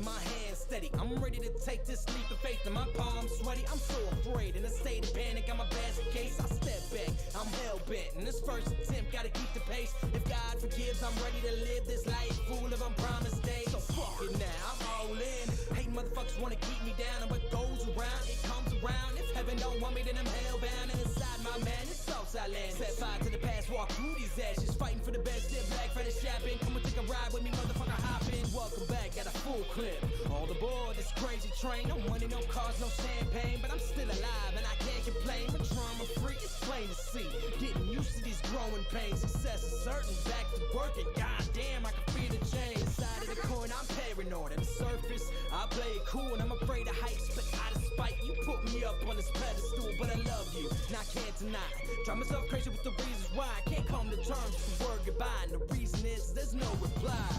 my hands steady. I'm ready to take this leap of faith, and my palms sweaty. I'm so afraid, in a state of panic. I'm a basket case. I step back, I'm hell bent. In this first attempt, gotta keep the pace. If God forgives, I'm ready to live this life full of unpromised days. So fuck it now, I'm all in. Hate motherfuckers wanna keep me down, and what goes around, it comes around. If heaven don't want me, then I'm hellbound. And inside my man, it's Southside land. Set fire to the past, walk through these ashes, fighting for the best. Dip black, fetish shopping. Come and take a ride with me, motherfucker, hop in. Welcome back, got a full clip. All aboard this crazy train. No money, no cars, no champagne, but I'm still alive and I can't complain. I'm drama free, it's plain to see. Getting used to these growing pains. Success is certain, back to work, and goddamn, I can feel the change. Side of the coin, I'm paranoid. On the surface, I play it cool and I'm afraid of heights, but out of spite, you put me up on this pedestal. But I love you, and I can't deny. Drive myself crazy with the reasons why I can't come to terms with the word goodbye. And the reason is there's no reply.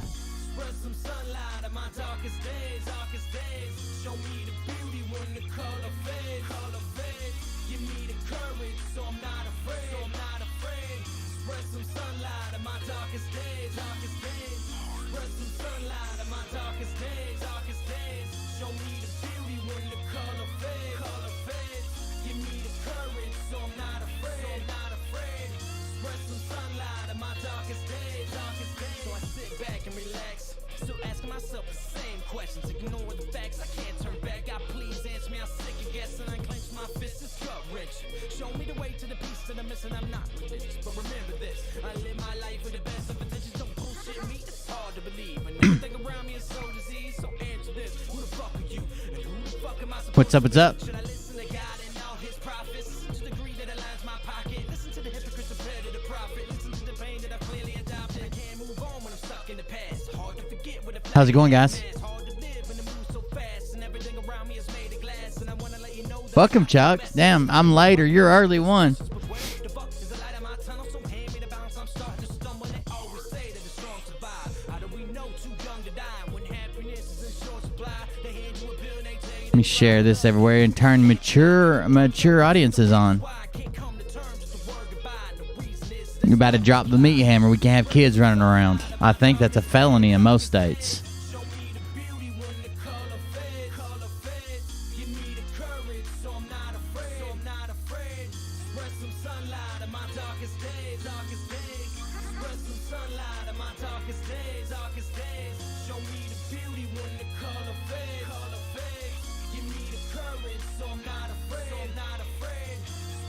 Spread some sunlight on my darkest days, darkest days. Show me the beauty when the color fades, color fades. Give me the courage, so I'm not afraid, so I'm not afraid. Spread some sunlight on my darkest days, darkest days. Spread some sunlight on my darkest days, darkest days. Show me the beauty when the color fades, color fades. Give me the courage, so I'm not afraid, so I'm not afraid. Spread some sunlight on my darkest days, darkest days. So I sit back and relax, still asking myself the same questions. Ignore the facts, I can't turn back. God, please answer me, I'm sick of guessing. I clench my fist, it's gut-wrenching. Show me the way to the peace that I'm missing. I'm not religious, but remember this: I live my life with the best of intentions. Don't bullshit me, it's hard to believe. And everything around me is so diseased. So answer this: who the fuck are you? And who the fuck am I supposed What's up? What's up? Should I listen to God and all his prophets? Listen to the greed that aligns my pocket. Listen to the hypocrites compared to the prophet. Listen to the pain that I clearly adopted. I can't move on when I'm stuck in the past. Hard to forget what the How's it going, guys? hard to live when it moves so fast. And everything around me is made of glass. And I wanna let you know that Fuck him, Chuck. Damn, I'm later. You're early one. the fuck is the light of my tunnel, so hand me the bounce. I'm starting to stumble. They always say that the strong survive. How do we know too young to die when happiness is in short supply? They hand you a pill and they tell you Let me share this everywhere and turn mature audiences on. why I can't come to terms with the word goodbye. And the reason is You're about to drop the meat hammer. We can't have kids running around. I think that's a felony in most states. show me the beauty when the color fades, color fades. Give me the courage, so I'm not afraid, so I'm not afraid. Spread some sunlight on my darkest days, darkest days. Spread some sunlight on my darkest days, darkest days. Show me the beauty when the color fades, color fades. Give me the courage, so I'm not afraid, so I'm not afraid.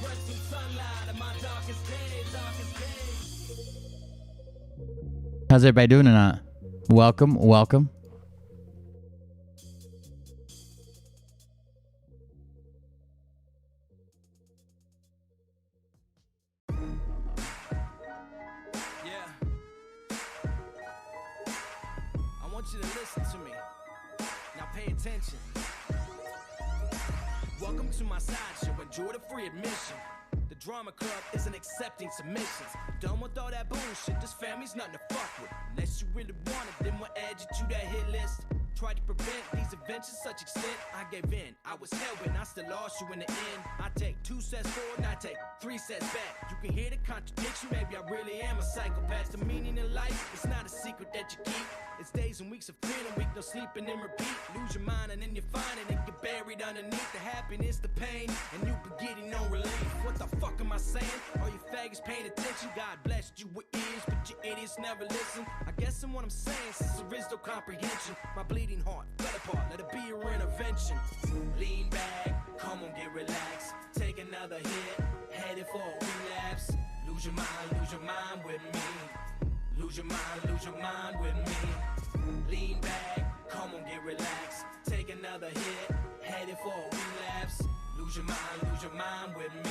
Spread some sunlight on my darkest days, darkest days. How's everybody doing tonight? Welcome, welcome. Yeah. I want you to listen to me. Now pay attention. Welcome to my sideshow. Enjoy the free admission. The drama club isn't accepting submissions. Done with all that bullshit. This family's nothing to fuck with. Unless you really want it, then we'll add you to that hit list. Tried to prevent these events to such extent, I gave in. I was hell-bent, I still lost you in the end. I take 2 sets forward and I take 3 sets back. You can hear the contradiction, maybe I really am a psychopath. The meaning in life, it's not a secret that you keep. It's days and weeks of feeling weak, no sleeping and repeat. Lose your mind and then you find it and get buried underneath the happiness, the pain, and you be getting no relief. What the fuck am I saying? All you faggots paying attention. God blessed you with ears, but you idiots never listen. I guess in what I'm saying, since there is no comprehension, my bleeding heart fell apart, let it be your intervention. Lean back, come on, get relaxed. Take another hit, headed for a relapse. Lose your mind with me. Lose your mind with me. Lean back, come on, get relaxed. Take another hit, headed for a relapse. Lose your mind with me.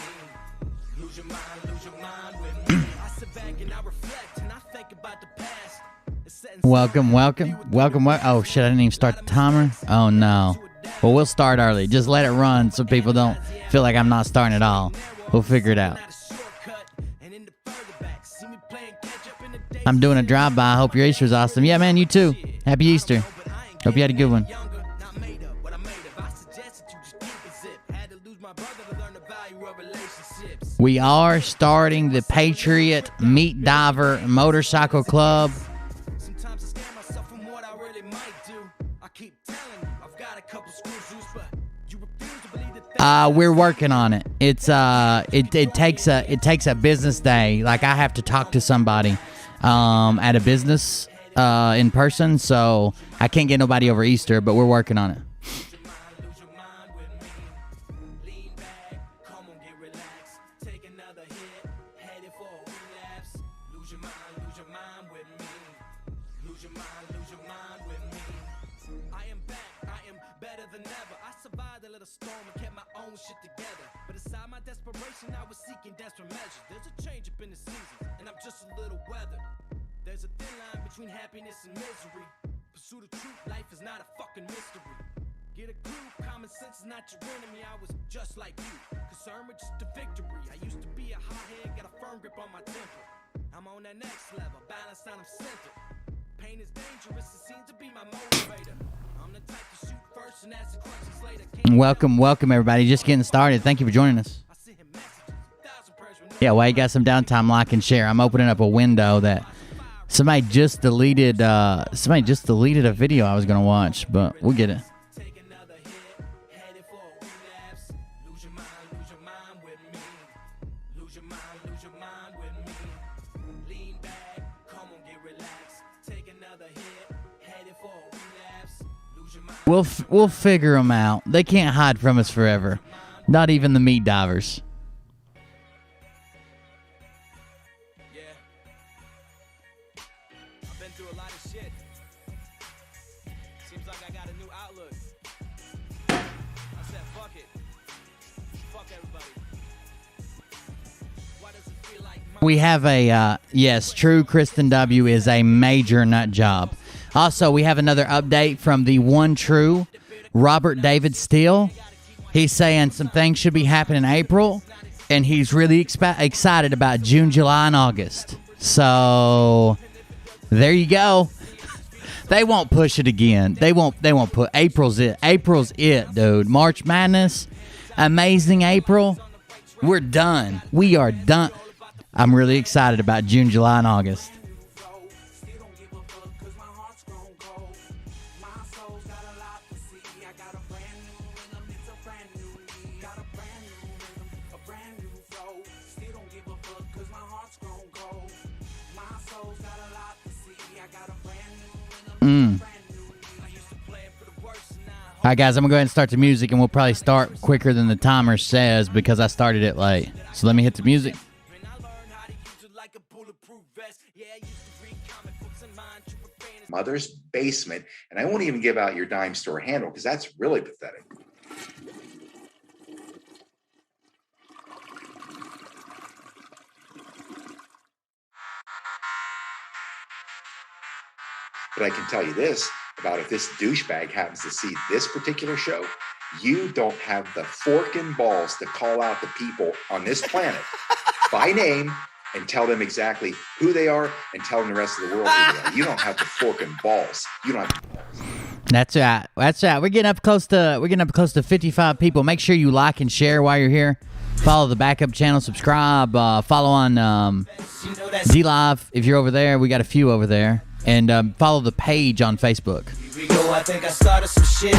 Lose your mind with me. I sit back and I reflect and I think about the past. Welcome. Oh shit, I didn't even start the timer. Oh no. Well, we'll start early. Just let it run so people don't feel like I'm not starting at all. We'll figure it out. I'm doing a drive-by. I hope your Easter's awesome. Yeah, man, you too. Happy Easter. Hope you had a good one. We are starting the Patriot Meat Diver Motorcycle Club. Sometimes I scare myself from what I really might do. I keep telling We're working on it. It's it takes a business day. Like I have to talk to somebody at a business in person, so I can't get nobody over Easter, but we're working on it. I was seeking desperate measures. There's a change up in the seasons, and I'm just a little weathered. There's a thin line between happiness and misery. Pursue the truth, life is not a fucking mystery. Get a clue, common sense is not your enemy. I was just like you, concerned with just the victory. I used to be a hothead, got a firm grip on my temper. I'm on that next level, balanced and I'm centered. Pain is dangerous, it seems to be my motivator. I'm the type to shoot first and ask the questions later. Welcome everybody. Just getting started. Thank you for joining us. Yeah, while you got some downtime, like and share. I'm opening up a window that somebody just deleted. Somebody just deleted a video I was gonna watch, but we'll get it. We'll figure them out. They can't hide from us forever. Not even the meat divers. We have a, yes, true Kristen W. is a major nut job. Also, we have another update from the one true Robert David Steele. He's saying some things should be happening in April, and he's really excited about June, July, and August. So, there you go. They won't push it again. They won't put, April's it. April's it, dude. March Madness, amazing April. We're done. We are done. I'm really excited about June, July, and August. All right, guys, I'm going to go ahead and start the music, and we'll probably start quicker than the timer says because I started it late. So let me hit the music. Mother's basement, and I won't even give out your dime store handle because that's really pathetic. But I can tell you this about if this douchebag happens to see this particular show, you don't have the forking balls to call out the people on this planet by name and tell them exactly who they are and tell them the rest of the world who they are. You don't have the forking balls. You don't have the balls. That's right. That's right. We're getting up close to 55 people. Make sure you like and share while you're here. Follow the backup channel. Subscribe. Follow on D Live if you're over there. We got a few over there. And follow the page on Facebook. Here we go. I think I started some shit.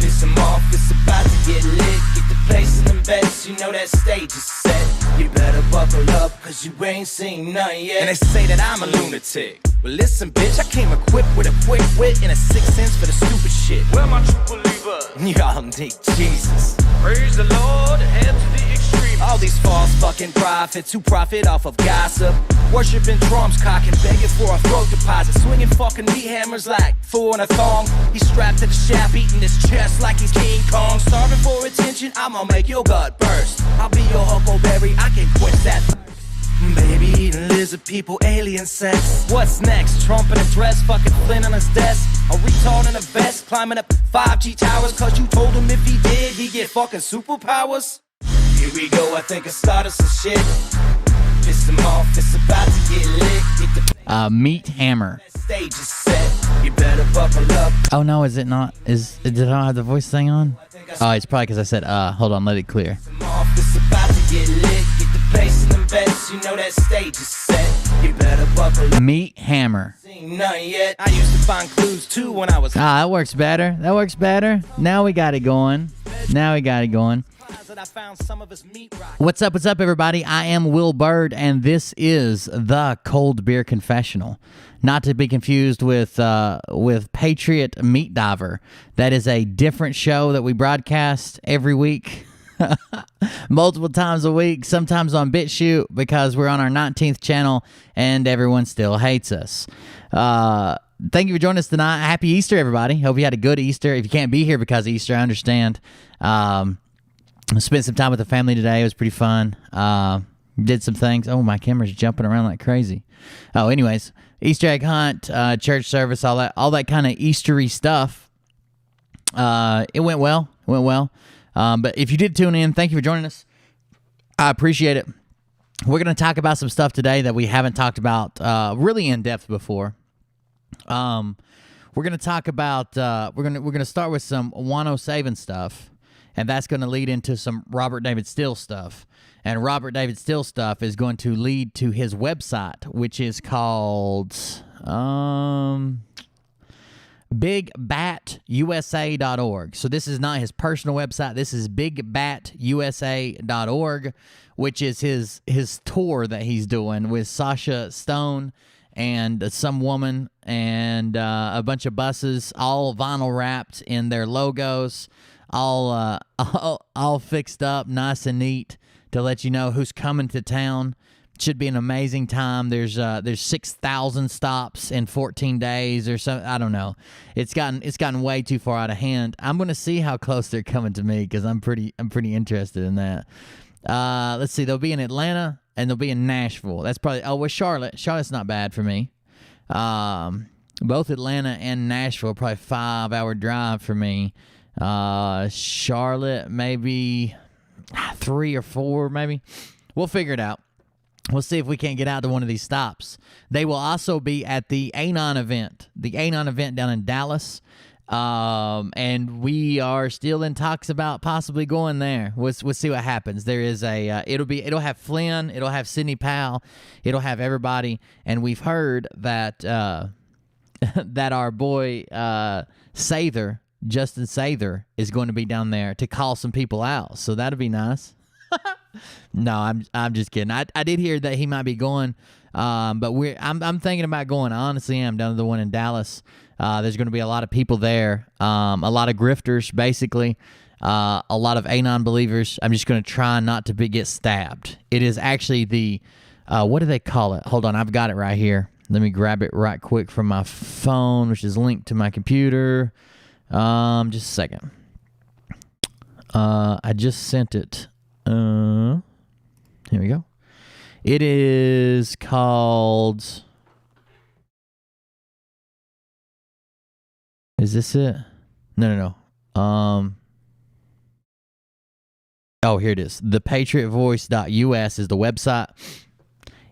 Piss them off. It's about to get lit. Get the place in them beds. You know that stage is set. You better buckle up, cause you ain't seen none yet. And they say that I'm a lunatic. Well, listen, bitch, I came equipped with a quick wit and a 6th sense for the stupid shit. Where my true believers? Y'all need Jesus. Praise the Lord and head to the extreme. All these false fucking prophets who profit off of gossip. Worshipping drums, cocking, begging for a throat deposit. Swinging fucking meat hammers like four in a thong. He's strapped to the shaft, eating his chest like he's King Kong. Starving for attention, I'ma make your gut burst. I'll be your huckleberry, I can quench that. Baby eating lizard people, alien sex. What's next? Trump in a dress, fucking Flynn on his desk. A retard in a vest, climbing up 5G towers. Cause you told him if he did, he'd get fucking superpowers. Here we go, I think I started some shit. Piss him off, it's about to get lit. Get the Meat Hammer. Stage is set, you better buckle up. Oh no, is it not? Did I not have the voice thing on? Oh, it's probably because I said, hold on, let it clear. It's about to get lit. Get the place in them beds, you know that stage is set. You better buckle up. Meat Hammer. Seen none yet. I used to find clues too when I was. That works better. That works better. Now we got it going. Now we got it going. What's up, everybody? I am Will Bird, and this is the Cold Beer Confessional. Not to be confused with Patriot Meat Diver. That is a different show that we broadcast every week, multiple times a week, sometimes on BitChute, because we're on our 19th channel, and everyone still hates us. Thank you for joining us tonight. Happy Easter, everybody. Hope you had a good Easter. If you can't be here because of Easter, I understand. Spent some time with the family today. It was pretty fun. Did some things. Oh, my camera's jumping around like crazy. Oh, anyways, Easter egg hunt, church service, all that kind of Eastery stuff. It went well. But if you did tune in, thank you for joining us. I appreciate it. We're going to talk about some stuff today that we haven't talked about really in depth before. We're going to talk about we're going to start with some 107 stuff, and that's going to lead into some Robert David Steele stuff. And Robert David Steele stuff is going to lead to his website, which is called bigbatusa.org. So this is not his personal website. This is bigbatusa.org, which is his tour that he's doing with Sasha Stone and some woman and a bunch of buses, all vinyl wrapped in their logos, all fixed up nice and neat to let you know who's coming to town. Should be an amazing time. There's 6,000 stops in 14 days or something. I don't know. It's gotten way too far out of hand. I'm going to see how close they're coming to me because I'm pretty interested in that. Let's see. They'll be in Atlanta and they'll be in Nashville. That's probably Charlotte. Charlotte's not bad for me. Both Atlanta and Nashville probably 5-hour drive for me. Charlotte maybe 3 or 4 maybe. We'll figure it out. We'll see if we can't get out to one of these stops. They will also be at the Anon event down in Dallas. And we are still in talks about possibly going there. We'll see what happens. There is it'll have Flynn, it'll have Sidney Powell, it'll have everybody. And we've heard that that our boy Sather, Justin Sather, is going to be down there to call some people out. So that'll be nice. No, I'm just kidding. I did hear that he might be going, but I'm thinking about going. I honestly am, down to the one in Dallas. There's going to be a lot of people there, a lot of grifters, basically, a lot of Anon believers. I'm just going to try not to get stabbed. It is actually the what do they call it? Hold on, I've got it right here. Let me grab it right quick from my phone, which is linked to my computer. Just a second. I just sent it. Here we go. It is called. Is this it? No. Oh, here it is. ThePatriotVoice.us is the website.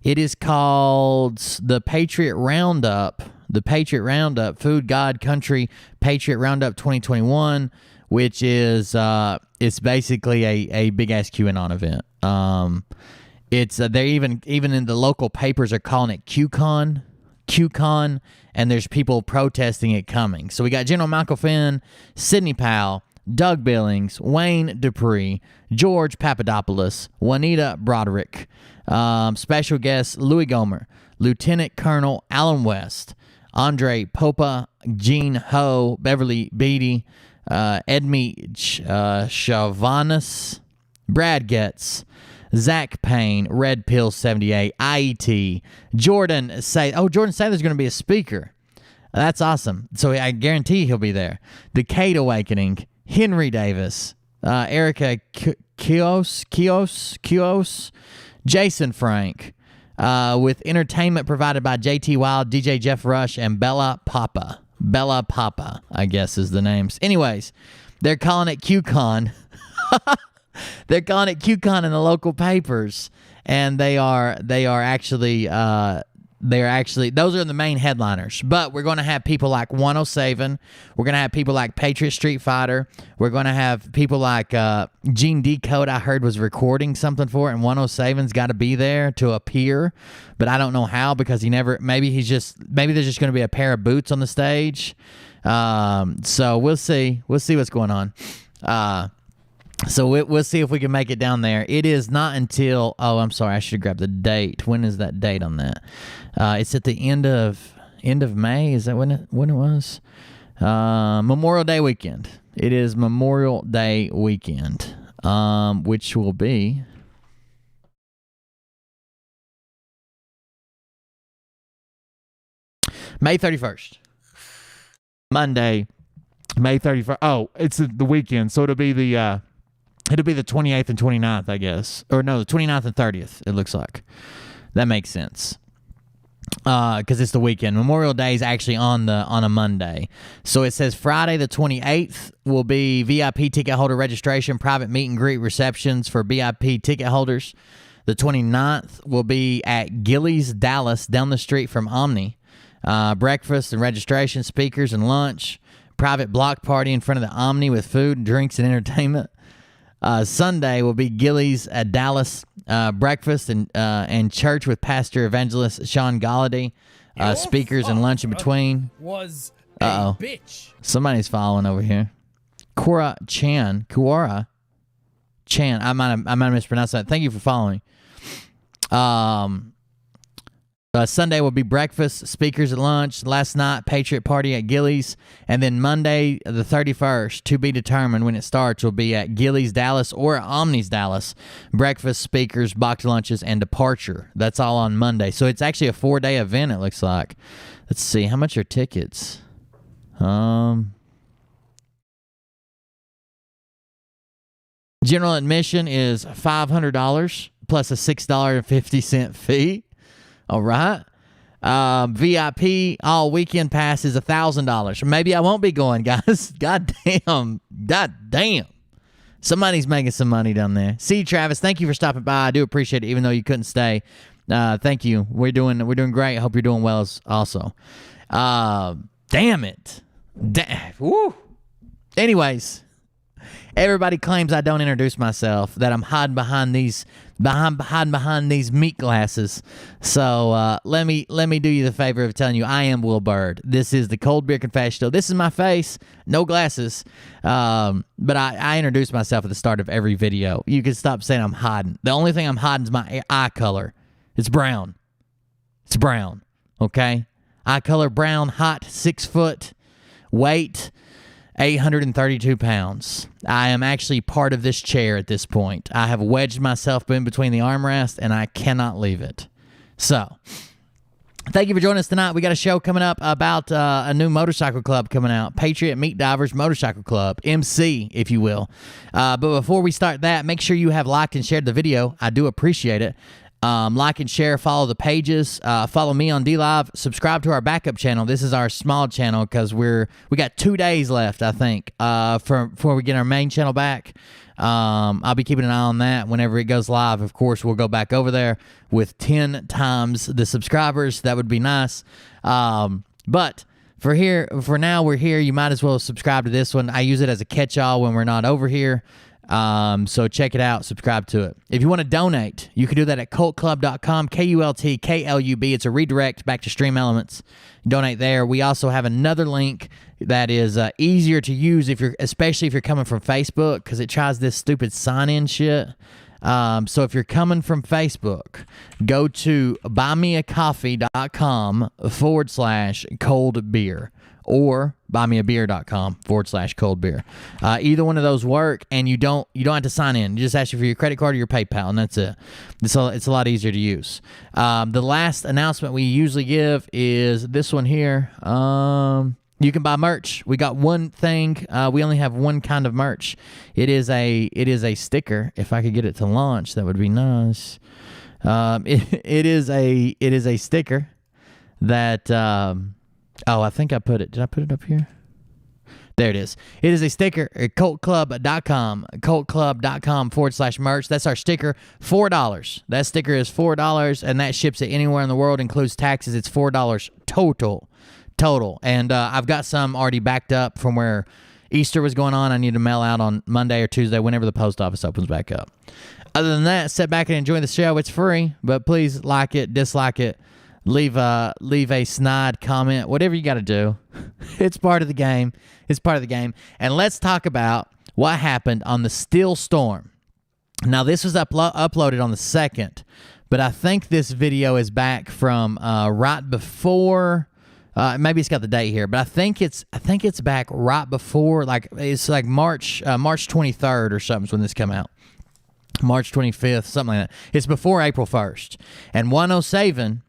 It is called the Patriot Roundup. The Patriot Roundup, Food, God, Country, Patriot Roundup 2021, which is it's basically a big ass QAnon event. It's they're even in the local papers are calling it QCon, and there's people protesting it coming. So we got General Michael Finn, Sidney Powell, Doug Billings, Wayne Dupree, George Papadopoulos, Juanita Broderick, special guest Louis Gomer, Lieutenant Colonel Alan West, Andre Popa, Gene Ho, Beverly Beatty, Edme Chavanis, Brad Getz, Zach Payne, Red Pill 78, IET, Jordan Say. Oh, Jordan Sather's going to be a speaker. That's awesome. So I guarantee he'll be there. The Cade Awakening, Henry Davis, Erica Kios, Jason Frank, with entertainment provided by JT Wild, DJ Jeff Rush, and Bella Papa. Bella Papa, I guess is the names. Anyways, they're calling it QCon. They're calling it QCon in the local papers, and they are actually those are the main headliners. But we're going to have people like 107. We're going to have people like Patriot Street Fighter. We're going to have people like Gene Decode. I heard was recording something for it, and 107's got to be there to appear, but I don't know how because maybe there's just going to be a pair of boots on the stage. So we'll see what's going on. So we'll see if we can make it down there. It is not until, I'm sorry, I should have grabbed the date. When is that date on that? It's at the end of May. Is that when it was? Memorial Day weekend. It is Memorial Day weekend, which will be May 31st. Monday, May 31st. Oh, it's the weekend, so it'll be the 28th and 29th, I guess. Or no, the 29th and 30th, it looks like. That makes sense. Because it's the weekend. Memorial Day is actually on a Monday. So it says Friday the 28th will be VIP ticket holder registration, private meet and greet receptions for VIP ticket holders. The 29th will be at Gillies, Dallas, down the street from Omni. Breakfast and registration, speakers and lunch. Private block party in front of the Omni with food, drinks, and entertainment. Sunday will be Gillies at Dallas, breakfast and church with Pastor Evangelist Sean Galladay, speakers and lunch in between. Was bitch. Somebody's following over here. Kuara Chan. I might have mispronounced that. Thank you for following. Sunday will be breakfast, speakers at lunch. Last night, Patriot party at Gillies. And then Monday, the 31st, to be determined when it starts, will be at Gillies, Dallas, or Omni's Dallas. Breakfast, speakers, box lunches, and departure. That's all on Monday. So it's actually a 4-day event, it looks like. Let's see. How much are tickets? General admission is $500 plus a $6.50 fee. All right. VIP all weekend pass is $1,000. Maybe I won't be going, guys. God damn. Somebody's making some money down there. See, Travis, thank you for stopping by. I do appreciate it, even though you couldn't stay. Thank you. We're doing great. I hope you're doing well also. Damn it. Woo. Anyways, everybody claims I don't introduce myself, that I'm hiding behind these meat glasses. So let me do you the favor of telling you I am Will Bird. This is the Cold Beer Confession Show. This is my face, no glasses. But I introduce myself at the start of every video. You can stop saying I'm hiding. The only thing I'm hiding is my eye color. It's brown. Okay? Eye color brown, hot, 6 foot, weight 832 pounds. I am actually part of this chair at this point. I have wedged myself in between the armrest, and I cannot leave it. So, thank you for joining us tonight. We got a show coming up about a new motorcycle club coming out, Patriot Meat Divers Motorcycle Club, MC, if you will. But before we start that, make sure you have liked and shared the video. I do appreciate it. Like and share, follow the pages, follow me on DLive, subscribe to our backup channel. This is our small channel because we got 2 days left, I think, before we get our main channel back. I'll be keeping an eye on that. Whenever it goes live, of course, we'll go back over there with 10 times the subscribers. That would be nice. But for now, we're here. You might as well subscribe to this one. I use it as a catch-all when we're not over here. So check it out, subscribe to it. If you want to donate, you can do that at KULTKLUB.com, KULTKLUB. It's a redirect back to Stream Elements. Donate there. We also have another link that is easier to use especially if you're coming from Facebook, because it tries this stupid sign-in shit. So if you're coming from Facebook, go to buymeacoffee.com/cold beer. Or buymeabeer.com/cold beer. Either one of those work, and you don't have to sign in. You just ask you for your credit card or your PayPal, and that's it. It's a lot easier to use. The last announcement we usually give is this one here. You can buy merch. We got one thing. We only have one kind of merch. It is a sticker. If I could get it to launch, that would be nice. It is a sticker that. I think I put it. Did I put it up here? There it is. It is a sticker at KULTKLUB.com. KULTKLUB.com/merch. That's our sticker. $4. That sticker is $4, and that ships it anywhere in the world, includes taxes. It's $4 total. And I've got some already backed up from where Easter was going on. I need to mail out on Monday or Tuesday, whenever the post office opens back up. Other than that, sit back and enjoy the show. It's free, but please like it, dislike it. Leave a snide comment, whatever you got to do. It's part of the game. And let's talk about what happened on the Steel Storm. Now, this was uploaded on the 2nd, but I think this video is back from right before. Maybe it's got the date here, but I think it's back right before, like it's like March 23rd or something is when this come out. March 25th, something like that. It's before April 1st. And 107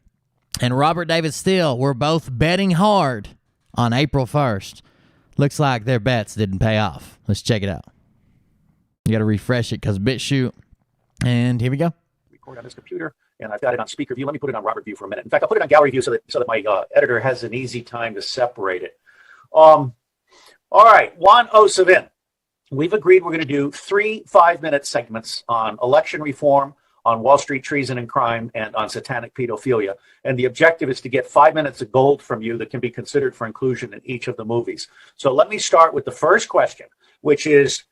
and Robert David Steele were both betting hard on April 1st. Looks like their bets didn't pay off. Let's check it out. You got to refresh it because BitChute. And here we go. Record on this computer, and I've got it on speaker view. Let me put it on Robert view for a minute. In fact, I'll put it on gallery view so that my editor has an easy time to separate it. All right, 107. We've agreed we're going to do 3 5-minute segments on election reform, on Wall Street treason and crime, and on satanic pedophilia. And the objective is to get 5 minutes of gold from you that can be considered for inclusion in each of the movies. So let me start with the first question, which is,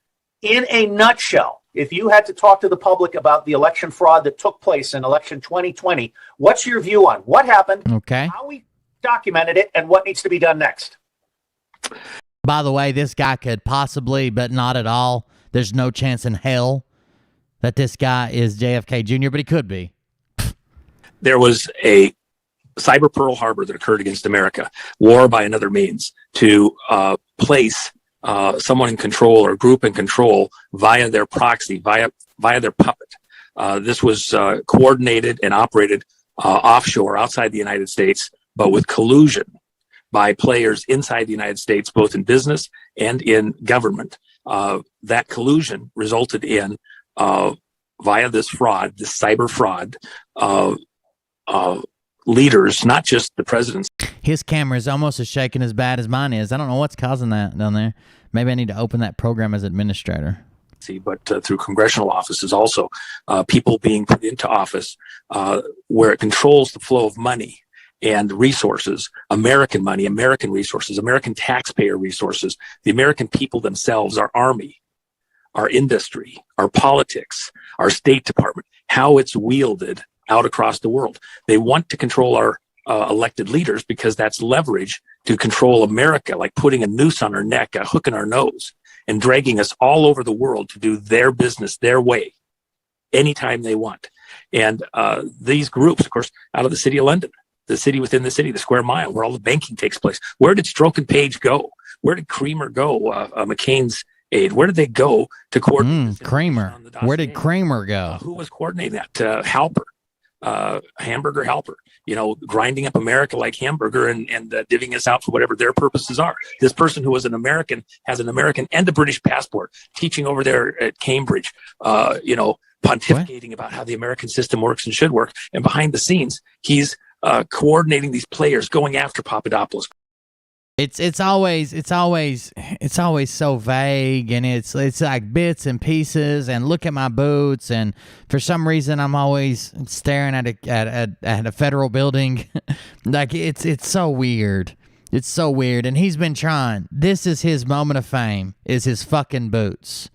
in a nutshell, if you had to talk to the public about the election fraud that took place in election 2020, what's your view on what happened, how we documented it, and what needs to be done next? By the way, this guy could possibly, but not at all. There's no chance in hell that this guy is JFK Jr., but he could be. There was a cyber Pearl Harbor that occurred against America, war by another means, to place someone in control or a group in control via their proxy, via their puppet. This was coordinated and operated offshore outside the United States, but with collusion by players inside the United States, both in business and in government. That collusion resulted in, via this fraud, this cyber fraud, leaders, not just the presidents. His camera is almost as shaking as bad as mine is. I don't know what's causing that down there. Maybe I need to open that program as administrator. But through congressional offices also, people being put into office where it controls the flow of money and resources, American money, American resources, American taxpayer resources, the American people themselves, our army, our industry, our politics, our State Department, how it's wielded out across the world. They want to control our elected leaders because that's leverage to control America, like putting a noose on our neck, a hook in our nose, and dragging us all over the world to do their business their way anytime they want. And these groups, of course, out of the city of London, the city within the city, the square mile, where all the banking takes place. Where did Stroke and Page go? Where did Creamer go? McCain's aide. Where did they go to coordinate? Kramer. Where did Kramer go? Who was coordinating that? Halper, Hamburger Halper. You know, grinding up America like hamburger and divvying us out for whatever their purposes are. This person who was an American, has an American and a British passport, teaching over there at Cambridge, pontificating about how the American system works and should work. And behind the scenes, he's coordinating these players going after Papadopoulos. It's always so vague, and it's like bits and pieces. And look at my boots, and for some reason I'm always staring at a federal building. Like it's so weird. It's so weird. And he's been trying. This is his moment of fame, is his fucking boots.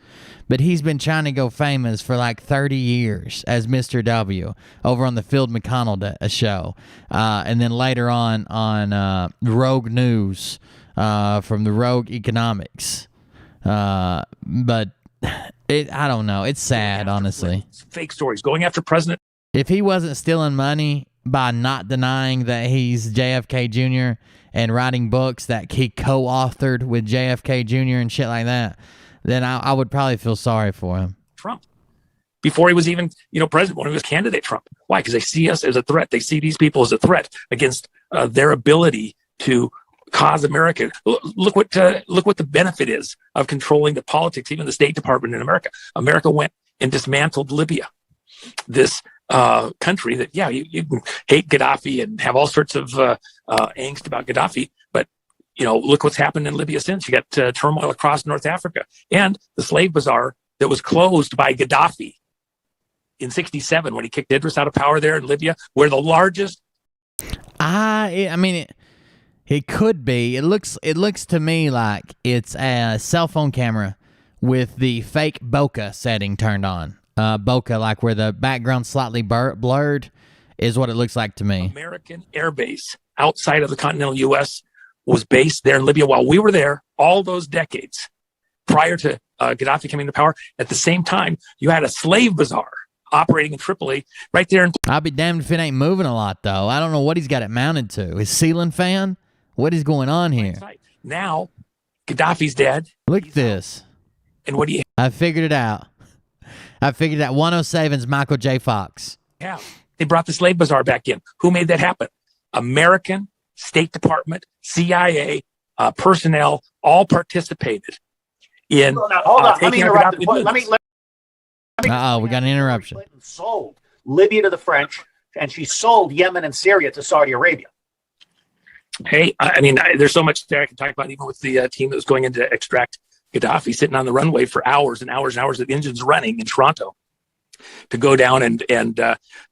But he's been trying to go famous for like 30 years as Mr. W over on the Phil McConnell show. And then later on Rogue News from the Rogue Economics. But I don't know. It's sad, honestly. Fake stories, going after President. If he wasn't stealing money by not denying that he's JFK Jr. and writing books that he co-authored with JFK Jr. and shit like that, then I would probably feel sorry for him. Trump, before he was even, president, when he was candidate Trump. Why? Because they see us as a threat. They see these people as a threat against their ability to cause America. Look what the benefit is of controlling the politics, even the State Department in America. America went and dismantled Libya, this country that, you can hate Gaddafi and have all sorts of angst about Gaddafi, but look what's happened in Libya since. You got turmoil across North Africa, and the slave bazaar that was closed by Gaddafi in '67 when he kicked Idris out of power there in Libya, where the largest. It could be. It looks to me like it's a cell phone camera with the fake bokeh setting turned on. Bokeh, like where the background's slightly blurred, is what it looks like to me. American air base outside of the continental U.S. was based there in Libya while we were there all those decades prior to Gaddafi coming to power. At the same time, you had a slave bazaar operating in Tripoli right there. I'll be damned if it ain't moving a lot, though. I don't know what he's got it mounted to. His ceiling fan? What is going on here? Now, Gaddafi's dead. Look at this. And what do you I figured it out. 107's Michael J. Fox. have? They brought the slave bazaar back in. Who made that happen? American State Department, CIA, personnel, all participated in Hold on. Let me taking interrupt. Gaddafi. Uh-oh, we got an interruption. Clinton sold Libya to the French, and she sold Yemen and Syria to Saudi Arabia. Hey, I mean, there's so much there I can talk about, even with the team that was going in to extract Gaddafi, sitting on the runway for hours and hours and hours, the engine's running in Toronto to go down and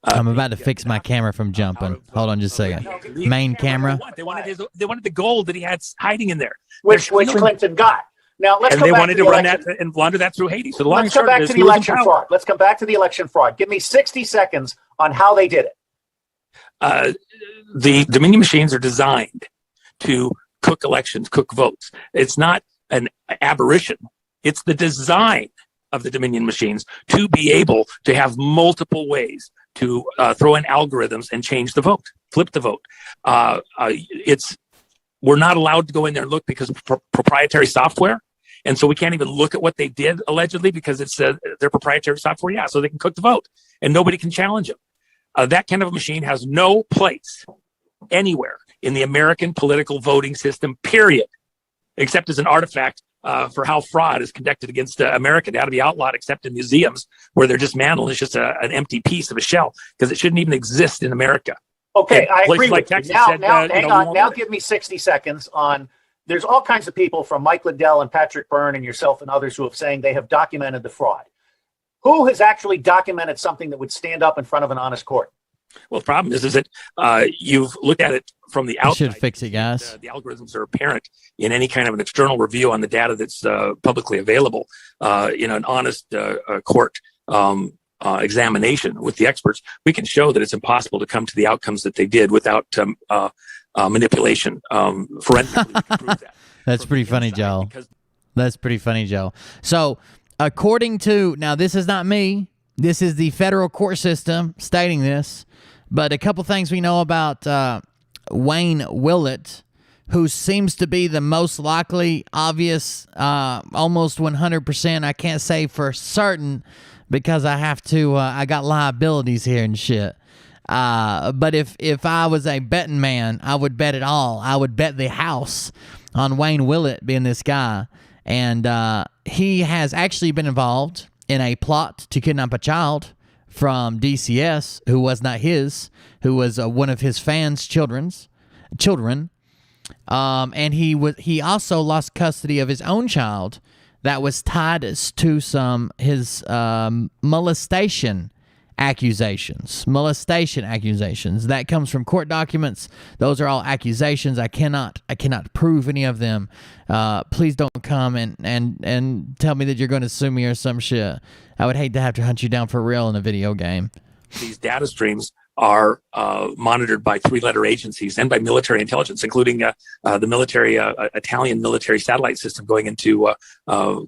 I'm about to fix my camera from jumping. Hold on just a second. Main camera. They wanted the gold that he had hiding in there, Which Clinton got. Now let's and go they back wanted to to the run election. that and launder that through Haiti. So the long Let's come back to the election fraud. Let's come back to the election fraud. Give me 60 seconds on how they did it. The Dominion machines are designed to cook elections, cook votes. It's not an aberration. It's the design of the Dominion machines to be able to have multiple ways to throw in algorithms and change the vote, flip the vote. We're not allowed to go in there and look because of proprietary software. And so we can't even look at what they did allegedly because it's their proprietary software. Yeah, so they can cook the vote and nobody can challenge them. That kind of a machine has no place anywhere in the American political voting system, period, except as an artifact for how fraud is conducted against America. They ought to be outlawed except in museums where they're dismantled. It's just an empty piece of a shell because it shouldn't even exist in America. Okay, I agree like with you. Texas Now, said, hang on. Now give me 60 seconds on. There's all kinds of people from Mike Liddell and Patrick Byrne and yourself and others who have saying they have documented the fraud. Who has actually documented something that would stand up in front of an honest court? Well, the problem is that you've looked at it from the outside. Should fix it, guys. The algorithms are apparent in any kind of an external review on the data that's publicly available in an honest court examination with the experts. We can show that it's impossible to come to the outcomes that they did without manipulation. Forensically, we can prove that. That's pretty funny, Joe. That's pretty funny, Joe. So, according to, now this is not me, this is the federal court system stating this, but a couple things we know about Wayne Willett, who seems to be the most likely, obvious, almost 100%. I can't say for certain because I have to, I got liabilities here and shit. But if I was a betting man, I would bet it all. I would bet the house on Wayne Willett being this guy. And he has actually been involved in a plot to kidnap a child from DCS who was not his, who was one of his fans' children. And he also lost custody of his own child that was tied to his molestation accusations. That comes from court documents. Those are all accusations. I cannot prove any of them. Please don't come and tell me that you're going to sue me or some shit. I would hate to have to hunt you down for real in a video game. These data streams are monitored by three-letter agencies and by military intelligence, including the military Italian military satellite system going into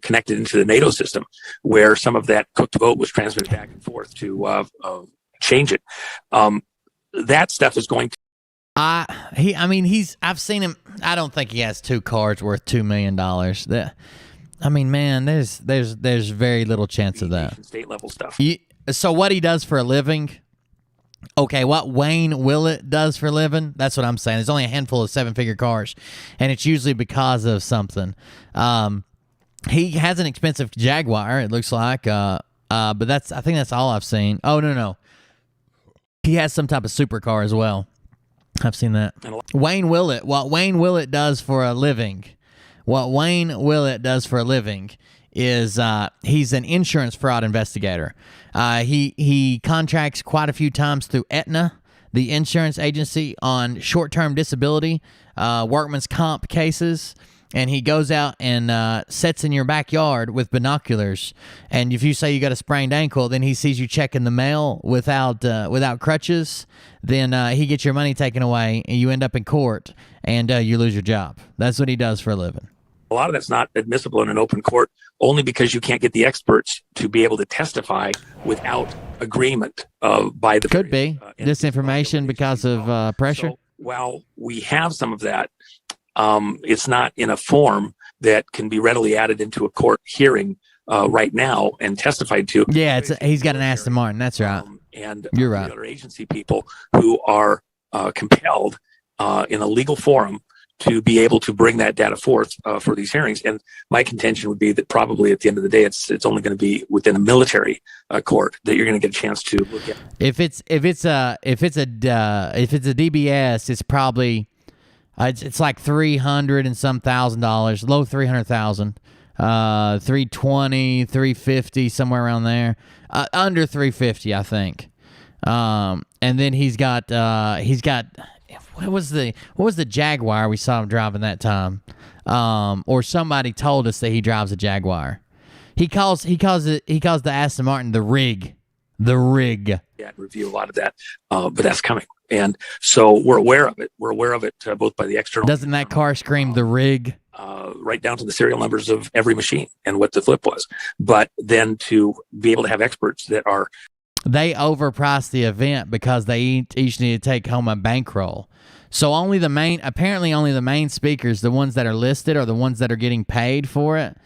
connected into the NATO system, where some of that cooked vote was transmitted back and forth to change it. That stuff is going to. I've seen him. I don't think he has two cars worth $2 million. Man, there's very little chance of that. State level stuff. So what he does for a living. Okay, what Wayne Willett does for a living, that's what I'm saying. There's only a handful of seven-figure cars, and it's usually because of something. He has an expensive Jaguar, it looks like, but I think that's all I've seen. Oh, no. He has some type of supercar as well. I've seen that. Wayne Willett, what Wayne Willett does for a living is he's an insurance fraud investigator. He contracts quite a few times through Aetna, the insurance agency, on short-term disability, workman's comp cases, and he goes out and sits in your backyard with binoculars. And if you say you got a sprained ankle, then he sees you checking the mail without crutches. Then he gets your money taken away, and you end up in court, and you lose your job. That's what he does for a living. a lot of that's not admissible in an open court only because you can't get the experts to be able to testify without agreement by the Could be disinformation because of pressure. So while we have some of that, it's not in a form that can be readily added into a court hearing right now and testified to. Yeah, he's got an Aston Martin. That's right. And you're right. Other agency people who are compelled in a legal forum to be able to bring that data forth for these hearings. And my contention would be that probably at the end of the day, it's only going to be within a military court that you're going to get a chance to look at. If it's a DBS, it's probably it's like $300 and some $1,000, low 300,000, 320, 350, somewhere around there, under 350, I think. And then he's got. What was the Jaguar we saw him driving that time? Or somebody told us that he drives a Jaguar. He calls the Aston Martin the rig. The rig. Yeah, review a lot of that, but that's coming, and so we're aware of it. We're aware of it both by the external. Doesn't that car scream the rig? Right down to the serial numbers of every machine and what the flip was. But then to be able to have experts that are. They overpriced the event because they each need to take home a bankroll. So apparently only the main speakers, the ones that are listed, are the ones that are getting paid for it.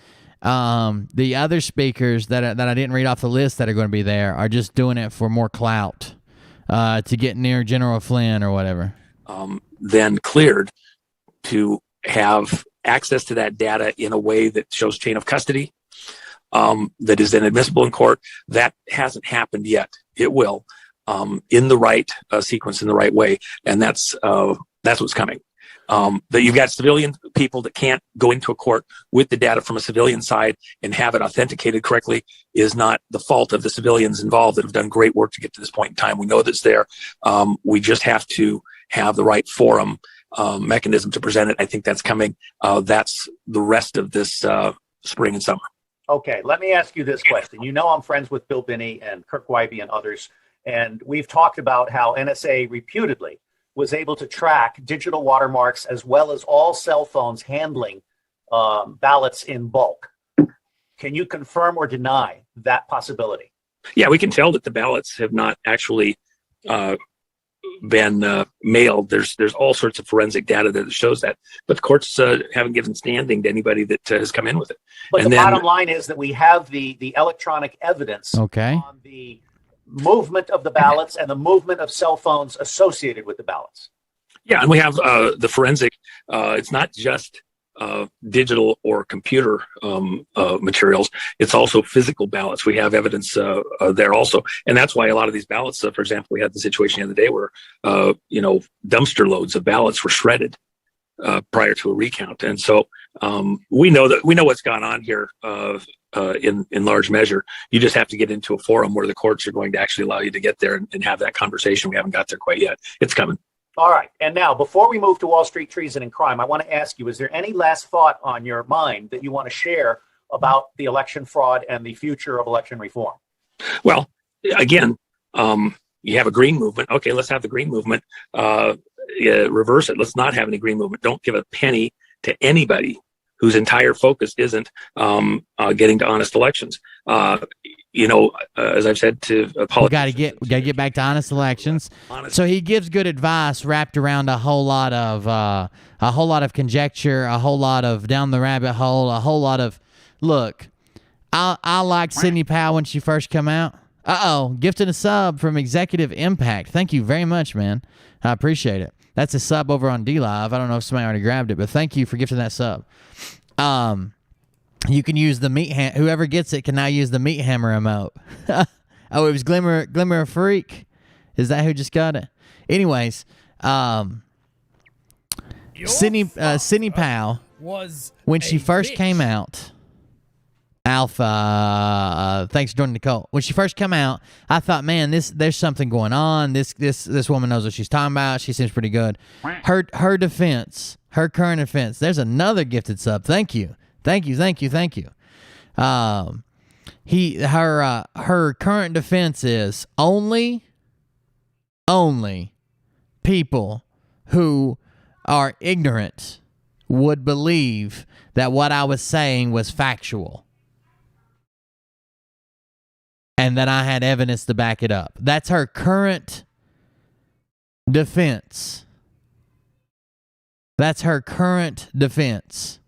The other speakers that I didn't read off the list that are going to be there are just doing it for more clout, to get near General Flynn or whatever. Then cleared to have access to that data in a way that shows chain of custody. That is then admissible in court. That hasn't happened yet. It will, in the right sequence, in the right way, and that's what's coming. That you've got civilian people that can't go into a court with the data from a civilian side and have it authenticated correctly is not the fault of the civilians involved that have done great work to get to this point in time. We know that's there. We just have to have the right forum mechanism to present it. I think that's coming. That's the rest of this spring and summer. Okay, let me ask you this question. You know I'm friends with Bill Binney and Kirk Wybie and others, and we've talked about how NSA reputedly was able to track digital watermarks as well as all cell phones handling ballots in bulk. Can you confirm or deny that possibility? Yeah, we can tell that the ballots have not actually been mailed. There's all sorts of forensic data that shows that, but the courts haven't given standing to anybody that has come in with it. But the bottom line is that we have the electronic evidence on the movement of the ballots and the movement of cell phones associated with the ballots. Yeah, and we have the forensic. It's not just digital or computer materials. It's also physical ballots. We have evidence there also. And that's why a lot of these ballots, for example, we had the situation the other day where, dumpster loads of ballots were shredded prior to a recount. And so we know what's gone on here in large measure. You just have to get into a forum where the courts are going to actually allow you to get there and have that conversation. We haven't got there quite yet. It's coming. All right. And now, before we move to Wall Street treason and crime, I want to ask you, is there any last thought on your mind that you want to share about the election fraud and the future of election reform? Well, again, you have a green movement. Okay, let's have the green movement. Reverse it. Let's not have any green movement. Don't give a penny to anybody whose entire focus isn't getting to honest elections. As I've said to politicians, we got to get back to honest elections. So he gives good advice wrapped around a whole lot of conjecture, a whole lot of down the rabbit hole, a whole lot of look. I liked Sidney Powell when she first came out. Gifted a sub from Executive Impact. Thank you very much, man. I appreciate it. That's a sub over on DLive. I don't know if somebody already grabbed it, but thank you for gifting that sub. You can use the meat whoever gets it can now use the meat hammer emote. It was Glimmer of Freak. Is that who just got it? Anyways, Sidney Powell was when she first came out. Alpha, thanks for joining the cult. When she first came out, I thought, man, there's something going on. This woman knows what she's talking about. She seems pretty good. Her current defense. There's another gifted sub. Thank you. Her current defense is only people who are ignorant would believe that what I was saying was factual and that I had evidence to back it up. That's her current defense. That's her current defense.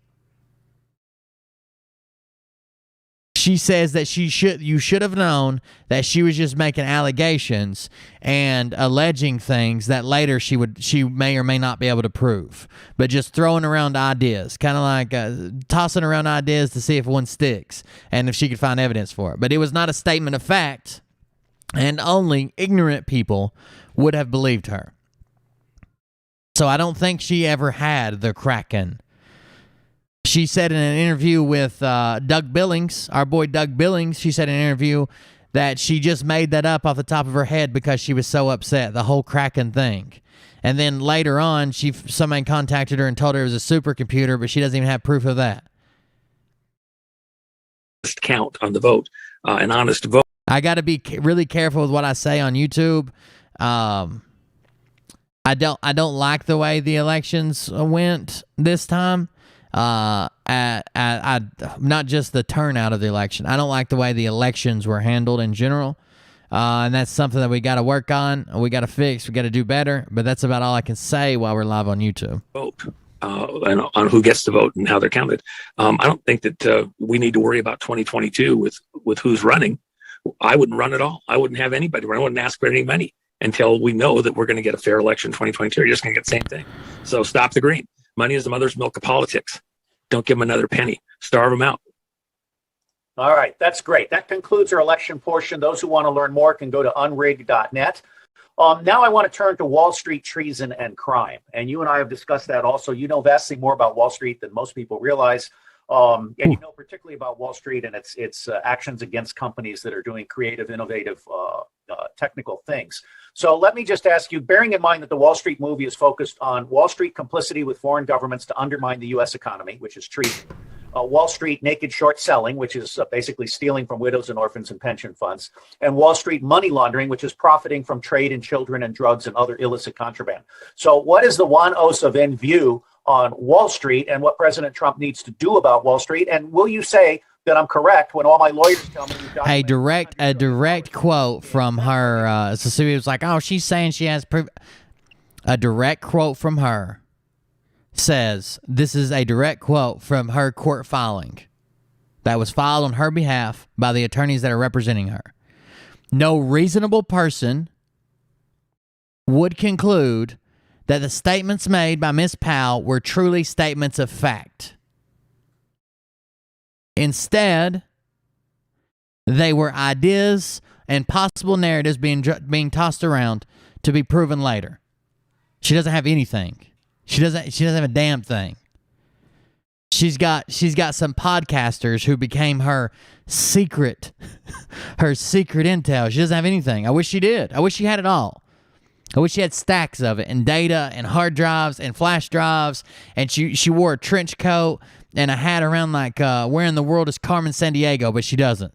She says that you should have known that she was just making allegations and alleging things that later she may or may not be able to prove, but just throwing around ideas, kind of like tossing around ideas to see if one sticks and if she could find evidence for it. But it was not a statement of fact, and only ignorant people would have believed her. So I don't think she ever had the Kraken. She said in an interview with Doug Billings, our boy Doug Billings, she said in an interview that she just made that up off the top of her head because she was so upset, the whole Kraken thing. And then later on, somebody contacted her and told her it was a supercomputer, but she doesn't even have proof of that. Count on the vote, an honest vote. I got to be really careful with what I say on YouTube. I don't like the way the elections went this time. Not just the turnout of the election. I don't like the way the elections were handled in general. And that's something that we got to work on. We got to fix. We got to do better. But that's about all I can say while we're live on YouTube. Vote on who gets to vote and how they're counted. I don't think that we need to worry about 2022 with who's running. I wouldn't run at all. I wouldn't have anybody run. I wouldn't ask for any money until we know that we're going to get a fair election in 2022. You're just going to get the same thing. So stop the green. Money is the mother's milk of politics. Don't give them another penny. Starve them out. All right, that's great. That concludes our election portion. Those who want to learn more can go to unrig.net. Now I want to turn to Wall Street treason and crime. And you and I have discussed that also. You know vastly more about Wall Street than most people realize. And you know particularly about Wall Street and its actions against companies that are doing creative, innovative, technical things. So let me just ask you, bearing in mind that the Wall Street movie is focused on Wall Street complicity with foreign governments to undermine the U.S. economy, which is treason. Wall Street naked short selling, which is basically stealing from widows and orphans and pension funds, and Wall Street money laundering, which is profiting from trade in children and drugs and other illicit contraband. So what is the Juan Osoven view on Wall Street and what President Trump needs to do about Wall Street? And will you say that I'm correct when all my lawyers tell me a direct quote from her? So Sylvia was like, "Oh, she's saying she has proof." A direct quote from her says, "This is a direct quote from her court filing that was filed on her behalf by the attorneys that are representing her. No reasonable person would conclude that the statements made by Ms. Powell were truly statements of fact. Instead, they were ideas and possible narratives being tossed around to be proven later." She doesn't have anything. She doesn't have a damn thing. She's got some podcasters who became her secret intel. She doesn't have anything. I wish she did. I wish she had it all. I wish she had stacks of it and data and hard drives and flash drives, and she wore a trench coat and a hat around like where in the world is Carmen Sandiego, but she doesn't.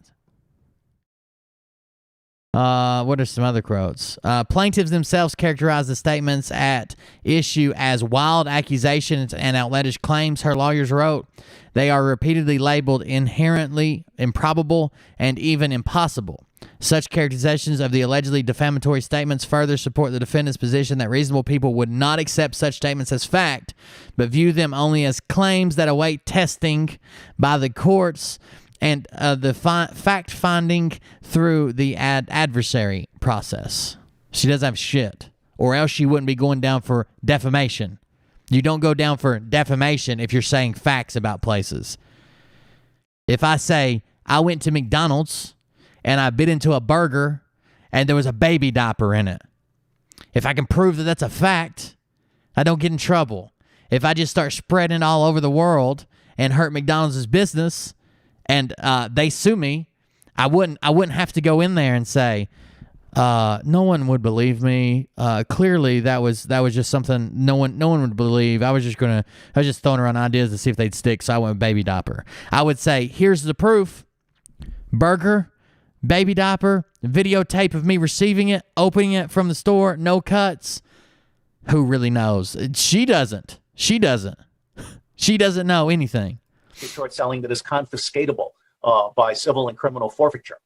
What are some other quotes? Plaintiffs themselves characterize the statements at issue as wild accusations and outlandish claims, her lawyers wrote. They are repeatedly labeled inherently improbable and even impossible. Such characterizations of the allegedly defamatory statements further support the defendant's position that reasonable people would not accept such statements as fact, but view them only as claims that await testing by the courts and the fact-finding through the adversary process. She doesn't have shit, or else she wouldn't be going down for defamation. You don't go down for defamation if you're saying facts about places. If I say, I went to McDonald's and I bit into a burger and there was a baby diaper in it, if I can prove that that's a fact, I don't get in trouble. If I just start spreading it all over the world and hurt McDonald's business, and they sue me, I wouldn't have to go in there and say, no one would believe me. Clearly, that was just something no one would believe. I was just throwing around ideas to see if they'd stick. So I went with baby diaper. I would say, here's the proof: burger, baby diaper, videotape of me receiving it, opening it from the store, no cuts. Who really knows? She doesn't. She doesn't know anything. Short selling that is confiscatable by civil and criminal forfeiture.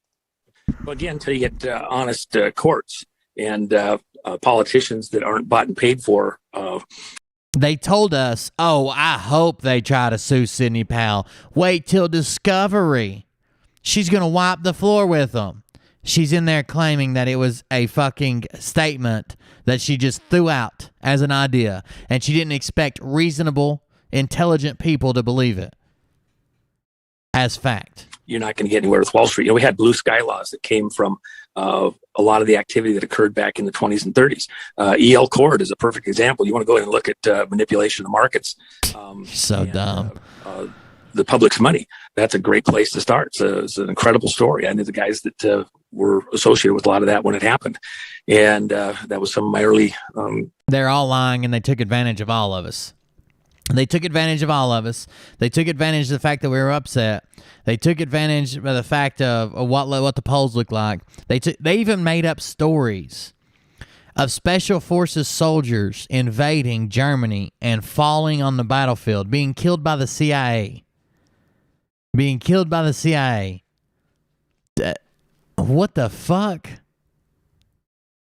Well, again, until you get honest courts and politicians that aren't bought and paid for. They told us, oh, I hope they try to sue Sidney Powell. Wait till discovery. She's going to wipe the floor with them. She's in there claiming that it was a fucking statement that she just threw out as an idea, and she didn't expect reasonable, intelligent people to believe it as fact. You're not going to get anywhere with Wall Street. We had blue sky laws that came from a lot of the activity that occurred back in the 20s and 30s. E.L. Cord is a perfect example. You want to go in and look at manipulation of markets. Dumb. The public's money. That's a great place to start. It's an incredible story. I knew the guys that were associated with a lot of that when it happened. And that was some of my early... They're all lying, and they took advantage of all of us. They took advantage of all of us. They took advantage of the fact that we were upset. They took advantage of the fact of what the polls look like. They even made up stories of special forces soldiers invading Germany and falling on the battlefield, being killed by the CIA. What the fuck?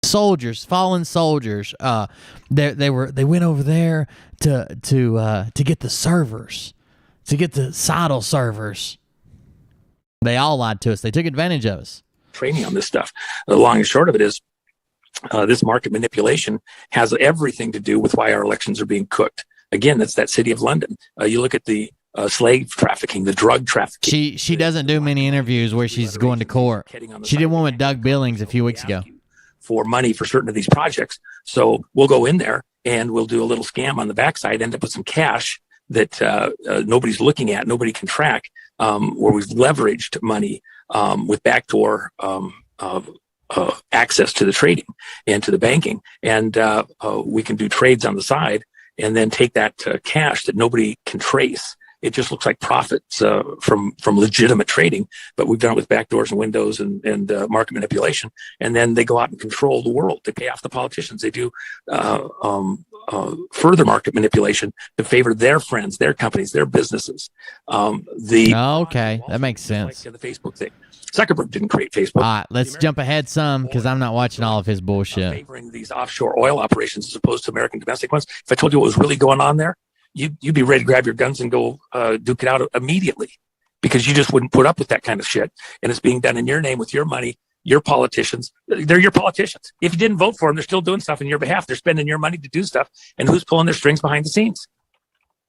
Soldiers, fallen soldiers. They went over there to get the servers, to get the Seidel servers. They all lied to us. They took advantage of us. Training on this stuff. The long and short of it is, this market manipulation has everything to do with why our elections are being cooked. Again, that's that city of London. You look at the slave trafficking, the drug trafficking. She doesn't do many interviews where she's going to court. She did one with Doug Billings a few weeks ago. For money for certain of these projects. So we'll go in there and we'll do a little scam on the backside, end up with some cash that nobody's looking at, nobody can track, where we've leveraged money with backdoor access to the trading and to the banking. And we can do trades on the side and then take that cash that nobody can trace. It just looks like profits from legitimate trading, but we've done it with backdoors and windows and market manipulation. And then they go out and control the world. They pay off the politicians. They do further market manipulation to favor their friends, their companies, their businesses. Okay, that makes sense. Like the Facebook thing. Zuckerberg didn't create Facebook. All right, let's jump ahead some because I'm not watching all of his bullshit. Favoring these offshore oil operations as opposed to American domestic ones. If I told you what was really going on there, you'd be ready to grab your guns and go duke it out immediately, because you just wouldn't put up with that kind of shit. And it's being done in your name with your money, your politicians. They're your politicians. If you didn't vote for them, they're still doing stuff in your behalf. They're spending your money to do stuff. And who's pulling their strings behind the scenes?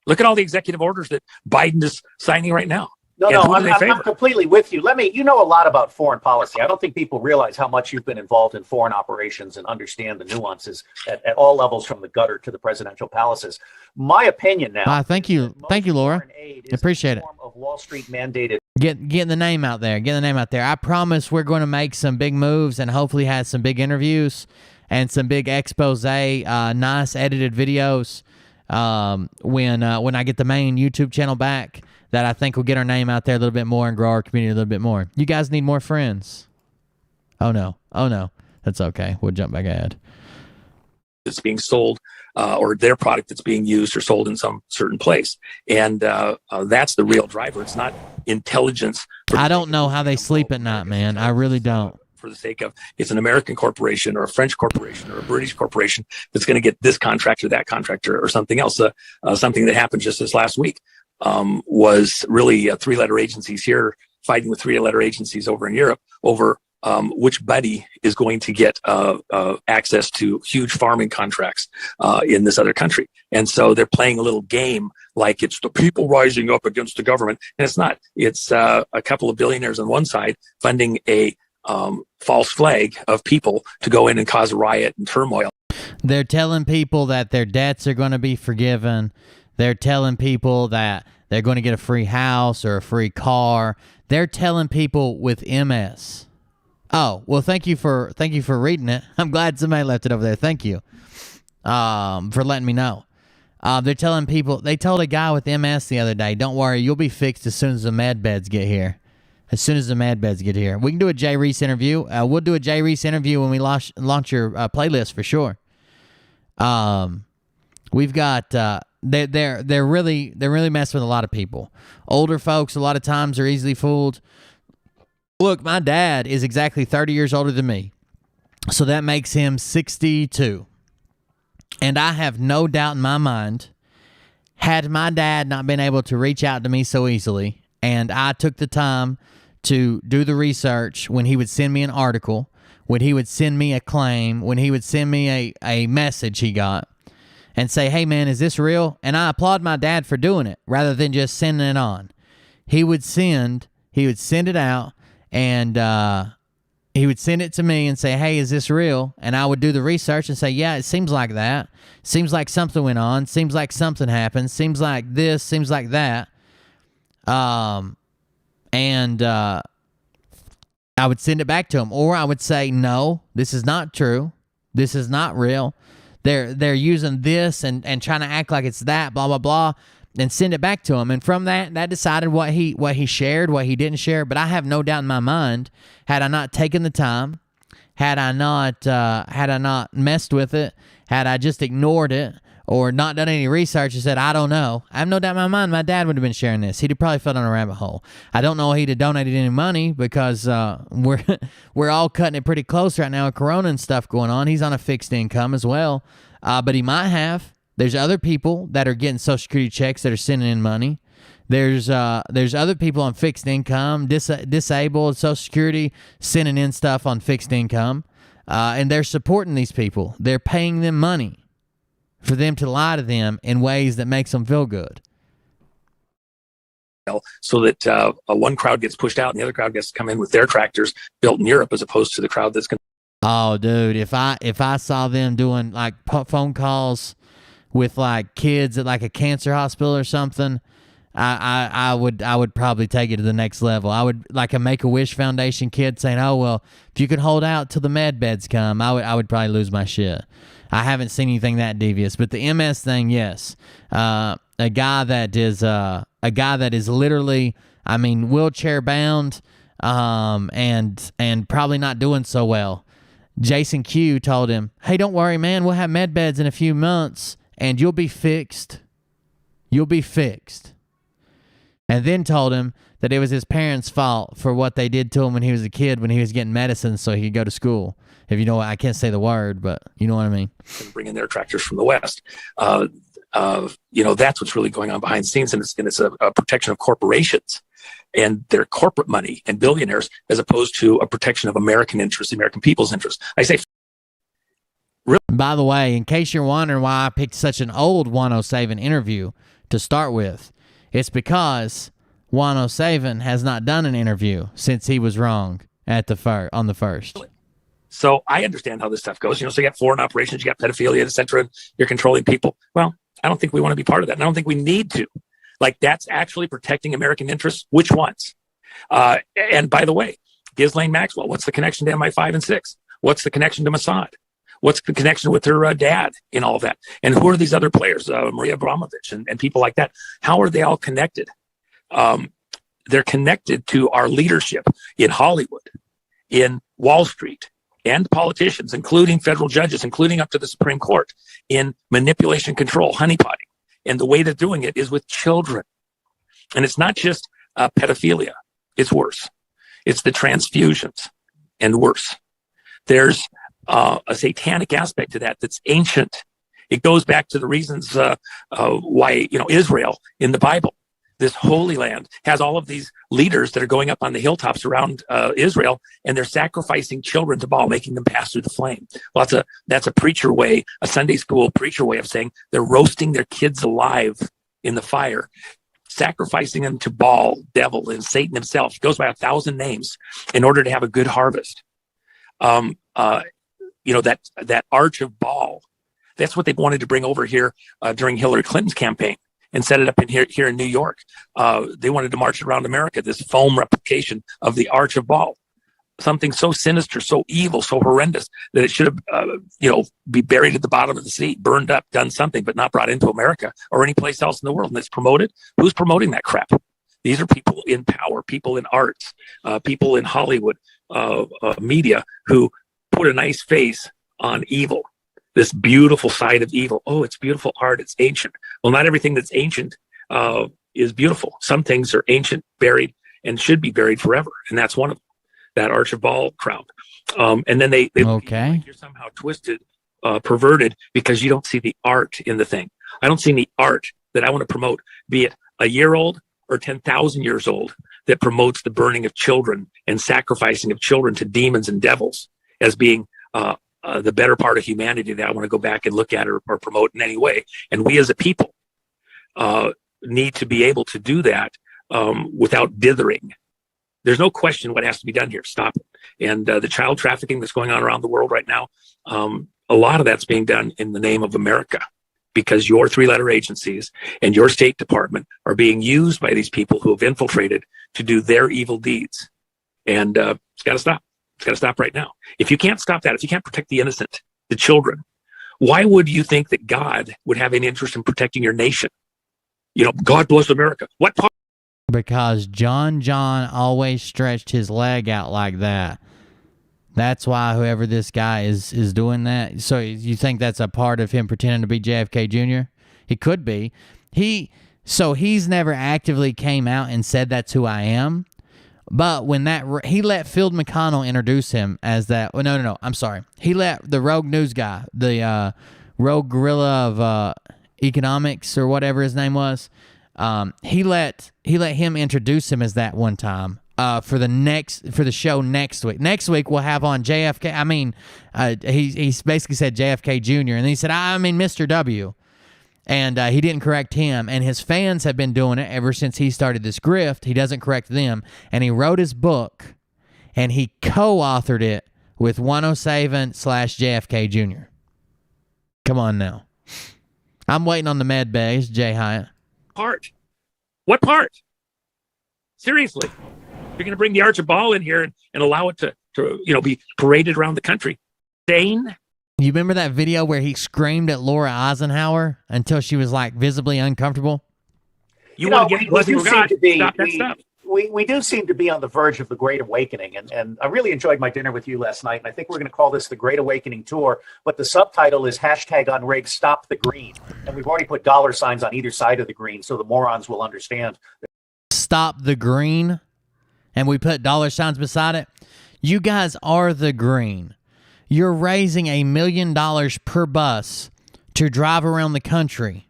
Look at all the executive orders that Biden is signing right now. No, I'm completely with you. You know a lot about foreign policy. I don't think people realize how much you've been involved in foreign operations and understand the nuances at all levels, from the gutter to the presidential palaces. My opinion now. Thank you, Laura. Appreciate it. Of Wall Street mandated. Getting the name out there. I promise we're going to make some big moves and hopefully have some big interviews and some big expose, nice edited videos when I get the main YouTube channel back. That I think will get our name out there a little bit more and grow our community a little bit more. You guys need more friends. Oh no. That's okay. We'll jump back ahead. It's being sold, or their product that's being used or sold in some certain place. And that's the real driver. It's not intelligence. I don't know how they sleep at night, man. I really don't. For the sake of, it's an American corporation or a French corporation or a British corporation that's going to get this contract or that contractor or something else. Something that happened just this last week. Was really three-letter agencies here fighting with three-letter agencies over in Europe over which buddy is going to get access to huge farming contracts in this other country. And so they're playing a little game like it's the people rising up against the government. And it's not. It's a couple of billionaires on one side funding a false flag of people to go in and cause a riot and turmoil. They're telling people that their debts are going to be forgiven. They're telling people that they're going to get a free house or a free car. They're telling people with MS. Oh, well, thank you for reading it. I'm glad somebody left it over there. Thank you for letting me know. They're telling people. They told a guy with MS the other day, "Don't worry, you'll be fixed as soon as the med beds get here." We can do a Jay Reese interview. We'll do a Jay Reese interview when we launch your playlist for sure. We've got they're really messing with a lot of people. Older folks a lot of times are easily fooled. Look, my dad is exactly 30 years older than me, so that makes him 62. And I have no doubt in my mind, had my dad not been able to reach out to me so easily, and I took the time to do the research when he would send me an article, when he would send me a claim, when he would send me a message he got, and say, hey, man, is this real? And I applaud my dad for doing it rather than just sending it on. He would send it out, and he would send it to me and say, hey, is this real? And I would do the research and say, yeah, it seems like that. Seems like something went on. Seems like something happened. Seems like this. Seems like that. And I would send it back to him. Or I would say, no, this is not true. This is not real. They're using this and trying to act like it's that, blah, blah, blah, and send it back to him. And from that decided what he shared, what he didn't share. But I have no doubt in my mind, had I not taken the time, had I not messed with it, had I just ignored it or not done any research and said, I don't know, I have no doubt in my mind my dad would have been sharing this. He'd have probably fell down a rabbit hole. I don't know he'd have donated any money because we're all cutting it pretty close right now with Corona and stuff going on. He's on a fixed income as well, but he might have. There's other people that are getting Social Security checks that are sending in money. There's other people on fixed income, disabled, Social Security, sending in stuff on fixed income, and they're supporting these people. They're paying them money for them to lie to them in ways that makes them feel good. So that one crowd gets pushed out and the other crowd gets to come in with their tractors built in Europe, as opposed to the crowd that's going. Oh, dude, if I saw them doing like phone calls with like kids at like a cancer hospital or something, I would probably take it to the next level. I would, like a Make-A-Wish Foundation kid saying, oh, well, if you could hold out till the med beds come, I would probably lose my shit. I haven't seen anything that devious, but the MS thing, yes. A guy that is literally, I mean, wheelchair bound, and probably not doing so well. Jason Q told him, hey, don't worry, man, we'll have med beds in a few months and you'll be fixed. You'll be fixed. And then told him that it was his parents' fault for what they did to him when he was a kid, when he was getting medicine so he could go to school. If you know what, I can't say the word, but you know what I mean. Bring in their tractors from the West. That's what's really going on behind the scenes, and it's a protection of corporations and their corporate money and billionaires, as opposed to a protection of American interests, the American people's interests. I say, really. By the way, in case you're wondering why I picked such an old 107 interview to start with, it's because 107 has not done an interview since he was wrong on the first. So I understand how this stuff goes. So you got foreign operations, you got pedophilia, et cetera. You're controlling people. Well, I don't think we want to be part of that. And I don't think we need to. Like, that's actually protecting American interests. Which ones? And by the way, Ghislaine Maxwell, what's the connection to MI5 and 6? What's the connection to Mossad? What's the connection with her dad in all of that? And who are these other players, Maria Abramovich and people like that? How are they all connected? They're connected to our leadership in Hollywood, in Wall Street, and politicians, including federal judges, including up to the Supreme Court, in manipulation, control, honeypotting. And the way they're doing it is with children. And it's not just pedophilia. It's worse. It's the transfusions, and worse. There's a satanic aspect to that that's ancient. It goes back to the reasons why Israel in the Bible, this holy land, has all of these leaders that are going up on the hilltops around Israel, and they're sacrificing children to Baal, making them pass through the flame. Well, that's a preacher way, a Sunday school preacher way of saying they're roasting their kids alive in the fire, sacrificing them to Baal, devil, and Satan himself. He goes by 1,000 names in order to have a good harvest. That arch of Baal, that's what they wanted to bring over here during Hillary Clinton's campaign and set it up here in New York. They wanted to march around America, this foam replication of the Arch of Baal, something so sinister, so evil, so horrendous that it should have, be buried at the bottom of the sea, burned up, done something, but not brought into America or any place else in the world. And it's promoted. Who's promoting that crap? These are people in power, people in arts, people in Hollywood, media, who put a nice face on evil. this beautiful side of evil. Oh, it's beautiful art. It's ancient. Well, not everything that's ancient is beautiful. Some things are ancient, buried, and should be buried forever. And that's one of them, that Archibald crowd. And then they look at you like you're somehow twisted, perverted, because you don't see the art in the thing. I don't see any art that I want to promote, be it a year old or 10,000 years old, that promotes the burning of children and sacrificing of children to demons and devils as being the better part of humanity that I want to go back and look at or promote in any way. And we as a people need to be able to do that without dithering. There's no question what has to be done here. Stop it. And the child trafficking that's going on around the world right now, a lot of that's being done in the name of America, because your three-letter agencies and your State Department are being used by these people who have infiltrated to do their evil deeds. And it's got to stop. It's got to stop right now. If you can't stop that, if you can't protect the innocent, the children, why would you think that God would have any interest in protecting your nation? You know, God bless America. What part? Because John always stretched his leg out like that. That's why whoever this guy is doing that. So you think that's a part of him pretending to be JFK Jr.? He could be. He's never actively came out and said that's who I am. But when he let Phil McConnell introduce him as that. Well, no. I'm sorry. He let the rogue news guy, the rogue gorilla of economics or whatever his name was. He let him introduce him as that one time. For the show next week. Next week we'll have on JFK. I mean, he basically said JFK Jr. and he said, I mean Mr. W. And he didn't correct him. And his fans have been doing it ever since he started this grift. He doesn't correct them. And he wrote his book and he co-authored it with 107/JFK Jr. Come on now. I'm waiting on the med bays, Jay Hyatt. Part? What part? Seriously. You're going to bring the Archibald in here and allow it to be paraded around the country. Sane? You remember that video where he screamed at Laura Eisenhower until she was like visibly uncomfortable? You want to get blessing from God? Stop that stuff. We do seem to be on the verge of the Great Awakening, and I really enjoyed my dinner with you last night, and I think we're going to call this the Great Awakening Tour, but the subtitle is #unrig Stop the Green, and we've already put dollar signs on either side of the green so the morons will understand. Stop the green, and we put dollar signs beside it. You guys are the green. You're raising $1 million per bus to drive around the country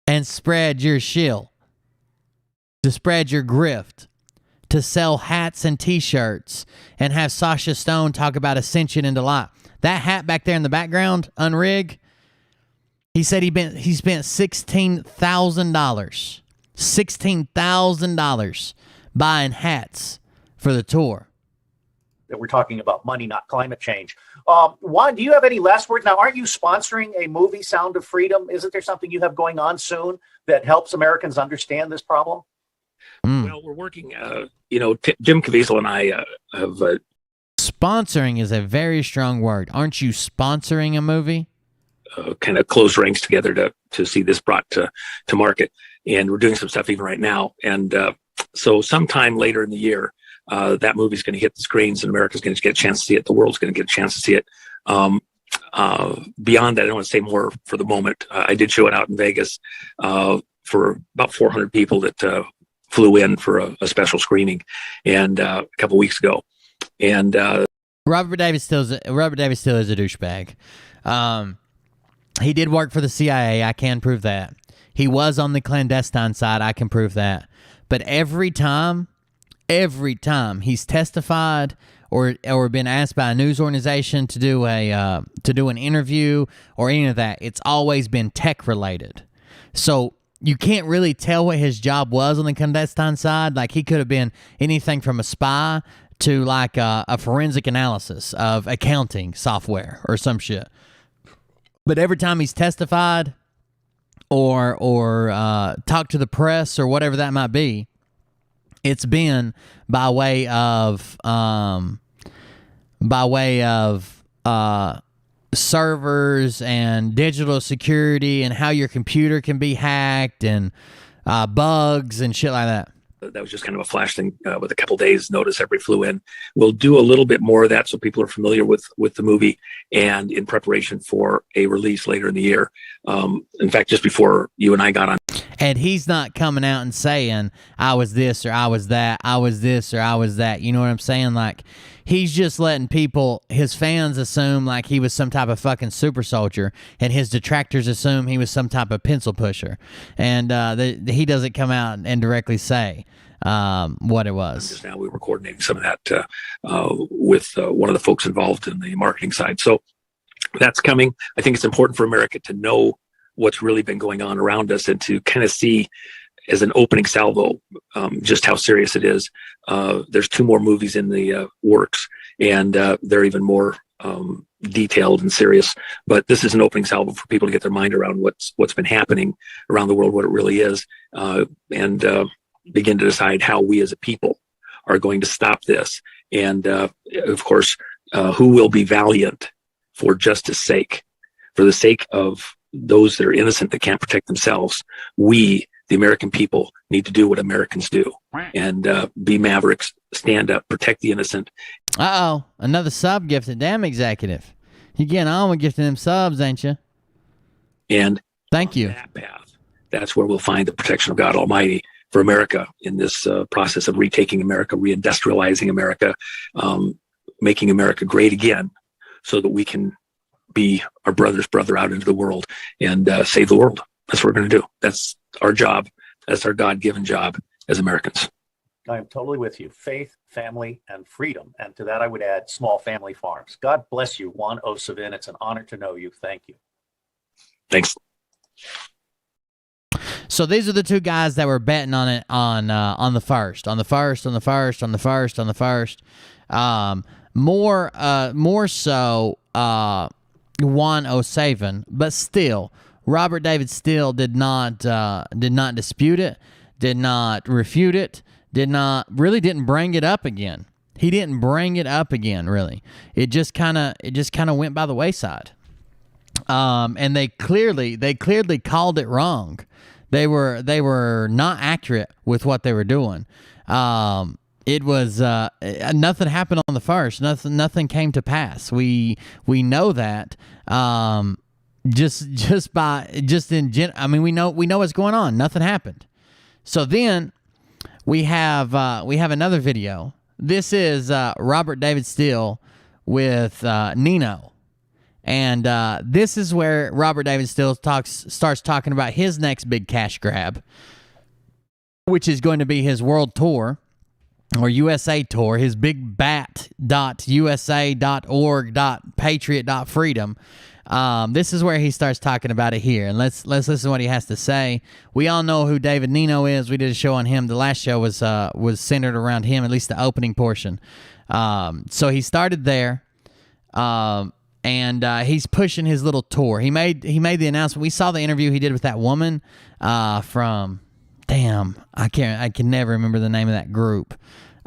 and spread your shill, to spread your grift, to sell hats and T-shirts, and have Sasha Stone talk about ascension into light. That hat back there in the background, unrig, he said he spent $16,000. $16,000 buying hats for the tour. That we're talking about money, not climate change. Juan, do you have any last words? Now, aren't you sponsoring a movie, Sound of Freedom? Isn't there something you have going on soon that helps Americans understand this problem? Well, we're working, Jim Caviezel and I have... Sponsoring is a very strong word. Aren't you sponsoring a movie? Kind of close ranks together to see this brought to market. And we're doing some stuff even right now. And so sometime later in the year, that movie's going to hit the screens and America's going to get a chance to see it. The world's going to get a chance to see it. Beyond that, I don't want to say more for the moment. I did show it out in Vegas for about 400 people that flew in for a special screening and a couple weeks ago. And Robert Davis still is a douchebag. He did work for the CIA. I can prove that. He was on the clandestine side. I can prove that. But every time he's testified or been asked by a news organization to do an interview or any of that, it's always been tech related. So you can't really tell what his job was on the clandestine side. Like, he could have been anything from a spy to like a forensic analysis of accounting software or some shit. But every time he's testified or talked to the press or whatever that might be, it's been by way of servers and digital security and how your computer can be hacked and bugs and shit like that. That was just kind of a flash thing with a couple days notice every flew in. We'll do a little bit more of that so people are familiar with the movie and in preparation for a release later in the year. In fact, just before you and I got on. And he's not coming out and saying, I was this or I was that, I was this or I was that. You know what I'm saying? Like, he's just letting people, his fans assume like he was some type of fucking super soldier, and his detractors assume he was some type of pencil pusher. And he doesn't come out and directly say what it was. Just now we were coordinating some of that with one of the folks involved in the marketing side. So that's coming. I think it's important for America to know what's really been going on around us and to kind of see as an opening salvo just how serious it is. There's 2 more movies in the works, and they're even more detailed and serious. But this is an opening salvo for people to get their mind around what's been happening around the world, what it really is, and begin to decide how we as a people are going to stop this. And of course, who will be valiant for justice sake, for the sake of those that are innocent that can't protect themselves. We, the American people, need to do what Americans do and be mavericks, stand up, protect the innocent. Another sub gifted. Damn, executive. You getting on with gifting them subs, ain't you? And thank you. That path, that's where we'll find the protection of God Almighty for America in this process of retaking America, reindustrializing America, making America great again, so that we can be our brother's brother out into the world and save the world. That's what we're going to do. That's our job. That's our God-given job as Americans. I am totally with you. Faith, family, and freedom. And to that, I would add small family farms. God bless you, Juan O. Savin. It's an honor to know you. Thank you. Thanks. So these are the 2 guys that were betting on it on the first. More so Juan O. Savin, but still, Robert David Steele did not dispute it, did not refute it, didn't bring it up again. He didn't bring it up again, really. It just kind of went by the wayside. And they clearly called it wrong. They were not accurate with what they were doing. It was nothing happened on the first. Nothing came to pass. We know that. I mean, we know what's going on. Nothing happened. So then we have another video. This is Robert David Steele with Nino, and this is where Robert David Steele starts talking about his next big cash grab, which is going to be his world tour. Or USA tour, his big bat.usa.org.patriot.freedom. This is where he starts talking about it here. And let's listen to what he has to say. We all know who David Nino is. We did a show on him. The last show was centered around him, at least the opening portion. So he started there. And he's pushing his little tour. He made the announcement. We saw the interview he did with that woman from... Damn, I can never remember the name of that group,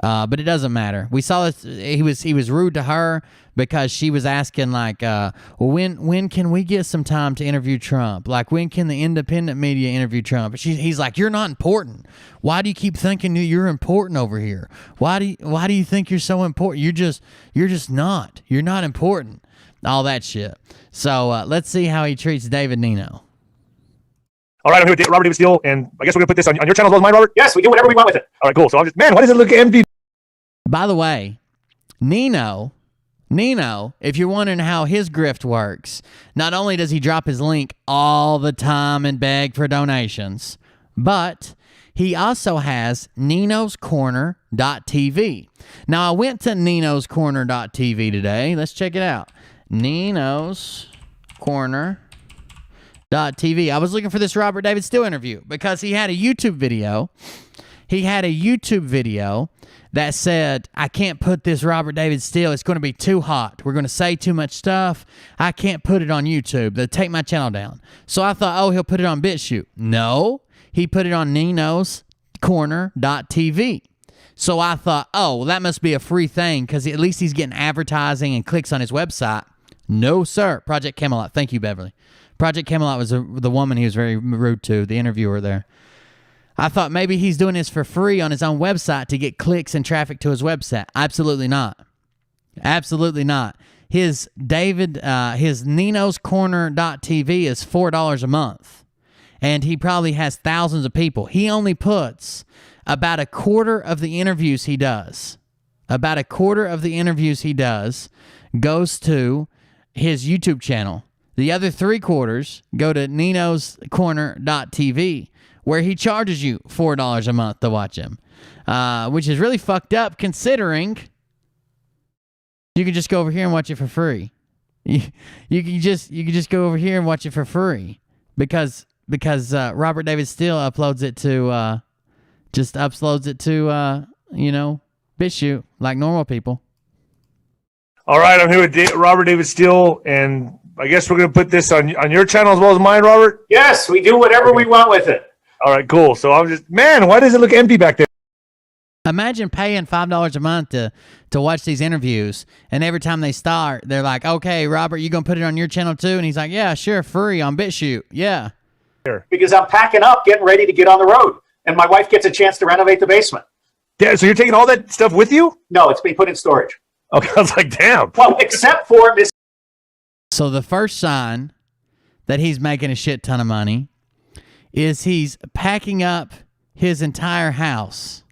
but it doesn't matter. We saw this. He was rude to her because she was asking like, well, when can we get some time to interview Trump? Like, when can the independent media interview Trump? He's like, you're not important. Why do you keep thinking you're important over here? Why do you think you're so important? You're just not. You're not important. All that shit. So let's see how he treats David Nino. All right, I'm here with Robert David Steele, and I guess we're going to put this on your channel as well as mine, Robert? Yes, we do whatever we want with it. All right, cool. So I'm just, man, why does it look empty? By the way, Nino, if you're wondering how his grift works, not only does he drop his link all the time and beg for donations, but he also has ninoscorner.tv. Now, I went to ninoscorner.tv today. Let's check it out. ninoscorner.tv. I was looking for this Robert David Steele interview because he had a YouTube video. That said, I can't put this Robert David Steele. It's going to be too hot. We're going to say too much stuff. I can't put it on YouTube. They'll take my channel down. So I thought, he'll put it on BitChute. No, he put it on ninoscorner.tv. So I thought, that must be a free thing because at least he's getting advertising and clicks on his website. No, sir. Project Camelot. Thank you, Beverly. Project Camelot was the woman he was very rude to, the interviewer there. I thought maybe he's doing this for free on his own website to get clicks and traffic to his website. Absolutely not. Absolutely not. His ninoscorner.tv is $4 a month. And he probably has thousands of people. He only puts about a quarter of the interviews he does. About a quarter of the interviews he does goes to his YouTube channel. The other 3/4 go to ninoscorner.tv, where he charges you $4 a month to watch him, which is really fucked up considering you can just go over here and watch it for free. You can just go over here and watch it for free because Robert David Steele uploads it to BitChute like normal people. All right, I'm here with Robert David Steele, and I guess we're going to put this on your channel as well as mine, Robert? Yes, we do whatever we want with it. All right, cool. So I'm just, man, why does it look empty back there? Imagine paying $5 a month to watch these interviews, and every time they start, they're like, okay, Robert, you going to put it on your channel too? And he's like, yeah, sure, free on BitChute. Yeah. Because I'm packing up, getting ready to get on the road, and my wife gets a chance to renovate the basement. Yeah, so you're taking all that stuff with you? No, it's being put in storage. Okay, I was like, damn. Well, except for this. So the first sign that he's making a shit ton of money is he's packing up his entire house.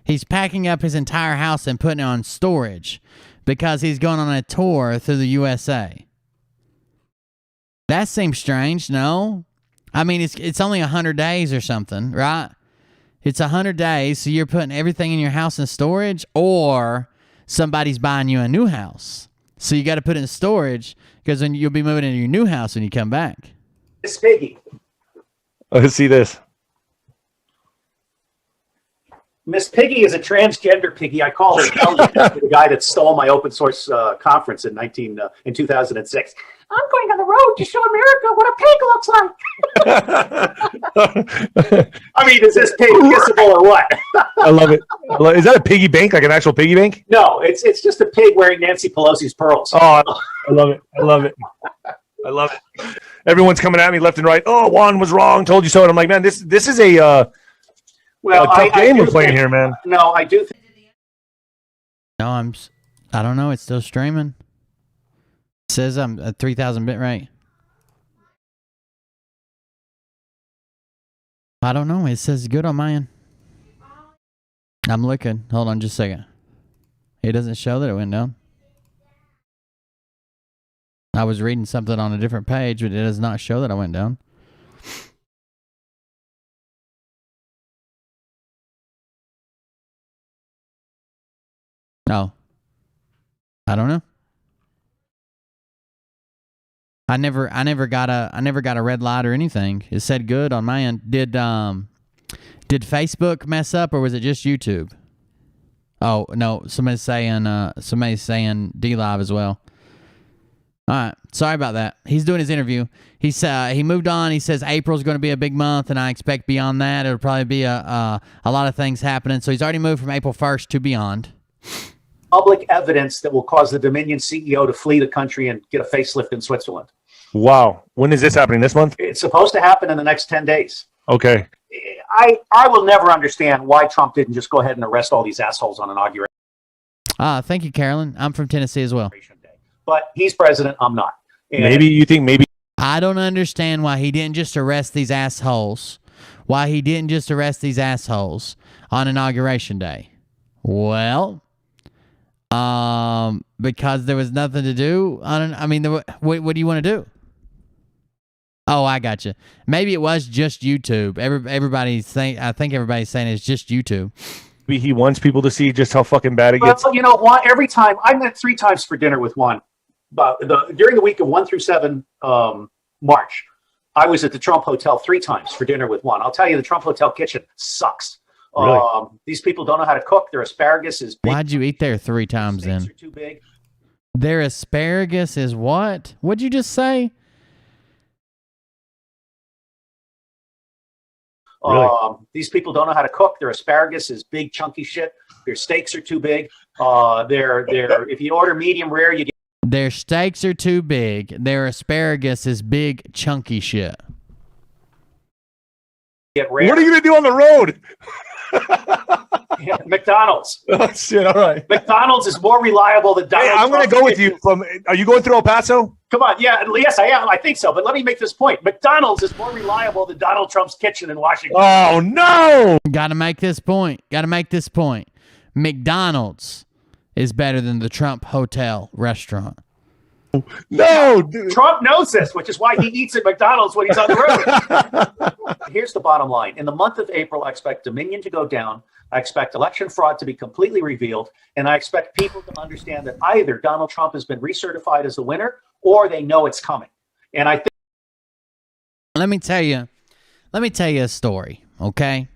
He's packing up his entire house and putting it on storage because he's going on a tour through the USA. That seems strange, no? I mean, it's only 100 days or something, right? It's 100 days, so you're putting everything in your house in storage, or somebody's buying you a new house. So you got to put it in storage because then you'll be moving into your new house when you come back. Miss Piggy. Let's see this. Miss Piggy is a transgender piggy. I call her the guy that stole my open source conference in 2006. I'm going on the road to show America what a pig looks like. I mean, is this pig kissable or what? I love it. Is that a piggy bank, like an actual piggy bank? No, it's just a pig wearing Nancy Pelosi's pearls. Oh, I love it. I love it. I love it. Everyone's coming at me left and right. Oh, Juan was wrong. Told you so. And I'm like, man, this is a tough game we're playing here, man. No, I do think. No, I don't know. It's still streaming. It says I'm at 3,000 bit rate. I don't know. It says good on my end. I'm looking. Hold on just a second. It doesn't show that it went down. I was reading something on a different page, but it does not show that I went down. No. I don't know. I never got a red light or anything. It said good on my end. Did Facebook mess up, or was it just YouTube? Oh no, somebody's saying DLive as well. All right, sorry about that. He's doing his interview. He moved on. He says April's going to be a big month, and I expect beyond that it'll probably be a lot of things happening. So he's already moved from April 1st to beyond. Public evidence that will cause the Dominion CEO to flee the country and get a facelift in Switzerland. Wow. When is this happening? This month? It's supposed to happen in the next 10 days. Okay. I will never understand why Trump didn't just go ahead and arrest all these assholes on inauguration. Thank you, Carolyn. I'm from Tennessee as well. But he's president. I'm not. And Maybe. I don't understand why he didn't just arrest these assholes. Why he didn't just arrest these assholes on Inauguration Day. Well, because there was nothing to do. What do you want to do? Oh, I got you. Maybe it was just YouTube. I think everybody's saying it's just YouTube. Maybe he wants people to see just how fucking bad it gets. Well, you know, Juan, every time I met 3 times for dinner with Juan, during the week of 1 through 7 March, I was at the Trump Hotel 3 times for dinner with Juan. I'll tell you, the Trump Hotel kitchen sucks. Really? These people don't know how to cook. Their asparagus is big. Why'd you eat there 3 times then? Are too big. Their asparagus is what? What'd you just say? Really? These people don't know how to cook. Their asparagus is big, chunky shit. Their steaks are too big. If you order medium rare, you get. Their steaks are too big. Their asparagus is big, chunky shit. Get rare. What are you going to do on the road? Yeah, McDonald's. Oh, shit. All right. McDonald's is more reliable than Donald Hey, I'm going to Trump's go with kitchen. you are you going through El Paso? Come on. Yeah, yes, I am. I think so. But let me make this point. McDonald's is more reliable than Donald Trump's kitchen in Washington. Oh, no. Got to make this point. McDonald's is better than the Trump Hotel restaurant. No, dude. Trump knows this, which is why he eats at McDonald's when he's on the road. Here's the bottom line. In the month of April, I expect Dominion to go down. I expect election fraud to be completely revealed. And I expect people to understand that either Donald Trump has been recertified as the winner or they know it's coming. And I think. Let me tell you a story, okay?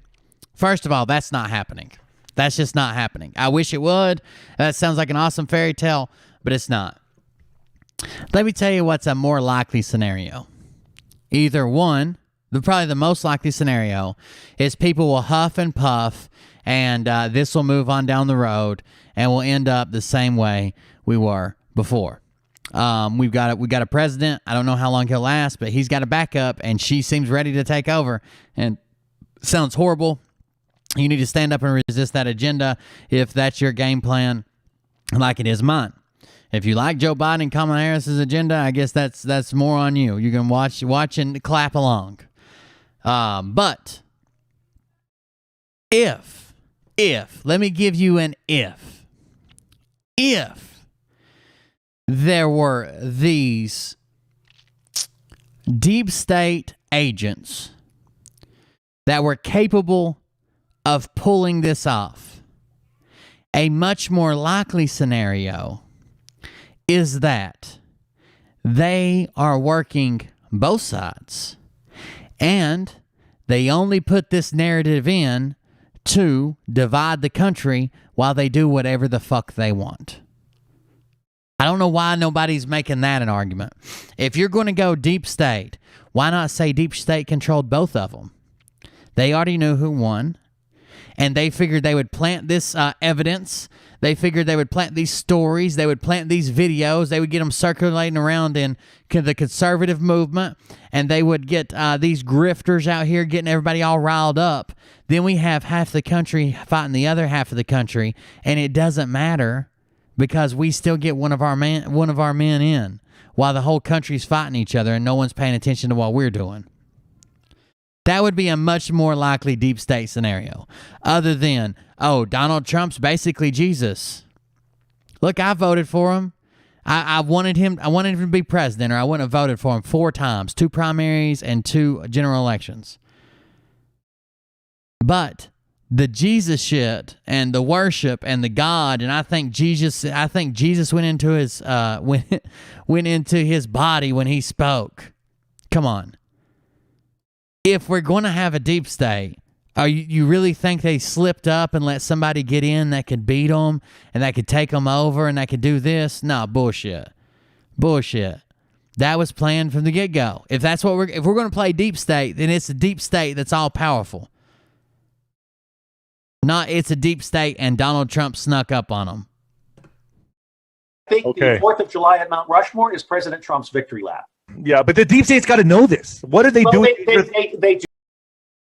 First of all, that's not happening. That's just not happening. I wish it would. That sounds like an awesome fairy tale, but it's not. Let me tell you what's a more likely scenario. Either one, probably the most likely scenario, is people will huff and puff, and this will move on down the road, and we'll end up the same way we were before. We got a president. I don't know how long he'll last, but he's got a backup, and she seems ready to take over. And sounds horrible. You need to stand up and resist that agenda if that's your game plan, like it is mine. If you like Joe Biden and Kamala Harris's agenda, I guess that's more on you. You can watch and clap along. But if let me give you an if there were these deep state agents that were capable of pulling this off, a much more likely scenario is that they are working both sides and they only put this narrative in to divide the country while they do whatever the fuck they want. I don't know why nobody's making that an argument. If you're going to go deep state, why not say deep state controlled both of them? They already knew who won, and they figured they would plant this evidence. They figured they would plant these stories. They would plant these videos. They would get them circulating around in the conservative movement, and they would get these grifters out here getting everybody all riled up. Then we have half the country fighting the other half of the country, and it doesn't matter because we still get one of our men in while the whole country's fighting each other and no one's paying attention to what we're doing. That would be a much more likely deep state scenario. Other than, Donald Trump's basically Jesus. Look, I voted for him. I wanted him to be president, or I wouldn't have voted for him 4 times, 2 primaries and 2 general elections. But the Jesus shit and the worship and the God, and I think Jesus went into his went into his body when he spoke. Come on. If we're going to have a deep state, you really think they slipped up and let somebody get in that could beat them and that could take them over and that could do this? No, bullshit. That was planned from the get-go. If we're going to play deep state, then it's a deep state that's all powerful. Not it's a deep state and Donald Trump snuck up on them. I think the 4th of July at Mount Rushmore is President Trump's victory lap. Yeah, but the deep state's got to know this. What did they do? They do.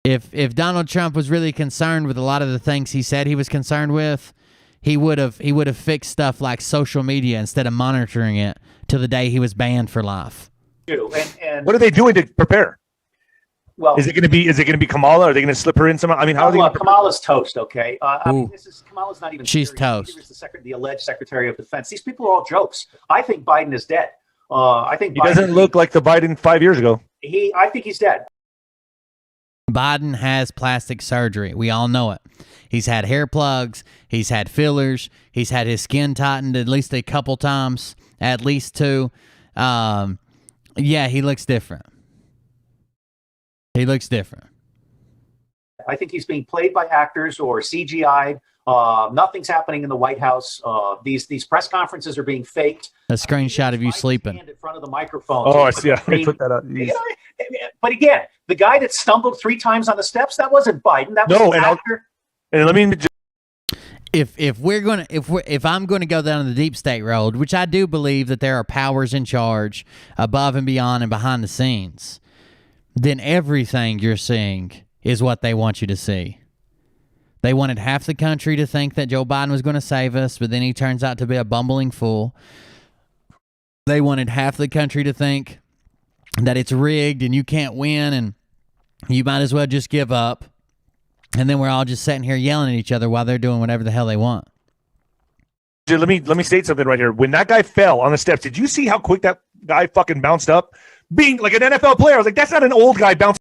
If Donald Trump was really concerned with a lot of the things he said he was concerned with, he would have fixed stuff like social media instead of monitoring it till the day he was banned for life. And what are they doing to prepare? Well, is it going to be Kamala? Are they going to slip her in some? I mean, how are they? Kamala's toast. Okay, Kamala's not even. She's serious. toast. She was the alleged Secretary of Defense. These people are all jokes. I think Biden is dead. I think he doesn't look like the Biden 5 years ago. I think he's dead. Biden has plastic surgery. We all know it. He's had hair plugs. He's had fillers. He's had his skin tightened at least a couple times, at least 2. Yeah, he looks different. I think he's being played by actors or CGI'd. Nothing's happening in the White House. These press conferences are being faked. A screenshot of you sleeping in front of the microphone. Oh, I see. Let me put that up. But again, the guy that stumbled 3 times on the steps, that wasn't Biden. That was an actor. And let me. If I'm going to go down the deep state road, which I do believe that there are powers in charge above and beyond and behind the scenes, then everything you're seeing is what they want you to see. They wanted half the country to think that Joe Biden was going to save us, but then he turns out to be a bumbling fool. They wanted half the country to think that it's rigged and you can't win and you might as well just give up. And then we're all just sitting here yelling at each other while they're doing whatever the hell they want. Dude, let me state something right here. When that guy fell on the steps, did you see how quick that guy fucking bounced up? Being like an NFL player, I was like, that's not an old guy bouncing.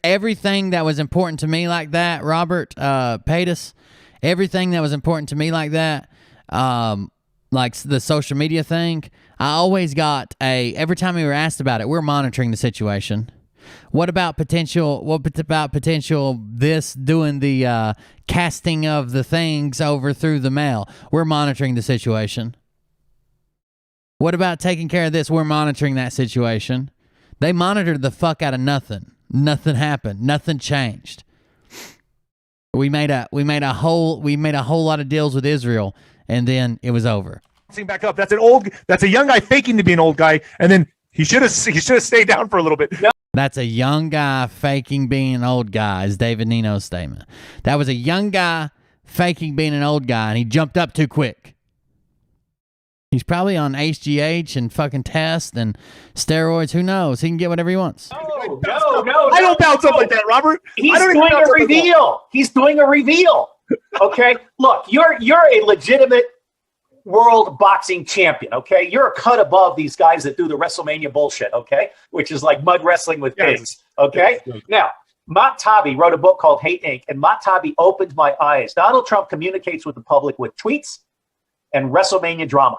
Everything that was important to me like that, Robert Paytas, everything that was important to me like that, like the social media thing, I always got every time we were asked about it, we're monitoring the situation. What about potential this doing the casting of the things over through the mail? We're monitoring the situation. What about taking care of this? We're monitoring that situation. They monitored the fuck out of nothing. Nothing happened. Nothing changed. We made a whole lot of deals with Israel, and then it was over. Back up. That's a young guy faking to be an old guy, and then he should have stayed down for a little bit. No. That's a young guy faking being an old guy, is David Nino's statement. That was a young guy faking being an old guy, and he jumped up too quick. He's probably on HGH and fucking test and steroids. Who knows? He can get whatever he wants. No. I don't bounce up like that, Robert. He's doing a reveal. He's doing a reveal. Okay? Look, you're a legitimate world boxing champion, okay? You're a cut above these guys that do the WrestleMania bullshit, okay? Which is like mud wrestling with pigs, okay? Now, Mott Tabi wrote a book called Hate Inc., and Mott Tabi opened my eyes. Donald Trump communicates with the public with tweets and WrestleMania drama.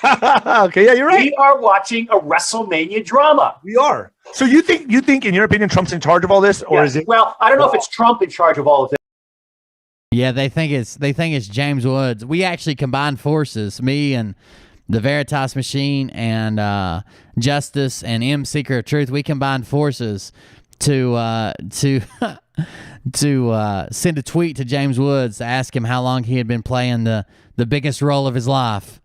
Okay, yeah, you're right. We are watching a WrestleMania drama. We are. So you think, in your opinion, Trump's in charge of all this, or is it? Well, I don't know if it's Trump in charge of all of this. Yeah, they think it's James Woods. We actually combined forces, me and the Veritas Machine and Justice and M Seeker of Truth. We combined forces to send a tweet to James Woods to ask him how long he had been playing the biggest role of his life.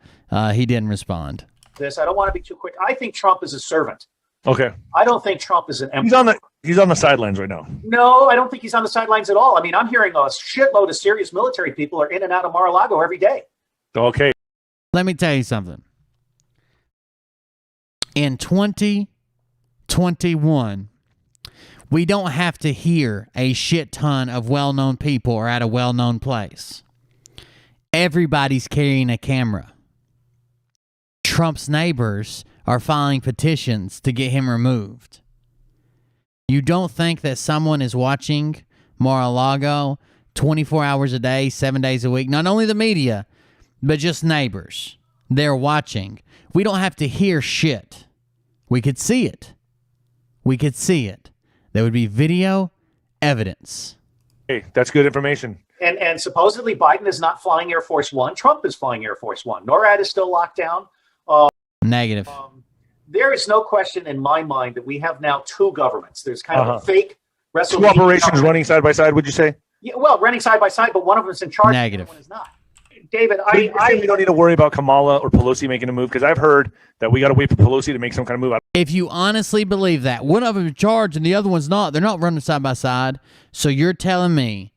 He didn't respond. I don't want to be too quick. I think Trump is a servant. Okay. I don't think Trump is an emperor. He's on the sidelines right now. No, I don't think he's on the sidelines at all. I mean, I'm hearing a shitload of serious military people are in and out of Mar-a-Lago every day. Okay. Let me tell you something. In 2021, we don't have to hear a shit ton of well-known people or at a well-known place. Everybody's carrying a camera. Trump's neighbors are filing petitions to get him removed. You don't think that someone is watching Mar-a-Lago 24 hours a day, 7 days a week? Not only the media, but just neighbors. They're watching. We don't have to hear shit. We could see it. We could see it. There would be video evidence. Hey, that's good information. And supposedly Biden is not flying Air Force One. Trump is flying Air Force One. NORAD is still locked down. Negative. There is no question in my mind that we have now two governments. There's kind of a fake WrestleMania. Two operations running side by side, would you say? Yeah, well, running side by side, but one of them is in charge. Negative. And one is not. David, we don't need to worry about Kamala or Pelosi making a move, because I've heard that we got to wait for Pelosi to make some kind of move. If you honestly believe that, one of them is in charge and the other one's not, they're not running side by side. So you're telling me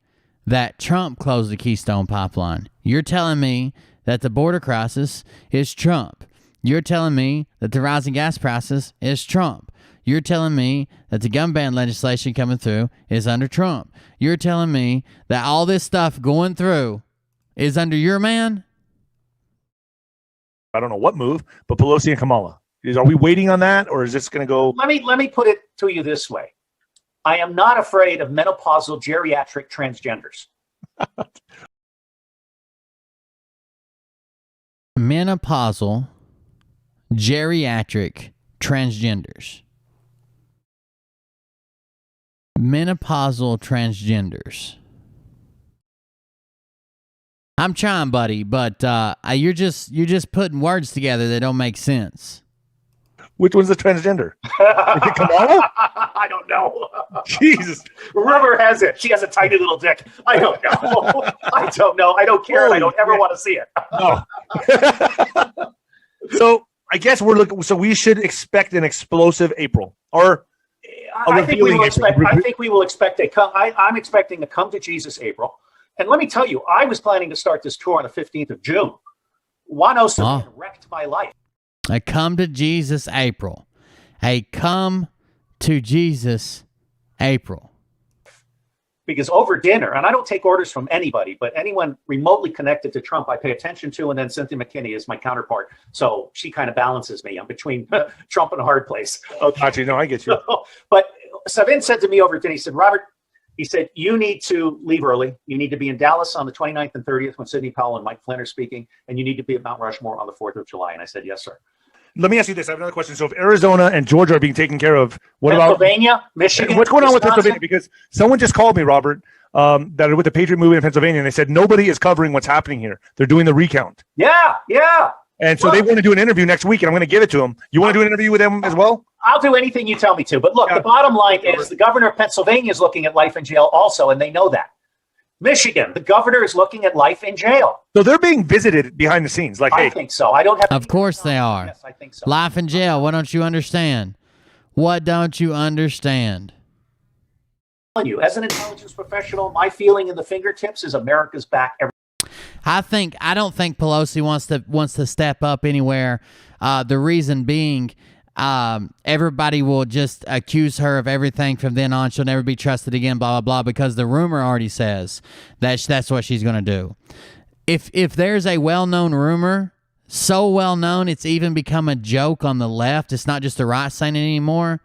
that Trump closed the Keystone Pipeline. You're telling me that the border crisis is Trump. You're telling me that the rising gas prices is Trump. You're telling me that the gun ban legislation coming through is under Trump. You're telling me that all this stuff going through is under your man? I don't know what move, but Pelosi and Kamala. Are we waiting on that, or is this going to go? Let me put it to you this way. I am not afraid of menopausal geriatric transgenders. Menopausal geriatric transgenders. Menopausal transgenders. I'm trying, buddy, but you're just putting words together that don't make sense. Which one's the transgender? Is it Kamala? I don't know. Jesus. Rumor has it she has a tiny little dick. I don't know. I don't know. I don't care, and I don't ever want to see it. No. So I guess we're looking. So we should expect an explosive April, or I think we will expect. I think we will expect a come. I'm expecting a come to Jesus April. And let me tell you, I was planning to start this tour on the 15th of June. 107 wrecked my life. A come to Jesus April. A come to Jesus April. Because over dinner, and I don't take orders from anybody, but anyone remotely connected to Trump, I pay attention to, and then Cynthia McKinney is my counterpart. So she kind of balances me. I'm between Trump and a hard place. Okay. Actually, no, I get you. But Savin said to me over dinner, he said, Robert, he said, you need to leave early. You need to be in Dallas on the 29th and 30th when Sidney Powell and Mike Flynn are speaking, and you need to be at Mount Rushmore on the 4th of July. And I said, yes, sir. Let me ask you this. I have another question. So if Arizona and Georgia are being taken care of, what about Pennsylvania, Michigan? What's going on with Wisconsin? Pennsylvania? Because someone just called me, Robert, that are with the Patriot movement in Pennsylvania, and they said nobody is covering what's happening here. They're doing the recount. Yeah. And so they want to do an interview next week, and I'm going to give it to them. You want to do an interview with them as well? I'll do anything you tell me to. But look, the bottom line is the governor of Pennsylvania is looking at life in jail also, and they know that. Michigan, the governor is looking at life in jail. So they're being visited behind the scenes. Like, I hey, think so. I don't have. Of course they are. Yes, I think so. Life in jail. What don't you understand? What don't you understand? You, as an intelligence professional, my feeling in the fingertips is America's back. I don't think Pelosi wants to step up anywhere. The reason being, everybody will just accuse her of everything from then on. She'll never be trusted again, blah, blah, blah, because the rumor already says that's what she's going to do. If there's a well-known rumor, so well-known it's even become a joke on the left, it's not just the right saying it anymore,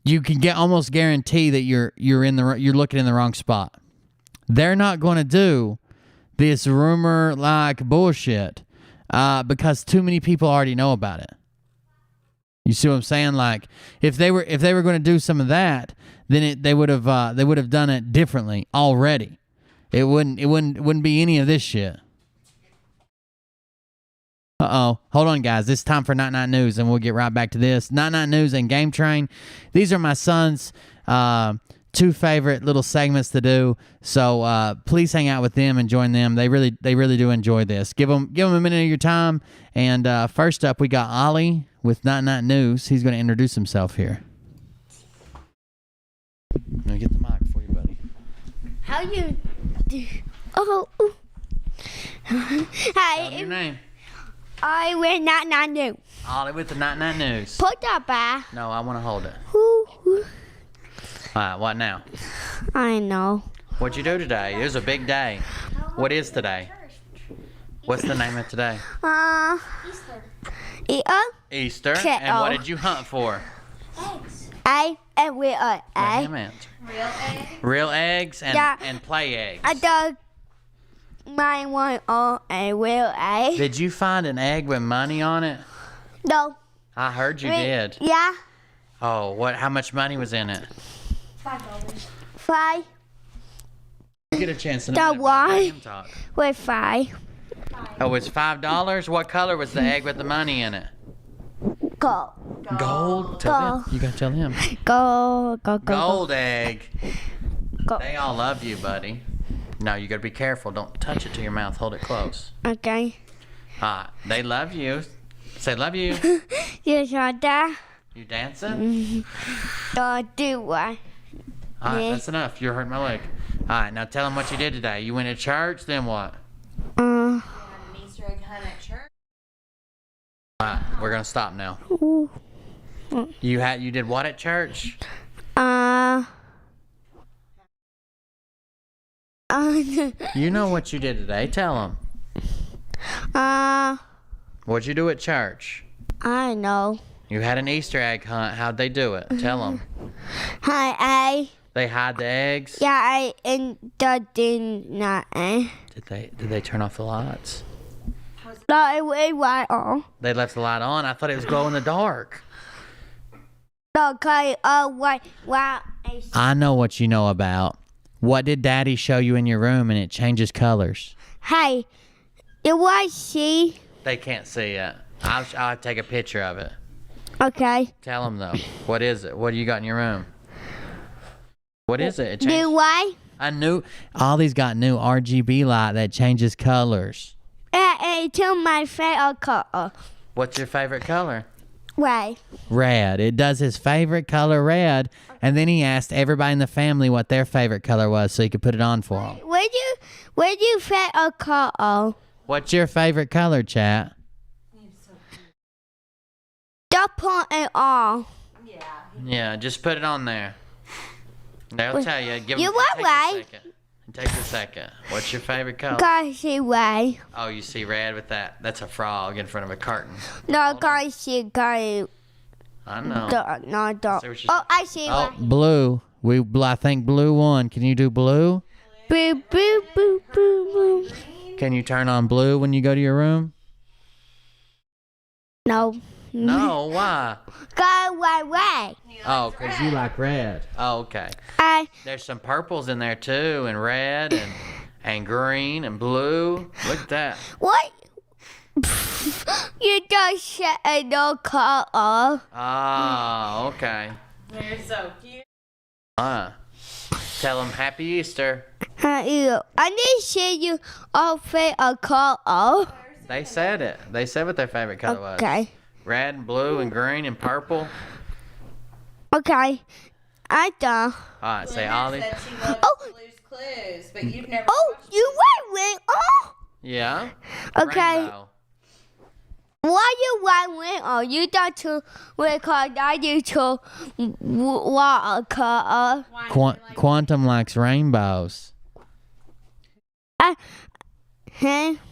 you can almost guarantee that you're looking in the wrong spot. They're not going to do this rumor-like bullshit because too many people already know about it. You see what I'm saying? Like, if they were going to do some of that, then they would have done it differently already. It wouldn't be any of this shit. Uh-oh. Hold on, guys. It's time for Night Night News, and we'll get right back to this. Night Night News and Game Train. These are my son's two favorite little segments to do. So please hang out with them and join them. They really do enjoy this. Give them a minute of your time. And first up, we got Ollie with Night Night News. He's going to introduce himself here. Let me get the mic for you, buddy. How you do? Oh. Hi. Tell your name. I wear not new. Ollie with the Night Night News. Put that back. No, I want to hold it. Ooh. All right, what now? I know. What'd you do today? It was a big day. What is today? What's the name of today? Easter. And what did you hunt for? Eggs. I will egg. Real eggs? Real eggs and play eggs. I dug my one on a real egg. Did you find an egg with money on it? No. I heard you did. Yeah. Oh, what? How much money was in it? $5. 5. You get a chance to The know. one with 5. Oh, it's $5. What color was the egg with the money in it? Go. Gold. Tell him. You gotta tell him. Go. Gold egg. Go. They all love you, buddy. No, you gotta be careful. Don't touch it to your mouth. Hold it close. Okay. They love you. Say love you. You saw that? You dancing? Don't do what? All right, that's enough. You're hurting my leg. All right, now tell them what you did today. You went to church, then what? Uh. Easter egg hunt at church. All right, we're gonna stop now. You did what at church? You know what you did today. Tell them. What'd you do at church? I know. You had an Easter egg hunt. How'd they do it? Tell them. Hi, They hide the eggs? yeah, I in the dinner. Did they turn off the lights? No, why on? They left the light on. I thought it was glow in the dark. Okay, why? I know what you know about. What did Daddy show you in your room and it changes colors? Hey, it was she. They can't see it. I'll take a picture of it. Okay. Tell them though. What is it? What do you got in your room? What is it? Do what? Ollie's got new RGB light that changes colors. It's my favorite color. What's your favorite color? Red. Red. It does his favorite color, red, and then he asked everybody in the family what their favorite color was, so he could put it on for them. Where'd you fit a color? What's your favorite color, chat? Just put it on. Yeah, just put it on there. They'll tell you. Give You them, what take way? a second. Take a second. What's your favorite color? Cause she red. Oh, you see red with that? That's a frog in front of a curtain. No, cause she got it. I know. No, don't. See what you Oh, I see Oh, red. blue. I think blue won. Can you do blue? Boo, boo, boo, boo, boo. Can you turn on blue when you go to your room? No. No, why? Go red. Oh, because you like red. Oh, okay. There's some purples in there too, and red, and green, and blue. Look at that. What? You just said a no color. Oh, okay. They're so cute. Tell them Happy Easter. I need to see you all fit a color. They said it. They said what their favorite color was. Okay. Red and blue and green and purple. Okay. I done. All right, say Luna Ollie. said she loves Oh. Blue's Clues, but you've never Oh, watched you went. Oh. Yeah. Okay. Rainbow. Why you went? Oh, you got to record. I do to what color? Why do you like Quantum likes rainbows. Huh?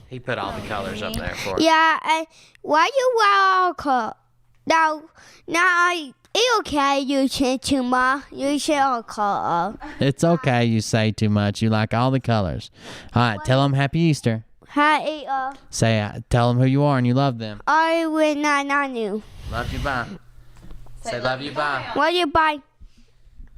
He put all the colors up there for us. Yeah. Why you wear color? Now, it's okay. You say too much. You say all color. It's okay you say too much. You like all the colors. All right, tell them Happy Easter. Hi, Tell them who you are and you love them. I will not you. Love you, bye. Say love you, bye. What you buy?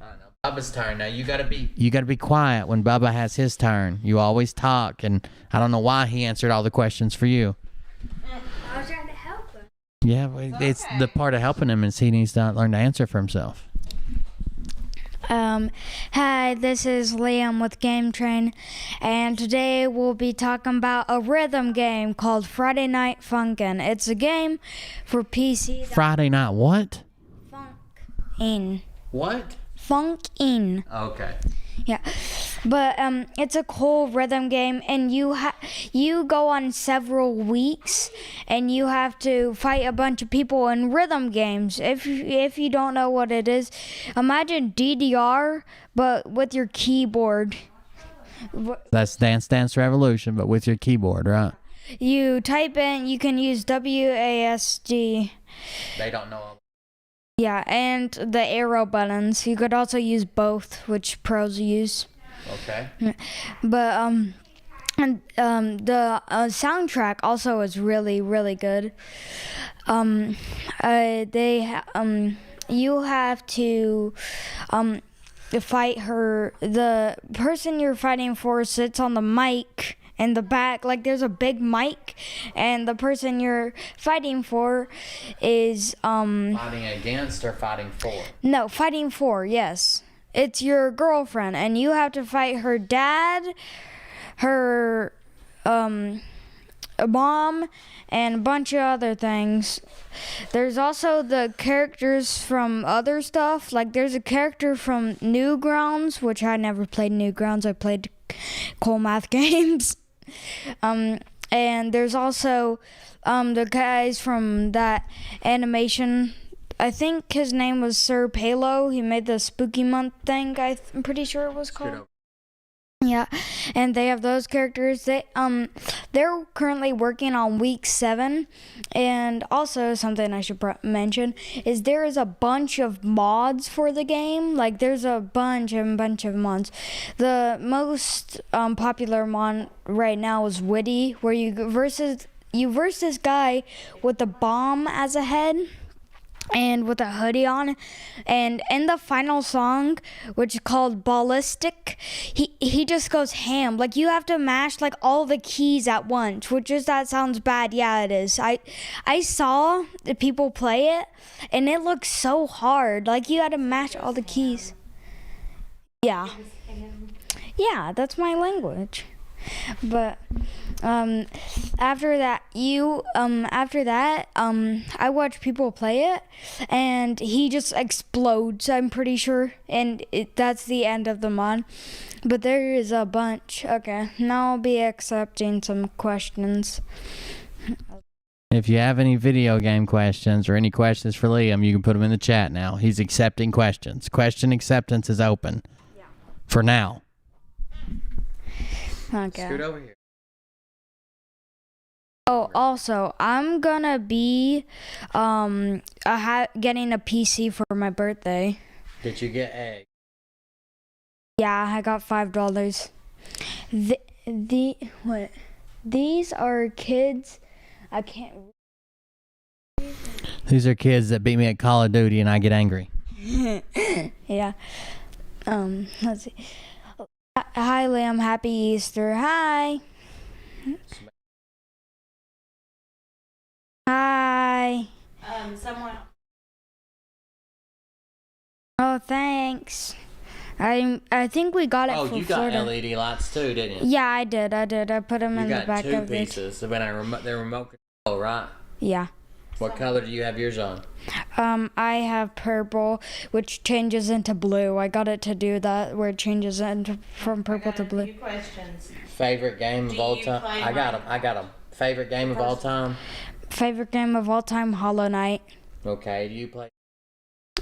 I don't know. Bubba's turn now. You gotta be quiet when Bubba has his turn. You always talk, and I don't know why he answered all the questions for you. I was trying to help him. Yeah, but it's the part of helping him is he needs to learn to answer for himself. Hi, this is Liam with Game Train, and today we'll be talking about a rhythm game called Friday Night Funkin'. It's a game for PC. Friday night what? Funkin'. What? Funkin'. Okay. Yeah, but it's a cool rhythm game, and you go on several weeks, and you have to fight a bunch of people in rhythm games. If you don't know what it is, imagine DDR but with your keyboard. That's Dance Dance Revolution, but with your keyboard, right? You type in. You can use WASD. They don't know. Yeah, and the arrow buttons. You could also use both, which pros use. Okay. But and the soundtrack also is really, really good. You have to fight her. The person you're fighting for sits on the mic in the back, like there's a big mic, and the person you're fighting for is Fighting against or fighting for? No, fighting for, yes. It's your girlfriend, and you have to fight her dad, her mom, and a bunch of other things. There's also the characters from other stuff. Like there's a character from Newgrounds, which I never played Newgrounds. I played Cool Math games. And there's also the guys from that animation. I think his name was Sir Palo. He made the Spooky Month thing. I'm pretty sure it was called. Yeah, and they have those characters. They're currently working on week 7, and also something I should mention is there is a bunch of mods for the game. Like there's a bunch of mods. The most popular mod right now is Witty, where you verse this guy with a bomb as a head and with a hoodie on, and in the final song, which is called Ballistic, he just goes ham. Like you have to mash like all the keys at once, which is, that sounds bad. Yeah, it is. I saw the people play it, and it looks so hard. Like you had to mash all the keys. Yeah, that's my language. But after that, I watch people play it, and he just explodes, I'm pretty sure, and that's the end of the mod. But there is a bunch. Okay, now I'll be accepting some questions. If you have any video game questions or any questions for Liam, you can put them in the chat now. He's accepting questions. Question acceptance is open. Yeah. For now. Okay. Scoot over here. Oh, also, I'm gonna be getting a PC for my birthday. Did you get eggs? Yeah, I got $5. What? These are kids. I can't. These are kids that beat me at Call of Duty and I get angry. Yeah. Let's see. Hi, Liam. Happy Easter. Hi. Hi. Someone. Oh, thanks. I think we got it Oh, for you Florida. got LED lights too, didn't you? Yeah, I did. I put them in the back You got of two it. pieces. When they're remote control, right? Yeah. What color do you have yours on? I have purple, which changes into blue. I got it to do that, where it changes from purple to blue. A few questions. Favorite game of all time? I got them. Favorite game of all time? Favorite game of all time, Hollow Knight. Okay, do you play?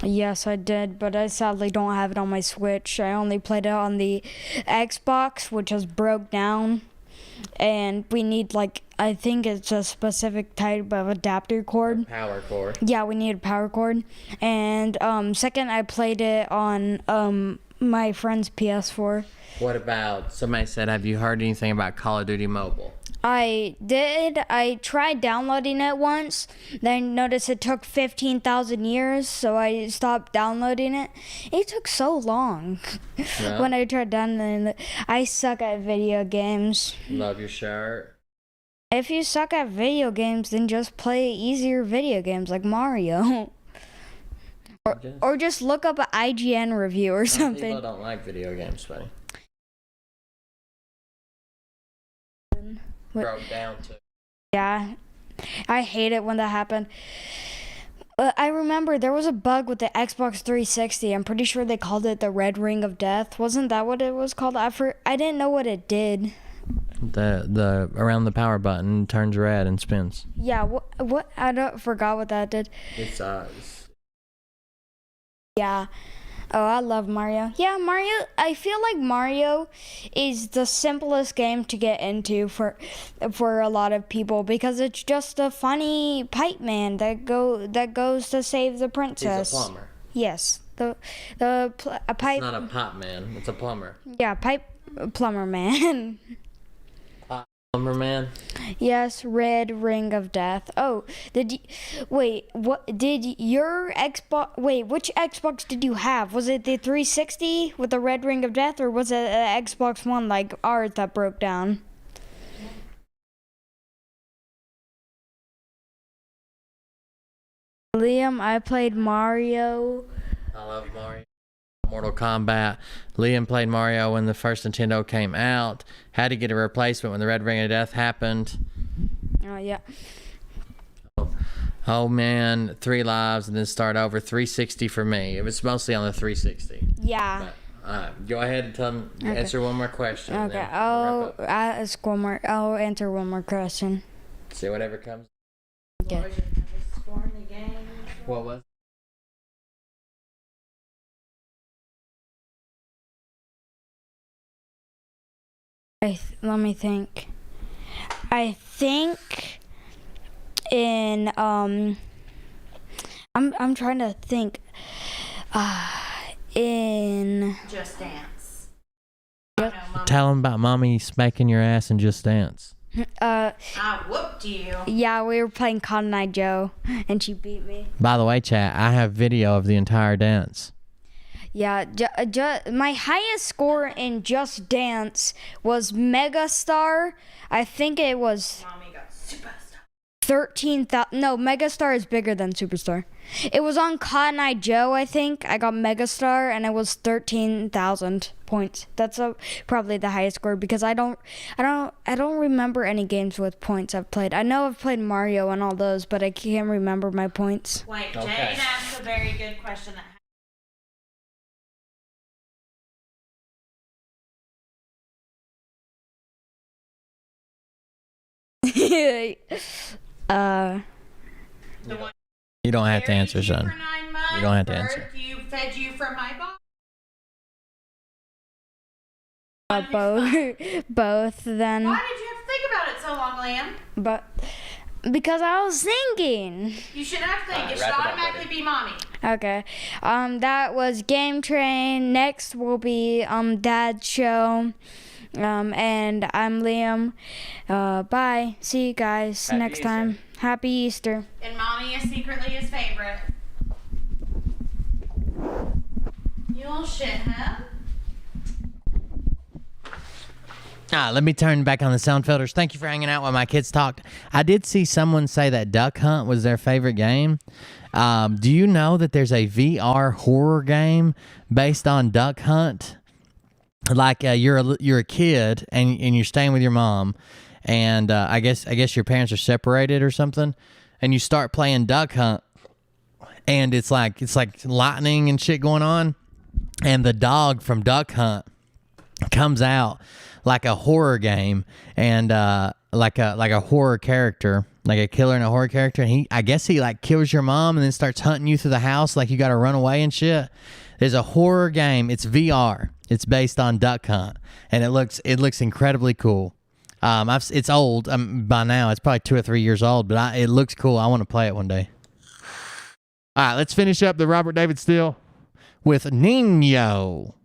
Yes, I did, but I sadly don't have it on my Switch. I only played it on the Xbox, which is broke down. And we need, I think it's a specific type of adapter cord. Power cord. Yeah, we need a power cord. And second, I played it on my friend's PS4. What about, somebody said, have you heard anything about Call of Duty Mobile? I did. I tried downloading it once. Then I noticed it took 15,000 years, so I stopped downloading it. It took so long when I tried downloading it. I suck at video games. Love your shirt. If you suck at video games, then just play easier video games like Mario. Or just look up an IGN review or something. People don't like video games, buddy. Broke down too. Yeah, I hate it when that happened. I remember there was a bug with the Xbox 360. I'm pretty sure they called it the Red Ring of Death. Wasn't that what it was called? I didn't know what it did. The around the power button turns red and spins. Yeah, what I forgot what that did. It's Yeah. Oh, I love Mario. Yeah, Mario. I feel like Mario is the simplest game to get into for a lot of people because it's just a funny pipe man that goes to save the princess. He's a plumber. Yes, a pipe. It's not a pop man. It's a plumber. Yeah, pipe plumber man. Plumber man. Yes, Red Ring of Death. Oh, which Xbox did you have? Was it the 360 with the Red Ring of Death, or was it an Xbox One like ours that broke down? Liam, I played Mario. I love Mario. Mortal Kombat. Liam played Mario when the first Nintendo came out. Had to get a replacement when the Red Ring of Death happened. Oh, yeah. Oh, man. 3 lives and then start over. 360 for me. It was mostly on the 360. Yeah. But, go ahead and answer one more question. Okay, I'll answer one more question. See whatever comes. Okay. What was? Let me think. I think in I'm trying to think. In Just Dance. Tell them about mommy smacking your ass and Just Dance. I whooped you. Yeah, we were playing Cotton Eye Joe, and she beat me. By the way, chat, I have video of the entire dance. Yeah, my highest score in Just Dance was Mega Star. I think it was Mommy got Superstar. 13,000. No, Megastar is bigger than Superstar. It was on Cotton Eye Joe, I think. I got Megastar, and it was 13,000 points. That's probably the highest score because I don't remember any games with points I've played. I know I've played Mario and all those, but I can't remember my points. Wait, Jane asked a very good question. You don't have to answer, son. You don't have to answer. You fed you from my box. Both then. Why did you have to think about it so long, Lamb? But because I was thinking. You shouldn't have to think. It should automatically be mommy. Okay. That was Game Train. Next will be Dad's show. And I'm Liam. Bye. See you guys next time. Happy Easter. And mommy is secretly his favorite. You little shithead. Let me turn back on the sound filters. Thank you for hanging out while my kids talked. I did see someone say that Duck Hunt was their favorite game. Do you know that there's a VR horror game based on Duck Hunt? Like you're a kid and you're staying with your mom, and I guess your parents are separated or something, and you start playing Duck Hunt, and it's like lightning and shit going on, and the dog from Duck Hunt comes out like a horror game, and like a horror character, like a killer and a horror character, and I guess he like kills your mom and then starts hunting you through the house like you got to run away and shit. There's a horror game. It's VR. It's based on Duck Hunt, and it looks incredibly cool. It's old by now. It's probably 2 or 3 years old, but it looks cool. I want to play it one day. All right, let's finish up the Robert David Steele with Nino.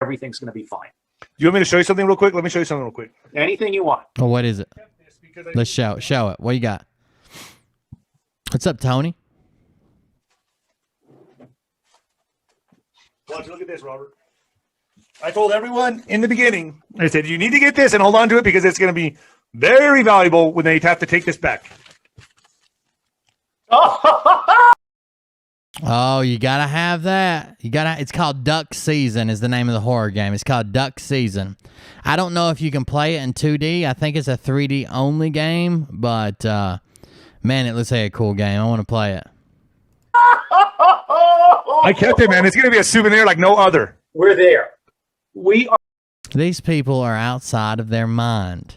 Everything's going to be fine. You want me to show you something real quick? Let me show you something real quick. Anything you want. Oh, what is it? Let's show it. What you got? What's up, Tony? Watch, look at this, Robert. I told everyone in the beginning, I said, you need to get this and hold on to it because it's going to be very valuable when they have to take this back. Oh, you gotta have that. It's called Duck Season is the name of the horror game. It's called Duck Season. I don't know if you can play it in 2D. I think it's a 3D only game, but man, it looks like a cool game. I want to play it. I kept it, man. It's going to be a souvenir like no other. We're there. We are. These people are outside of their mind.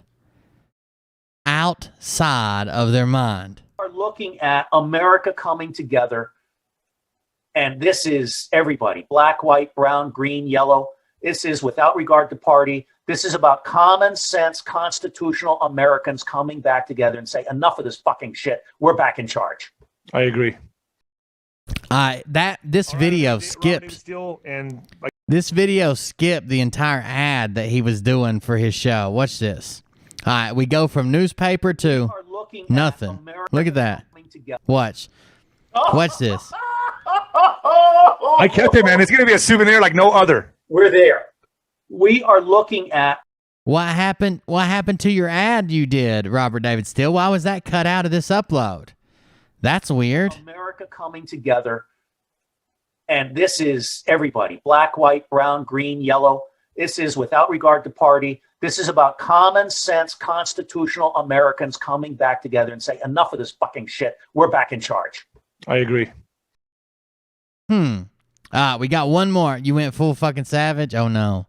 Outside of their mind. Are looking at America coming together, and this is everybody: black, white, brown, green, yellow. This is without regard to party. This is about common sense, constitutional Americans coming back together and say, enough of this fucking shit. We're back in charge. I agree. This video skipped. This video skipped the entire ad that he was doing for his show. Watch this. All right, we go from newspaper to nothing. Look at that. Watch. Watch this. I kept it, man. It's going to be a souvenir like no other. We're there. We are looking at. What happened to your ad you did, Robert David Steele? Why was that cut out of this upload? That's weird. America coming together, and this is everybody: black, white, brown, green, yellow. This is without regard to party. This is about common sense, constitutional Americans coming back together and say, enough of this fucking shit. We're back in charge. I agree. We got one more. You went full fucking savage? Oh, no.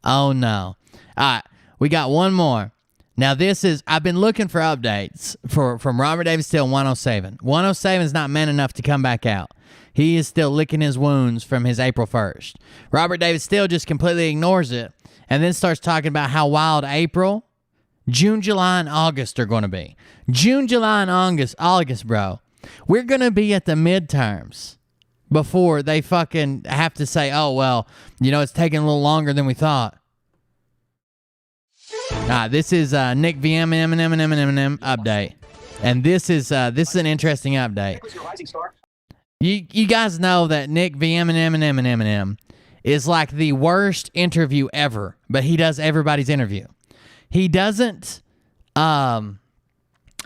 Oh, no. All right, we got one more. Now, I've been looking for updates from Robert David Steele 107. 107 is not man enough to come back out. He is still licking his wounds from his April 1st. Robert David Steele just completely ignores it and then starts talking about how wild April, June, July, and August are going to be. June, July, and August, bro. We're going to be at the midterms before they fucking have to say, oh, well, it's taking a little longer than we thought. This is Nick VM Eminem update, and this is an interesting update. You guys know that Nick VM and Eminem is like the worst interview ever, but he does everybody's interview. He doesn't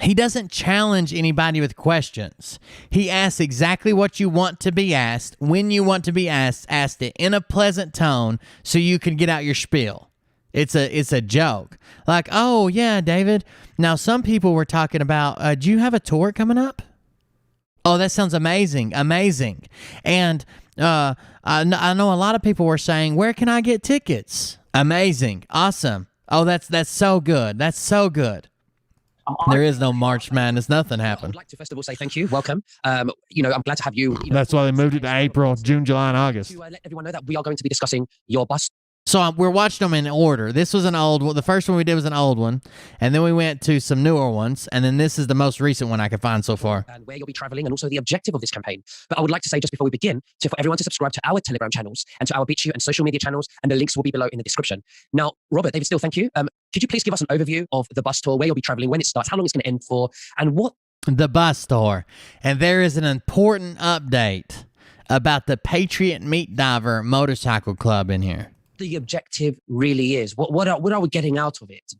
He doesn't challenge anybody with questions. He asks exactly what you want to be asked, when you want to be asked it in a pleasant tone so you can get out your spiel. It's a joke. Like, oh, yeah, David. Now, some people were talking about, do you have a tour coming up? Oh, that sounds amazing. Amazing. And I know a lot of people were saying, where can I get tickets? Amazing. Awesome. Oh, that's so good. That's so good. There is no March Madness. Nothing happened. I'd like to first of all say thank you. Welcome. I'm glad to have you. That's why they moved it to April, June, July, and August. To let everyone know that we are going to be discussing your bus. So we're watching them in order. This was an old one. The first one we did was an old one, and then we went to some newer ones, and then this is the most recent one I could find so far. And where you'll be traveling, and also the objective of this campaign. But I would like to say, just before we begin, for everyone to subscribe to our Telegram channels and to our BitChute and social media channels, and the links will be below in the description. Now, Robert, David Steele, thank you. Could you please give us an overview of the bus tour, where you'll be traveling, when it starts, how long it's going to end for, and what? The bus tour. And there is an important update about the Patriot Meat Diver Motorcycle Club in here. The objective really is. What are we getting out of it?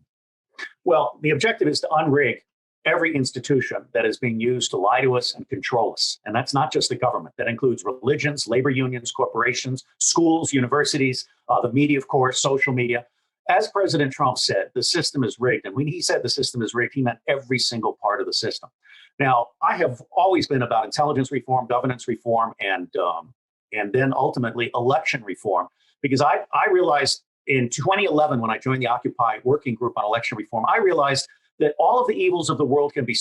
Well, the objective is to unrig every institution that is being used to lie to us and control us. And that's not just the government. That includes religions, labor unions, corporations, schools, universities, the media, of course, social media. As President Trump said, the system is rigged. And when he said the system is rigged, he meant every single part of the system. Now, I have always been about intelligence reform, governance reform, and then ultimately election reform. Because I realized in 2011, when I joined the Occupy Working Group on Election Reform, I realized that all of the evils of the world can be.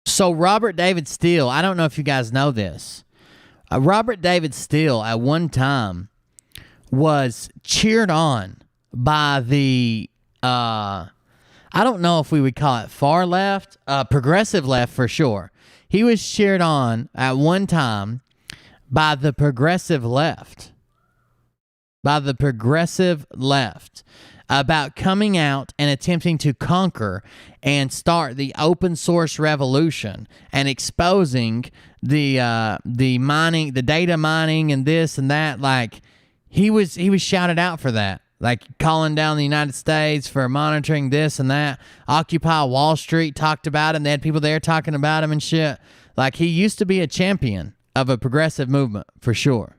So Robert David Steele, I don't know if you guys know this. Robert David Steele at one time was cheered on by the, I don't know if we would call it far left, progressive left for sure. He was cheered on at one time by the progressive left. By the progressive left about coming out and attempting to conquer and start the open source revolution and exposing the mining, the data mining and this and that. Like he was shouted out for that, like calling down the United States for monitoring this and that. Occupy Wall Street talked about him. They had people there talking about him and shit. Like he used to be a champion of a progressive movement for sure.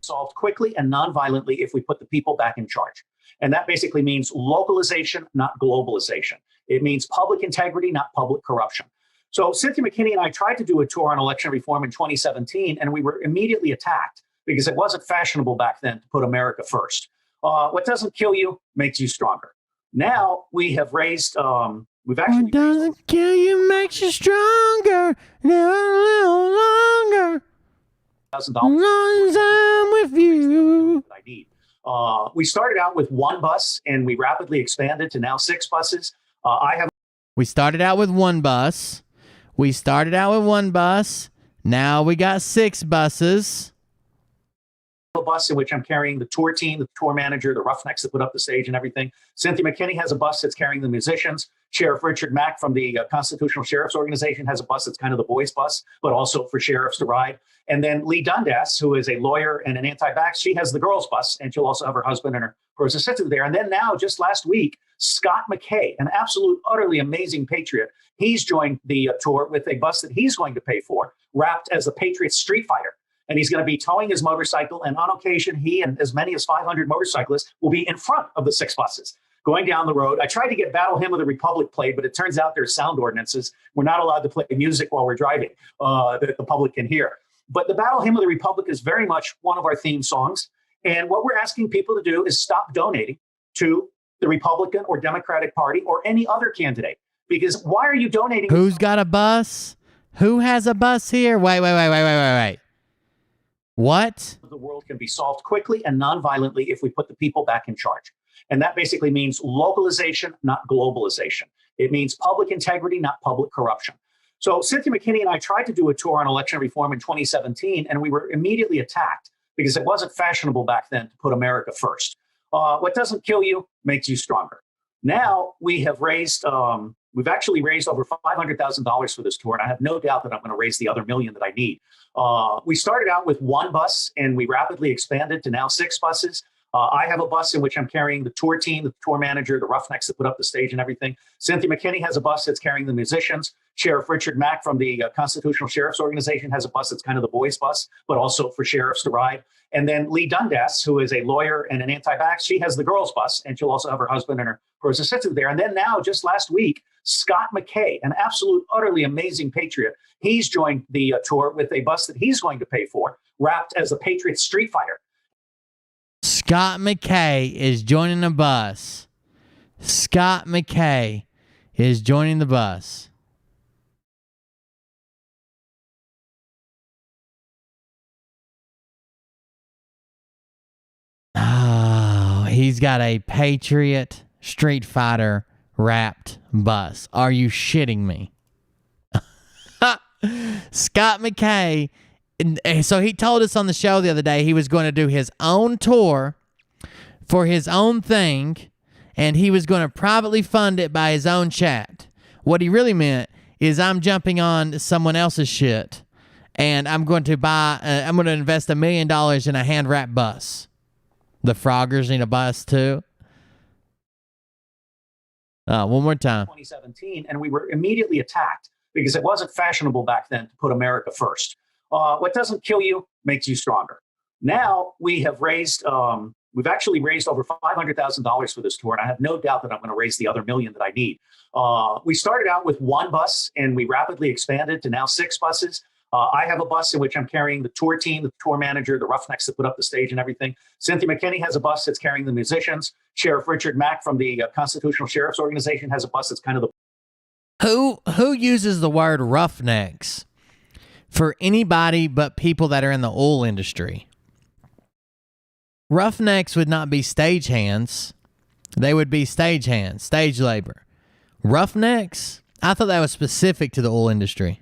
Solved quickly and non-violently if we put the people back in charge. And that basically means localization, not globalization. It means public integrity, not public corruption. So Cynthia McKinney and I tried to do a tour on election reform in 2017, and we were immediately attacked because it wasn't fashionable back then to put America first. What doesn't kill you makes you stronger. Now we have raised, we've actually— What doesn't kill you makes you stronger. Live a little longer. $1,000 with you. I need. We started out with one bus and we rapidly expanded to now 6 buses. We started out with one bus. Now we got 6 buses. A bus in which I'm carrying the tour team, the tour manager, the roughnecks that put up the stage and everything. Cynthia McKinney has a bus that's carrying the musicians. Sheriff Richard Mack from the Constitutional Sheriff's Organization has a bus that's kind of the boys' bus, but also for sheriffs to ride. And then Lee Dundas, who is a lawyer and an anti-vax, she has the girls' bus, and she'll also have her husband and her first assistant there. And then now, just last week, Scott McKay, an absolute, utterly amazing patriot, he's joined the tour with a bus that he's going to pay for, wrapped as the Patriot Street Fighter. And he's going to be towing his motorcycle. And on occasion, he and as many as 500 motorcyclists will be in front of the 6 buses going down the road. I tried to get Battle Hymn of the Republic played, but it turns out there's sound ordinances. We're not allowed to play music while we're driving that the public can hear. But the Battle Hymn of the Republic is very much one of our theme songs. And what we're asking people to do is stop donating to the Republican or Democratic Party or any other candidate. Because why are you donating? Who's got a bus? Who has a bus here? Wait. What? The world can be solved quickly and non-violently if we put the people back in charge. And that basically means localization, not globalization. It means public integrity, not public corruption. So Cynthia McKinney and I tried to do a tour on election reform in 2017, and we were immediately attacked because it wasn't fashionable back then to put America first. What doesn't kill you makes you stronger. Now we have raised, we've actually raised over $500,000 for this tour, and I have no doubt that I'm going to raise the other $1 million that I need. We started out with one bus, and we rapidly expanded to now 6 buses. I have a bus in which I'm carrying the tour team, the tour manager, the Roughnecks that put up the stage and everything. Cynthia McKinney has a bus that's carrying the musicians. Sheriff Richard Mack from the Constitutional Sheriff's Organization has a bus that's kind of the boys' bus, but also for sheriffs to ride. And then Lee Dundas, who is a lawyer and an anti-vax, she has the girls' bus, and she'll also have her husband and her first assistant there. And then now, just last week, Scott McKay, an absolute, utterly amazing patriot, he's joined the tour with a bus that he's going to pay for, wrapped as a Patriot Street Fighter. Scott McKay is joining the bus. Scott McKay is joining the bus. Oh, he's got a Patriot Street Fighter wrapped bus. Are you shitting me? Scott McKay. So he told us on the show the other day he was going to do his own tour for his own thing, and he was going to privately fund it by his own chat. What he really meant is I'm jumping on someone else's shit, and I'm going to I'm going to invest $1 million in a hand-wrapped bus. The Froggers need a bus too. One more time. 2017, and we were immediately attacked because it wasn't fashionable back then to put America first. What doesn't kill you makes you stronger. Now we have raised, we've actually raised over $500,000 for this tour, and I have no doubt that I'm going to raise the other $1 million that I need. We started out with one bus, and we rapidly expanded to now 6 buses. I have a bus in which I'm carrying the tour team, the tour manager, the Roughnecks that put up the stage and everything. Cynthia McKinney has a bus that's carrying the musicians. Sheriff Richard Mack from the Constitutional Sheriff's Organization has a bus that's kind of the... Who uses the word roughnecks for anybody but people that are in the oil industry? Roughnecks would not be stagehands. They would be stagehands, stage labor. Roughnecks? I thought that was specific to the oil industry.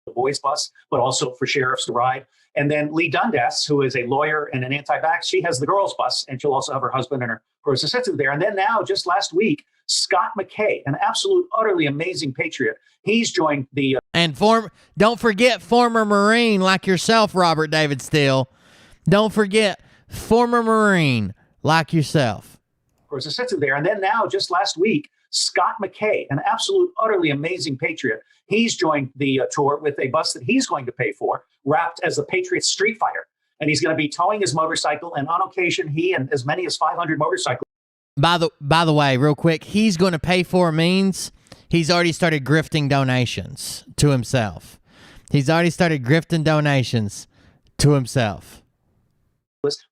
The boys' bus, but also for sheriffs to ride. And then Lee Dundas, who is a lawyer and an anti-vax, she has the girls' bus, and she'll also have her husband and her first assistant there. And then now, just last week, Scott McKay, an absolute, utterly amazing patriot, he's joined the... And don't forget former Marine like yourself, Robert David Steele. Don't forget former Marine like yourself. First assistant there. And then now, just last week, Scott McKay, an absolute, utterly amazing patriot, he's joined the tour with a bus that he's going to pay for, wrapped as a Patriot Street Fighter. And he's going to be towing his motorcycle, and on occasion, he and as many as 500 motorcycles. By the way, real quick, he's going to pay for means he's already started grifting donations to himself. He's already started grifting donations to himself.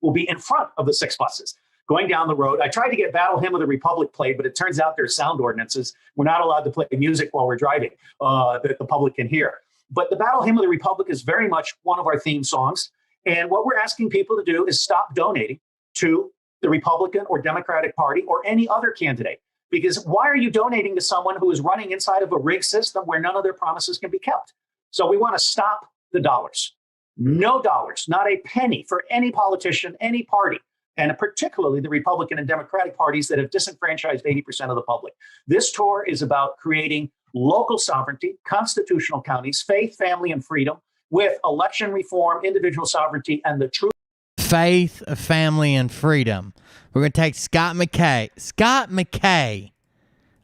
Will be in front of the 6 buses. Going down the road, I tried to get Battle Hymn of the Republic played, but it turns out there's sound ordinances. We're not allowed to play music while we're driving that the public can hear. But the Battle Hymn of the Republic is very much one of our theme songs. And what we're asking people to do is stop donating to the Republican or Democratic Party or any other candidate. Because why are you donating to someone who is running inside of a rigged system where none of their promises can be kept? So we want to stop the dollars. No dollars, not a penny for any politician, any party. And particularly the Republican and Democratic parties that have disenfranchised 80% of the public. This tour is about creating local sovereignty, constitutional counties, faith, family, and freedom with election reform, individual sovereignty, and the true faith, family, and freedom. We're going to take Scott McKay. Scott McKay.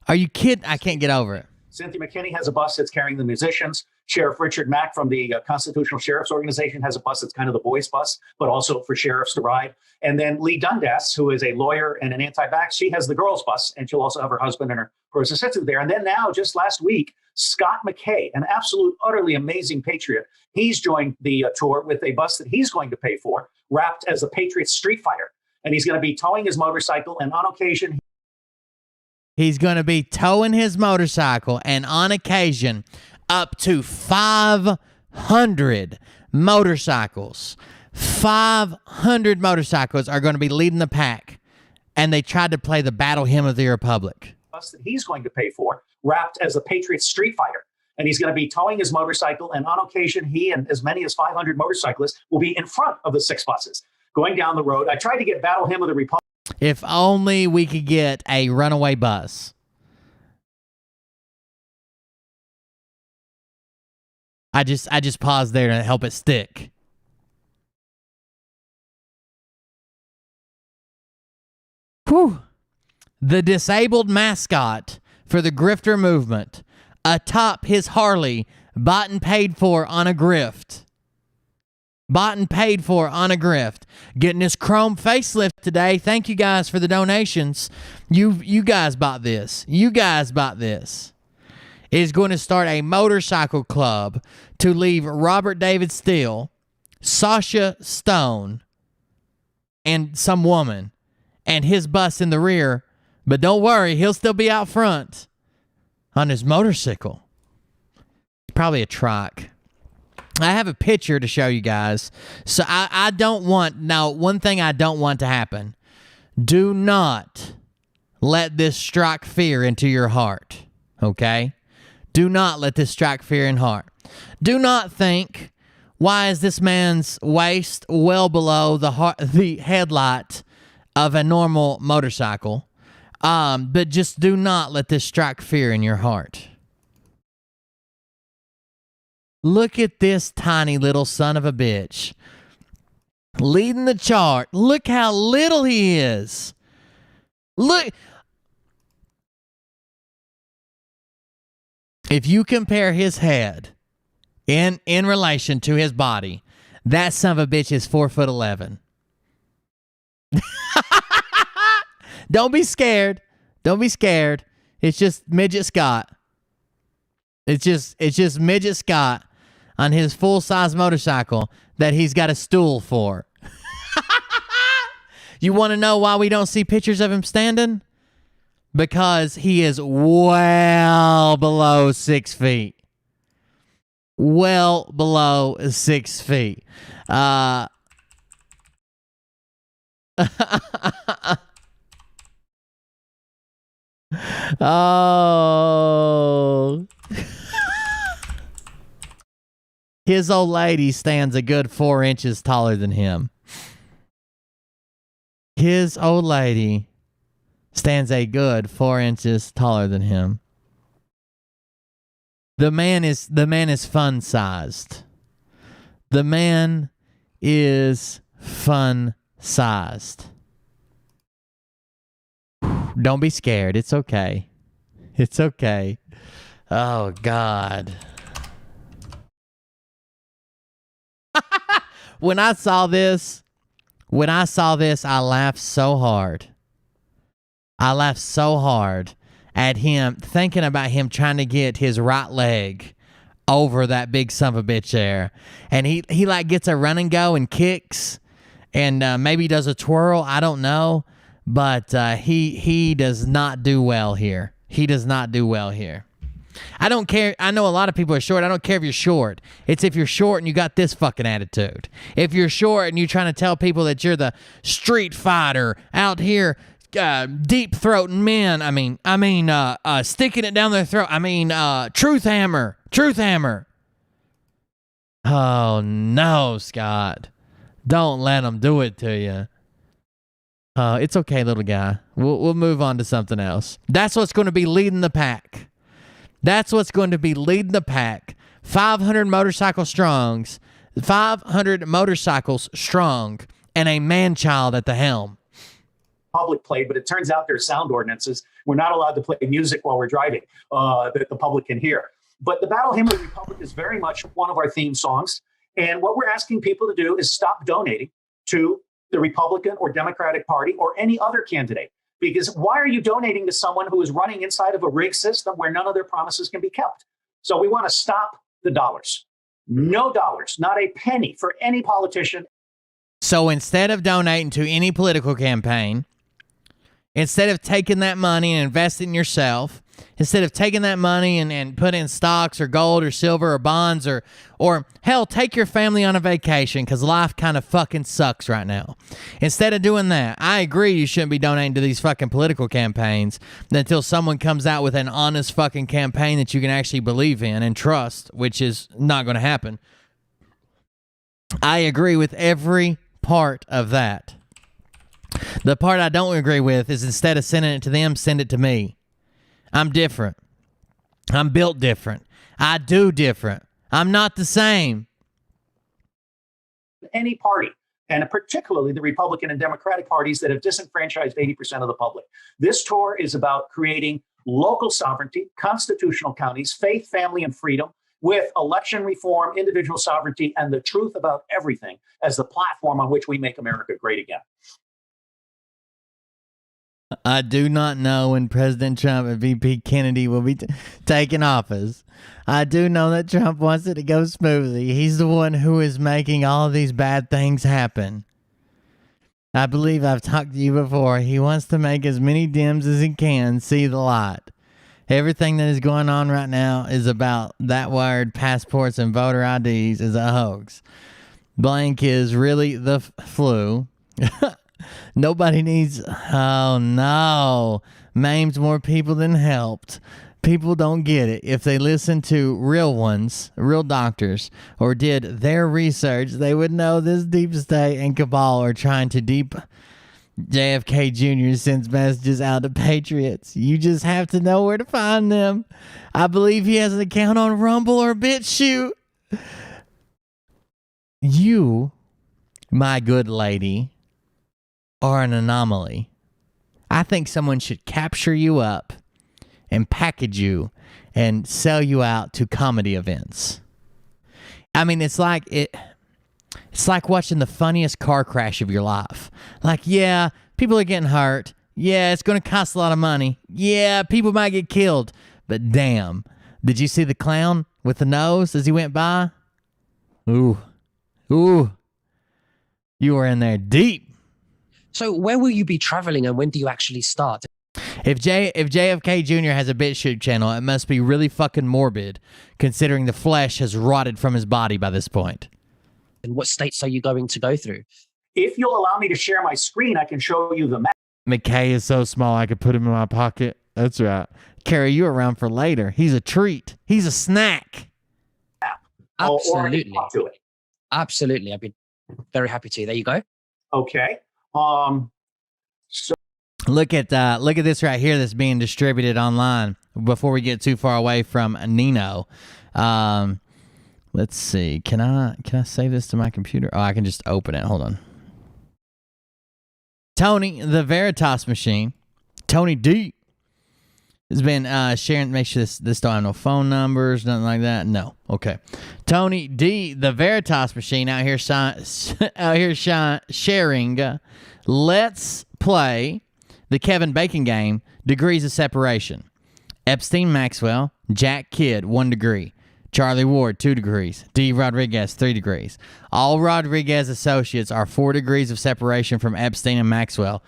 Are you kidding? I can't get over it. Cynthia McKinney has a bus that's carrying the musicians. Sheriff Richard Mack from the Constitutional Sheriff's Organization has a bus that's kind of the boys' bus, but also for sheriffs to ride. And then Lee Dundas, who is a lawyer and an anti-vax, she has the girls' bus, and she'll also have her husband and her first assistant there. And then now, just last week, Scott McKay, an absolute, utterly amazing patriot, he's joined the tour with a bus that he's going to pay for, wrapped as a Patriot Street Fighter. And he's going to be towing his motorcycle, and on occasion... He's going to be towing his motorcycle, and on occasion, up to 500 motorcycles. 500 motorcycles are going to be leading the pack, and they tried to play the Battle Hymn of the Republic. Bus that he's going to pay for, wrapped as a Patriot Street Fighter. And he's going to be towing his motorcycle, and on occasion, he and as many as 500 motorcyclists will be in front of the 6 buses. Going down the road, I tried to get Battle Hymn of the Republic. If only we could get a runaway bus. I just paused there to help it stick. Whew. The disabled mascot for the grifter movement atop his Harley, bought and paid for on a grift. Bought and paid for on a grift. Getting his chrome facelift today. Thank you guys for the donations. You guys bought this. You guys bought this. Is going to start a motorcycle club to leave Robert David Steele, Sasha Stone, and some woman, and his bus in the rear. But don't worry, he'll still be out front on his motorcycle. Probably a truck. I have a picture to show you guys. So I don't want, now one thing I don't want to happen. Do not let this strike fear into your heart. Okay? Do not let this strike fear in heart. Do not think, why is this man's waist well below the headlight of a normal motorcycle? But just do not let this strike fear in your heart. Look at this tiny little son of a bitch. Leading the chart. Look how little he is. Look. If you compare his head in relation to his body, that son of a bitch is 4'11". Don't be scared. Don't be scared. It's just Midget Scott. It's just Midget Scott on his full-size motorcycle that he's got a stool for. You want to know why we don't see pictures of him standing? Because he is well below 6 feet. Well below 6 feet. Oh. His old lady stands a good 4 inches taller than him. His old lady stands a good 4 inches taller than him. The man is fun sized. The man is fun sized. Don't be scared. It's okay. It's okay. Oh, God. When I saw this, I laughed so hard. I laughed so hard at him, thinking about him trying to get his right leg over that big son of a bitch there. And he like gets a run and go and kicks and maybe does a twirl. I don't know. But he does not do well here. He does not do well here. I don't care. I know a lot of people are short. I don't care if you're short. It's if you're short and you got this fucking attitude. If you're short and you're trying to tell people that you're the street fighter out here deep throating men. I mean, sticking it down their throat. Truth hammer. Oh, no, Scott. Don't let them do it to you. It's okay, little guy. We'll move on to something else. That's what's going to be leading the pack. That's what's going to be leading the pack. 500 motorcycles strong, and a man-child at the helm. Public played, but it turns out there's sound ordinances. We're not allowed to play music while we're driving that the public can hear. But the Battle Hymn of the Republic is very much one of our theme songs. And what we're asking people to do is stop donating to the Republican or Democratic Party or any other candidate. Because why are you donating to someone who is running inside of a rigged system where none of their promises can be kept? So we want to stop the dollars. No dollars, not a penny for any politician. So instead of donating to any political campaign, instead of taking that money and investing in yourself, instead of taking that money and put in stocks or gold or silver or bonds or hell, take your family on a vacation because life kind of fucking sucks right now. Instead of doing that, I agree you shouldn't be donating to these fucking political campaigns until someone comes out with an honest fucking campaign that you can actually believe in and trust, which is not going to happen. I agree with every part of that. The part I don't agree with is instead of sending it to them, send it to me. I'm different. I'm built different. I do different. I'm not the same. Any party and particularly the Republican and Democratic parties that have disenfranchised 80% of the public. This tour is about creating local sovereignty, constitutional counties, faith, family, and freedom, with election reform, individual sovereignty, and the truth about everything as the platform on which we make America great again. I do not know when President Trump and VP Kennedy will be taking office. I do know that Trump wants it to go smoothly. He's the one who is making all of these bad things happen. I believe I've talked to you before. He wants to make as many Dems as he can see the light. Everything that is going on right now is about that word passports and voter IDs is a hoax. Blank is really the flu. Nobody needs, oh no, maims more people than helped. People don't get it. If they listen to real ones, real doctors, or did their research, they would know this deep state and cabal are trying to deep JFK Jr. sends messages out to patriots. You just have to know where to find them. I believe he has an account on Rumble or BitChute. You, my good lady, are an anomaly. I think someone should capture you up and package you and sell you out to comedy events. I mean, it's like watching the funniest car crash of your life. Like, yeah, people are getting hurt. Yeah, it's going to cost a lot of money. Yeah, people might get killed. But damn, did you see the clown with the nose as he went by? Ooh. You were in there deep. So where will you be traveling and when do you actually start? If JFK Jr. has a BitChute channel, it must be really fucking morbid, considering the flesh has rotted from his body by this point. And what states are you going to go through? If you'll allow me to share my screen, I can show you the map. McKay is so small I could put him in my pocket. That's right. Carry you around for later. He's a treat. He's a snack. Absolutely. To it. Absolutely. I'd be very happy to. There you go. Okay. So look at this right here that's being distributed online before we get too far away from Nino. Let's see. Can I save this to my computer? Oh, I can just open it. Hold on. Tony, the Veritas machine, Tony D, has been sharing. Make sure this don't have no phone numbers, nothing like that. No. Okay. Tony D, the Veritas machine, out here sharing. Let's play the Kevin Bacon game. Degrees of separation. Epstein Maxwell, Jack Kidd, 1 degree. Charlie Ward, 2 degrees. D. Rodriguez, 3 degrees. All Rodriguez associates are 4 degrees of separation from Epstein and Maxwell.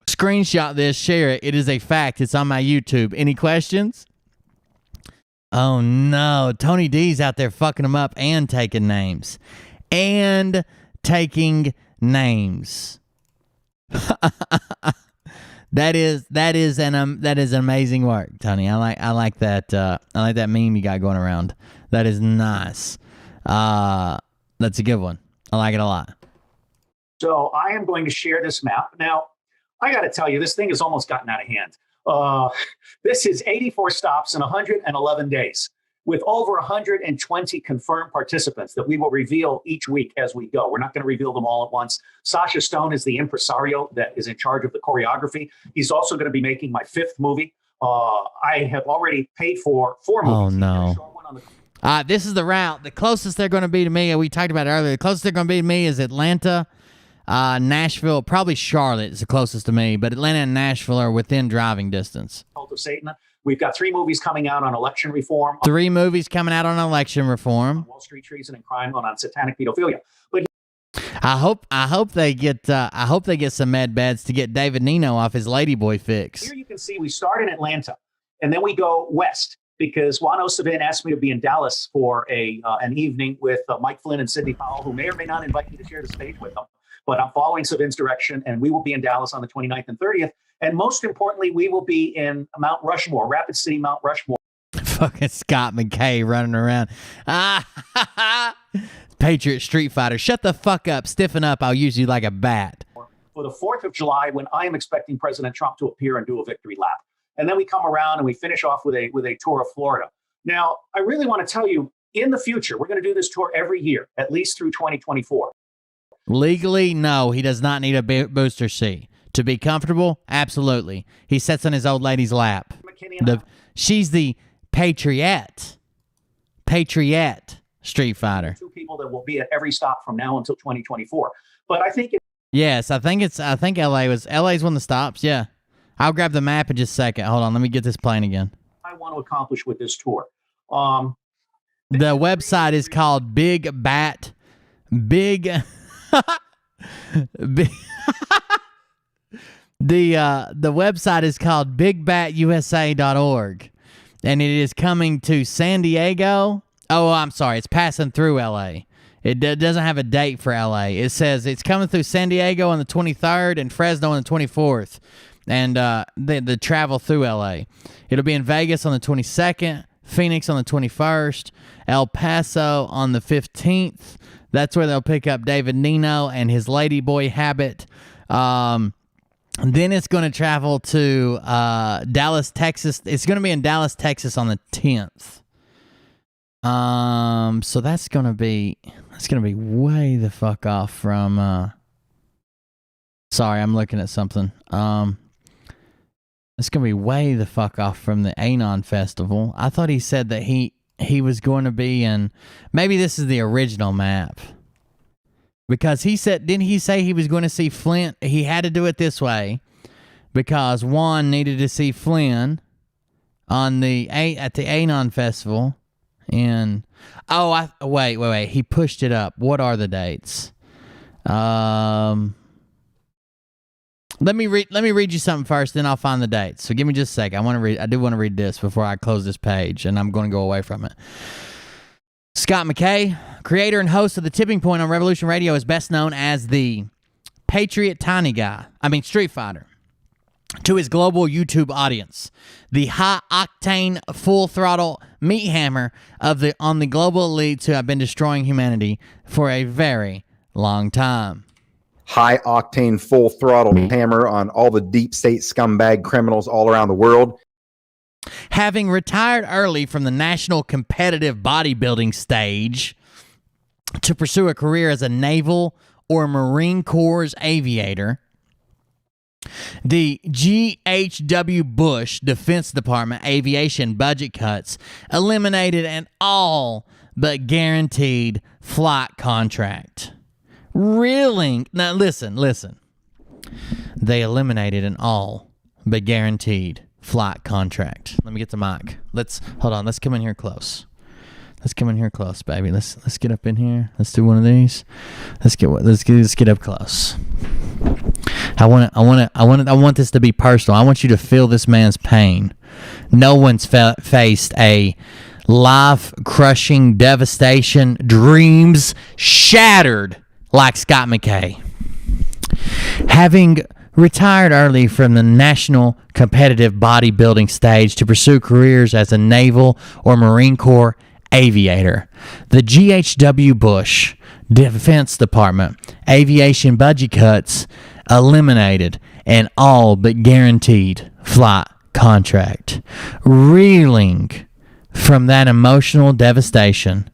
Screenshot this, share it. It is a fact. It's on my YouTube. Any questions? Oh no, Tony D's out there fucking them up and taking names. That is amazing work, Tony. I like that. I like that meme you got going around. That is nice. That's a good one. I like it a lot. So I am going to share this map. Now, I got to tell you, this thing has almost gotten out of hand. This is 84 stops in 111 days with over 120 confirmed participants that we will reveal each week as we go. We're not going to reveal them all at once. Sasha Stone is the impresario that is in charge of the choreography. He's also going to be making my 5th movie. I have already paid for 4 movies. Oh, no. This is the route. The closest they're going to be to me, we talked about it earlier, the closest they're going to be to me is Atlanta, Nashville, probably Charlotte is the closest to me, but Atlanta and Nashville are within driving distance. Cult of Satan. We've got 3 movies coming out on election reform. 3 movies coming out on election reform. On Wall Street treason and crime, on satanic pedophilia. But I hope they get some med beds to get David Nino off his ladyboy fix. Here you can see we start in Atlanta, and then we go west because Juan Osavin asked me to be in Dallas for an evening with Mike Flynn and Sidney Powell, who may or may not invite me to share the stage with them. But I'm following Savin's direction, and we will be in Dallas on the 29th and 30th. And most importantly, we will be in Mount Rushmore, Rapid City, Mount Rushmore. Fucking Scott McKay running around. Patriot Street Fighter. Shut the fuck up. Stiffen up. I'll use you like a bat. For the 4th of July, when I am expecting President Trump to appear and do a victory lap. And then we come around and we finish off with a tour of Florida. Now, I really want to tell you, in the future, we're going to do this tour every year, at least through 2024. Legally, no, he does not need a booster seat. To be comfortable, absolutely. He sits on his old lady's lap. She's the Patriot Street Fighter. 2 people that will be at every stop from now until 2024. But I think Yes, I think LA's one of the stops. Yeah, I'll grab the map in just a second. Hold on, let me get this playing again. I want to accomplish with this tour. The website is called Big Big the website is called bigbatusa.org, and it is coming to San Diego. Oh, I'm sorry, it's passing through LA. It doesn't have a date for LA. It says it's coming through San Diego on the 23rd and Fresno on the 24th, and the travel through LA. It'll be in Vegas on the 22nd, Phoenix on the 21st, El Paso on the 15th. That's where they'll pick up David Nino and his Ladyboy Habit. Then it's going to travel to Dallas, Texas. It's going to be in Dallas, Texas on the 10th. So that's going to be way the fuck off from sorry, I'm looking at something. It's going to be way the fuck off from the Anon Festival. I thought he said that he was going to be in, maybe this is the original map. Because he said, didn't he say he was going to see Flint? He had to do it this way because Juan needed to see Flynn at the Anon Festival. And wait, he pushed it up. What are the dates? Let me read you something first, then I'll find the dates. So give me just a second. I do want to read this before I close this page, and I'm going to go away from it. Scott McKay, creator and host of The Tipping Point on Revolution Radio, is best known as the Patriot Street Fighter. To his global YouTube audience, the high-octane, full-throttle meat hammer on the global elites who have been destroying humanity for a very long time. High octane, full throttle hammer on all the deep state scumbag criminals all around the world. Having retired early from the national competitive bodybuilding stage to pursue a career as a Naval or Marine Corps aviator, the G.H.W. Bush Defense Department aviation budget cuts eliminated an all but guaranteed flight contract. Reeling. Now listen. They eliminated an all but guaranteed flight contract. Let me get the mic. Hold on. Let's come in here close. Baby. Let's get up in here. Let's do one of these. Let's get up close. I want this to be personal. I want you to feel this man's pain. No one's faced a life-crushing devastation, dreams shattered like Scott McKay. Having retired early from the national competitive bodybuilding stage to pursue careers as a Naval or Marine Corps aviator, the G.H.W. Bush Defense Department aviation budget cuts eliminated an all but guaranteed flight contract. Reeling from that emotional devastation,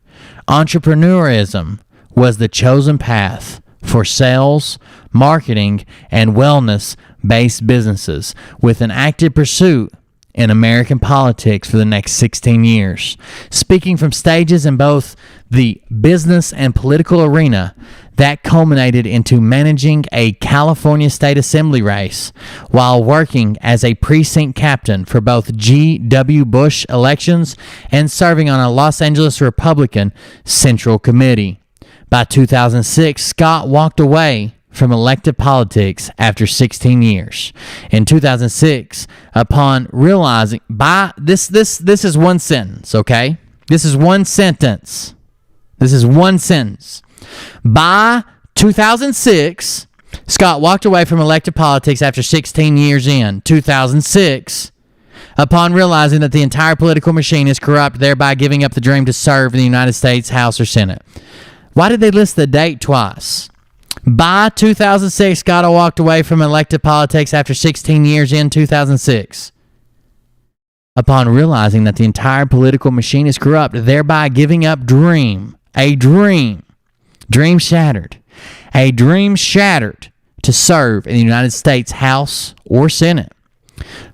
entrepreneurism was the chosen path for sales, marketing, and wellness-based businesses, with an active pursuit in American politics for the next 16 years. Speaking from stages in both the business and political arena, that culminated into managing a California State Assembly race while working as a precinct captain for both G.W. Bush elections and serving on a Los Angeles Republican Central Committee. By 2006, Scott walked away from elected politics after 16 years. In 2006, upon realizing this is one sentence, okay? This is one sentence. By 2006, Scott walked away from elected politics after 16 years in 2006, upon realizing that the entire political machine is corrupt, thereby giving up the dream to serve in the United States House or Senate. Why did they list the date twice? By 2006, Scott walked away from elected politics after 16 years in 2006, upon realizing that the entire political machine is corrupt, thereby giving up dream shattered. a dream shattered to serve in the United States House or Senate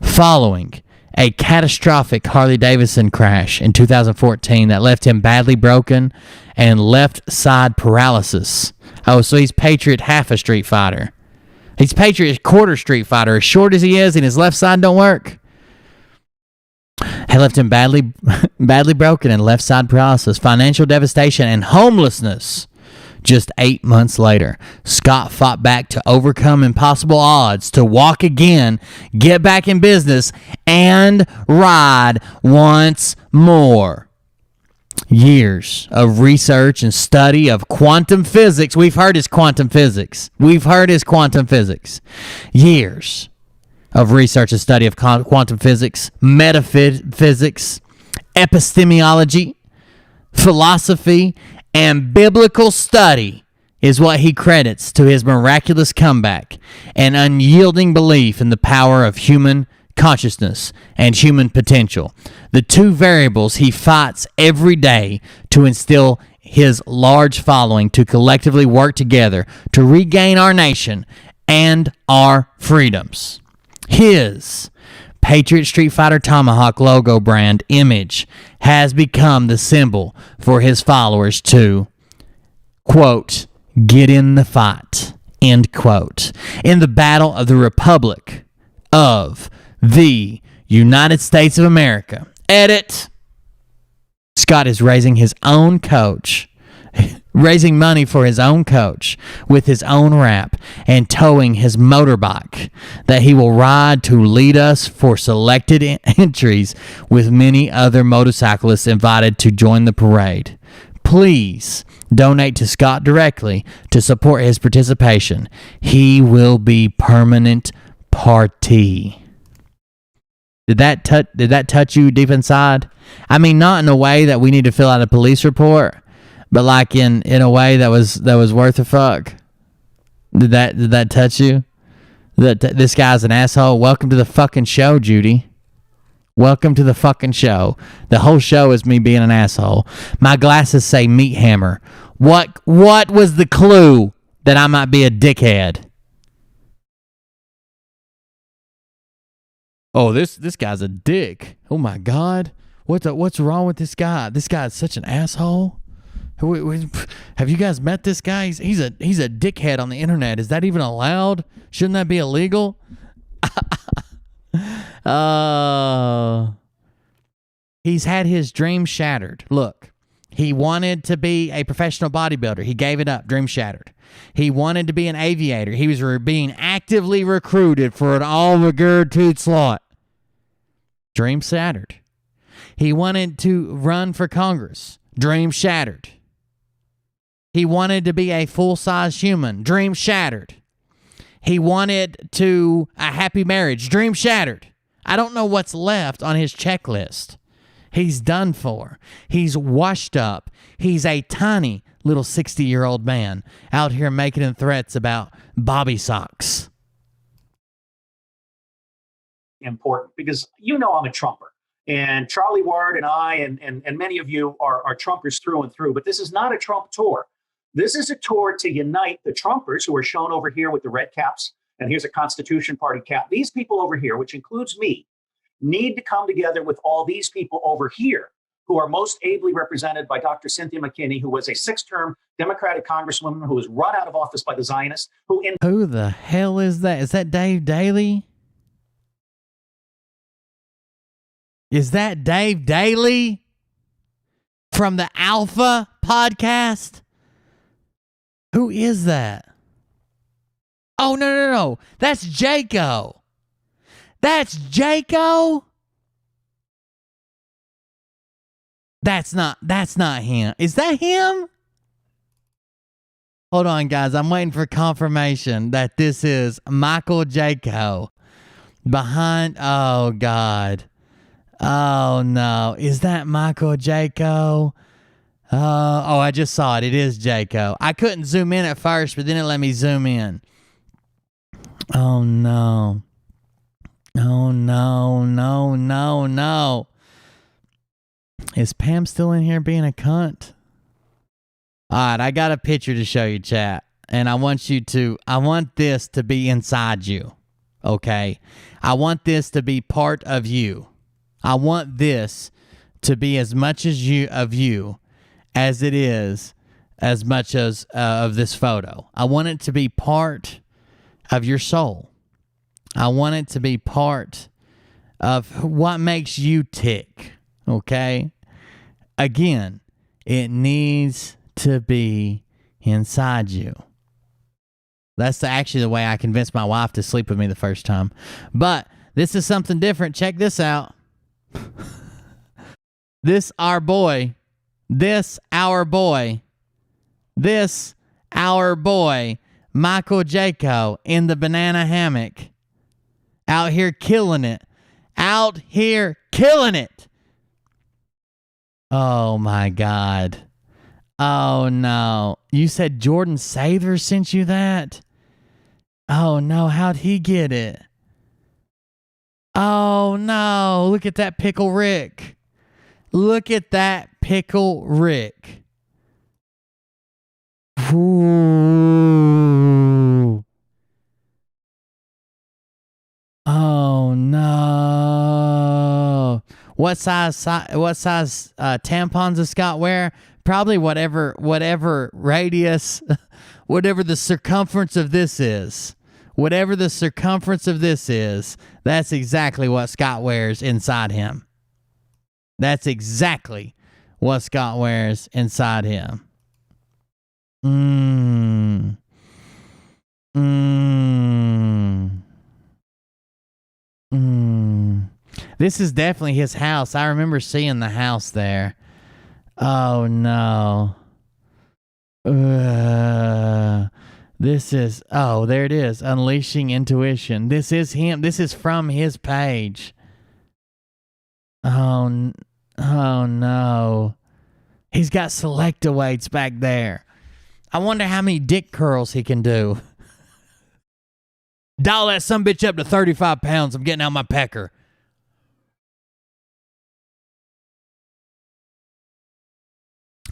following a catastrophic Harley-Davidson crash in 2014 that left him badly broken and left side paralysis. Oh, so he's Patriot half a Street Fighter. He's Patriot quarter Street Fighter. As short as he is and his left side don't work. He left him badly broken and left side paralysis, financial devastation, and homelessness. Just 8 months later, Scott fought back to overcome impossible odds, to walk again, get back in business, and ride once more. Years of research and study of quantum physics. We've heard his quantum physics. Years of research and study of quantum physics, metaphysics, epistemology, philosophy, and biblical study is what he credits to his miraculous comeback and unyielding belief in the power of human consciousness and human potential, the two variables he fights every day to instill his large following to collectively work together to regain our nation and our freedoms. His Patriot Street Fighter Tomahawk logo brand image has become the symbol for his followers to, quote, get in the fight, end quote, in the battle of the Republic of the United States of America. Edit. Scott is raising money for his own coach with his own rap and towing his motorbike that he will ride to lead us for selected entries with many other motorcyclists invited to join the parade. Please donate to Scott directly to support his participation. He will be permanent party. Did that touch you deep inside? I mean, not in a way that we need to fill out a police report, but like in a way that was worth a fuck. Did that touch you? This guy's an asshole. Welcome to the fucking show, Judy. Welcome to the fucking show. The whole show is me being an asshole. My glasses say meat hammer. What was the clue that I might be a dickhead? Oh, this guy's a dick. Oh my God. What's wrong with this guy? This guy's such an asshole. Have you guys met this guy? He's a dickhead on the internet. Is that even allowed? Shouldn't that be illegal? He's had his dream shattered. Look, he wanted to be a professional bodybuilder. He gave it up. Dream shattered. He wanted to be an aviator. He was being actively recruited for an all-regard slot. Dream shattered. He wanted to run for Congress. Dream shattered. He wanted to be a full-size human. Dream shattered. He wanted a happy marriage. Dream shattered. I don't know what's left on his checklist. He's done for. He's washed up. He's a tiny little 60-year-old man out here making threats about bobby socks. Important because I'm a Trumper. And Charlie Ward and I and many of you are Trumpers through and through. But this is not a Trump tour. This is a tour to unite the Trumpers who are shown over here with the red caps. And here's a Constitution Party cap. These people over here, which includes me, need to come together with all these people over here who are most ably represented by Dr. Cynthia McKinney, who was a 6-term Democratic Congresswoman who was run out of office by the Zionists. Who the hell is that? Is that Dave Daly? Is that Dave Daly from the Alpha podcast? Who is that? Oh, no. That's Jaco. That's Jaco? That's not him. Is that him? Hold on, guys. I'm waiting for confirmation that this is Michael Jaco behind. Oh, God. Oh, no. Is that Michael Jaco? Oh, I just saw it. It is Jaco. I couldn't zoom in at first, but then it let me zoom in. Oh, no. Oh, no. Is Pam still in here being a cunt? All right, I got a picture to show you, chat. and I want this to be inside you. Okay? I want this to be part of you. I want this to be as much of you as it is as much as of this photo. I want it to be part of your soul. I want it to be part of what makes you tick. Okay? Again, it needs to be inside you. That's actually the way I convinced my wife to sleep with me the first time. But this is something different. Check this out. This our boy, Michael Jaco in the banana hammock. Out here killing it. Oh my God. Oh no. You said Jordan Sather sent you that? Oh no, how'd he get it? Oh no, look at that Pickle Rick. Ooh. Oh no. What size tampons does Scott wear? Probably whatever radius, whatever the circumference of this is. Whatever the circumference of this is, that's exactly what Scott wears inside him. That's exactly what Scott wears inside him. This is definitely his house. I remember seeing the house there. Oh no. There it is. Unleashing Intuition. This is him. This is from his page. Oh no. He's got selectawaits back there. I wonder how many dick curls he can do. Dial that sumbitch up to 35 pounds. I'm getting out my pecker.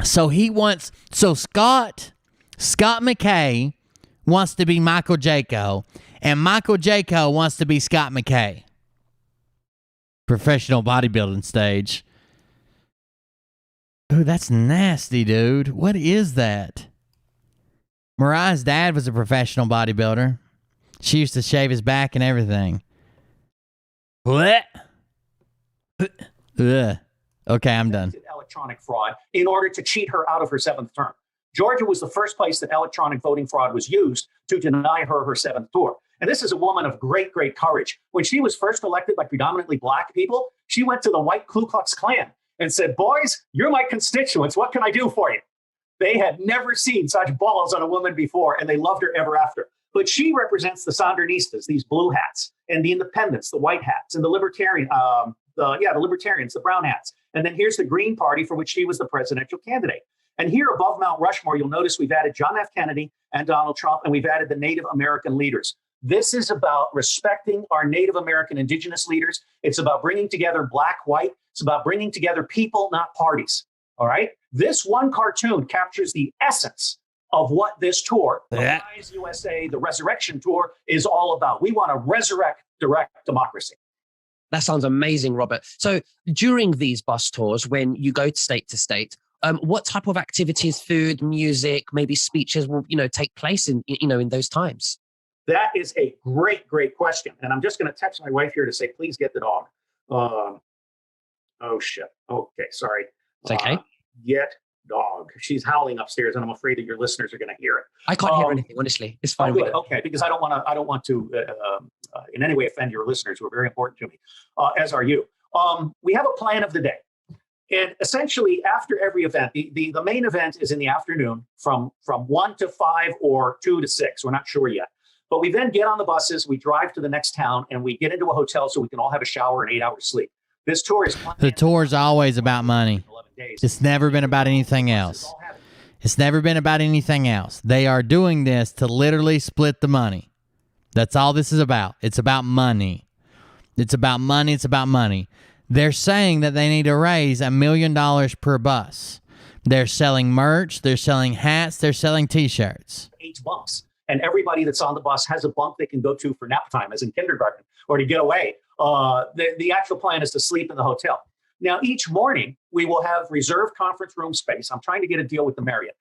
So Scott McKay wants to be Michael Jaco, and Michael Jaco wants to be Scott McKay. Professional bodybuilding stage. Ooh, that's nasty, dude. What is that? Mariah's dad was a professional bodybuilder. She used to shave his back and everything. What? Ugh. Okay, I'm done. Electronic fraud in order to cheat her out of her 7th term. Georgia was the first place that electronic voting fraud was used to deny her her 7th tour. And this is a woman of great courage. When she was first elected by predominantly black people, she went to the white Ku Klux Klan and said, "Boys, you're my constituents. What can I do for you?" They had never seen such balls on a woman before, and they loved her ever after. But she represents the Sandinistas, these blue hats, and the independents, the white hats, and the libertarians, the brown hats. And then here's the Green Party, for which she was the presidential candidate. And here above Mount Rushmore, you'll notice we've added John F. Kennedy and Donald Trump, and we've added the Native American leaders. This is about respecting our Native American indigenous leaders. It's about bringing together black, white. It's about bringing together people, not parties. All right? This one cartoon captures the essence of what this tour, the Rise USA, the Resurrection Tour, is all about. We want to resurrect direct democracy. That sounds amazing, Robert. So during these bus tours, when you go to state, what type of activities, food, music, maybe speeches will take place in those times? That is a great question. And I'm just going to text my wife here to say, please get the dog. Oh, shit. Okay, sorry. It's okay. Get dog. She's howling upstairs, and I'm afraid that your listeners are going to hear it. I can't hear anything, honestly. It's fine. Okay, because I don't want to in any way offend your listeners, who are very important to me, as are you. We have a plan of the day. And essentially, after every event, the main event is in the afternoon from 1 to 5 or 2 to 6. We're not sure yet. But we then get on the buses, we drive to the next town, and we get into a hotel so we can all have a shower and 8 hours sleep. This tour is... The tour is always about money. It's never been about anything else. It's never been about anything else. They are doing this to literally split the money. That's all this is about. It's about money. It's about money. It's about money. They're saying that they need to raise $1 million per bus. They're selling merch. They're selling hats. They're selling T-shirts. 8 bunks. And everybody that's on the bus has a bunk they can go to for nap time, as in kindergarten, or to get away. The actual plan is to sleep in the hotel. Now, each morning, we will have reserved conference room space. I'm trying to get a deal with the Marriott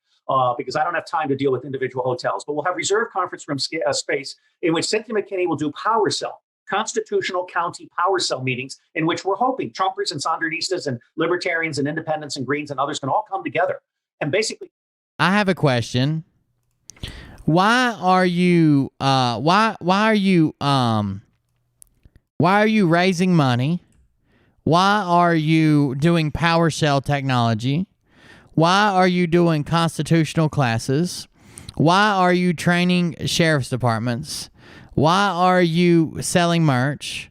because I don't have time to deal with individual hotels. But we'll have reserved conference room space in which Cynthia McKinney will do power cell, constitutional county power cell meetings, in which we're hoping Trumpers and Sandinistas and Libertarians and Independents and Greens and others can all come together. And basically, I have a question. Why are you raising money? Why are you doing PowerShell technology? Why are you doing constitutional classes? Why are you training sheriff's departments? Why are you selling merch?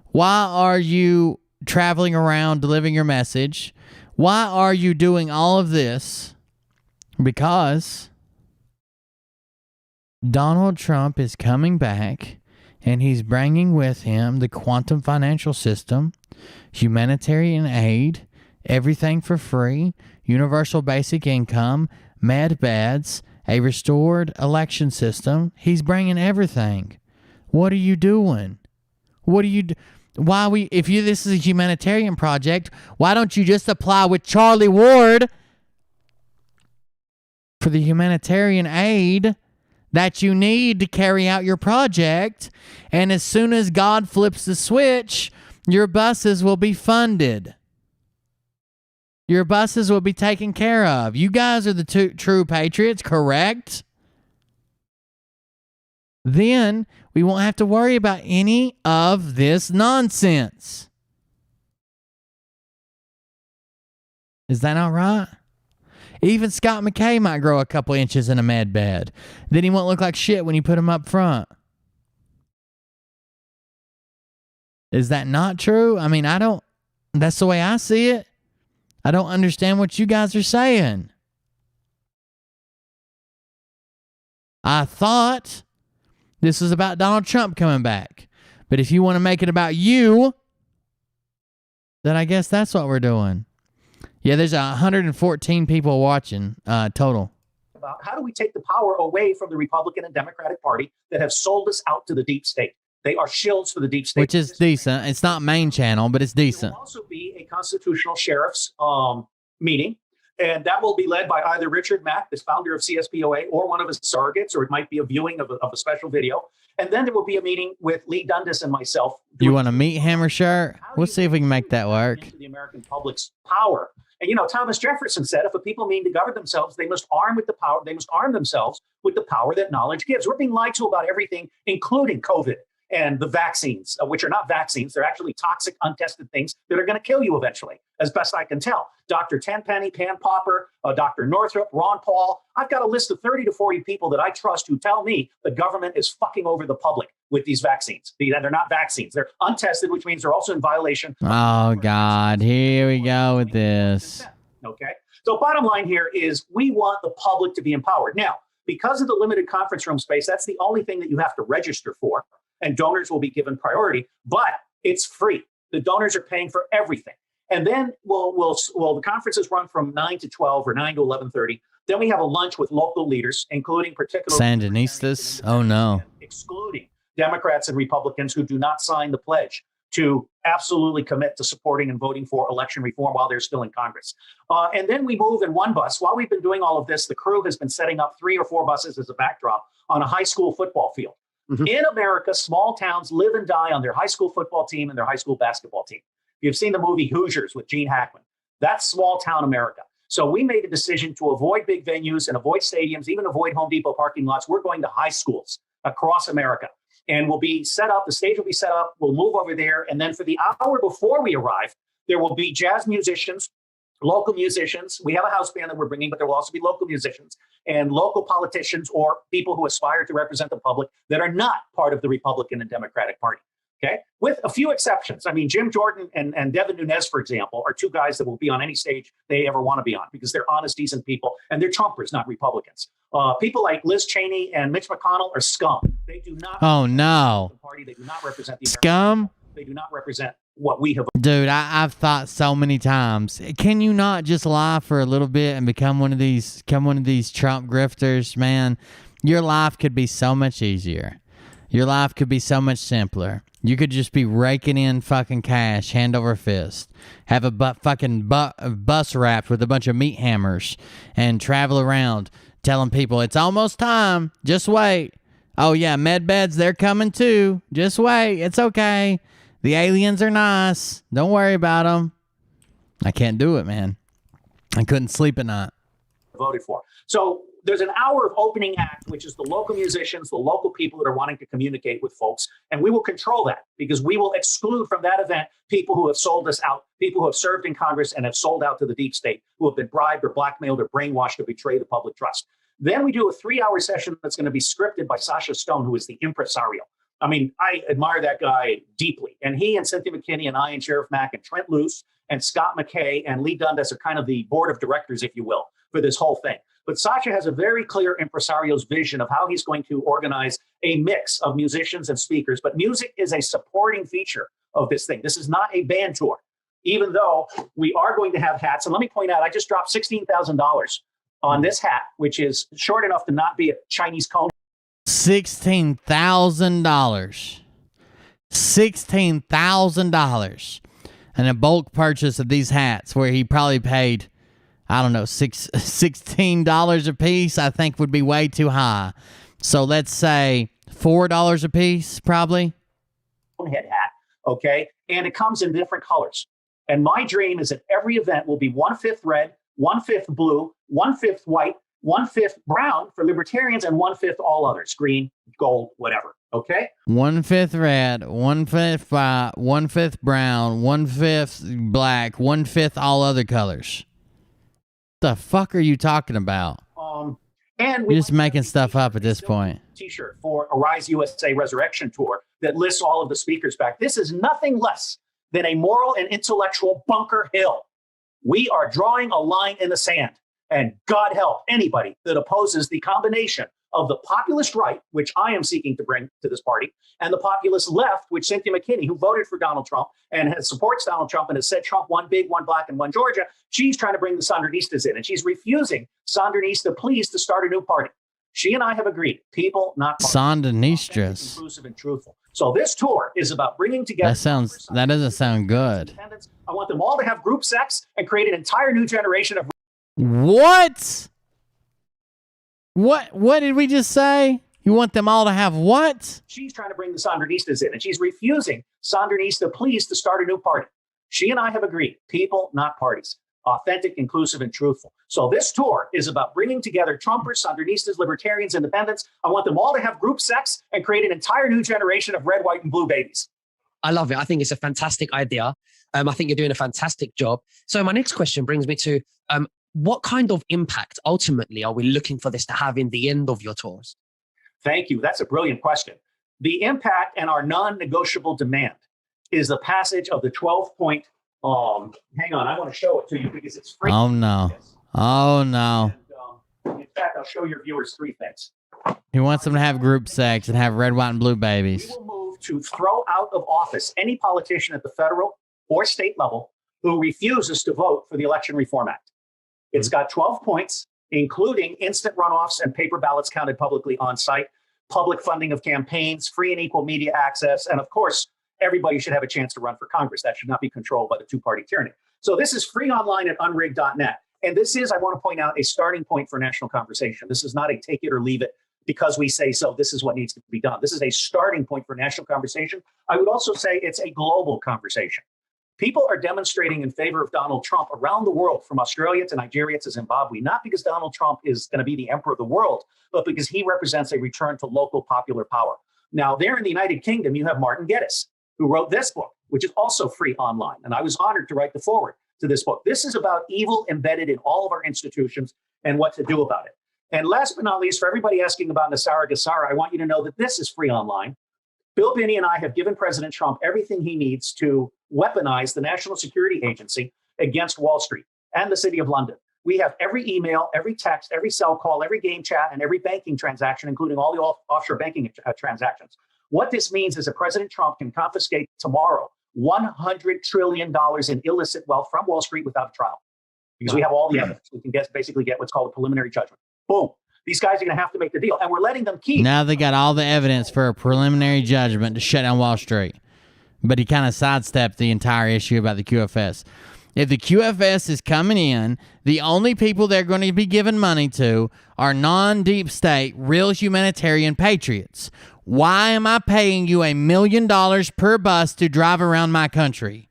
Why are you traveling around delivering your message? Why are you doing all of this? Because Donald Trump is coming back, and he's bringing with him the quantum financial system, humanitarian aid, everything for free, universal basic income, med beds, a restored election system. He's bringing everything. What are you doing? What are you this is a humanitarian project, why don't you just apply with Charlie Ward for the humanitarian aid that you need to carry out your project? And as soon as God flips the switch, your buses will be funded. Your buses will be taken care of. You guys are the true patriots, correct? Then we won't have to worry about any of this nonsense. Is that not right? Even Scott McKay might grow a couple inches in a med bed. Then he won't look like shit when you put him up front. Is that not true? I mean, that's the way I see it. I don't understand what you guys are saying. I thought this was about Donald Trump coming back. But if you want to make it about you, then I guess that's what we're doing. Yeah, there's 114 people watching total. About how do we take the power away from the Republican and Democratic Party that have sold us out to the deep state? They are shills for the deep state. Which is decent. It's not main channel, but it's decent. There will also be a constitutional sheriff's meeting, and that will be led by either Richard Mack, the founder of CSPOA, or one of his surrogates, or it might be a viewing of a special video. And then there will be a meeting with Lee Dundas and myself. You want a meat hammer shirt? We'll see if we can make that work. The American public's power. And Thomas Jefferson said, if a people mean to govern themselves, they must arm themselves with the power that knowledge gives. We're being lied to about everything, including COVID and the vaccines, which are not vaccines. They're actually toxic, untested things that are going to kill you eventually, as best I can tell. Dr. Tenpenny, Pan Popper, Dr. Northrup, Ron Paul. I've got a list of 30 to 40 people that I trust who tell me the government is fucking over the public with these vaccines. They're not vaccines. They're untested, which means they're also in violation. Oh, God. Here we go with this. Okay. So bottom line here is we want the public to be empowered. Now, because of the limited conference room space, that's the only thing that you have to register for. And donors will be given priority, but it's free. The donors are paying for everything. And then the conferences run from 9 to 12 or 9 to 11:30. Then we have a lunch with local leaders, including particular Sandinistas. Oh, no. Excluding Democrats and Republicans who do not sign the pledge to absolutely commit to supporting and voting for election reform while they're still in Congress. And then we move in one bus. While we've been doing all of this, the crew has been setting up 3 or 4 buses as a backdrop on a high school football field. Mm-hmm. In America, small towns live and die on their high school football team and their high school basketball team. You've seen the movie Hoosiers with Gene Hackman. That's small town America. So we made a decision to avoid big venues and avoid stadiums, even avoid Home Depot parking lots. We're going to high schools across America. And we'll be set up, the stage will be set up, we'll move over there. And then for the hour before we arrive, there will be jazz musicians, local musicians. We have a house band that we're bringing, but there will also be local musicians and local politicians or people who aspire to represent the public that are not part of the Republican and Democratic Party. Okay, with a few exceptions. I mean, Jim Jordan and Devin Nunes, for example, are 2 guys that will be on any stage they ever want to be on because they're honest, decent people, and they're Trumpers, not Republicans. People like Liz Cheney and Mitch McConnell are scum. They do not. Oh no! The party. They do not represent the scum. They do not represent what we have. Dude, I've thought so many times, can you not just lie for a little bit and become one of these Trump grifters, man? Your life could be so much easier. Your life could be so much simpler. You could just be raking in fucking cash, hand over fist. Have a bus wrapped with a bunch of meat hammers and travel around telling people, it's almost time. Just wait. Oh, yeah, med beds, they're coming too. Just wait. It's okay. The aliens are nice. Don't worry about them. I can't do it, man. I couldn't sleep at night. Voted for. So there's an hour of opening act, which is the local musicians, the local people that are wanting to communicate with folks. And we will control that because we will exclude from that event people who have sold us out, people who have served in Congress and have sold out to the deep state, who have been bribed or blackmailed or brainwashed to betray the public trust. Then we do a 3-hour session that's going to be scripted by Sasha Stone, who is the impresario. I mean, I admire that guy deeply. And he and Cynthia McKinney and I and Sheriff Mack and Trent Luce and Scott McKay and Lee Dundas are kind of the board of directors, if you will, for this whole thing. But Sasha has a very clear impresario's vision of how he's going to organize a mix of musicians and speakers. But music is a supporting feature of this thing. This is not a band tour, even though we are going to have hats. And let me point out, I just dropped $16,000 on this hat, which is short enough to not be a Chinese cone. $16,000. $16,000. And a bulk purchase of these hats where he probably paid, I don't know, $16 a piece, I think would be way too high. So let's say $4 a piece, probably. Head hat, okay? And it comes in different colors. And my dream is that every event will be 1/5 red, 1/5 blue, 1/5 white, 1/5 brown for libertarians, and 1/5 all others, green, gold, whatever, okay? 1/5 red, 1/5 white, 1/5 brown, 1/5 black, 1/5 all other colors. The fuck are you talking about? And you're just making stuff up at this point. T-shirt for Arise USA Resurrection Tour that lists all of the speakers back. This is nothing less than a moral and intellectual bunker hill. We are drawing a line in the sand, and God help anybody that opposes the combination of the populist right, which I am seeking to bring to this party, and the populist left, which Cynthia McKinney, who voted for Donald Trump and supports Donald Trump and has said Trump one big, one black, and one Georgia, she's trying to bring the Sandinistas in, and she's refusing Sandinista pleas to start a new party. She and I have agreed, people, not parties, Sandinistas. inclusive and truthful. So this tour is about bringing together. That doesn't sound good. I want them all to have group sex and create an entire new generation of. What? What did we just say? You want them all to have what? She's trying to bring the Sandinistas in, and she's refusing Sandinista pleas to start a new party. She and I have agreed, people, not parties, authentic, inclusive, and truthful. So this tour is about bringing together Trumpers, Sandinistas, Libertarians, Independents. I want them all to have group sex and create an entire new generation of red, white, and blue babies. I love it. I think it's a fantastic idea. I think you're doing a fantastic job. So my next question brings me to what kind of impact ultimately are we looking for this to have in the end of your tours? Thank you. That's a brilliant question. The impact and our non-negotiable demand is the passage of the 12-point. Hang on, I want to show it to you because it's free. Oh no! Oh no! And, in fact, I'll show your viewers 3 things. He wants them to have group sex and have red, white, and blue babies. We will move to throw out of office any politician at the federal or state level who refuses to vote for the Election Reform Act. It's got 12 points, including instant runoffs and paper ballots counted publicly on site, public funding of campaigns, free and equal media access, and of course, everybody should have a chance to run for Congress. That should not be controlled by the two-party tyranny. So this is free online at unrigged.net. And this is, I want to point out, a starting point for national conversation. This is not a take it or leave it because we say so. This is what needs to be done. This is a starting point for national conversation. I would also say it's a global conversation. People are demonstrating in favor of Donald Trump around the world, from Australia to Nigeria to Zimbabwe, not because Donald Trump is going to be the emperor of the world, but because he represents a return to local popular power. Now, there in the United Kingdom, you have Martin Geddes, who wrote this book, which is also free online. And I was honored to write the foreword to this book. This is about evil embedded in all of our institutions and what to do about it. And last but not least, for everybody asking about Nasara Gassara, I want you to know that this is free online. Bill Binney and I have given President Trump everything he needs to weaponize the National Security Agency against Wall Street and the City of London. We have every email, every text, every cell call, every game chat, and every banking transaction, including all the offshore banking transactions. What this means is that President Trump can confiscate tomorrow $100 trillion in illicit wealth from Wall Street without a trial. Because we have all the evidence. We can basically get what's called a preliminary judgment. Boom. These guys are going to have to make the deal. And we're letting them keep. Now they got all the evidence for a preliminary judgment to shut down Wall Street. But he kind of sidestepped the entire issue about the QFS. If the QFS is coming in, the only people they're going to be giving money to are non-deep state, real humanitarian patriots. Why am I paying you $1 million per bus to drive around my country?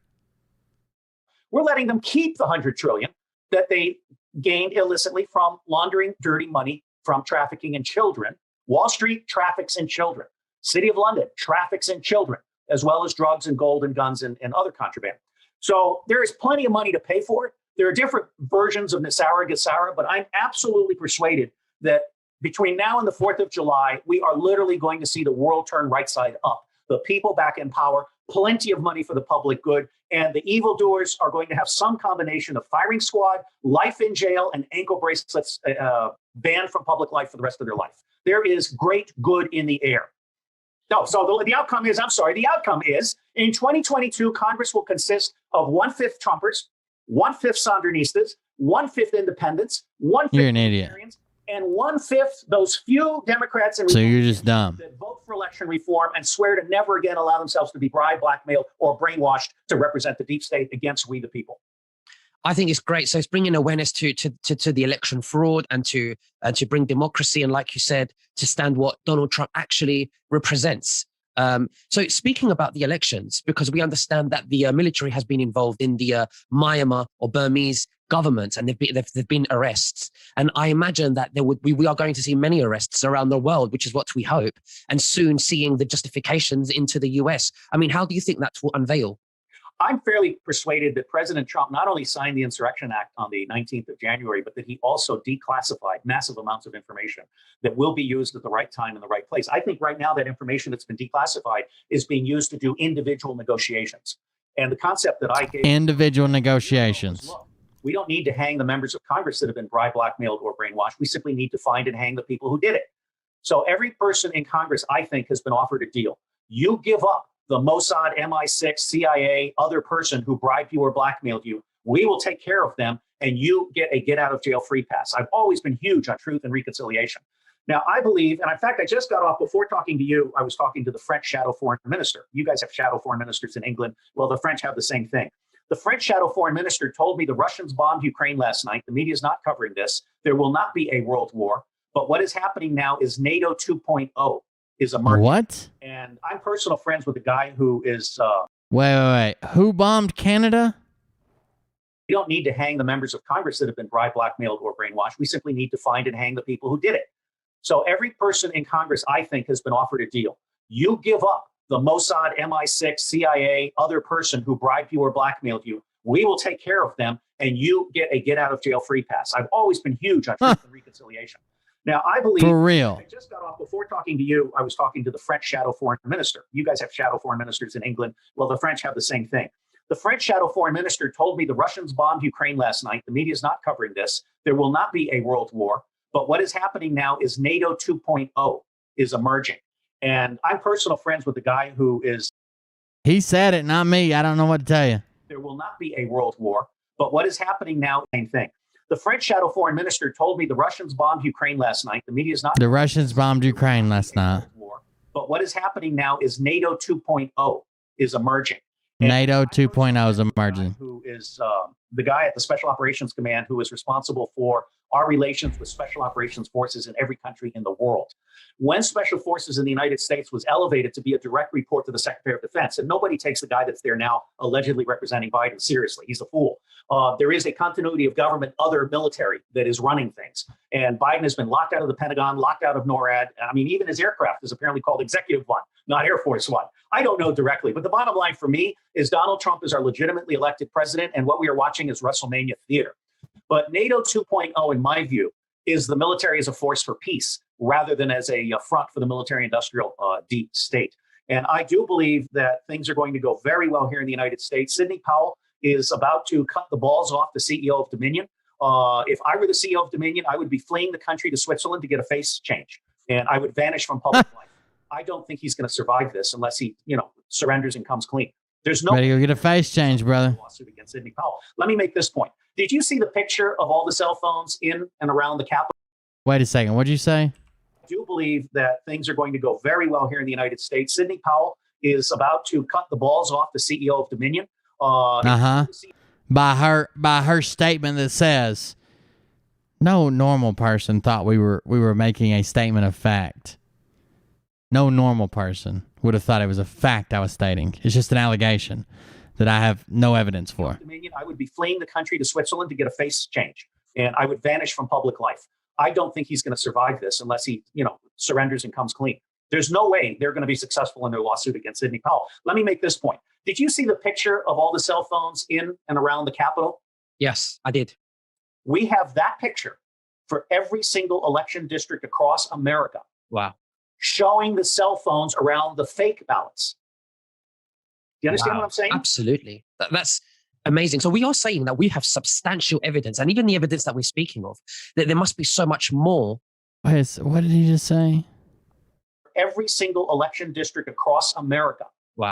We're letting them keep the $100 trillion that they gained illicitly from laundering dirty money from trafficking in children. Wall Street traffics in children. City of London traffics in children, as well as drugs and gold and guns and other contraband. So there is plenty of money to pay for it. There are different versions of Nisara Gasara, but I'm absolutely persuaded that between now and the 4th of July, we are literally going to see the world turn right side up. The people back in power, plenty of money for the public good, and the evildoers are going to have some combination of firing squad, life in jail, and ankle bracelets banned from public life for the rest of their life. There is great good in the air. No, so the outcome is, the outcome is in 2022, Congress will consist of 1/5 Trumpers, 1/5 Sandinistas, 1/5 independents, 1/5 You're an idiot. Libertarians, and 1/5 those few Democrats and So you're just dumb. that vote for election reform and swear to never again allow themselves to be bribed, blackmailed, or brainwashed to represent the deep state against we the people. I think it's great. So it's bringing awareness to the election fraud and to bring democracy and, like you said, to stand what Donald Trump actually represents. So speaking about the elections, because we understand that the military has been involved in the Myanmar or Burmese government, and there've been arrests, and I imagine that we are going to see many arrests around the world, which is what we hope, and soon seeing the justifications into the US. I mean, how do you think that will unveil? I'm fairly persuaded that President Trump not only signed the Insurrection Act on the 19th of January, but that he also declassified massive amounts of information that will be used at the right time in the right place. I think right now that information that's been declassified is being used to do individual negotiations. And the concept that I gave— Individual negotiations. Look, we don't need to hang the members of Congress that have been bribed, blackmailed, or brainwashed. We simply need to find and hang the people who did it. So every person in Congress, I think, has been offered a deal. You give up the Mossad, MI6, CIA, other person who bribed you or blackmailed you. We will take care of them, and you get a get-out-of-jail-free pass. I've always been huge on truth and reconciliation. Now, I believe, and in fact, I just got off, before talking to you, I was talking to the French shadow foreign minister. You guys have shadow foreign ministers in England. Well, the French have the same thing. The French shadow foreign minister told me the Russians bombed Ukraine last night. The media is not covering this. There will not be a world war. But what is happening now is NATO 2.0 is emerging. What? And I'm personal friends with a guy who is... Wait. Who bombed Canada? We don't need to hang the members of Congress that have been bribed, blackmailed, or brainwashed. We simply need to find and hang the people who did it. So every person in Congress, I think, has been offered a deal. You give up the Mossad, MI6, CIA, other person who bribed you or blackmailed you. We will take care of them, and you get a get-out-of-jail-free pass. I've always been huge on truth and reconciliation. Now, I believe— For real. I just got off, before talking to you, I was talking to the French shadow foreign minister. You guys have shadow foreign ministers in England. Well, the French have the same thing. The French shadow foreign minister told me the Russians bombed Ukraine last night. The media is not covering this. There will not be a world war. But what is happening now is NATO 2.0 is emerging. And I'm personal friends with the guy who is— He said it, not me. I don't know what to tell you. There will not be a world war. But what is happening now, same thing. The French shadow foreign minister told me the Russians bombed Ukraine last night. The media is not— The Russians bombed Ukraine last night. But what is happening now is NATO 2.0 is emerging. NATO 2.0 is emerging. Who is the guy at the Special Operations Command who is responsible for our relations with special operations forces in every country in the world. When Special Forces in the United States was elevated to be a direct report to the Secretary of Defense, and nobody takes the guy that's there now allegedly representing Biden seriously. He's a fool. There is a continuity of government, other military that is running things. And Biden has been locked out of the Pentagon, locked out of NORAD. I mean, even his aircraft is apparently called Executive One, not Air Force One. I don't know directly, but the bottom line for me is Donald Trump is our legitimately elected president, and what we are watching is WrestleMania theater. But NATO 2.0, in my view, is the military as a force for peace rather than as a front for the military-industrial deep state. And I do believe that things are going to go very well here in the United States. Sidney Powell is about to cut the balls off the CEO of Dominion. If I were the CEO of Dominion, I would be fleeing the country to Switzerland to get a face change, and I would vanish from public life. I don't think he's going to survive this unless he, surrenders and comes clean. There's no Ready to go get a face change, brother. lawsuit against Sidney Powell. Let me make this point. Did you see the picture of all the cell phones in and around the Capitol? Wait a second. What'd you say? I do believe that things are going to go very well here in the United States. Sidney Powell is about to cut the balls off the CEO of Dominion. By her statement that says, no normal person thought we were making a statement of fact. No normal person would have thought it was a fact I was stating. It's just an allegation that I have no evidence for. Dominion, I would be fleeing the country to Switzerland to get a face change, and I would vanish from public life. I don't think he's going to survive this unless he, surrenders and comes clean. There's no way they're going to be successful in their lawsuit against Sidney Powell. Let me make this point. Did you see the picture of all the cell phones in and around the Capitol? Yes, I did. We have that picture for every single election district across America. Wow. Showing the cell phones around the fake ballots. Do you understand what I'm saying? Absolutely. That's amazing. So we are saying that we have substantial evidence, and even the evidence that we're speaking of, that there must be so much more. What did he just say? Every single election district across America. Wow.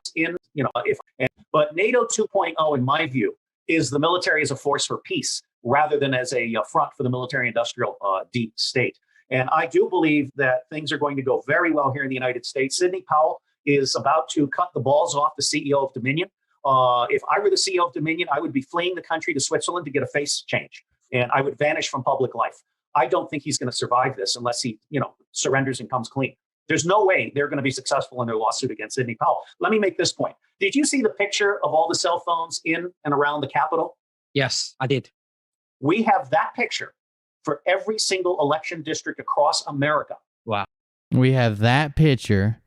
But NATO 2.0, in my view, is the military as a force for peace rather than as a front for the military-industrial deep state. And I do believe that things are going to go very well here in the United States. Sidney Powell is about to cut the balls off the CEO of Dominion. If I were the CEO of Dominion, I would be fleeing the country to Switzerland to get a face change, and I would vanish from public life. I don't think he's going to survive this unless he, surrenders and comes clean. There's no way they're going to be successful in their lawsuit against Sidney Powell. Let me make this point. Did you see the picture of all the cell phones in and around the Capitol? Yes, I did. We have that picture for every single election district across America. Wow. We have that picture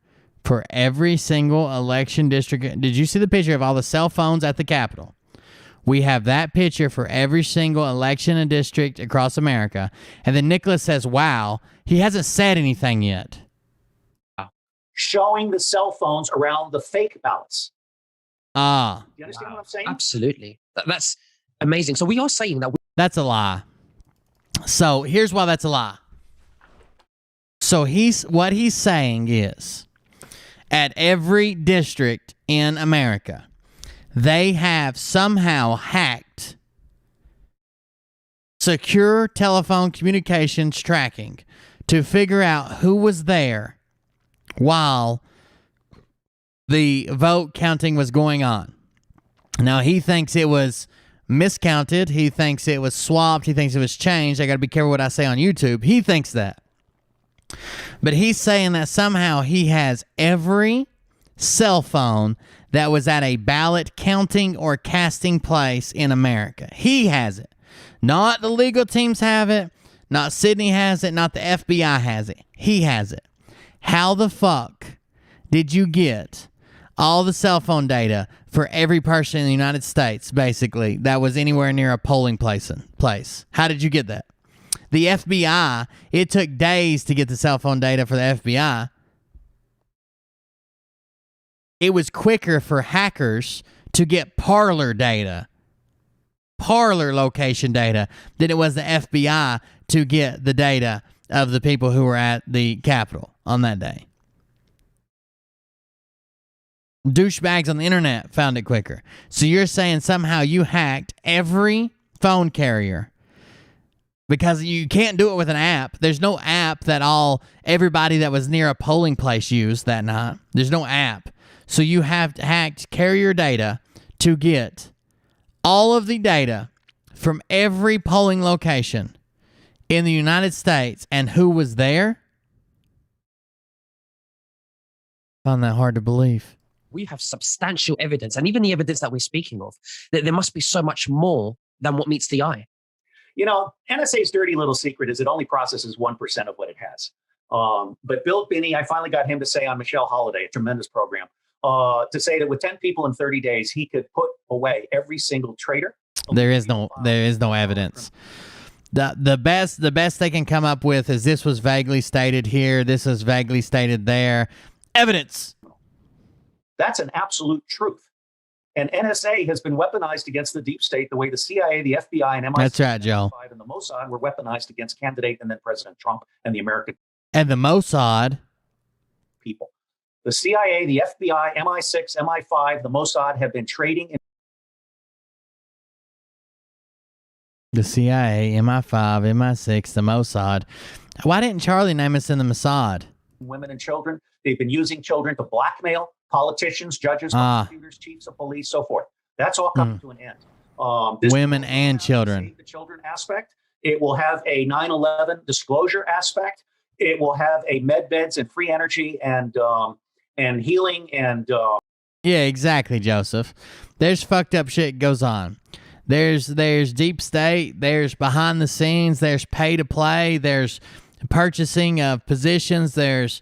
for every single election district. Did you see the picture of all the cell phones at the Capitol? We have that picture for every single election and district across America. And then Nicholas says, wow, he hasn't said anything yet. Showing the cell phones around the fake ballots. Do you understand what I'm saying? Absolutely. That's amazing. So we are saying that. That's a lie. So here's why that's a lie. So what he's saying is, at every district in America, they have somehow hacked secure telephone communications tracking to figure out who was there while the vote counting was going on. Now, he thinks it was miscounted. He thinks it was swapped. He thinks it was changed. I got to be careful what I say on YouTube. He thinks that. But he's saying that somehow he has every cell phone that was at a ballot counting or casting place in America. He has it. Not the legal teams have it. Not Sydney has it. Not the FBI has it. He has it. How the fuck did you get all the cell phone data for every person in the United States, basically, that was anywhere near a polling place? How did you get that? The FBI, it took days to get the cell phone data for the FBI. It was quicker for hackers to get parlor data, parlor location data, than it was the FBI to get the data of the people who were at the Capitol on that day. Douchebags on the internet found it quicker. So you're saying somehow you hacked every phone carrier because you can't do it with an app. There's no app that everybody that was near a polling place used that night. There's no app. So you have hacked carrier data to get all of the data from every polling location in the United States and who was there? I found that hard to believe. We have substantial evidence, and even the evidence that we're speaking of, that there must be so much more than what meets the eye. NSA's dirty little secret is it only processes 1% of what it has. But Bill Binney, I finally got him to say on Michelle Holiday, a tremendous program, to say that with 10 people in 30 days, he could put away every single traitor. There is no evidence. The best they can come up with is this was vaguely stated here, this is vaguely stated there. Evidence. That's an absolute truth. And NSA has been weaponized against the deep state the way the CIA, the FBI, and MI6 That's right, Joe. And the Mossad were weaponized against candidate and then President Trump and the American and the Mossad people. The CIA, the FBI, MI6, MI5, the Mossad have been trading in The CIA, MI5, MI6, the Mossad. Why didn't Charlie name us in the Mossad? women and children. They've been using children to blackmail politicians, judges, prosecutors, chiefs of police, so forth. That's all coming to an end. Women and children. The children aspect. It will have a 9/11 disclosure aspect. It will have a med beds and free energy and healing and. Yeah, exactly, Joseph. There's fucked up shit goes on. There's deep state. There's behind the scenes. There's pay to play. There's purchasing of positions. There's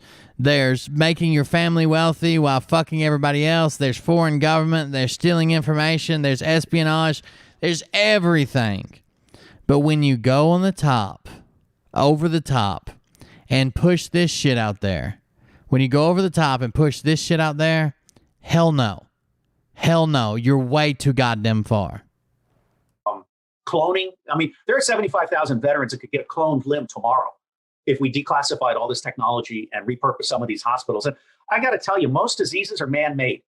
making your family wealthy while fucking everybody else. There's foreign government. There's stealing information. There's espionage. There's everything. But when you go on the top, over the top, and push this shit out there, when you go over the top and push this shit out there, hell no. Hell no. You're way too goddamn far. Cloning. I mean, there are 75,000 veterans that could get a cloned limb tomorrow if we declassified all this technology and repurpose some of these hospitals. And I got to tell you, most diseases are man-made.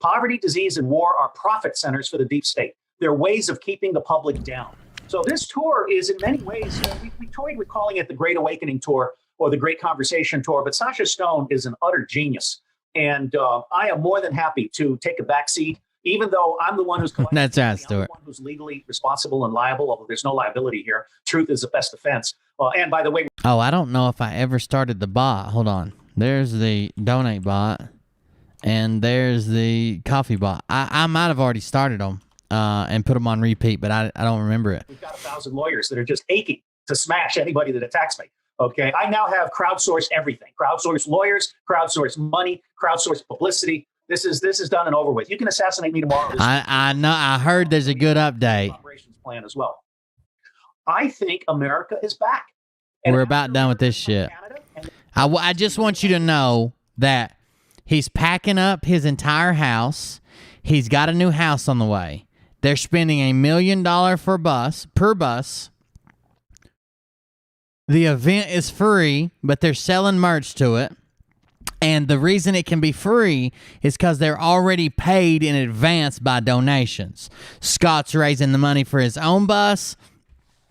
Poverty, disease, and war are profit centers for the deep state. They're ways of keeping the public down. So this tour is in many ways, we toyed with calling it the Great Awakening Tour or the Great Conversation Tour, but Sasha Stone is an utter genius. And I am more than happy to take a backseat, even though I'm the one who's collecting That's right, I'm the Stuart. one who's legally responsible and liable, although there's no liability here. Truth is the best defense. And by the way, Oh, I don't know if I ever started the bot. Hold on. There's the donate bot, and there's the coffee bot. I might have already started them and put them on repeat, but I don't remember it. we've got 1,000 lawyers that are just aching to smash anybody that attacks me. Okay, I now have crowdsourced everything. Crowdsourced lawyers, crowdsourced money, crowdsourced publicity. This is done and over with. You can assassinate me tomorrow. I know. I heard there's a good update. Operations plan as well. I think America is back. We're about done with this shit. I just want you to know that he's packing up his entire house. He's got a new house on the way. They're spending $1 million per bus. The event is free, but they're selling merch to it. And the reason it can be free is because they're already paid in advance by donations. Scott's raising the money for his own bus,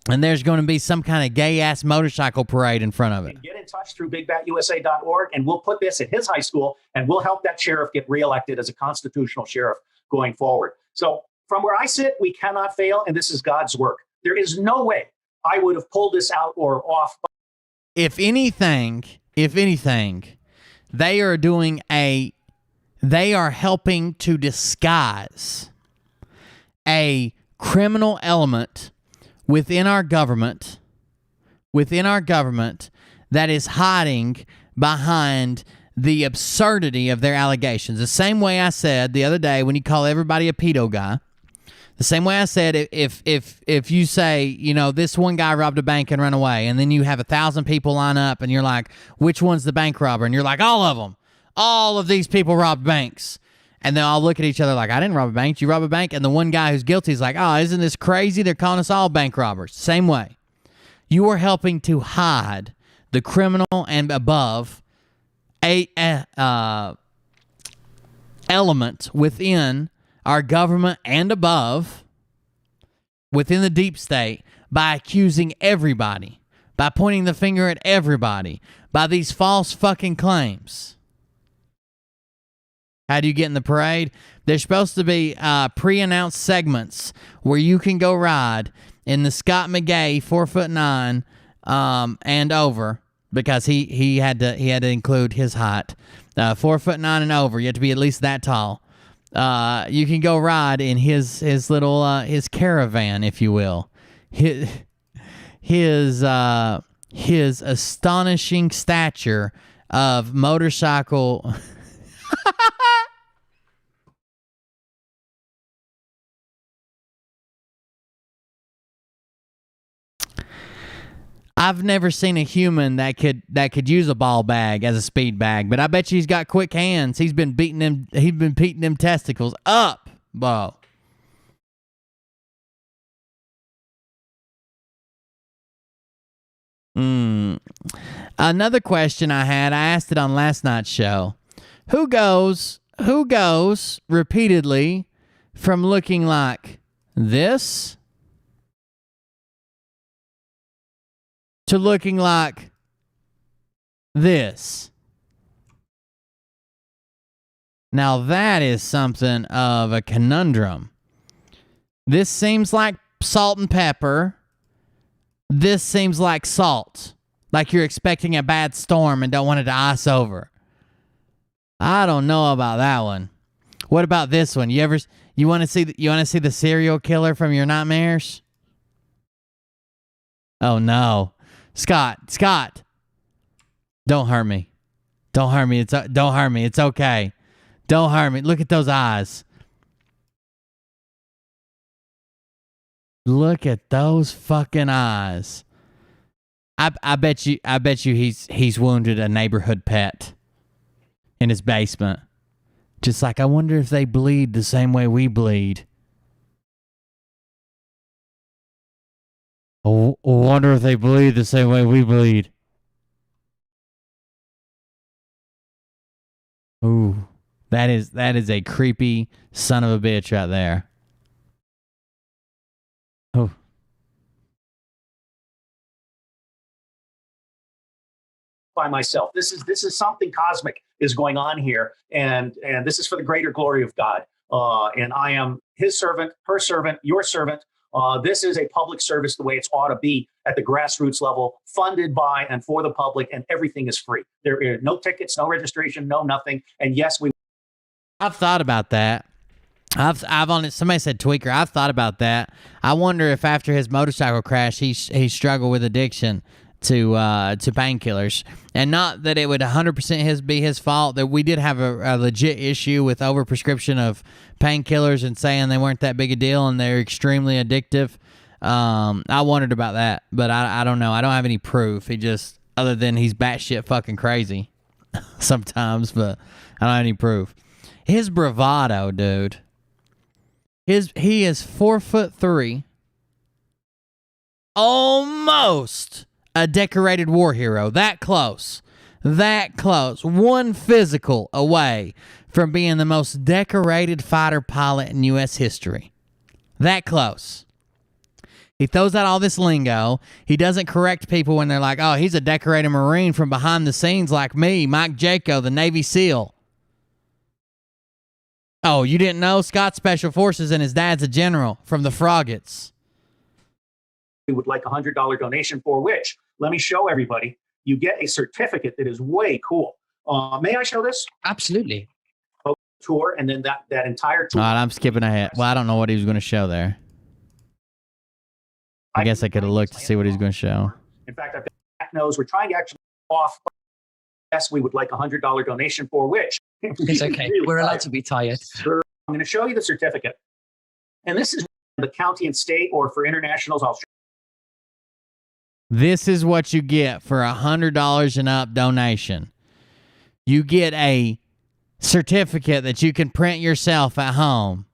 and there's going to be some kind of gay-ass motorcycle parade in front of it. Get in touch through bigbatusa.org, and we'll put this at his high school, and we'll help that sheriff get reelected as a constitutional sheriff going forward. So from where I sit, we cannot fail, and this is God's work. There is no way I would have pulled this out or off. If anything, they are helping to disguise a criminal element within our government that is hiding behind the absurdity of their allegations. The same way I said the other day when you call everybody a pedo guy, the same way I said if you say, you know, this one guy robbed a bank and ran away, and then you have 1,000 people line up and you're like, which one's the bank robber? And you're like, all of them. All of these people robbed banks. And they'll all look at each other like, I didn't rob a bank. Did you rob a bank? And the one guy who's guilty is like, oh, isn't this crazy? They're calling us all bank robbers. Same way. You are helping to hide the criminal and above element within our government and above, within the deep state, by accusing everybody, by pointing the finger at everybody, by these false fucking claims. How do you get in the parade? There's supposed to be pre-announced segments where you can go ride in the Scott McGay 4'9" and over, because he had to include his height. 4'9" and over. You have to be at least that tall. You can go ride in his little his caravan, if you will. His astonishing stature of motorcycle. I've never seen a human that could use a ball bag as a speed bag, but I bet you he's got quick hands. He's been beating them testicles up, Bo. Another question I asked it on last night's show. Who goes repeatedly from looking like this to looking like this? Now that is something of a conundrum. This seems like salt and pepper. This seems like salt. Like you're expecting a bad storm and don't want it to ice over. I don't know about that one. What about this one? You want to see the serial killer from your nightmares? Oh no. Scott. Don't hurt me. Don't hurt me. Don't hurt me. It's okay. Don't hurt me. Look at those eyes. Look at those fucking eyes. I bet you he's wounded a neighborhood pet in his basement. Just like, I wonder if they bleed the same way we bleed. I wonder if they bleed the same way we bleed. Ooh, that is a creepy son of a bitch right there. Oh. By myself. This is something cosmic is going on here, and this is for the greater glory of God. And I am his servant, her servant, your servant. This is a public service the way it's ought to be at the grassroots level, funded by and for the public, and everything is free. There are no tickets, no registration, no nothing. And yes, I've thought about that. I've on it. Somebody said tweaker. I've thought about that. I wonder if after his motorcycle crash, he struggled with addiction to painkillers, and not that it would 100% be his fault. That we did have a legit issue with overprescription of painkillers and saying they weren't that big a deal and they're extremely addictive. I wondered about that, but I don't know. I don't have any proof. He just, other than he's batshit fucking crazy sometimes, but I don't have any proof. His bravado, dude. He is 4'3", almost a decorated war hero. That close. One physical away from being the most decorated fighter pilot in U.S. history. That close. He throws out all this lingo. He doesn't correct people when they're like, oh, he's a decorated Marine from behind the scenes like me, Mike Jaco, the Navy SEAL. Oh, you didn't know? Scott's Special Forces and his dad's a general from the Froggets. we would like a $100 donation for which, let me show everybody, you get a certificate that is way cool. May I show this? Absolutely. Tour, and then that entire tour. All right, I'm skipping ahead. Well, I don't know what he was going to show there. I guess I could have looked to see what he's going to show. In fact, I've got back nose. We're trying to actually off. Yes, we would like a $100 donation for which. It's okay. We're allowed to be tired. Sure. I'm going to show you the certificate. And this is the county and state, or for internationals, I'll show. This is what you get for a $100 and up donation. You get a certificate that you can print yourself at home.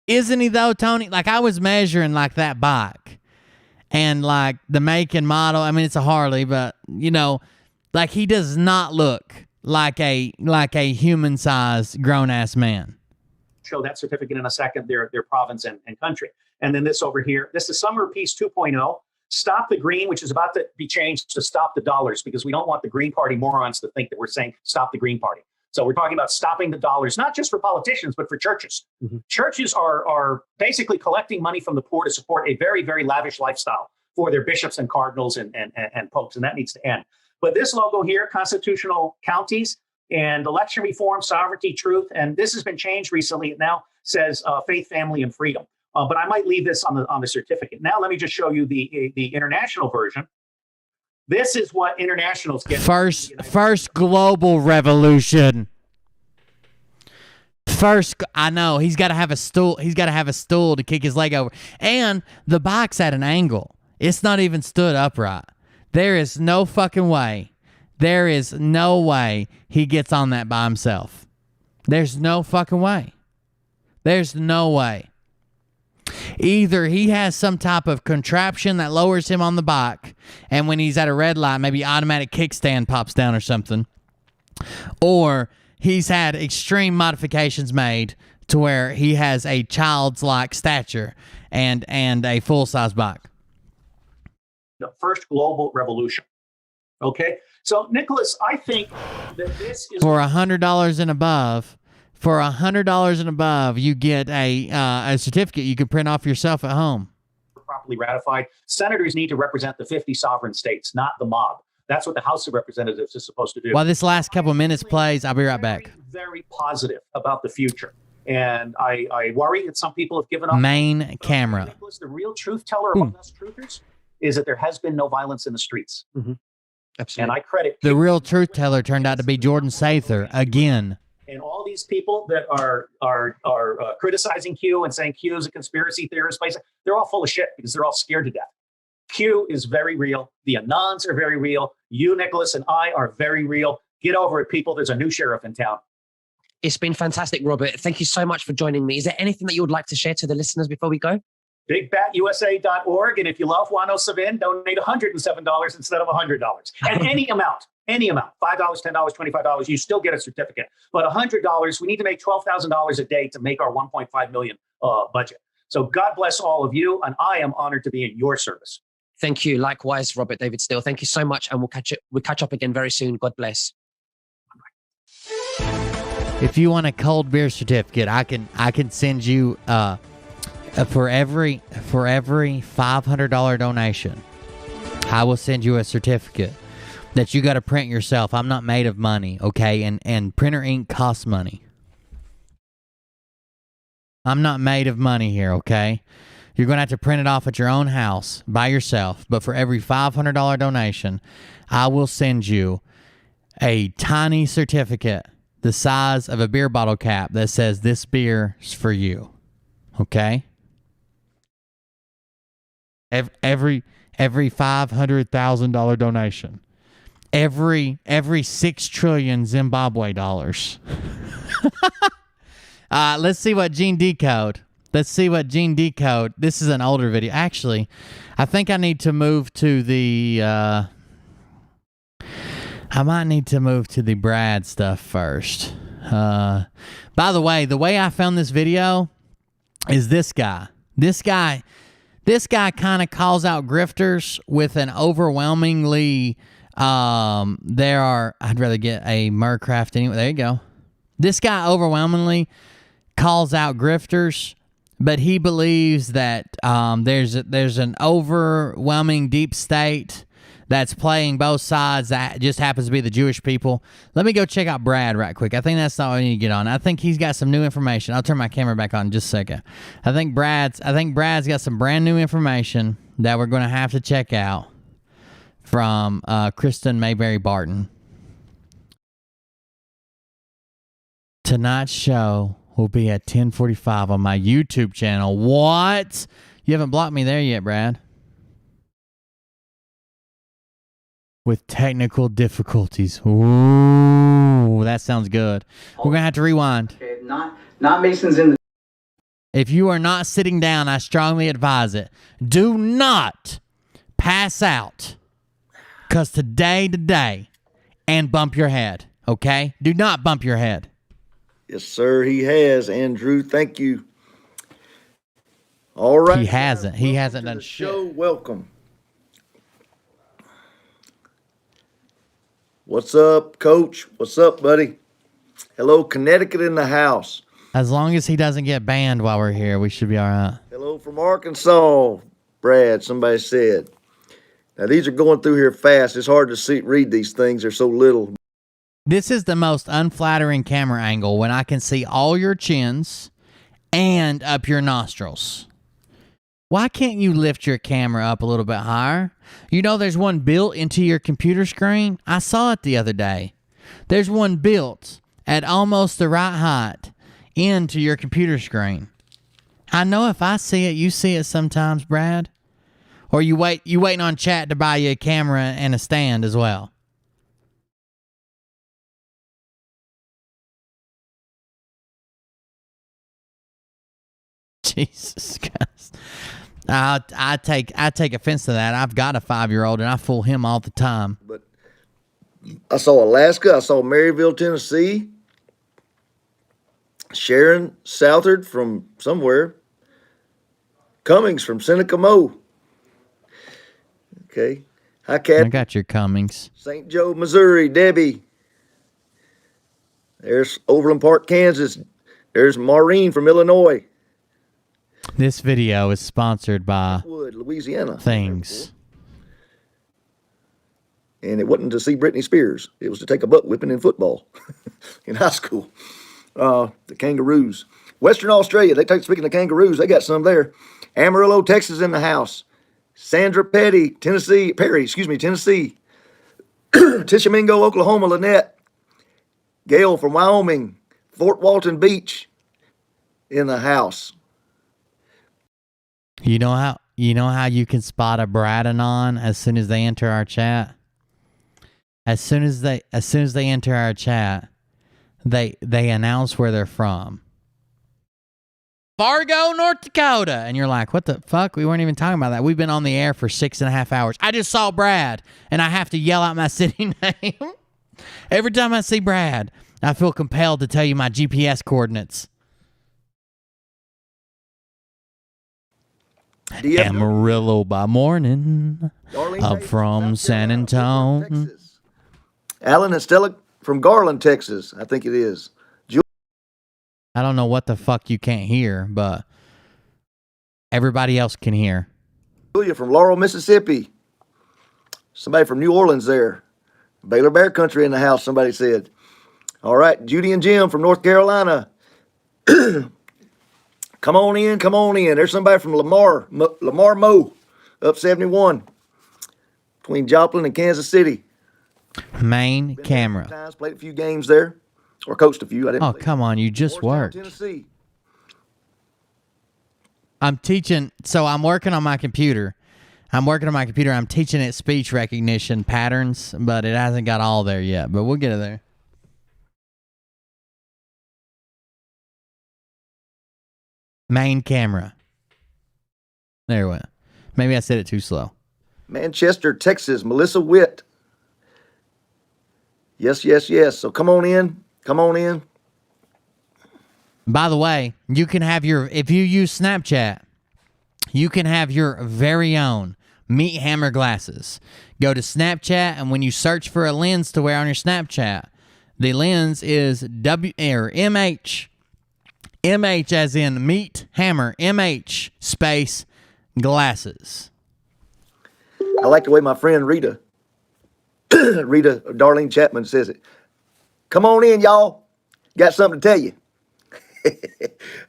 Isn't he though, Tony? Like, I was measuring like that bike and like the make and model. I mean, it's a Harley, but you know, like he does not look like a human-sized grown-ass man. Show that certificate in a second, their province and country. And then this over here, this is Summer Peace 2.0. Stop the Green, which is about to be changed to Stop the Dollars, because we don't want the Green Party morons to think that we're saying stop the Green Party. So we're talking about stopping the dollars, not just for politicians, but for churches. Mm-hmm. Churches are basically collecting money from the poor to support a very, very lavish lifestyle for their bishops and cardinals and popes, and that needs to end. But this logo here, constitutional counties and election reform, sovereignty, truth, and this has been changed recently. It now says faith, family, and freedom. But I might leave this on the certificate. Now let me just show you the international version. This is what internationals get. First global revolution. First, I know he's got to have a stool. He's got to have a stool to kick his leg over, and the bike's at an angle. It's not even stood upright. There is no fucking way. There is no way he gets on that by himself. There's no fucking way. There's no way. Either he has some type of contraption that lowers him on the bike, and when he's at a red light, maybe automatic kickstand pops down or something, or he's had extreme modifications made to where he has a child's like stature and a full-size bike. The first global revolution. Okay, so Nicholas, I think that this is For $100 and above. For $100 and above, you get a certificate you can print off yourself at home. properly ratified. Senators need to represent the 50 sovereign states, not the mob. That's what the House of Representatives is supposed to do. While this last couple minutes plays, I'll be right back. Very positive about the future. And I worry that some people have given up. Main camera. Nicholas, the real truth teller among us truthers is that there has been no violence in the streets. Absolutely. And I credit The real truth teller turned out to be Jordan Sather again. and all these people that are criticizing Q and saying Q is a conspiracy theorist, they're all full of shit because they're all scared to death. Q is very real. The Anons are very real. You, Nicholas, and I are very real. Get over it, people. There's a new sheriff in town. It's been fantastic, Robert. Thank you so much for joining me. Is there anything that you would like to share to the listeners before we go? BigBatUSA.org. And if you love Juan Savin, donate $107 instead of $100. And any amount, $5, $10, $25, you still get a certificate. But $100, we need to make $12,000 a day to make our $1.5 million budget. So God bless all of you. And I am honored to be in your service. Thank you. Likewise, Robert David Steele. Thank you so much. And we'll catch up again very soon. God bless. If you want a cold beer certificate, I can send you for every $500 donation, I will send you a certificate that you got to print yourself. I'm not made of money, okay? And printer ink costs money. I'm not made of money here, okay? You're going to have to print it off at your own house by yourself. But for every $500 donation, I will send you a tiny certificate the size of a beer bottle cap that says this beer is for you. Okay? Every $500,000 donation. Every 6 trillion Zimbabwe dollars. Let's see what Gene decode. This is an older video. Actually, I think I need to move to the I might need to move to the Brad stuff first. By the way I found this video is this guy. This guy kind of calls out grifters with an overwhelmingly I'd rather get a Murcraft anyway. There you go. This guy overwhelmingly calls out grifters, but he believes that there's an overwhelming deep state that's playing both sides that just happens to be the Jewish people. Let me go check out Brad right quick. I think that's not what I need to get on. I think he's got some new information. I'll turn my camera back on in just a second. I think Brad's got some brand new information that we're going to have to check out from Kristen Mayberry Barton. Tonight's show will be at 10:45 on my YouTube channel. What? You haven't blocked me there yet, Brad. With technical difficulties. Ooh, that sounds good. We're going to have to rewind. Okay, not Masons in the... If you are not sitting down, I strongly advise it. Do not pass out. Because today, and bump your head, okay? Do not bump your head. Yes, sir, he has, Andrew. Thank you. All right. He hasn't. He hasn't done shit. Show, welcome. What's up, Coach? What's up, buddy? Hello, Connecticut in the house. As long as he doesn't get banned while we're here, we should be all right. Hello from Arkansas, Brad, somebody said. Now, these are going through here fast. It's hard to read these things. They're so little. This is the most unflattering camera angle when I can see all your chins and up your nostrils. Why can't you lift your camera up a little bit higher? You know there's one built into your computer screen? I saw it the other day. There's one built at almost the right height into your computer screen. I know if I see it, you see it sometimes, Brad. Or you waiting on chat to buy you a camera and a stand as well. Jesus Christ. I take offense to that. I've got a 5-year-old and I fool him all the time. But I saw Alaska. I saw Maryville, Tennessee. Sharon Southard from somewhere. Cummings from Seneca Mo. Okay. Hi, Cat. I got your Cummings. St. Joe, Missouri. Debbie. There's Overland Park, Kansas. There's Maureen from Illinois. This video is sponsored by Wood, Louisiana. Things. And it wasn't to see Britney Spears. It was to take a butt whipping in football in high school. The Kangaroos. Western Australia, speaking of kangaroos, they got some there. Amarillo, Texas in the house. Sandra Perry, Tennessee. Tishomingo, Oklahoma, Lynette. Gail from Wyoming. Fort Walton Beach in the house. You know how you can spot a Bradanon as soon as they enter our chat? As soon as they enter our chat, they announce where they're from. Fargo, North Dakota. And you're like, what the fuck? We weren't even talking about that. We've been on the air for 6.5 hours. I just saw Brad, and I have to yell out my city name. Every time I see Brad, I feel compelled to tell you my GPS coordinates. Amarillo by morning. I'm from San Antonio. Alan and Stella from Garland, Texas. I think it is. I don't know what the fuck you can't hear, but everybody else can hear. Julia from Laurel, Mississippi. Somebody from New Orleans there. Baylor Bear Country in the house, somebody said. All right, Judy and Jim from North Carolina. Come on in. There's somebody from Lamar Mo, up 71, between Joplin and Kansas City. Main camera. Played a few games there, or coached a few. I didn't. Oh, come on, you just worked. Tennessee. I'm teaching, so I'm working on my computer. I'm teaching it speech recognition patterns, but it hasn't got all there yet, but we'll get it there. Main camera. There we went. Maybe I said it too slow. Manchester, Texas, Melissa Witt. Yes. So come on in. By the way, you can have if you use Snapchat, you can have your very own Meat Hammer glasses. Go to Snapchat, and when you search for a lens to wear on your Snapchat, the lens is MH. MH as in Meat Hammer. MH space glasses. I like the way my friend Rita Darlene Chapman says it. Come on in, y'all. Got something to tell you.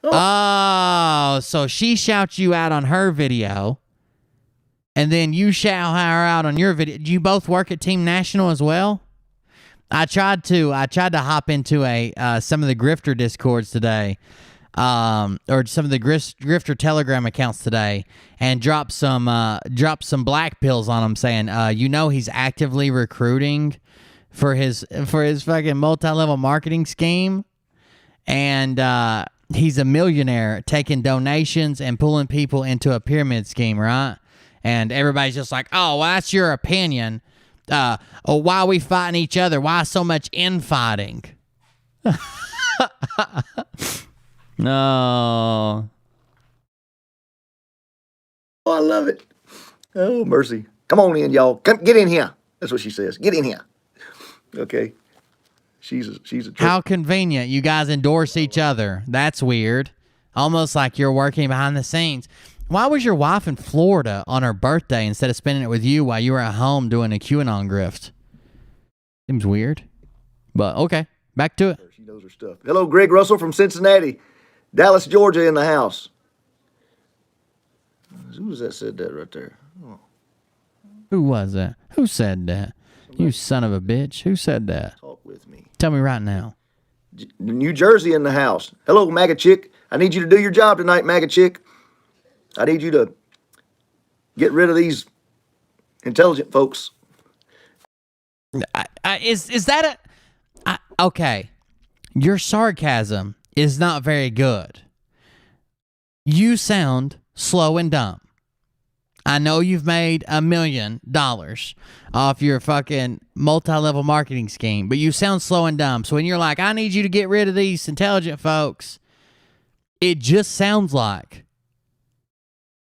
Oh, so she shouts you out on her video, and then you shout her out on your video. Do you both work at Team National as well? I tried to hop into some of the grifter discords today, or some of the grifter Telegram accounts today, and drop some black pills on him, saying, he's actively recruiting for his fucking multi-level marketing scheme, and he's a millionaire taking donations and pulling people into a pyramid scheme, right? And everybody's just like, oh, well, that's your opinion. Why are we fighting each other? Why so much infighting? No. Oh, I love it. Oh, mercy. Come on in, y'all. Get in here. That's what she says. Get in here. Okay. She's a How convenient. You guys endorse each other. That's weird. Almost like you're working behind the scenes. Why was your wife in Florida on her birthday instead of spending it with you while you were at home doing a QAnon grift? Seems weird. But okay, back to it. She knows her stuff. Hello, Greg Russell from Cincinnati. Dallas, Georgia in the house. Who was that said that right there? Oh. Who was that? Who said that? Somebody. You son of a bitch. Who said that? Talk with me. Tell me right now. New Jersey in the house. Hello, MAGA chick. I need you to do your job tonight, MAGA chick. I need you to get rid of these intelligent folks. Is that okay? Your sarcasm is not very good. You sound slow and dumb. I know you've made $1 million off your fucking multi-level marketing scheme, but you sound slow and dumb. So when you're like, I need you to get rid of these intelligent folks, it just sounds like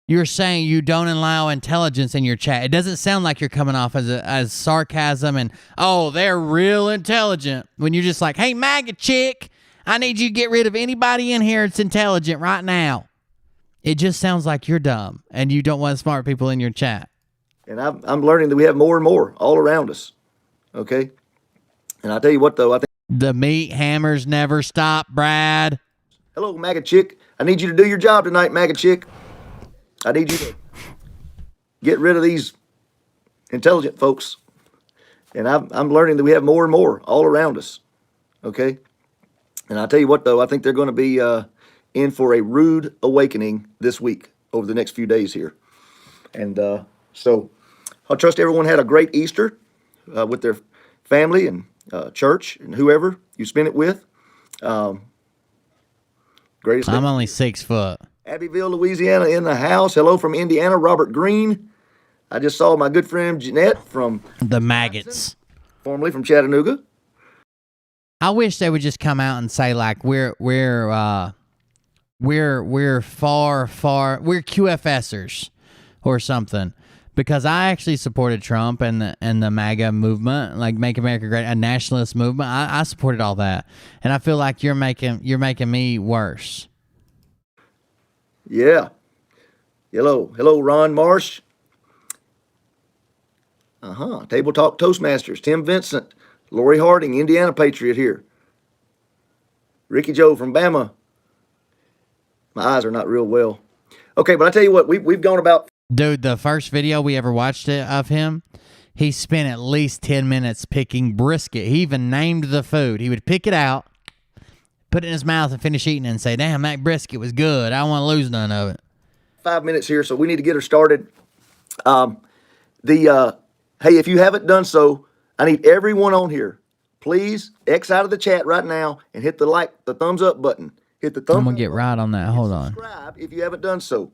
you're saying you don't allow intelligence in your chat. It doesn't sound like you're coming off as sarcasm and, oh, they're real intelligent. When you're just like, hey, MAGA chick, I need you to get rid of anybody in here that's intelligent right now. It just sounds like you're dumb and you don't want smart people in your chat. And I'm learning that we have more and more all around us. Okay? And I'll tell you what, though, I think the meat hammers never stop, Brad. Hello, MAGA chick. I need you to do your job tonight, MAGA chick. I need you to get rid of these intelligent folks. And I'm learning that we have more and more all around us. Okay? And I'll tell you what, though, I think they're going to be in for a rude awakening this week over the next few days here. And so I trust everyone had a great Easter with their family and church and whoever you spend it with. Greatest I'm only 6 foot. Abbeville, Louisiana in the house. Hello from Indiana, Robert Green. I just saw my good friend Jeanette from the Maggots, formerly from Chattanooga. I wish they would just come out and say like we're QFSers or something, because I actually supported Trump and the MAGA movement, like Make America Great, a nationalist movement. I supported all that, and I feel like you're making me worse. Yeah. Hello, Ron Marsh. Table Talk Toastmasters, Tim Vincent, Lori Harding, Indiana Patriot here. Ricky Joe from Bama. My eyes are not real well. Okay, but I tell you what, we've gone about. Dude, the first video we ever watched of him, he spent at least 10 minutes picking brisket. He even named the food. He would pick it out, put it in his mouth, and finish eating it and say, damn, that brisket was good. I don't want to lose none of it. 5 minutes here, so we need to get her started. Hey, if you haven't done so, I need everyone on here. Please X out of the chat right now and hit the thumbs up button. Hit the thumbs up. I'm gonna get right on that. Hold on. Subscribe if you haven't done so.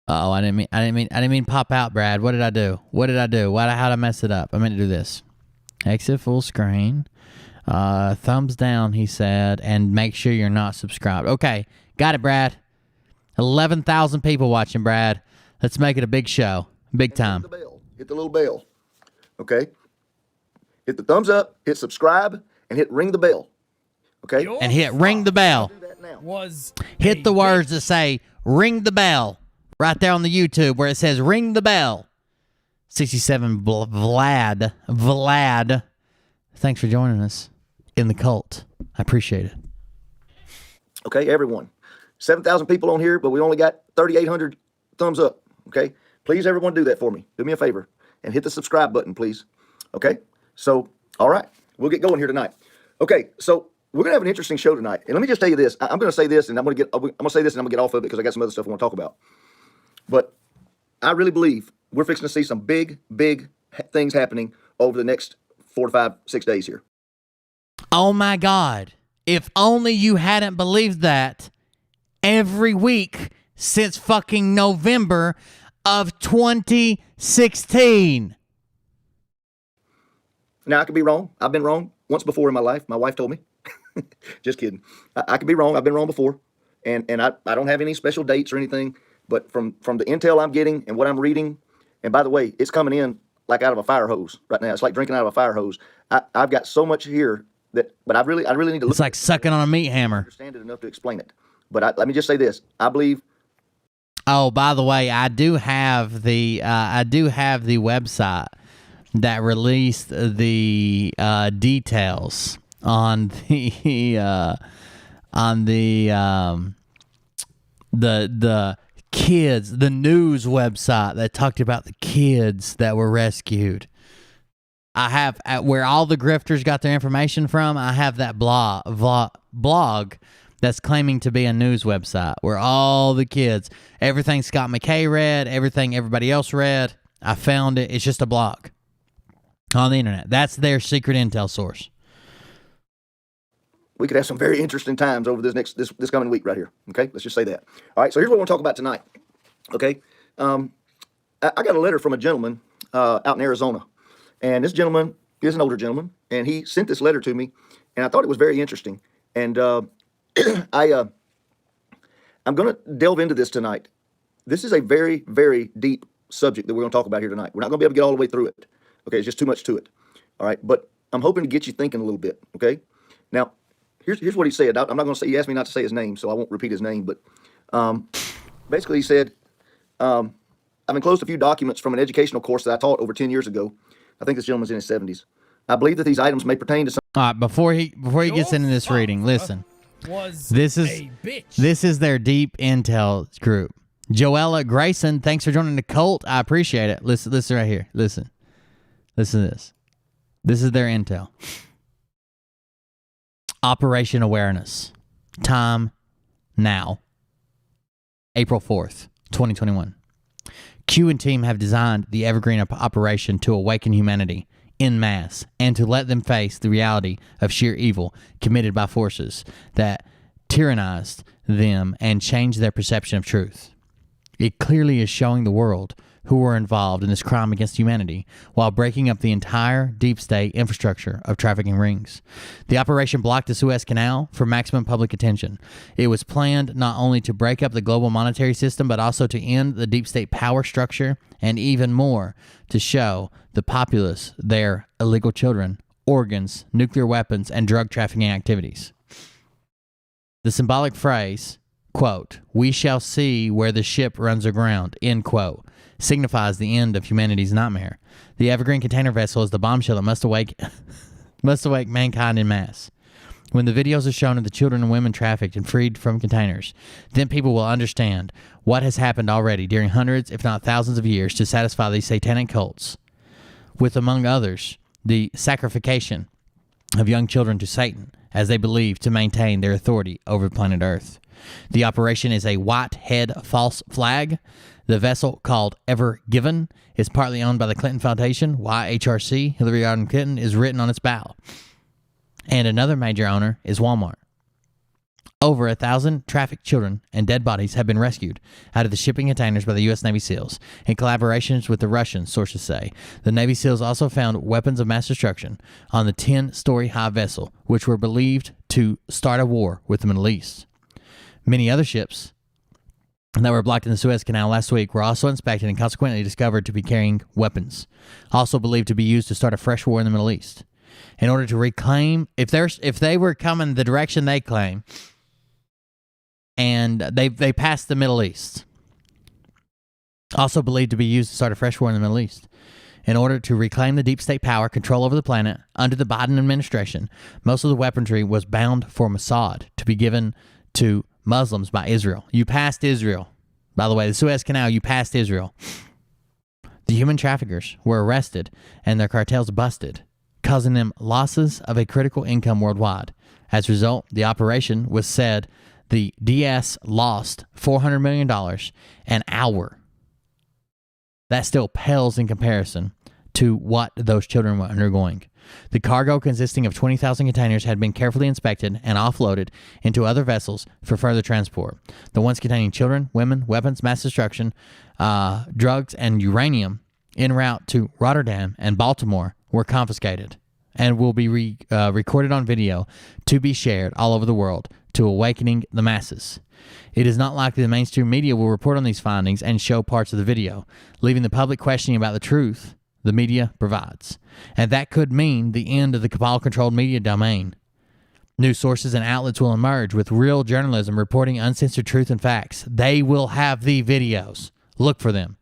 Oh, I didn't mean pop out, Brad. What did I do? How'd I mess it up? I meant to do this. Exit full screen. Thumbs down, he said, and make sure you're not subscribed. Okay, got it, Brad. 11,000 people watching, Brad. Let's make it a big show. Big time. Hit the bell. Hit the little bell. Okay? Hit the thumbs up, hit subscribe, and hit ring the bell. Okay? And hit ring the bell. Hit the words that say ring the bell right there on the YouTube where it says ring the bell. 67 Vlad. Thanks for joining us in the cult. I appreciate it. Okay, everyone. 7,000 people on here, but we only got 3,800 thumbs up. Okay? Please, everyone, do that for me. Do me a favor and hit the subscribe button, please. Okay? So, all right. We'll get going here tonight. Okay, so we're going to have an interesting show tonight. And let me just tell you this. I'm going to say this, and I'm going to say this, and I'm going to get off of it because I got some other stuff I want to talk about. But I really believe we're fixing to see some big things happening over the next 4 to 5, 6 days here. Oh, my God. If only you hadn't believed that every week since fucking November of 2016. Now, I could be wrong. I've been wrong once before in my life. My wife told me. Just kidding. I could be wrong. I've been wrong before. And I don't have any special dates or anything. But from the intel I'm getting and what I'm reading, and by the way, it's coming in like out of a fire hose right now. It's like drinking out of a fire hose. I've got so much here but I really need to look. It's like sucking on a meat hammer. Understand it enough to explain it. But let me just say this. I believe. Oh, by the way, I do have the website that released the details on the kids, the news website that talked about the kids that were rescued. I have where all the grifters got their information from. I have that blog that's claiming to be a news website where all the kids, everything Scott McKay read, everything everybody else read. I found it. It's just a blog on the internet. That's their secret intel source. We could have some very interesting times over this coming week right here. Okay, let's just say that. All right, so here's what I want to talk about tonight. Okay. I got a letter from a gentleman out in Arizona, and this gentleman is an older gentleman, and he sent this letter to me, and I thought it was very interesting. And I'm going to delve into this tonight. This is a very, very deep subject that we're going to talk about here tonight. We're not going to be able to get all the way through it. Okay, it's just too much to it. All right, but I'm hoping to get you thinking a little bit. Okay, now here's what he said. I'm not going to say. He asked me not to say his name, so I won't repeat his name. But basically, he said, "I've enclosed a few documents from an educational course that I taught over 10 years ago. I think this gentleman's in his 70s. I believe that these items may pertain to some." All right, before he gets into this reading, listen. This is their deep intel group. Joella Grayson, thanks for joining the cult. I appreciate it. Listen right here. Listen to this. This is their intel. Operation Awareness. Time now. April 4th, 2021. Q and team have designed the Evergreen operation to awaken humanity en masse and to let them face the reality of sheer evil committed by forces that tyrannized them and changed their perception of truth. It clearly is showing the world who were involved in this crime against humanity while breaking up the entire deep state infrastructure of trafficking rings. The operation blocked the Suez Canal for maximum public attention. It was planned not only to break up the global monetary system, but also to end the deep state power structure, and even more, to show the populace their illegal children, organs, nuclear weapons, and drug trafficking activities. The symbolic phrase, quote, "We shall see where the ship runs aground," end quote, signifies the end of humanity's nightmare. The Evergreen container vessel is the bombshell that must awake mankind en masse. When the videos are shown of the children and women trafficked and freed from containers, then people will understand what has happened already during hundreds, if not thousands of years to satisfy these satanic cults, with, among others, the sacrification of young children to Satan, as they believe to maintain their authority over planet Earth. The operation is a Whitehead false flag. The vessel, called Ever Given, is partly owned by the Clinton Foundation. YHRC, Hillary Rodham Clinton, is written on its bow. And another major owner is Walmart. Over 1,000 trafficked children and dead bodies have been rescued out of the shipping containers by the U.S. Navy SEALs in collaborations with the Russians, sources say. The Navy SEALs also found weapons of mass destruction on the 10-story high vessel, which were believed to start a war with the Middle East. Many other ships that were blocked in the Suez Canal last week were also inspected and consequently discovered to be carrying weapons, also believed to be used to start a fresh war in the Middle East. In order to reclaim, if they were coming the direction they claim, and they passed the Middle East, also believed to be used to start a fresh war in the Middle East. In order to reclaim the deep state power, control over the planet under the Biden administration, most of the weaponry was bound for Mossad to be given to Muslims by Israel. You passed Israel. By the way, the Suez Canal, you passed Israel. The human traffickers were arrested and their cartels busted, causing them losses of a critical income worldwide. As a result, the operation was said the DS lost $400 million an hour. That still pales in comparison to what those children were undergoing. The cargo, consisting of 20,000 containers, had been carefully inspected and offloaded into other vessels for further transport. The ones containing children, women, weapons, mass destruction, drugs, and uranium en route to Rotterdam and Baltimore were confiscated and will be recorded on video to be shared all over the world to awakening the masses. It is not likely the mainstream media will report on these findings and show parts of the video, leaving the public questioning about the truth the media provides. And that could mean the end of the cabal-controlled media domain. New sources and outlets will emerge with real journalism reporting uncensored truth and facts. They will have the videos. Look for them.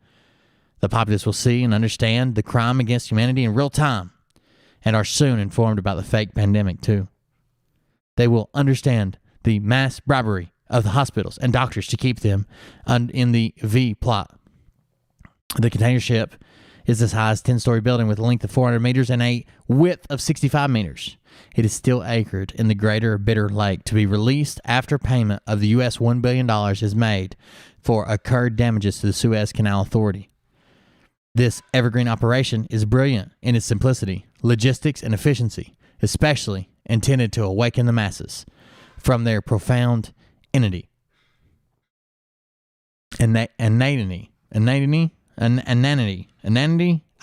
The populace will see and understand the crime against humanity in real time and are soon informed about the fake pandemic too. They will understand the mass bribery of the hospitals and doctors to keep them in the V plot. The container ship is this high as 10-story building with a length of 400 meters and a width of 65 meters. It is still anchored in the Greater Bitter Lake to be released after payment of the U.S. $1 billion is made for incurred damages to the Suez Canal Authority. This evergreen operation is brilliant in its simplicity, logistics, and efficiency, especially intended to awaken the masses from their profound entity. inanity. I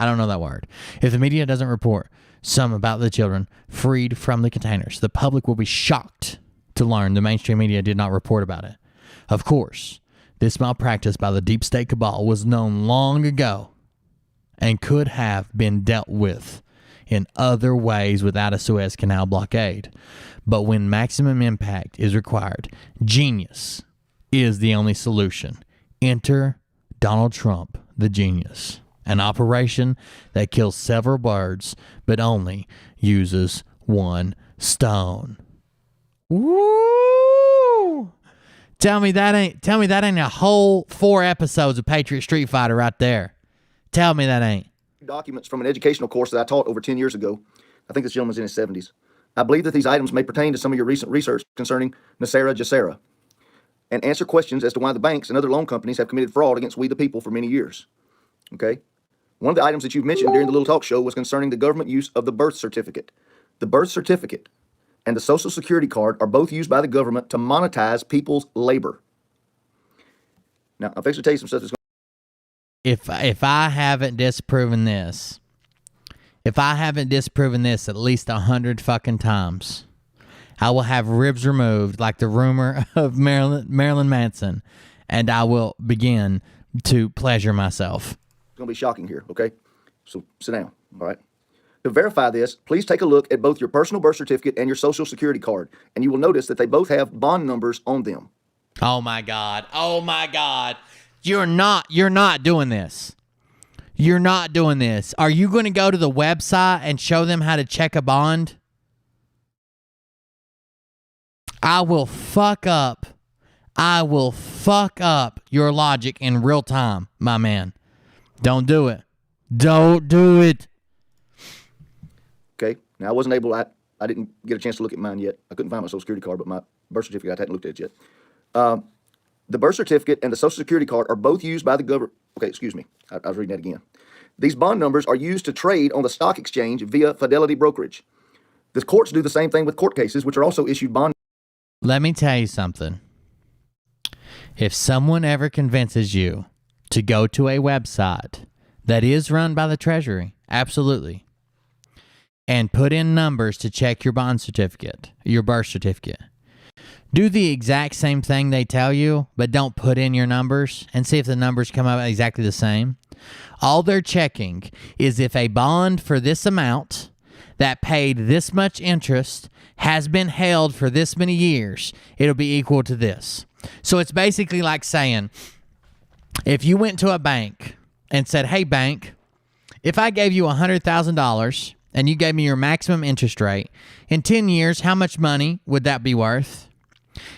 don't know that word. If the media doesn't report some about the children freed from the containers, the public will be shocked to learn the mainstream media did not report about it. Of course, this malpractice by the deep state cabal was known long ago and could have been dealt with in other ways without a Suez Canal blockade. But when maximum impact is required, genius is the only solution. Enter Donald Trump, the genius. An operation that kills several birds but only uses one stone. Woo! Tell me that ain't a whole 4 episodes of Patriot Street Fighter right there. Tell me that ain't. Documents from an educational course that I taught over 10 years ago. I think this gentleman's in his 70s. I believe that these items may pertain to some of your recent research concerning Nasera Jacera and answer questions as to why the banks and other loan companies have committed fraud against we the people for many years. Okay? One of the items that you've mentioned during the little talk show was concerning the government use of the birth certificate. The birth certificate and the Social Security card are both used by the government to monetize people's labor. Now, I'm fixing to tell you some stuff that's going If I haven't disproven this at least 100 fucking times, I will have ribs removed like the rumor of Marilyn Manson, and I will begin to pleasure myself. It's going to be shocking here, okay? So sit down, all right? To verify this, please take a look at both your personal birth certificate and your Social Security card, and you will notice that they both have bond numbers on them. Oh my God. Oh my God. You're not doing this. You're not doing this. Are you going to go to the website and show them how to check a bond? I will fuck up your logic in real time, my man. Don't do it. Don't do it. Okay. Now, I didn't get a chance to look at mine yet. I couldn't find my Social Security card, but my birth certificate, I hadn't looked at it yet. The birth certificate and the Social Security card are both used by the government. Okay, excuse me. I was reading that again. These bond numbers are used to trade on the stock exchange via Fidelity Brokerage. The courts do the same thing with court cases, which are also issued bond. Let me tell you something. If someone ever convinces you to go to a website that is run by the Treasury, absolutely, and put in numbers to check your bond certificate, your birth certificate, do the exact same thing they tell you, but don't put in your numbers and see if the numbers come out exactly the same. All they're checking is if a bond for this amount that paid this much interest has been held for this many years, it'll be equal to this. So it's basically like saying, if you went to a bank and said, hey, bank, if I gave you $100,000 and you gave me your maximum interest rate, in 10 years, how much money would that be worth?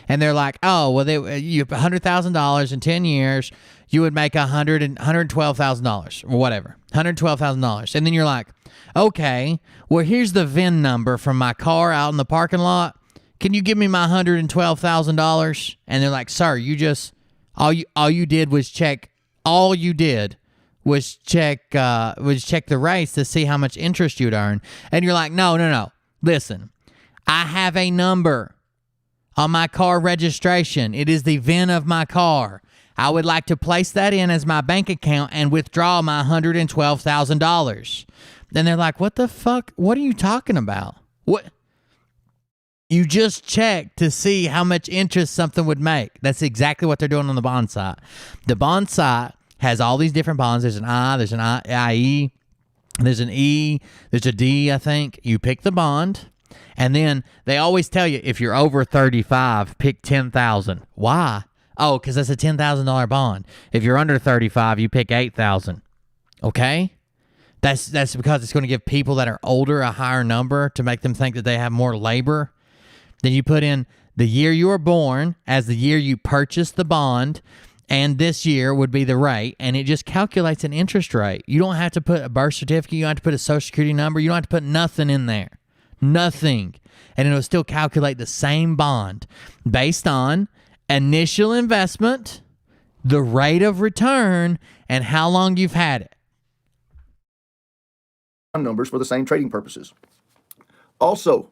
And they're like, oh, well, you have $100,000 in 10 years, you would make $112,000 or whatever, $112,000. And then you're like, okay, well, here's the VIN number from my car out in the parking lot. Can you give me my $112,000? And they're like, sir, all you did was check the rates to see how much interest you'd earn. And you're like, no. Listen, I have a number on my car registration. It is the VIN of my car. I would like to place that in as my bank account and withdraw my $112,000. Then they're like, what the fuck? What are you talking about? What? You just check to see how much interest something would make. That's exactly what they're doing on the bond site. The bond site has all these different bonds. There's an I, there's an IE, there's an E, there's a D, I think. You pick the bond, and then they always tell you if you're over 35, pick 10,000. Why? Oh, because that's a $10,000 bond. If you're under 35, you pick 8,000. Okay? That's because it's going to give people that are older a higher number to make them think that they have more labor. Then you put in the year you were born as the year you purchased the bond, and this year would be the rate, and it just calculates an interest rate. You don't have to put a birth certificate. You don't have to put a Social Security number. You don't have to put nothing in there. Nothing. And it'll still calculate the same bond based on initial investment, the rate of return, and how long you've had it. Numbers for the same trading purposes. Also,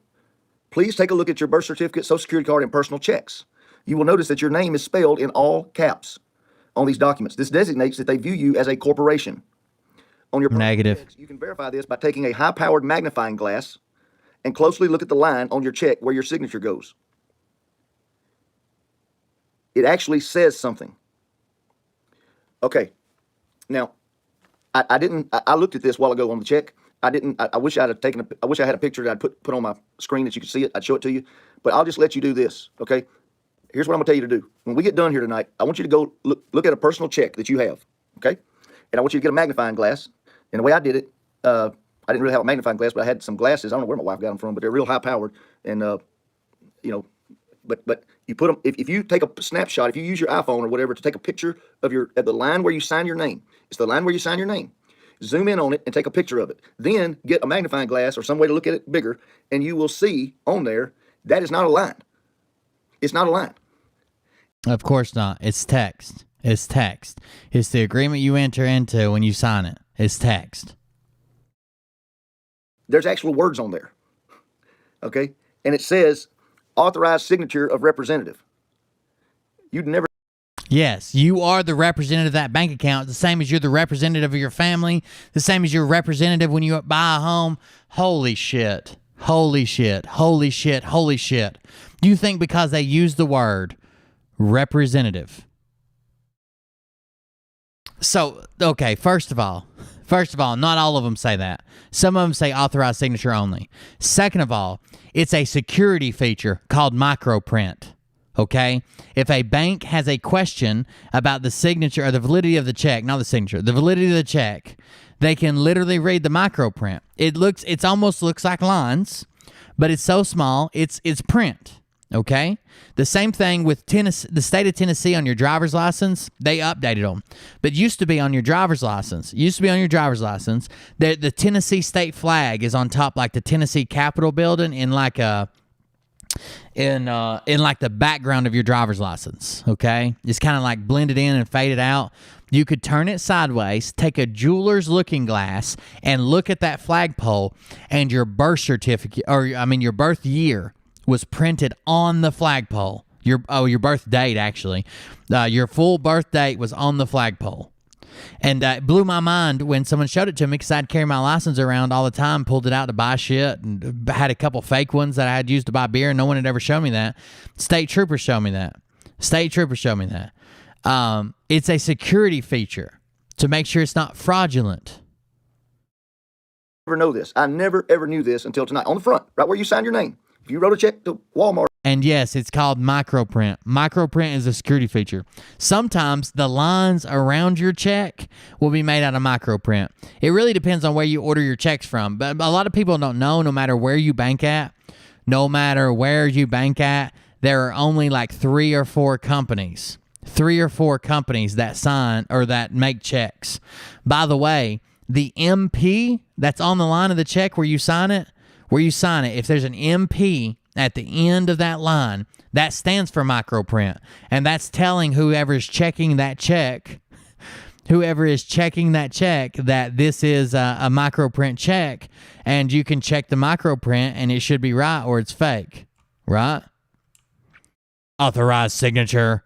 please take a look at your birth certificate, Social Security card, and personal checks. You will notice that your name is spelled in all caps. on these documents. This designates that they view you as a corporation. On your negative checks, you can verify this by taking a high-powered magnifying glass and closely look at the line on your check where your signature goes. It actually says something. Okay. Now, I looked at this a while ago on the check. I wish I had a picture that I'd put on my screen that you could see it. I'd show it to you. But I'll just let you do this, okay? Here's what I'm gonna tell you to do. When we get done here tonight, I want you to go look at a personal check that you have, okay? And I want you to get a magnifying glass. And the way I did it, I didn't really have a magnifying glass, but I had some glasses. I don't know where my wife got them from, but they're real high powered. And but you put them. If you take a snapshot, if you use your iPhone or whatever to take a picture of the line where you sign your name, it's the line where you sign your name. Zoom in on it and take a picture of it. Then get a magnifying glass or some way to look at it bigger, and you will see on there that is not a line. It's not a line. Of course not. It's text. It's text. It's the agreement you enter into when you sign it. It's text. There's actual words on there. Okay? And it says authorized signature of representative. You'd never. Yes, you are the representative of that bank account, the same as you're the representative of your family, the same as you're representative when you buy a home. Holy shit. Holy shit. Holy shit. Holy shit. Do you think because they use the word representative? So, okay, first of all, not all of them say that. Some of them say authorized signature only. Second of all, it's a security feature called microprint. Okay? If a bank has a question about the signature or the validity of the check, not the signature, the validity of the check, they can literally read the microprint. It almost looks like lines, but it's so small, it's print. Okay? The same thing with Tennessee, the state of Tennessee on your driver's license, they updated them. But used to be on your driver's license. The Tennessee state flag is on top, like the Tennessee Capitol building in like a in like the background of your driver's license, okay? It's kind of like blended in and faded out. You could turn it sideways, take a jeweler's looking glass, and look at that flagpole, and your birth certificate, your birth year was printed on the flagpole. Your birth date, actually. Your full birth date was on the flagpole. And it blew my mind when someone showed it to me because I'd carry my license around all the time, pulled it out to buy shit, and had a couple fake ones that I had used to buy beer, and no one had ever shown me that. State troopers showed me that. It's a security feature to make sure it's not fraudulent. Never know this. I never, ever knew this until tonight. On the front, right where you signed your name. If you wrote a check to Walmart. And yes, it's called microprint. Microprint is a security feature. Sometimes the lines around your check will be made out of microprint. It really depends on where you order your checks from. But a lot of people don't know, no matter where you bank at, there are only like 3 or 4 companies that sign or that make checks. By the way, the MP that's on the line of the check where you sign it, if there's an MP at the end of that line, that stands for microprint. And that's telling whoever is checking that check that this is a microprint check, and you can check the microprint and it should be right or it's fake, right? Authorized signature.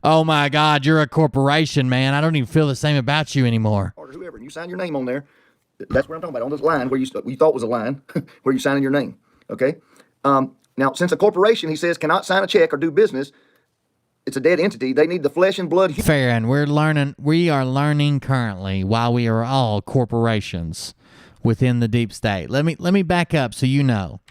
Oh my God, you're a corporation, man. I don't even feel the same about you anymore. Or whoever, and you sign your name on there. That's what I'm talking about, on this line where you thought was a line, where you're signing your name, okay? Now, since a corporation, he says, cannot sign a check or do business, it's a dead entity. They need the flesh and blood. Fair, and we are learning currently while we are all corporations within the deep state. Let me back up so you know.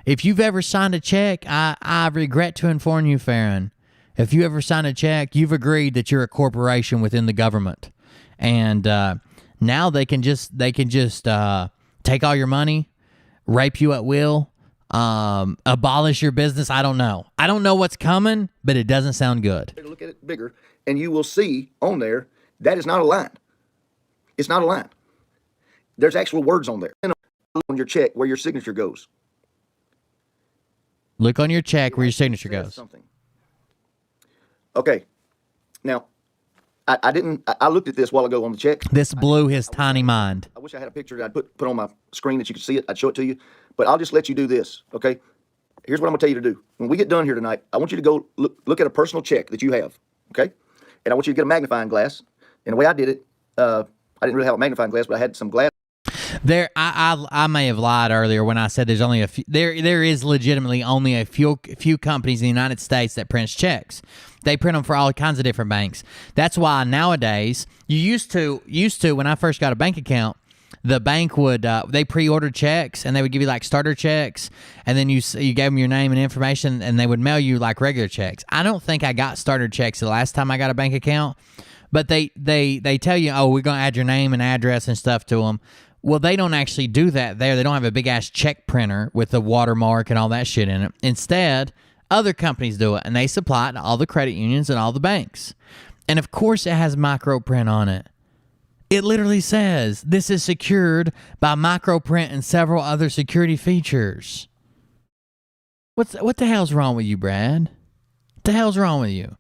If you've ever signed a check, I regret to inform you, Farron, if you ever signed a check, you've agreed that you're a corporation within the government. And now they can just take all your money, rape you at will, abolish your business. I don't know what's coming, but it doesn't sound good. Look at it bigger, and you will see on there that is not a line. It's not a line. There's actual words on there. On your check where your signature goes. Look on your check where your signature goes. Something. Okay. Now, I looked at this a while ago on the check. This blew his tiny mind. I wish I had a picture that I'd put on my screen that you could see it. I'd show it to you. But I'll just let you do this, okay? Here's what I'm going to tell you to do. When we get done here tonight, I want you to go look at a personal check that you have, Okay. And I want you to get a magnifying glass. And the way I did it, I didn't really have a magnifying glass, but I had some glass. There, I may have lied earlier when I said there's only a few. There is legitimately only a few companies in the United States that prints checks. They print them for all kinds of different banks. That's why nowadays you used to when I first got a bank account, the bank would they pre-order checks and they would give you like starter checks, and then you gave them your name and information, and they would mail you like regular checks. I don't think I got starter checks the last time I got a bank account, but they tell you, oh, we're gonna add your name and address and stuff to them. Well, they don't actually do that there. They don't have a big-ass check printer with a watermark and all that shit in it. Instead, other companies do it, and they supply it to all the credit unions and all the banks. And, of course, it has microprint on it. It literally says, this is secured by microprint and several other security features. What the hell's wrong with you, Brad? What the hell's wrong with you?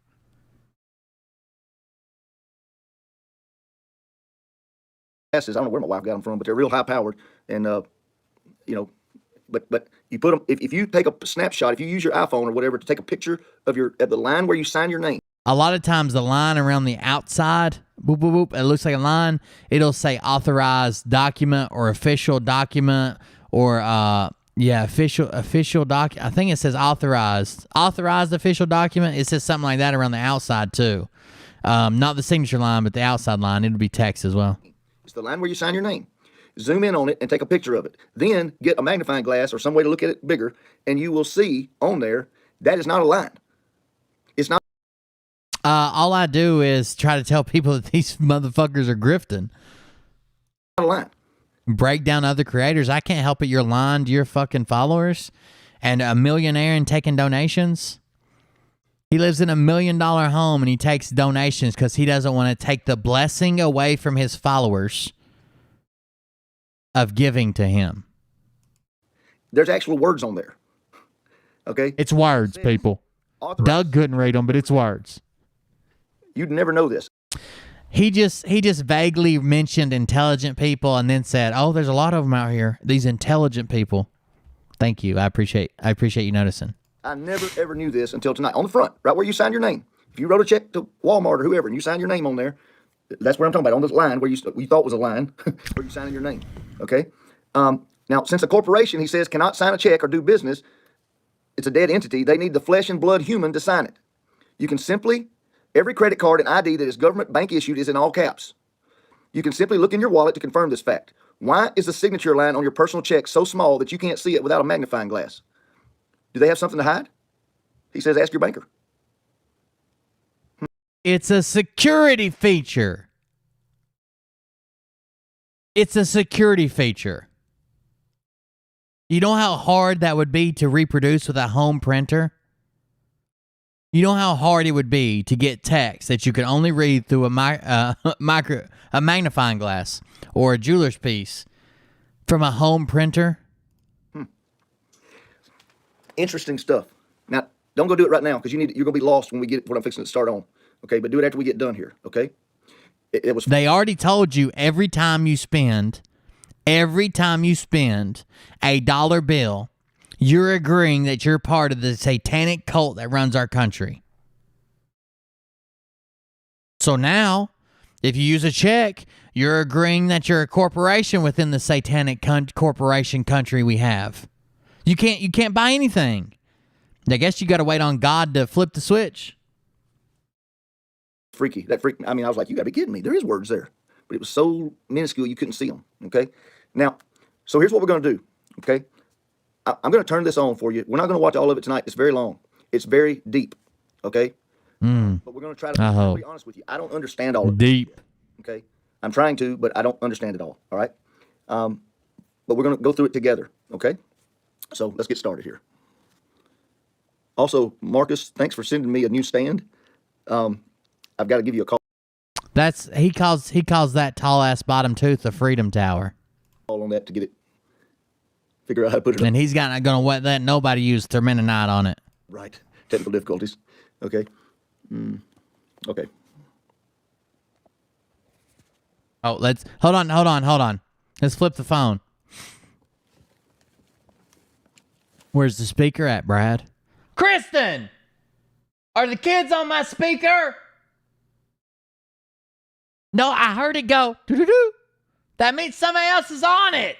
Glasses. I don't know where my wife got them from, but they're real high powered. And, you know, but you put them, if you take a snapshot, if you use your iPhone or whatever to take a picture of the line where you sign your name. A lot of times the line around the outside, boop, boop, boop, it looks like a line. It'll say authorized document or official document or, official doc. I think it says authorized official document. It says something like that around the outside too. Not the signature line, but the outside line. It'll be text as well. It's the line where you sign your name. Zoom in on it and take a picture of it. Then get a magnifying glass or some way to look at it bigger, and you will see on there that is not a line. It's not. All I do is try to tell people that these motherfuckers are grifting. Not a line. Break down other creators. I can't help it. You're lying to your fucking followers, and a millionaire and taking donations. He lives in $1 million home and he takes donations because he doesn't want to take the blessing away from his followers of giving to him. There's actual words on there. Okay? It's words, people. Doug couldn't read them, but it's words. You'd never know this. He just vaguely mentioned intelligent people and then said, "Oh, there's a lot of them out here. These intelligent people." Thank you. I appreciate you noticing. I never, ever knew this until tonight. On the front, right where you signed your name. If you wrote a check to Walmart or whoever and you signed your name on there, that's what I'm talking about, on this line where you thought was a line, where you signed your name, okay? Now, since a corporation, he says, cannot sign a check or do business, it's a dead entity, they need the flesh and blood human to sign it. You can simply, every credit card and ID that is government bank issued is in all caps. You can simply look in your wallet to confirm this fact. Why is the signature line on your personal check so small that you can't see it without a magnifying glass? Do they have something to hide? He says, ask your banker. It's a security feature. It's a security feature. You know how hard that would be to reproduce with a home printer? You know how hard it would be to get text that you could only read through a magnifying glass or a jeweler's piece from a home printer? Interesting stuff. Now, don't go do it right now because you're going to be lost when we get what I'm fixing to start on. Okay, but do it after we get done here. Okay. It was. They already told you every time you spend a dollar bill, you're agreeing that you're part of the satanic cult that runs our country. So now, if you use a check, you're agreeing that you're a corporation within the satanic corporation country we have. You can't buy anything. I guess you got to wait on God to flip the switch. Freaky. That freaked me. I mean, I was like, you got to be kidding me. There is words there. But it was so minuscule you couldn't see them. Okay? Now, so here's what we're going to do. Okay? I'm going to turn this on for you. We're not going to watch all of it tonight. It's very long. It's very deep. Okay? But we're going to try to be honest with you. I don't understand all of it. Deep. Okay? I'm trying to, but I don't understand it all. All right? But we're going to go through it together. Okay? So let's get started here. Also, Marcus, thanks for sending me a new stand. I've got to give you a call. He calls that tall ass bottom tooth the Freedom Tower. On that to get it, figure out how to put it. And he's not going to let nobody use terminonite on it. Right, technical difficulties. Okay, okay. Oh, hold on. Let's flip the phone. Where's the speaker at, Brad? Kristen! Are the kids on my speaker? No, I heard it go doo-doo-doo. That means somebody else is on it.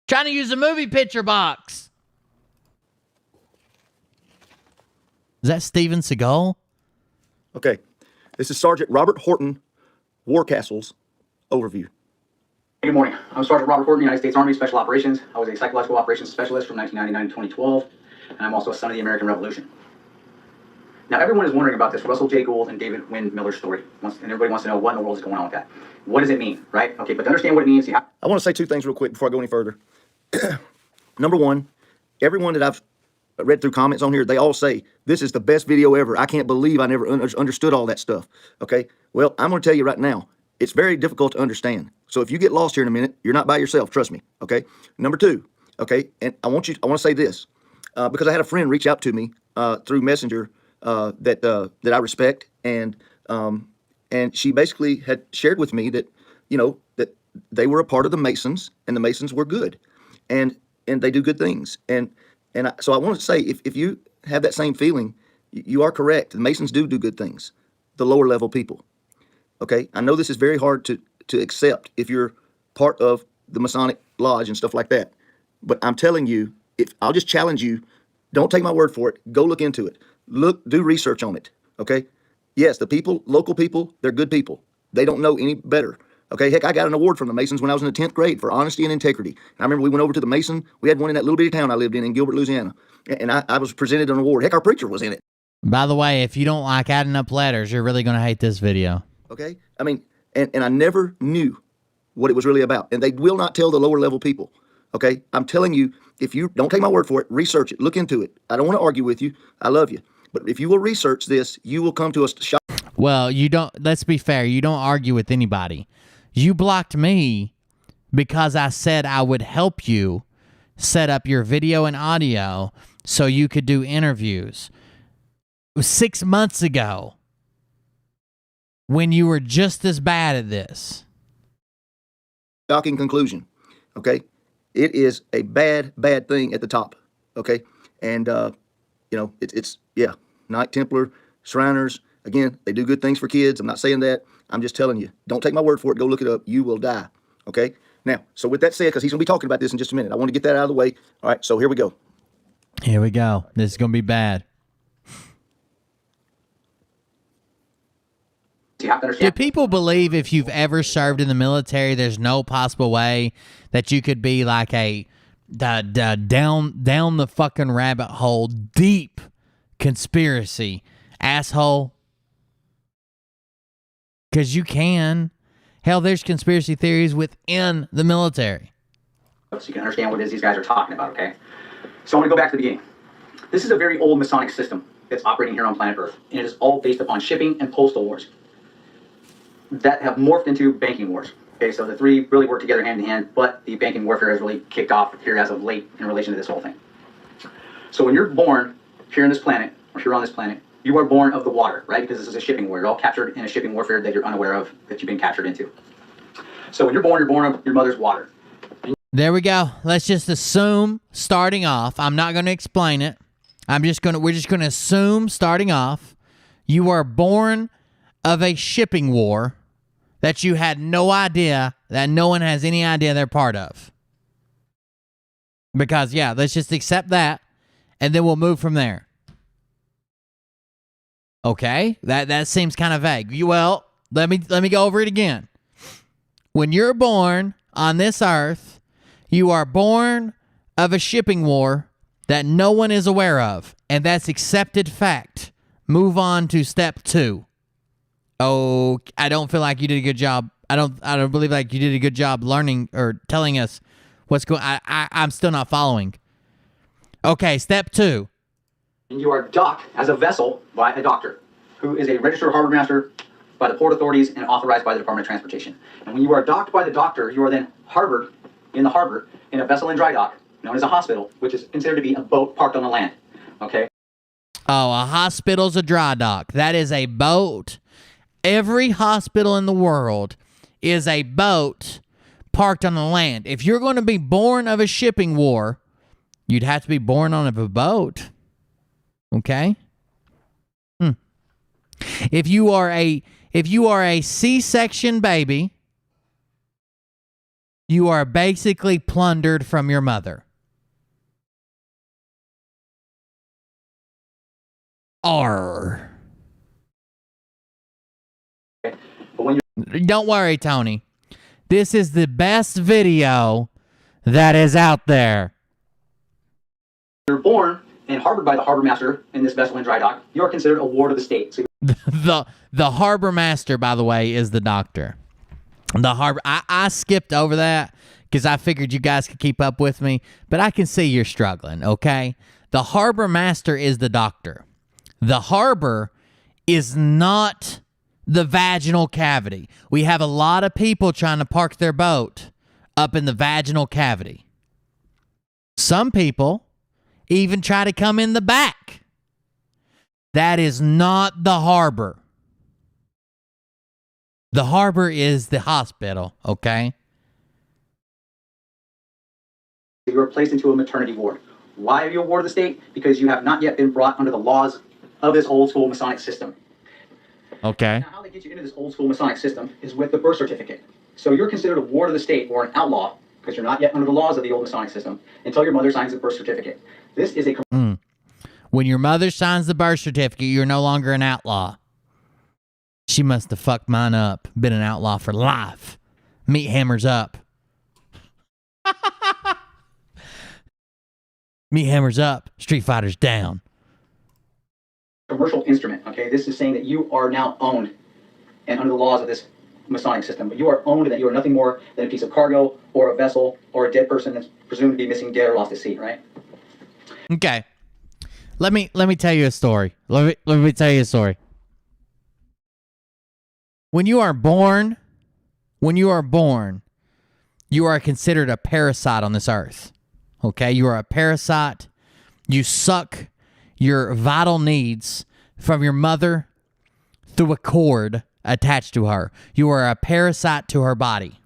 Trying to use a movie picture box. Is that Steven Seagal? Okay. This is Sergeant Robert Horton, Warcastle's overview. Good morning. I'm Sergeant Robert Horton, United States Army Special Operations. I was a psychological operations specialist from 1999 to 2012, and I'm also a son of the American Revolution. Now, everyone is wondering about this Russell J. Gould and David Wynn Miller story, and everybody wants to know what in the world is going on with that. What does it mean, right? Okay, but to understand what it means, I want to say two things real quick before I go any further. Number one, everyone that I've read through comments on here, they all say, this is the best video ever. I can't believe I never understood all that stuff. Okay, well, I'm going to tell you right now, it's very difficult to understand. So if you get lost here in a minute, you're not by yourself, trust me, okay? Number two, okay, and I want to say this, because I had a friend reach out to me through Messenger that I respect, and she basically had shared with me that, you know, that they were a part of the Masons, and the Masons were good, and they do good things, so I want to say, if you have that same feeling, you are correct. The Masons do good things, the lower level people. Okay, I know this is very hard to accept if you're part of the Masonic Lodge and stuff like that, but I'm telling you, I'll just challenge you, don't take my word for it, go look into it. Do research on it, okay? Yes, the people, local people, they're good people. They don't know any better, okay? Heck, I got an award from the Masons when I was in the 10th grade for honesty and integrity. And I remember we went over to the Mason, we had one in that little bitty town I lived in Gilbert, Louisiana, and I was presented an award. Heck, our preacher was in it. By the way, if you don't like adding up letters, you're really going to hate this video. Okay? I mean, and I never knew what it was really about. And they will not tell the lower level people, okay? I'm telling you, if you don't take my word for it, research it, look into it. I don't want to argue with you. I love you. But if you will research this, you will come to us to shop. Well, you don't, let's be fair, you don't argue with anybody. You blocked me because I said I would help you set up your video and audio so you could do interviews. It was 6 months ago when you were just as bad at this. Shocking conclusion, okay? It is a bad thing at the top, okay? And, you know, it's Knight Templar, Shriners, again, they do good things for kids. I'm not saying that. I'm just telling you. Don't take my word for it. Go look it up. You will die, okay? Now, so with that said, because he's going to be talking about this in just a minute, I want to get that out of the way. All right, so here we go. Here we go. This is going to be bad. Do people believe if you've ever served in the military, there's no possible way that you could be like down the fucking rabbit hole, deep conspiracy asshole? Because you can. Hell, there's conspiracy theories within the military. So you can understand what it is these guys are talking about, okay? So I want to go back to the beginning. This is a very old Masonic system that's operating here on planet Earth, and it is all based upon shipping and postal wars that have morphed into banking wars. Okay, so the three really work together hand in hand, but the banking warfare has really kicked off here as of late in relation to this whole thing. So when you're born here on this planet, or here on this planet, you are born of the water, right? Because this is a shipping war. You're all captured in a shipping warfare that you're unaware of, that you've been captured into. So when you're born of your mother's water. There we go. Let's just assume starting off. I'm not going to explain it. We're just going to assume starting off, you are born of a shipping war that you had no idea, that no one has any idea they're part of. Because, yeah, let's just accept that, and then we'll move from there. Okay? That seems kind of vague. Well, let me go over it again. When you're born on this earth, you are born of a shipping war that no one is aware of, and that's accepted fact. Move on to step 2. Oh, I don't feel like you did a good job. I don't believe like you did a good job learning or telling us what's going on. I'm still not following. Okay, step 2. And you are docked as a vessel by a doctor who is a registered harbor master by the port authorities and authorized by the Department of Transportation. And when you are docked by the doctor, you are then harbored in the harbor in a vessel in dry dock known as a hospital, which is considered to be a boat parked on the land. Okay? Oh, a hospital's a dry dock. That is a boat. Every hospital in the world is a boat parked on the land. If you're going to be born of a shipping war, you'd have to be born on a boat. Okay? If you are If you are a C-section baby, you are basically plundered from your mother. R. Don't worry, Tony. This is the best video that is out there. You're born and harbored by the harbor master in this vessel in dry dock. You are considered a ward of the state. So The harbor master, by the way, is the doctor. The harbor. I skipped over that because I figured you guys could keep up with me, but I can see you're struggling. Okay, the harbor master is the doctor. The harbor is not the vaginal cavity. We have a lot of people trying to park their boat up in the vaginal cavity. Some people even try to come in the back. That is not the harbor. The harbor is the hospital, okay? you are placed into a maternity ward. Why are you a ward of the state? Because you have not yet been brought under the laws of this old school Masonic system. Okay. Now, how they get you into this old school Masonic system is with the birth certificate. So you're considered a ward of the state or an outlaw because you're not yet under the laws of the old Masonic system until your mother signs the birth certificate. This is a... When your mother signs the birth certificate, you're no longer an outlaw. She must have fucked mine up. Been an outlaw for life. Meat hammers up. Meat hammers up. Street Fighters down. Commercial instrument, okay? This is saying that you are now owned and under the laws of this Masonic system. But you are owned and that you are nothing more than a piece of cargo or a vessel or a dead person that's presumed to be missing, dead, or lost at sea, right? Okay. Let me tell you a story. Let me tell you a story. When you are born, you are considered a parasite on this earth. Okay? You are a parasite. You suck your vital needs from your mother through a cord attached to her. You are a parasite to her body.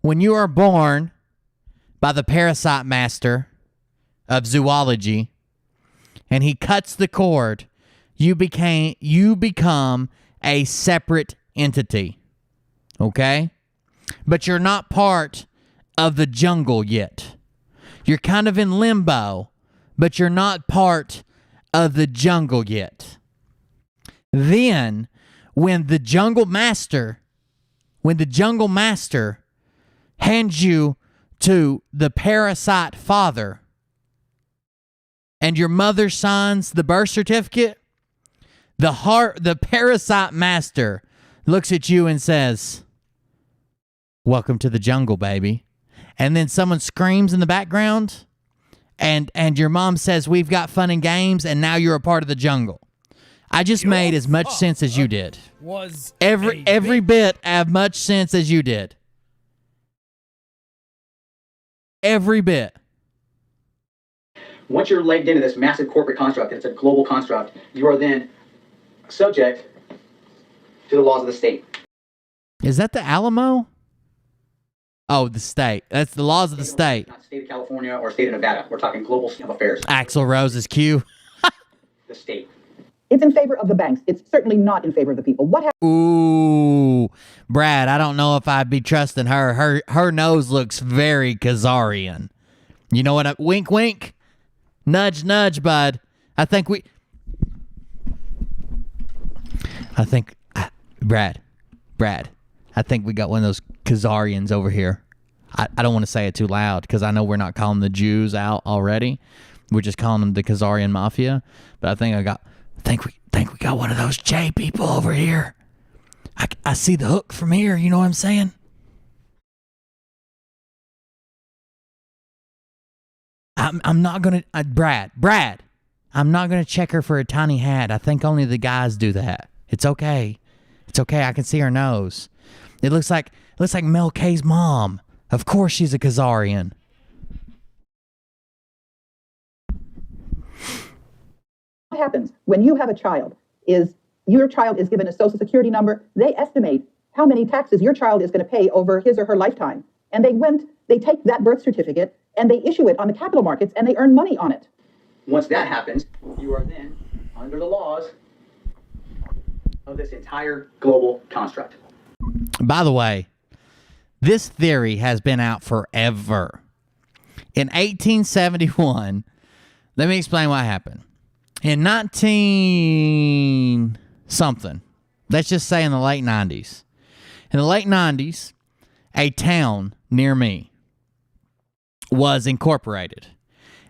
When you are born by the parasite master of zoology, and he cuts the cord, you become a separate entity. Okay? But you're not part of the jungle yet. You're kind of in limbo, but you're not part of the jungle yet. Then, when the jungle master hands you to the parasite father, and your mother signs the birth certificate, the parasite master looks at you and says, "Welcome to the jungle, baby." And then someone screams in the background, and your mom says, "We've got fun and games," and now you're a part of the jungle. I just made as much sense as you did. Every bit as much sense as you did. Every bit. Once you're legged into this massive corporate construct, it's a global construct, you are then subject to the laws of the state. Is that the Alamo? Oh, the state. That's the laws of the state. Not state of California or state of Nevada. We're talking global affairs. Axl Rose's Q. The state. It's in favor of the banks. It's certainly not in favor of the people. Ooh, Brad, I don't know if I'd be trusting her. Her nose looks very Khazarian. You know what? Wink, wink. Nudge, nudge, bud. Brad, I think we got one of those Khazarians over here. I don't want to say it too loud because I know we're not calling the Jews out already. We're just calling them the Khazarian Mafia. But I think we got one of those J people over here. I see the hook from here. You know what I'm saying? I'm not gonna Brad. I'm not gonna check her for a tiny hat. I think only the guys do that. It's okay. It's okay. I can see her nose. It looks like Mel K's mom. Of course she's a Khazarian. What happens when you have a child is your child is given a social security number. They estimate how many taxes your child is going to pay over his or her lifetime. And they take that birth certificate and they issue it on the capital markets and they earn money on it. Once that happens, you are then under the laws of this entire global construct. By the way, this theory has been out forever. In 1871, let me explain what happened. In 19 something, let's just say in the late 90s. In the late 90s, a town near me was incorporated.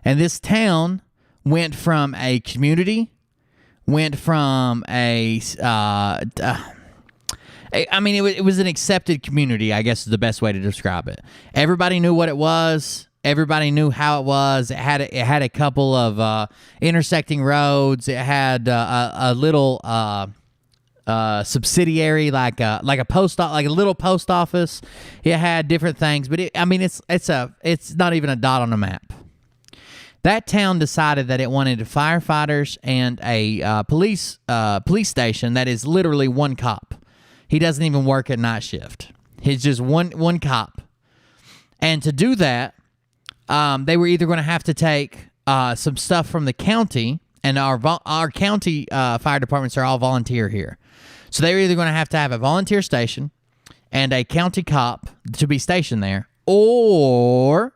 And this town went from a community, went from it was an accepted community, I guess is the best way to describe it. Everybody knew what it was. Everybody knew how it was. It had a couple of intersecting roads. It had a little subsidiary like a little post office. It had different things, but it's not even a dot on a map. That town decided that it wanted firefighters and a police station that is literally one cop. He doesn't even work at night shift. He's just one cop. And to do that, they were either going to have to take some stuff from the county, and our county fire departments are all volunteer here. So they were either going to have a volunteer station and a county cop to be stationed there, or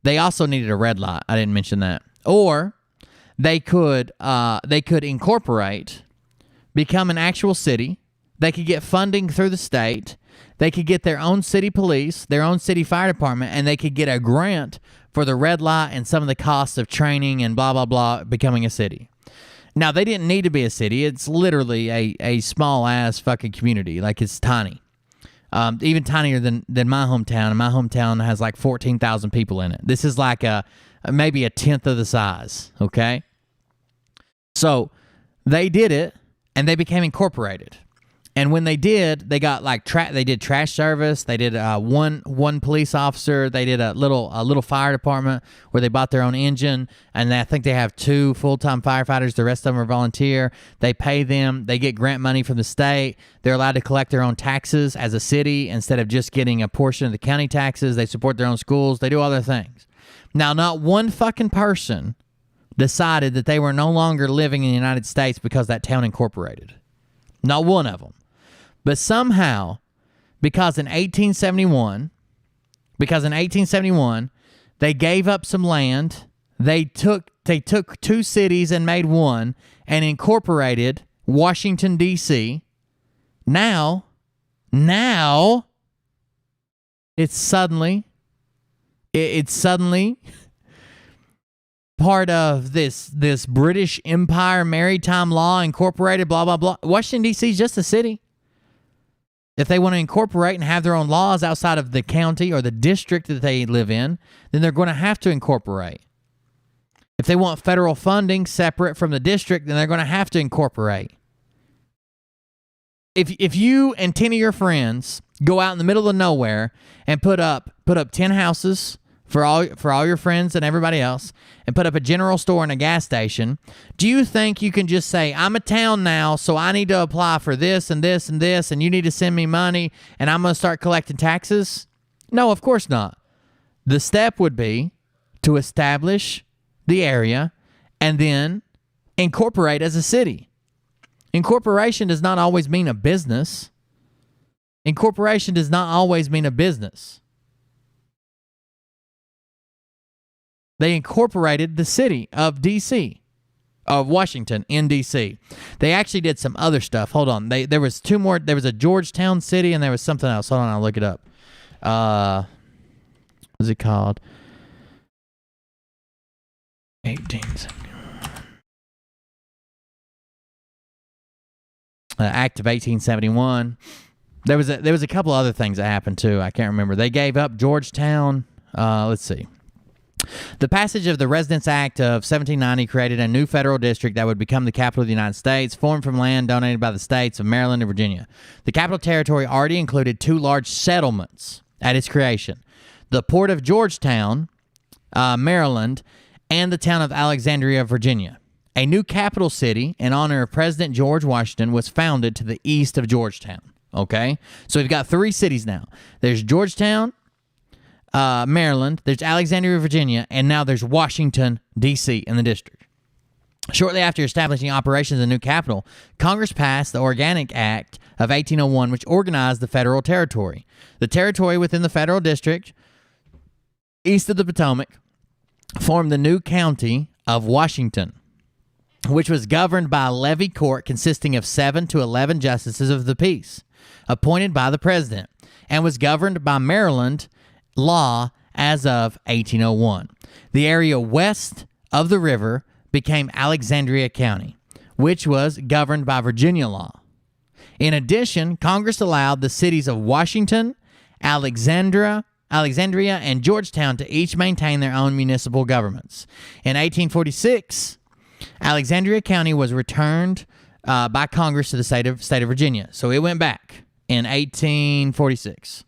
they also needed a red light. I didn't mention that. Or they could incorporate, become an actual city. They could get funding through the state. They could get their own city police, their own city fire department, and they could get a grant for the red light and some of the costs of training and blah, blah, blah, becoming a city. Now, they didn't need to be a city. It's literally a small-ass fucking community. Like, it's tiny. Even tinier than my hometown. And my hometown has like 14,000 people in it. This is like maybe a tenth of the size, okay? So they did it, and they became incorporated. And when they did, they got like they did trash service. They did one police officer. They did a little fire department where they bought their own engine. And I think they have 2 full-time firefighters. The rest of them are volunteer. They pay them. They get grant money from the state. They're allowed to collect their own taxes as a city instead of just getting a portion of the county taxes. They support their own schools. They do all their things. Now, not one fucking person decided that they were no longer living in the United States because that town incorporated. Not one of them. But somehow, because in 1871, they gave up some land, they took 2 cities and made one and incorporated Washington, D.C. Now, it's suddenly part of this British Empire Maritime Law Incorporated, blah, blah, blah. Washington, D.C. is just a city. If they want to incorporate and have their own laws outside of the county or the district that they live in, then they're going to have to incorporate. If they want federal funding separate from the district, then they're going to have to incorporate. If you and 10 of your friends go out in the middle of nowhere and put up 10 houses for all your friends and everybody else, and put up a general store and a gas station, do you think you can just say, I'm a town now, so I need to apply for this and this and this, and you need to send me money, and I'm going to start collecting taxes? No, of course not. The step would be to establish the area and then incorporate as a city. Incorporation does not always mean a business. Incorporation does not always mean a business. They incorporated the city of D.C., of Washington in D.C. They actually did some other stuff. Hold on. There was 2 more. There was a Georgetown city, and there was something else. Hold on, I'll look it up. What's it called? 1871. Act of 1871. There was a couple other things that happened too. I can't remember. They gave up Georgetown. Let's see. The passage of the Residence Act of 1790 created a new federal district that would become the capital of the United States, formed from land donated by the states of Maryland and Virginia. The capital territory already included 2 large settlements at its creation: the port of Georgetown, Maryland, and the town of Alexandria, Virginia. A new capital city in honor of President George Washington was founded to the east of Georgetown. Okay? So we've got 3 cities now. There's Georgetown, Maryland, there's Alexandria, Virginia, and now there's Washington, D.C. in the district. Shortly after establishing operations in the new capital, Congress passed the Organic Act of 1801, which organized the federal territory. The territory within the federal district east of the Potomac formed the new county of Washington, which was governed by a levy court consisting of 7 to 11 justices of the peace, appointed by the president, and was governed by Maryland law as of 1801. The area west of the river became Alexandria County, which was governed by Virginia law. In addition, Congress allowed the cities of Washington, Alexandria, and Georgetown to each maintain their own municipal governments. In 1846, Alexandria County was returned by Congress to the state of Virginia. So it went back in 1846.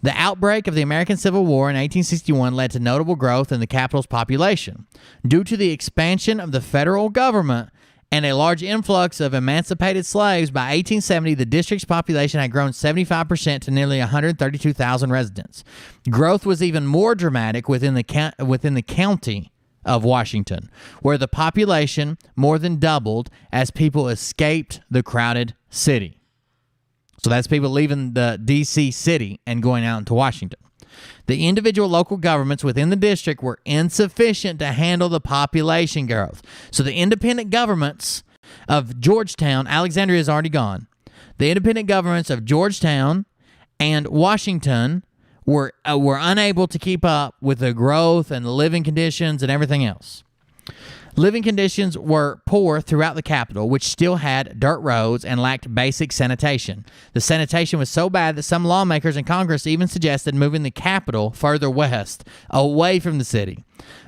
The outbreak of the American Civil War in 1861 led to notable growth in the capital's population. Due to the expansion of the federal government and a large influx of emancipated slaves, by 1870, the district's population had grown 75% to nearly 132,000 residents. Growth was even more dramatic within the county of Washington, where the population more than doubled as people escaped the crowded city. So that's people leaving the D.C. city and going out into Washington. The individual local governments within the district were insufficient to handle the population growth. So the independent governments of Georgetown, Alexandria is already gone. The independent governments of Georgetown and Washington were unable to keep up with the growth and the living conditions and everything else. Living conditions were poor throughout the capital, which still had dirt roads and lacked basic sanitation. The sanitation was so bad that some lawmakers in Congress even suggested moving the capital further west, away from the city.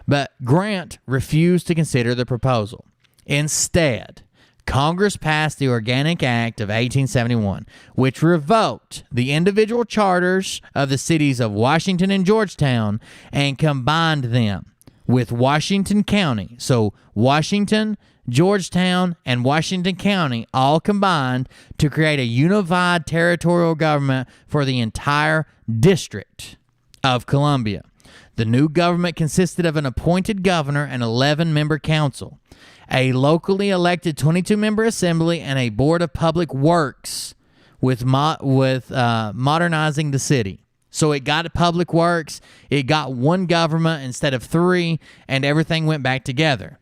But Grant refused to consider the proposal. Instead, Congress passed the Organic Act of 1871, which revoked the individual charters of the cities of Washington and Georgetown and combined them with Washington County. So Washington, Georgetown, and Washington County all combined to create a unified territorial government for the entire District of Columbia. The new government consisted of an appointed governor and 11-member council, a locally elected 22-member assembly, and a board of public works with modernizing the city. So it got public works, it got one government instead of three, and everything went back together.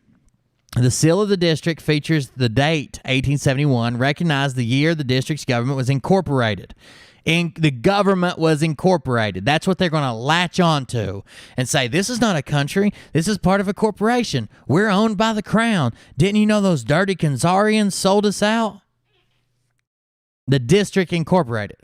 The seal of the district features the date, 1871, recognized the year the district's government was incorporated. The government was incorporated. That's what they're going to latch on to and say, this is not a country. This is part of a corporation. We're owned by the crown. Didn't you know those dirty Khazarians sold us out? The district incorporated.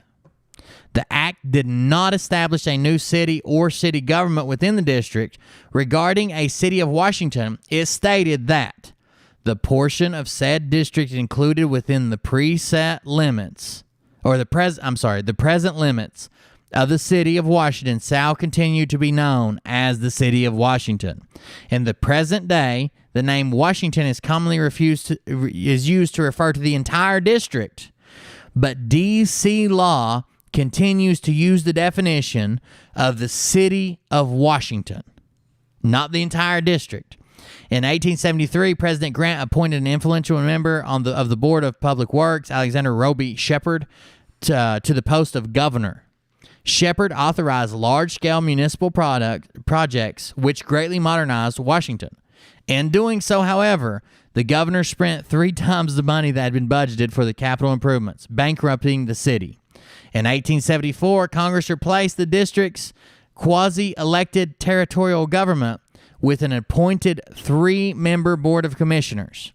The act did not establish a new city or city government within the district. Regarding a city of Washington, it stated that the portion of said district included within the preset limits, or the present limits of the city of Washington shall continue to be known as the city of Washington. In the present day, the name Washington is commonly used to refer to the entire district, but D.C. law continues to use the definition of the city of Washington, not the entire district. In 1873, President Grant appointed an influential member of the Board of Public Works, Alexander Roby Shepard, to the post of governor. Shepard authorized large-scale municipal projects which greatly modernized Washington. In doing so, however, the governor spent 3 times the money that had been budgeted for the capital improvements, bankrupting the city. In 1874, Congress replaced the district's quasi-elected territorial government with an appointed 3-member board of commissioners.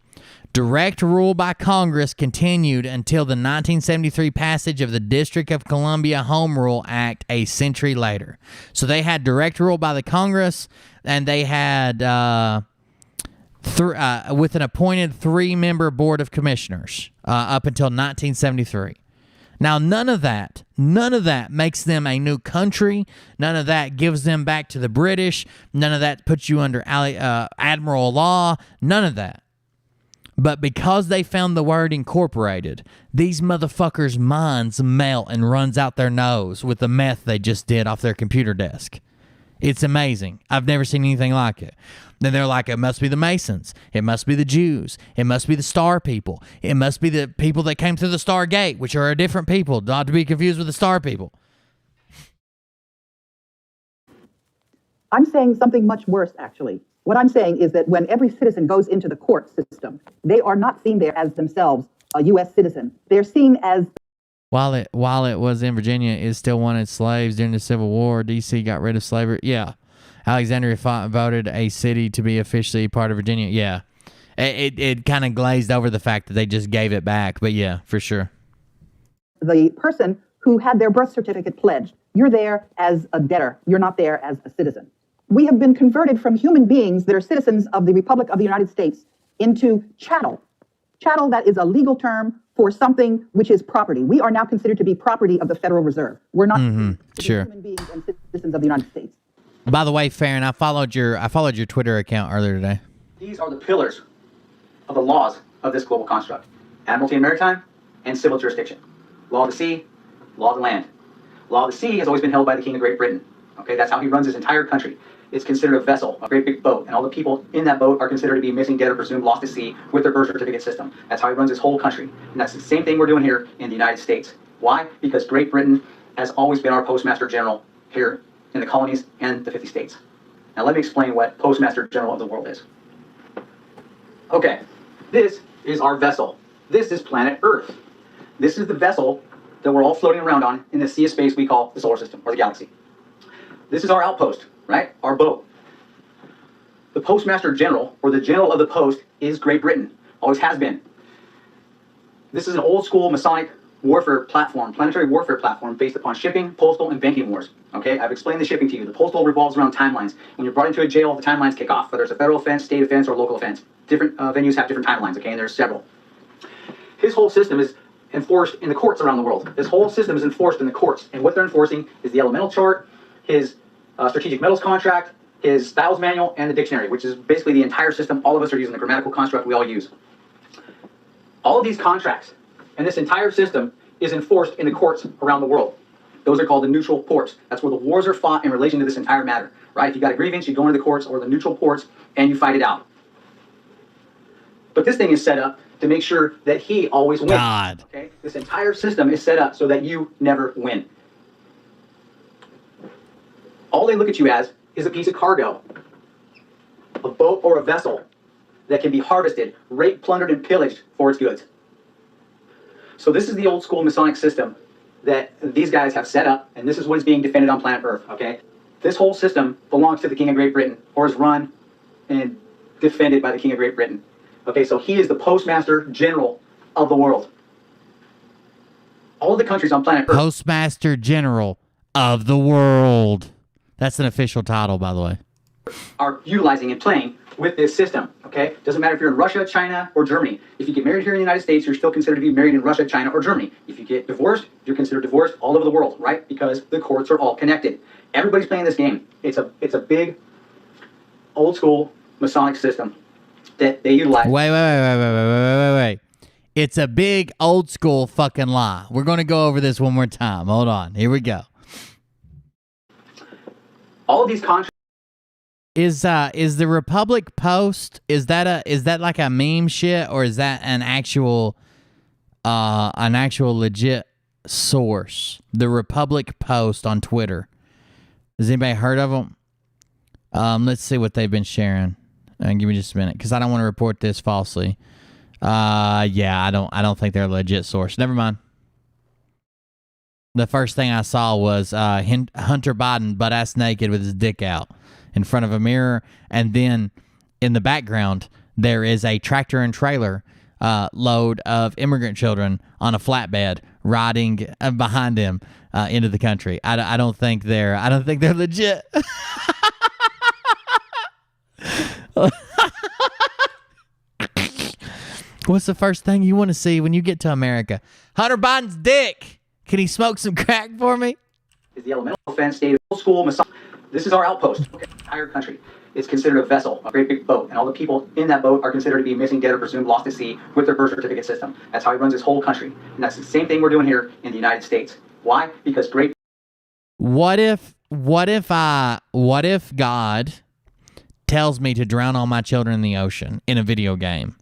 Direct rule by Congress continued until the 1973 passage of the District of Columbia Home Rule Act a century later. So they had direct rule by the Congress, and they had with an appointed 3-member board of commissioners up until 1973. Now, none of that makes them a new country. None of that gives them back to the British. None of that puts you under admiral law. None of that. But because they found the word incorporated, these motherfuckers' minds melt and runs out their nose with the meth they just did off their computer desk. It's amazing. I've never seen anything like it. Then they're like, it must be the Masons. It must be the Jews. It must be the Star people. It must be the people that came through the Star Gate, which are a different people, not to be confused with the Star people. I'm saying something much worse, actually. What I'm saying is that when every citizen goes into the court system, they are not seen there as themselves a U.S. citizen. They're seen as... While it was in Virginia, it still wanted slaves during the Civil War. D.C. got rid of slavery. Yeah. Alexandria voted a city to be officially part of Virginia. Yeah. It kind of glazed over the fact that they just gave it back. But yeah, for sure. The person who had their birth certificate pledged. You're there as a debtor. You're not there as a citizen. We have been converted from human beings that are citizens of the Republic of the United States into chattel. Chattel, that is a legal term for something which is property. We are now considered to be property of the Federal Reserve. We're not human beings and citizens of the United States. By the way, Farron, I followed your Twitter account earlier today. These are the pillars of the laws of this global construct. Admiralty and maritime and civil jurisdiction. Law of the sea, law of the land. Law of the sea has always been held by the King of Great Britain. Okay, that's how he runs his entire country. It's considered a vessel, a great big boat, and all the people in that boat are considered to be missing, dead, or presumed lost at sea with their birth certificate system. That's how he runs his whole country. And that's the same thing we're doing here in the United States. Why? Because Great Britain has always been our Postmaster General here in the colonies and the 50 states. Now let me explain what Postmaster General of the world is. Okay, this is our vessel. This is planet Earth. This is the vessel that we're all floating around on in the sea of space we call the solar system or the galaxy. This is our outpost, right? Our boat. The Postmaster General, or the General of the Post, is Great Britain. Always has been. This is an old school Masonic warfare platform, planetary warfare platform based upon shipping, postal, and banking wars. Okay, I've explained the shipping to you. The postal revolves around timelines. When you're brought into a jail, the timelines kick off, whether it's a federal offense, state offense, or local offense. Different venues have different timelines, okay, and there's several. His whole system is enforced in the courts around the world. This whole system is enforced in the courts, and what they're enforcing is the elemental chart, his strategic metals contract, his styles manual, and the dictionary, which is basically the entire system all of us are using, the grammatical construct we all use. All of these contracts and this entire system is enforced in the courts around the world. Those are called the neutral ports. That's where the wars are fought in relation to this entire matter, right? If you got a grievance, you go into the courts or the neutral ports and you fight it out. But this thing is set up to make sure that he always wins. God. Okay? This entire system is set up so that you never win. All they look at you as is a piece of cargo, a boat or a vessel that can be harvested, raped, plundered, and pillaged for its goods. So this is the old school Masonic system that these guys have set up, and this is what is being defended on planet Earth, okay? This whole system belongs to the King of Great Britain, or is run and defended by the King of Great Britain. Okay, so he is the Postmaster General of the world. All of the countries on planet Earth... Postmaster General of the world. That's an official title, by the way. ...are utilizing and playing with this system, okay? Doesn't matter if you're in Russia, China, or Germany. If you get married here in the United States, you're still considered to be married in Russia, China, or Germany. If you get divorced, you're considered divorced all over the world, right? Because the courts are all connected. Everybody's playing this game. It's a big, old school Masonic system that they utilize. Wait. It's a big, old school fucking lie. We're going to go over this one more time. Hold on. Here we go. All of these contracts. Is the Republic Post, is that like a meme shit, or is that an actual legit source? The Republic Post on Twitter. Has anybody heard of them? Let's see what they've been sharing. Give me just a minute, because I don't want to report this falsely. Yeah, I don't think they're a legit source. Never mind. The first thing I saw was Hunter Biden butt-ass naked with his dick out in front of a mirror, and then in the background there is a tractor and trailer load of immigrant children on a flatbed riding behind him into the country. I don't think they're legit. What's the first thing you want to see when you get to America? Hunter Biden's dick. Can he smoke some crack for me? Is the elemental offense state old school Masonic. This is our outpost, okay, entire country. It's considered a vessel, a great big boat, and all the people in that boat are considered to be missing, dead, or presumed lost at sea with their birth certificate system. That's how he runs his whole country. And that's the same thing we're doing here in the United States. Why? Because Great What if God tells me to drown all my children in the ocean in a video game?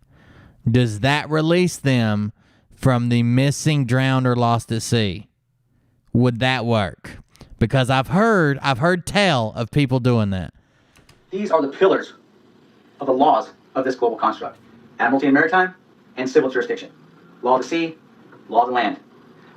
Does that release them from the missing, drowned, or lost at sea? Would that work? Because I've heard tell of people doing that. These are the pillars of the laws of this global construct: admiralty and maritime, and civil jurisdiction. Law of the sea, law of the land.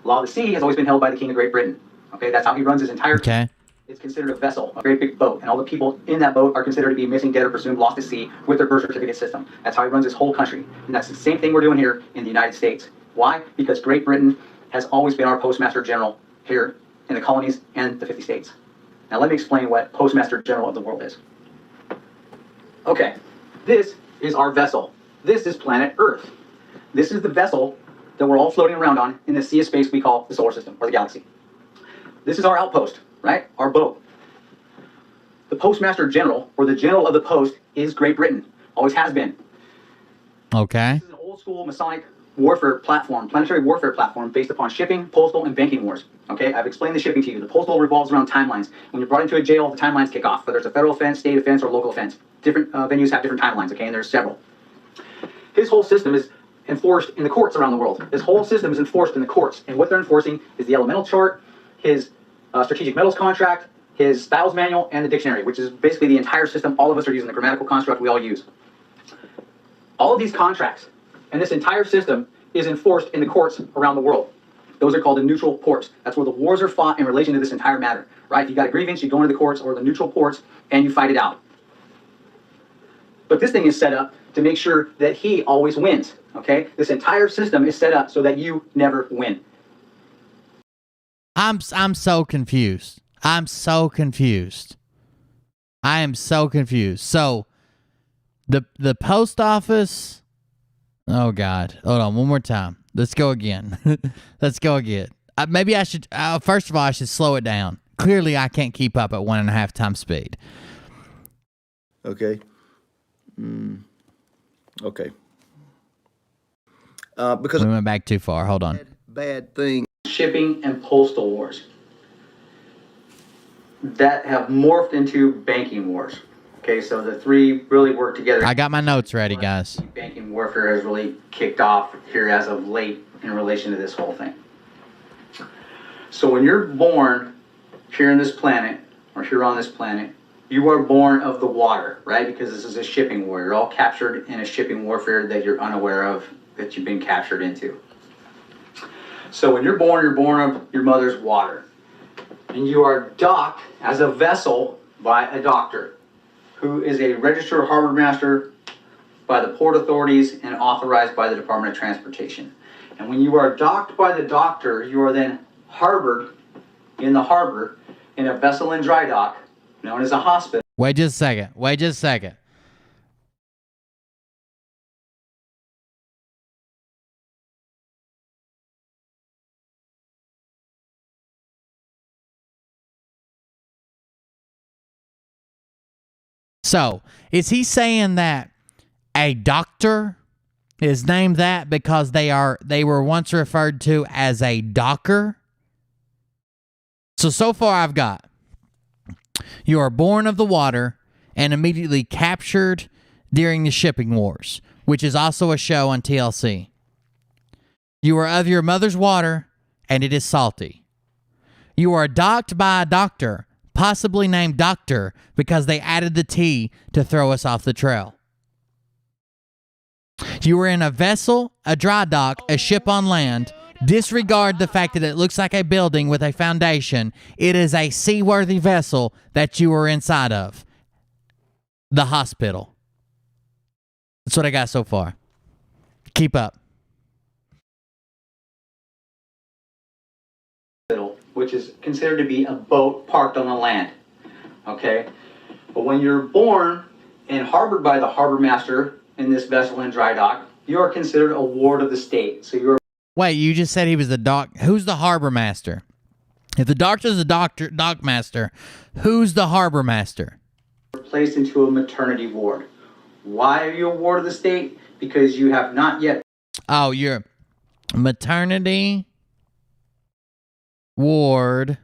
Law of the sea has always been held by the King of Great Britain. Okay, that's how he runs his entire. Okay. It's considered a vessel, a very big boat, and all the people in that boat are considered to be missing, dead, or presumed lost at sea with their birth certificate system. That's how he runs his whole country, and that's the same thing we're doing here in the United States. Why? Because Great Britain has always been our Postmaster General here in the colonies and the 50 states. Now let me explain what Postmaster General of the world is. Okay, this is our vessel. This is planet Earth. This is the vessel that we're all floating around on in the sea of space we call the solar system or the galaxy. This is our outpost, right? Our boat. The Postmaster General, or the General of the Post, is Great Britain. Always has been. Okay. This is an old school Masonic warfare platform, planetary warfare platform based upon shipping, postal, and banking wars. Okay, I've explained the shipping to you. The postal revolves around timelines. When you're brought into a jail, the timelines kick off, whether it's a federal offense, state offense, or local offense. Different venues have different timelines, okay, and there's several. His whole system is enforced in the courts around the world. This whole system is enforced in the courts, and what they're enforcing is the elemental chart, his strategic metals contract, his styles manual, and the dictionary, which is basically the entire system. All of us are using the grammatical construct we all use. All of these contracts and this entire system is enforced in the courts around the world. Those are called the neutral ports. That's where the wars are fought in relation to this entire matter, right? If you got a grievance, you go into the courts or the neutral ports and you fight it out. But this thing is set up to make sure that he always wins, okay? This entire system is set up so that you never win. I'm so confused. I'm so confused. I am so confused. So the post office. Oh God. Hold on one more time. Let's go again. Let's go again. Maybe I should first of all I should slow it down. Clearly I can't keep up at 1.5 times speed. Okay. Okay. Because we went back too far. Hold on. Bad thing. Shipping and postal wars that have morphed into banking wars. Okay, so the three really work together. I got my notes ready, guys. Banking warfare has really kicked off here as of late in relation to this whole thing. So when you're born here on this planet, or here on this planet, you are born of the water, right? Because this is a shipping war. You're all captured in a shipping warfare that you're unaware of, that you've been captured into. So when you're born of your mother's water. And you are docked as a vessel by a doctor who is a registered harbor master by the port authorities and authorized by the Department of Transportation. And when you are docked by the doctor, you are then harbored in the harbor in a vessel in dry dock known as a hospital. Wait just a second. Wait just a second. So, is he saying that a doctor is named that because they were once referred to as a docker? So far I've got, you are born of the water and immediately captured during the shipping wars, which is also a show on TLC. You are of your mother's water and it is salty. You are docked by a doctor, possibly named Doctor, because they added the T to throw us off the trail. You were in a vessel, a dry dock, a ship on land. Disregard the fact that it looks like a building with a foundation. It is a seaworthy vessel that you were inside of. The hospital. That's what I got so far. Keep up. Which is considered to be a boat parked on the land, okay? But when you're born and harbored by the harbor master in this vessel in dry dock, you are considered a ward of the state. So you're. Wait, you just said he was the dock. Who's the harbor master? If the doctor's the dock master, who's the harbor master? Placed into a maternity ward. Why are you a ward of the state? Because you have not yet. Oh, you're maternity ward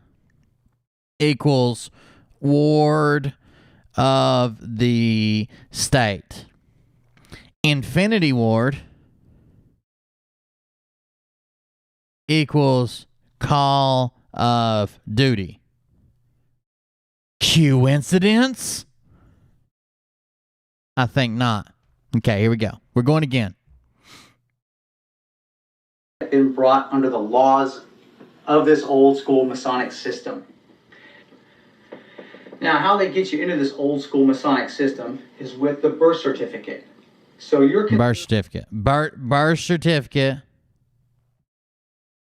equals ward of the state. Infinity ward equals call of duty. Coincidence? I think not. Okay, here we go. We're going again. Been brought under the laws of this old school Masonic system. Now, how they get you into this old school Masonic system is with the birth certificate. So you're birth certificate. Birth certificate.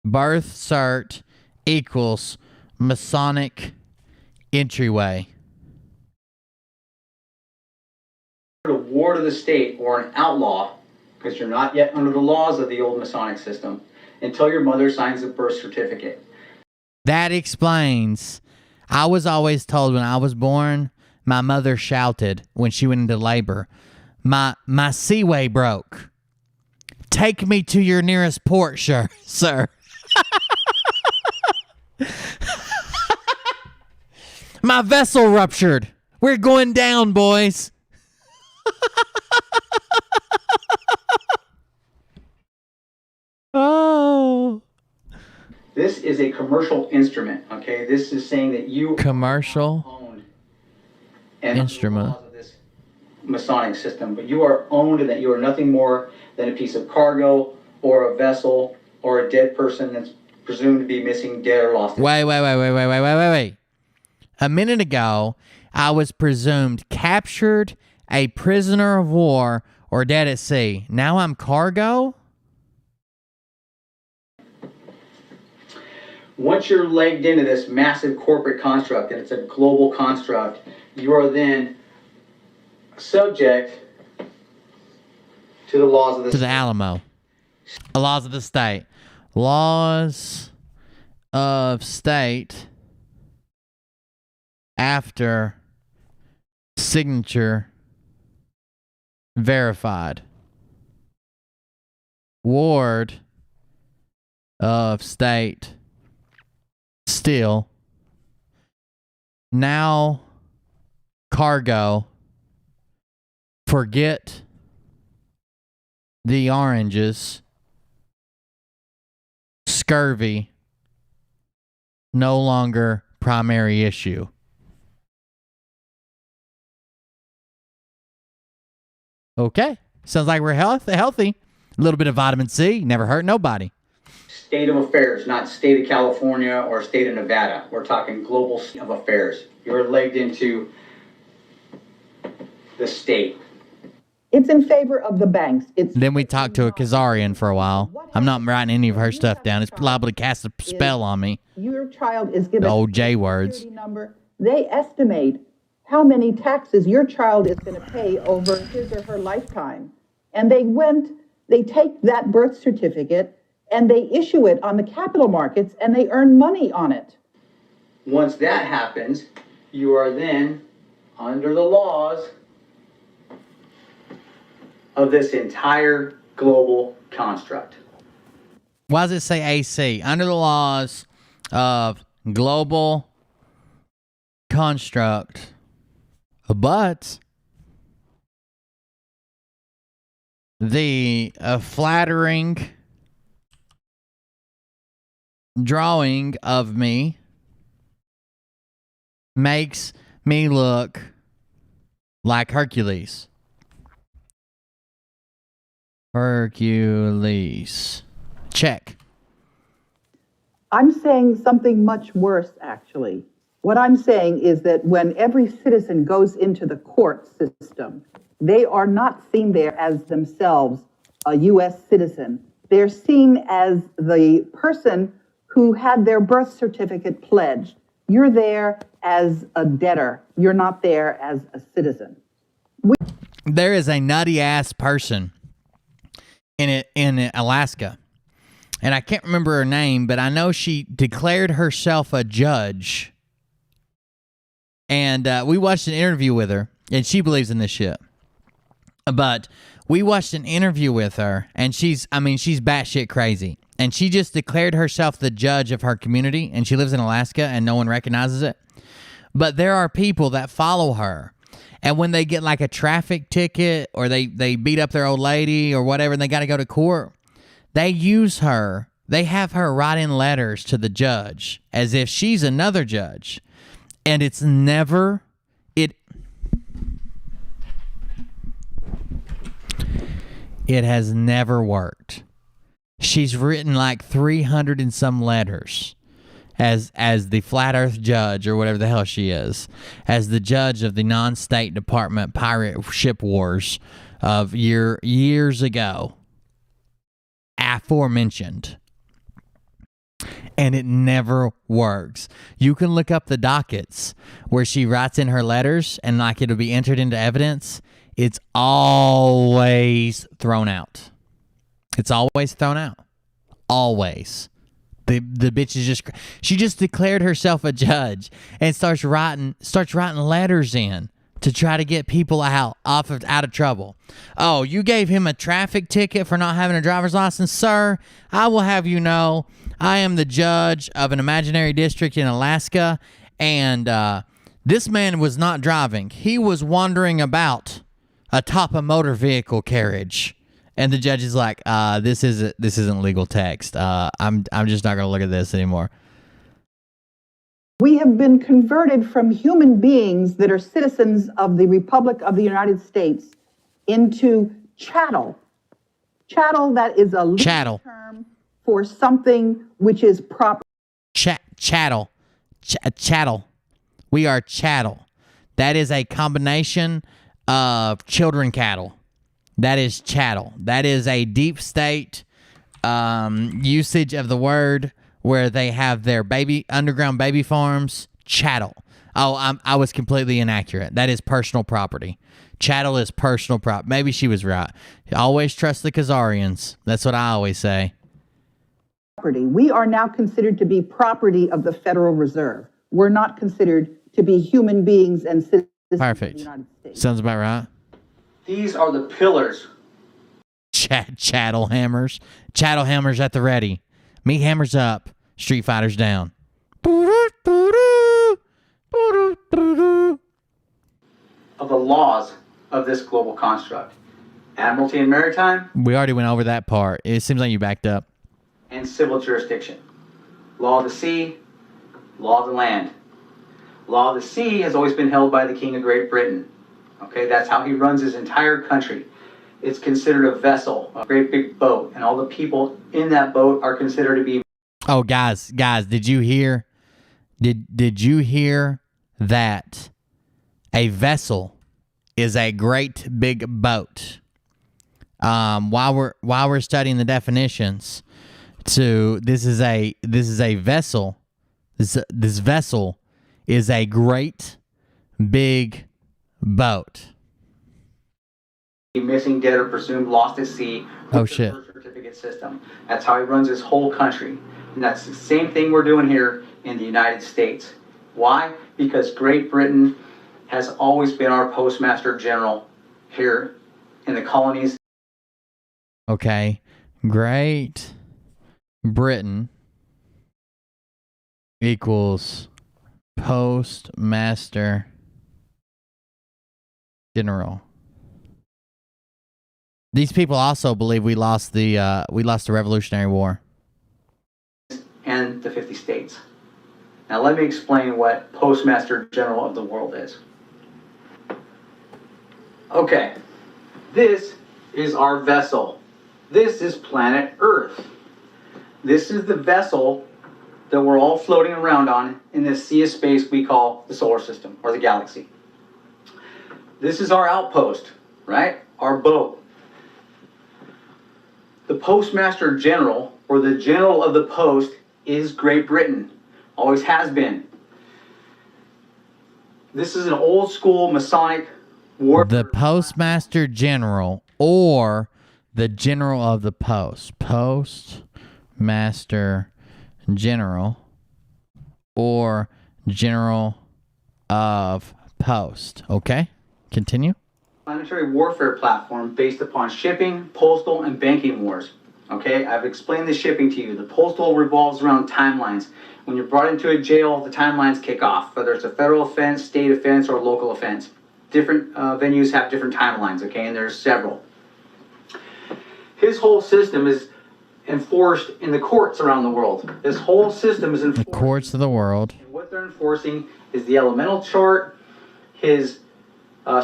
Birth cert equals Masonic entryway. a ward of the state or an outlaw, because you're not yet under the laws of the old Masonic system, until your mother signs a birth certificate. That explains. I was always told when I was born, my mother shouted when she went into labor, my seaway broke. Take me to your nearest port, sir. My vessel ruptured. We're going down, boys. Oh. This is a commercial instrument, okay? This is saying that you commercial owned instrument of this Masonic system, but you are owned and that you are nothing more than a piece of cargo or a vessel or a dead person that's presumed to be missing, dead, or lost. Wait. A minute ago, I was presumed captured, a prisoner of war, or dead at sea. Now I'm cargo? Once you're legged into this massive corporate construct, and it's a global construct, you are then subject to the laws of the To the Alamo. Laws of the state. Laws of state after signature verified. Ward of state still. Now cargo. Forget the oranges. Scurvy. No longer primary issue. Okay. Sounds like we're healthy. A little bit of vitamin C. Never hurt nobody. state of affairs, not state of California or state of Nevada. We're talking global state of affairs. You're legged into the state. It's in favor of the banks. Then we talked to a Khazarian for a while. I'm not writing any of her stuff down. It's liable to cast a spell on me. Your child is given The old J a words. security number. They estimate how many taxes your child is going to pay over his or her lifetime. And they take that birth certificate and they issue it on the capital markets and they earn money on it. Once that happens, you are then under the laws of this entire global construct. Why does it say AC? Under the laws of global construct. But the flattering drawing of me makes me look like Hercules. Hercules. Check. I'm saying something much worse, actually. What I'm saying is that when every citizen goes into the court system, they are not seen there as themselves a U.S. citizen. They're seen as the person who had their birth certificate pledged. You're there as a debtor. You're not there as a citizen. There is a nutty ass person in Alaska. And I can't remember her name, but I know she declared herself a judge. And we watched an interview with her, and she believes in this shit. But we watched an interview with her, and she's batshit crazy. and she just declared herself the judge of her community, and she lives in Alaska, and no one recognizes it. But there are people that follow her, and when they get like a traffic ticket or they beat up their old lady or whatever, and they got to go to court, they use her. They have her write in letters to the judge as if she's another judge, and it's never it has never worked. She's written like 300 and some letters as the flat earth judge or whatever the hell she is, as the judge of the non-state department pirate ship wars of years ago, aforementioned. And it never works. You can look up the dockets where she writes in her letters and like it'll be entered into evidence. It's always thrown out. It's always thrown out. Always. The bitch is she just declared herself a judge and starts writing letters in to try to get people out of trouble. Oh, you gave him a traffic ticket for not having a driver's license, sir? I will have you know, I am the judge of an imaginary district in Alaska, and this man was not driving. He was wandering about atop a motor vehicle carriage. And the judge is like, this isn't legal text. I'm just not going to look at this anymore. We have been converted from human beings that are citizens of the Republic of the United States into chattel. Chattel, that is a legal term for something which is proper. Chattel. Chattel. We are chattel. That is a combination of children cattle. That is chattel. That is a deep state usage of the word where they have their underground baby farms. Chattel. Oh, I was completely inaccurate. That is personal property. Chattel is personal property. Maybe she was right. Always trust the Khazarians. That's what I always say. We are now considered to be property of the Federal Reserve. We're not considered to be human beings and citizens Perfect. of the United States. Sounds about right. These are the pillars. Chattel hammers. Chattel hammers at the ready. Meat hammers up. Street fighters down. Of the laws of this global construct. Admiralty and maritime. We already went over that part. It seems like you backed up. And civil jurisdiction. Law of the sea, law of the land. Law of the sea has always been held by the King of Great Britain. Okay, that's how he runs his entire country. It's considered a vessel, a great big boat, and all the people in that boat are considered to be. Oh, guys, did you hear? Did you hear that a vessel is a great big boat? While we're studying the definitions, this is a vessel. This vessel is a great big boat. Missing, dead, or presumed lost at sea. Oh shit! Birth certificate system. That's how he runs his whole country, and that's the same thing we're doing here in the United States. Why? Because Great Britain has always been our postmaster general here in the colonies. Okay, Great Britain equals postmaster general. These people also believe we lost the Revolutionary War And the 50 states. Now let me explain what Postmaster General of the world is. Okay, this is our vessel. This is planet Earth. This is the vessel that we're all floating around on in this sea of space we call the solar system or the galaxy. This is our outpost, right? Our boat. The Postmaster General, or the General of the Post, is Great Britain. Always has been. This is an old school Masonic war. The Postmaster General, or the General of the Post. Postmaster General, or General of Post. Okay, continue. Planetary warfare platform based upon shipping, postal, and banking wars. Okay, I've explained the shipping to you. The postal revolves around timelines. When you're brought into a jail, the timelines kick off, whether it's a federal offense, state offense, or local offense. Different venues have different timelines, okay, and there's several. His whole system is enforced in the courts around the world. This whole system is enforced. The courts of the world. And what they're enforcing is the elemental chart, his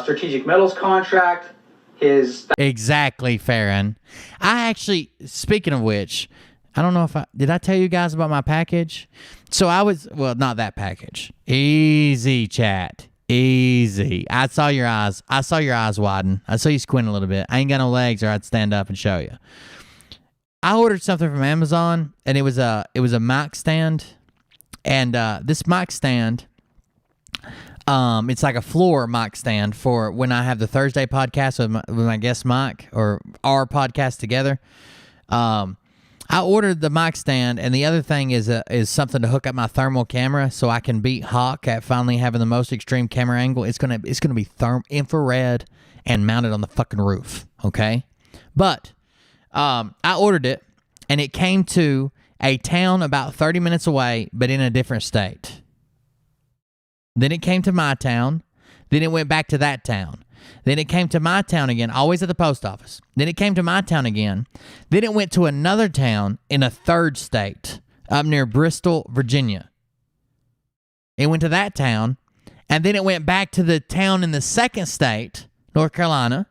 strategic metals contract, his... Exactly, Farron. I actually, speaking of which, I don't know if did I tell you guys about my package? So I was, well, not that package. Easy, chat. Easy. I saw your eyes. I saw your eyes widen. I saw you squint a little bit. I ain't got no legs or I'd stand up and show you. I ordered something from Amazon and it was a mic stand. And this mic stand, it's like a floor mic stand for when I have the Thursday podcast with my guest Mike or our podcast together. I ordered the mic stand, and the other thing is something to hook up my thermal camera so I can beat Hawk at finally having the most extreme camera angle. It's gonna be infrared and mounted on the fucking roof. Okay, but I ordered it, and it came to a town about 30 minutes away, but in a different state. Then it came to my town. Then it went back to that town. Then it came to my town again, always at the post office. Then it came to my town again. Then it went to another town in a third state up near Bristol, Virginia. It went to that town, and then it went back to the town in the second state, North Carolina,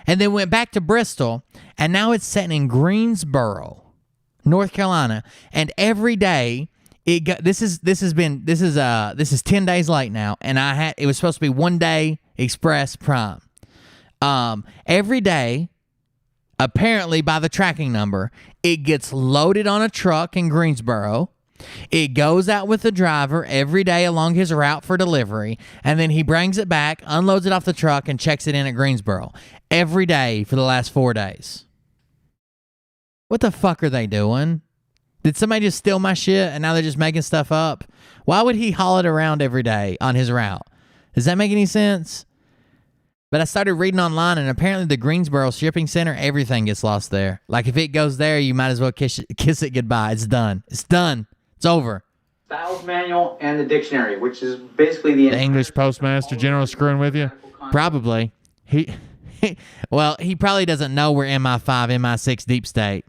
and then went back to Bristol, and now it's sitting in Greensboro, North Carolina, and every day this is 10 days late now, and it was supposed to be 1 day express prime. Every day, apparently by the tracking number, it gets loaded on a truck in Greensboro. It goes out with the driver every day along his route for delivery, and then he brings it back, unloads it off the truck, and checks it in at Greensboro every day for the last 4 days. What the fuck are they doing? Did somebody just steal my shit and now they're just making stuff up? Why would he haul it around every day on his route? Does that make any sense? But I started reading online, and apparently the Greensboro shipping center, everything gets lost there. Like, if it goes there, you might as well kiss it goodbye. It's done. It's done. It's over. Styles manual and the dictionary, which is basically the English Postmaster General screwing with you? Probably. Well, he probably doesn't know we're MI5, MI6 deep state.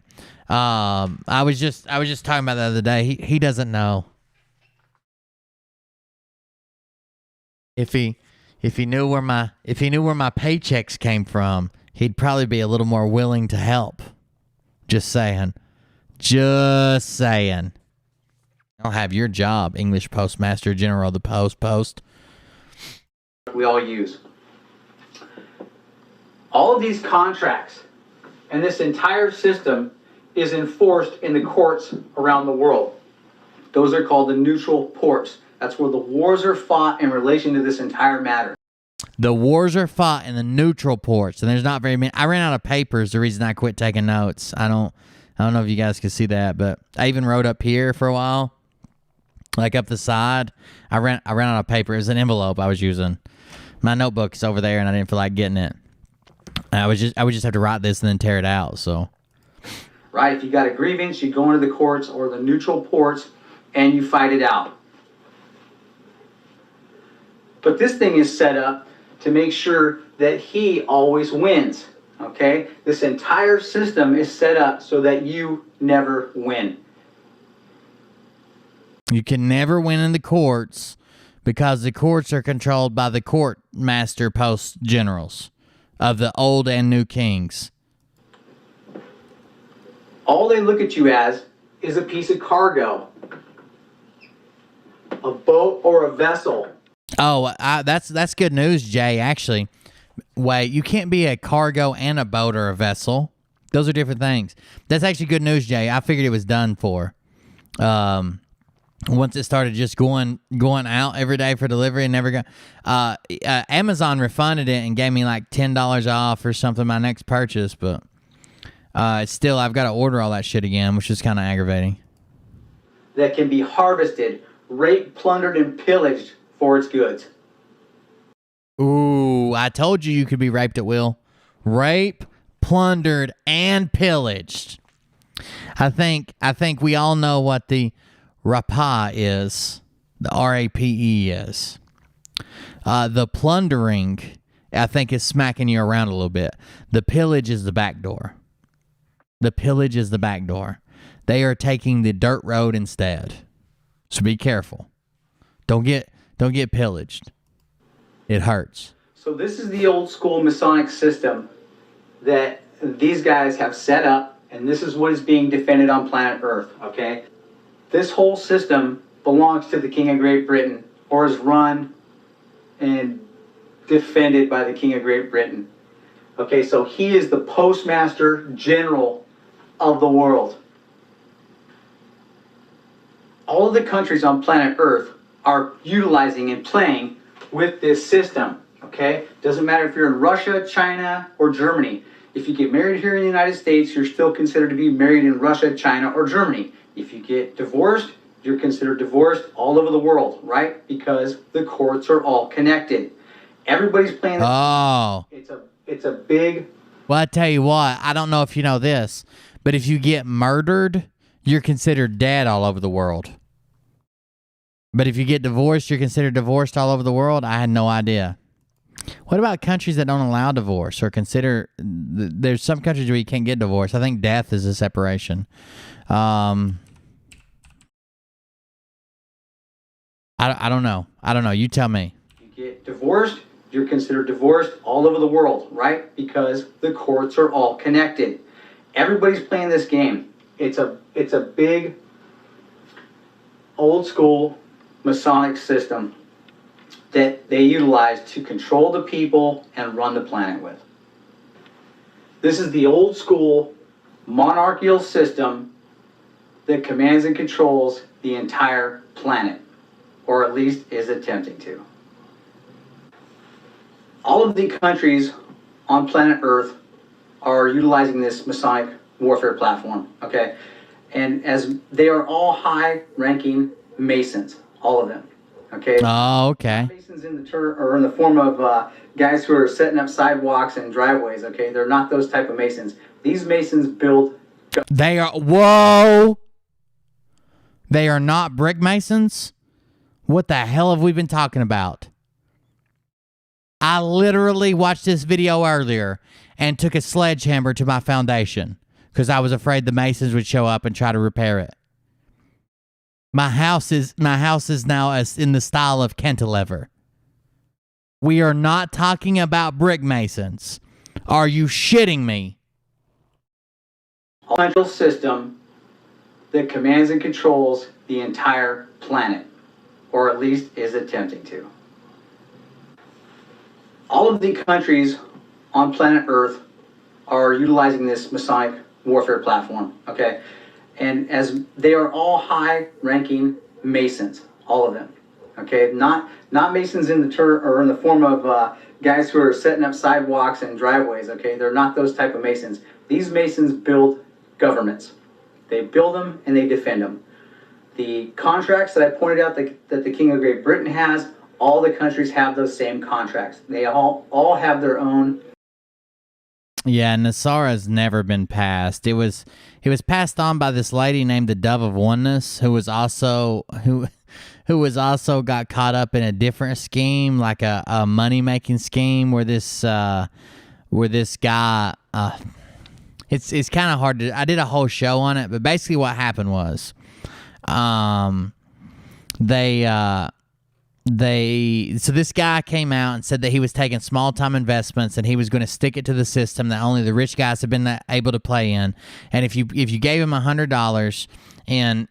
I was just talking about the other day. He doesn't know. If he knew where my paychecks came from, he'd probably be a little more willing to help. Just saying. Just saying. I'll have your job, English Postmaster General of the Post. We all use. All of these contracts and this entire system is enforced in the courts around the world. Those are called the neutral ports. That's where the wars are fought in relation to this entire matter. The wars are fought in the neutral ports, and there's not very many. I ran out of papers. The reason I quit taking notes. I don't know if you guys can see that, but I even wrote up here for a while, like up the side. I ran out of paper. It was an envelope I was using. My notebook is over there, and I didn't feel like getting it. I would just have to write this and then tear it out. So, right? If you got a grievance, you go into the courts or the neutral ports, and you fight it out. But this thing is set up to make sure that he always wins, okay? This entire system is set up so that you never win. You can never win in the courts because the courts are controlled by the court master post generals of the old and new kings. All they look at you as is a piece of cargo, a boat or a vessel. Oh, that's good news, Jay. Actually, wait, you can't be a cargo and a boat or a vessel. Those are different things. That's actually good news, Jay. I figured it was done for. Once it started just going out every day for delivery and never got. Amazon refunded it and gave me like $10 off or something my next purchase, but still I've got to order all that shit again, which is kind of aggravating. That can be harvested, raped, plundered, and pillaged for its goods. Ooh, I told you could be raped at will. Rape, plundered, and pillaged. I think we all know what the RAPE is. The RAPE is. The plundering, I think, is smacking you around a little bit. The pillage is the back door. The pillage is the back door. They are taking the dirt road instead. So be careful. Don't get pillaged. It hurts. So this is the old school Masonic system that these guys have set up, and this is what is being defended on planet Earth, okay? This whole system belongs to the King of Great Britain, or is run and defended by the King of Great Britain. Okay, so he is the Postmaster General of the world. All of the countries on planet Earth are utilizing and playing with this system, okay? Doesn't matter if you're in Russia, China, or Germany. If you get married here in the United States, you're still considered to be married in Russia, China, or Germany. If you get divorced, you're considered divorced all over the world, right? Because the courts are all connected. Everybody's playing this. Oh. It's a big... Well, I tell you what, I don't know if you know this, but if you get murdered, you're considered dead all over the world. But if you get divorced, you're considered divorced all over the world? I had no idea. What about countries that don't allow divorce or consider... There's some countries where you can't get divorced. I think death is a separation. I don't know. I don't know. You tell me. You get divorced, you're considered divorced all over the world, right? Because the courts are all connected. Everybody's playing this game. It's a big, old school Masonic system that they utilize to control the people and run the planet with. This is the old school monarchical system that commands and controls the entire planet, or at least is attempting to. All of the countries on planet Earth are utilizing this Masonic warfare platform, okay? And as they are all high-ranking Masons, all of them, okay? Oh, okay. Masons in the form of guys who are setting up sidewalks and driveways, okay? They're not those type of Masons. These Masons build... They are... Whoa! They are not brick masons? What the hell have we been talking about? I literally watched this video earlier and took a sledgehammer to my foundation because I was afraid the masons would show up and try to repair it. My house is now in the style of cantilever. We are not talking about brick masons. Are you shitting me? Central system that commands and controls the entire planet, or at least is attempting to. All of the countries on planet Earth are utilizing this Masonic warfare platform, okay? And as they are all high-ranking Masons, all of them, okay? Not Masons in the form of guys who are setting up sidewalks and driveways, okay? They're not those type of Masons. These Masons build governments. They build them and they defend them. The contracts that I pointed out that the King of Great Britain has, all the countries have those same contracts. They all have their own. Yeah, Nasara's never been passed. It was passed on by this lady named the Dove of Oneness, who was also got caught up in a different scheme, like a money making scheme, where this guy. It's kind of hard to. I did a whole show on it, but basically what happened was, so this guy came out and said that he was taking small time investments and he was going to stick it to the system that only the rich guys have been able to play in. And if you gave him $100 in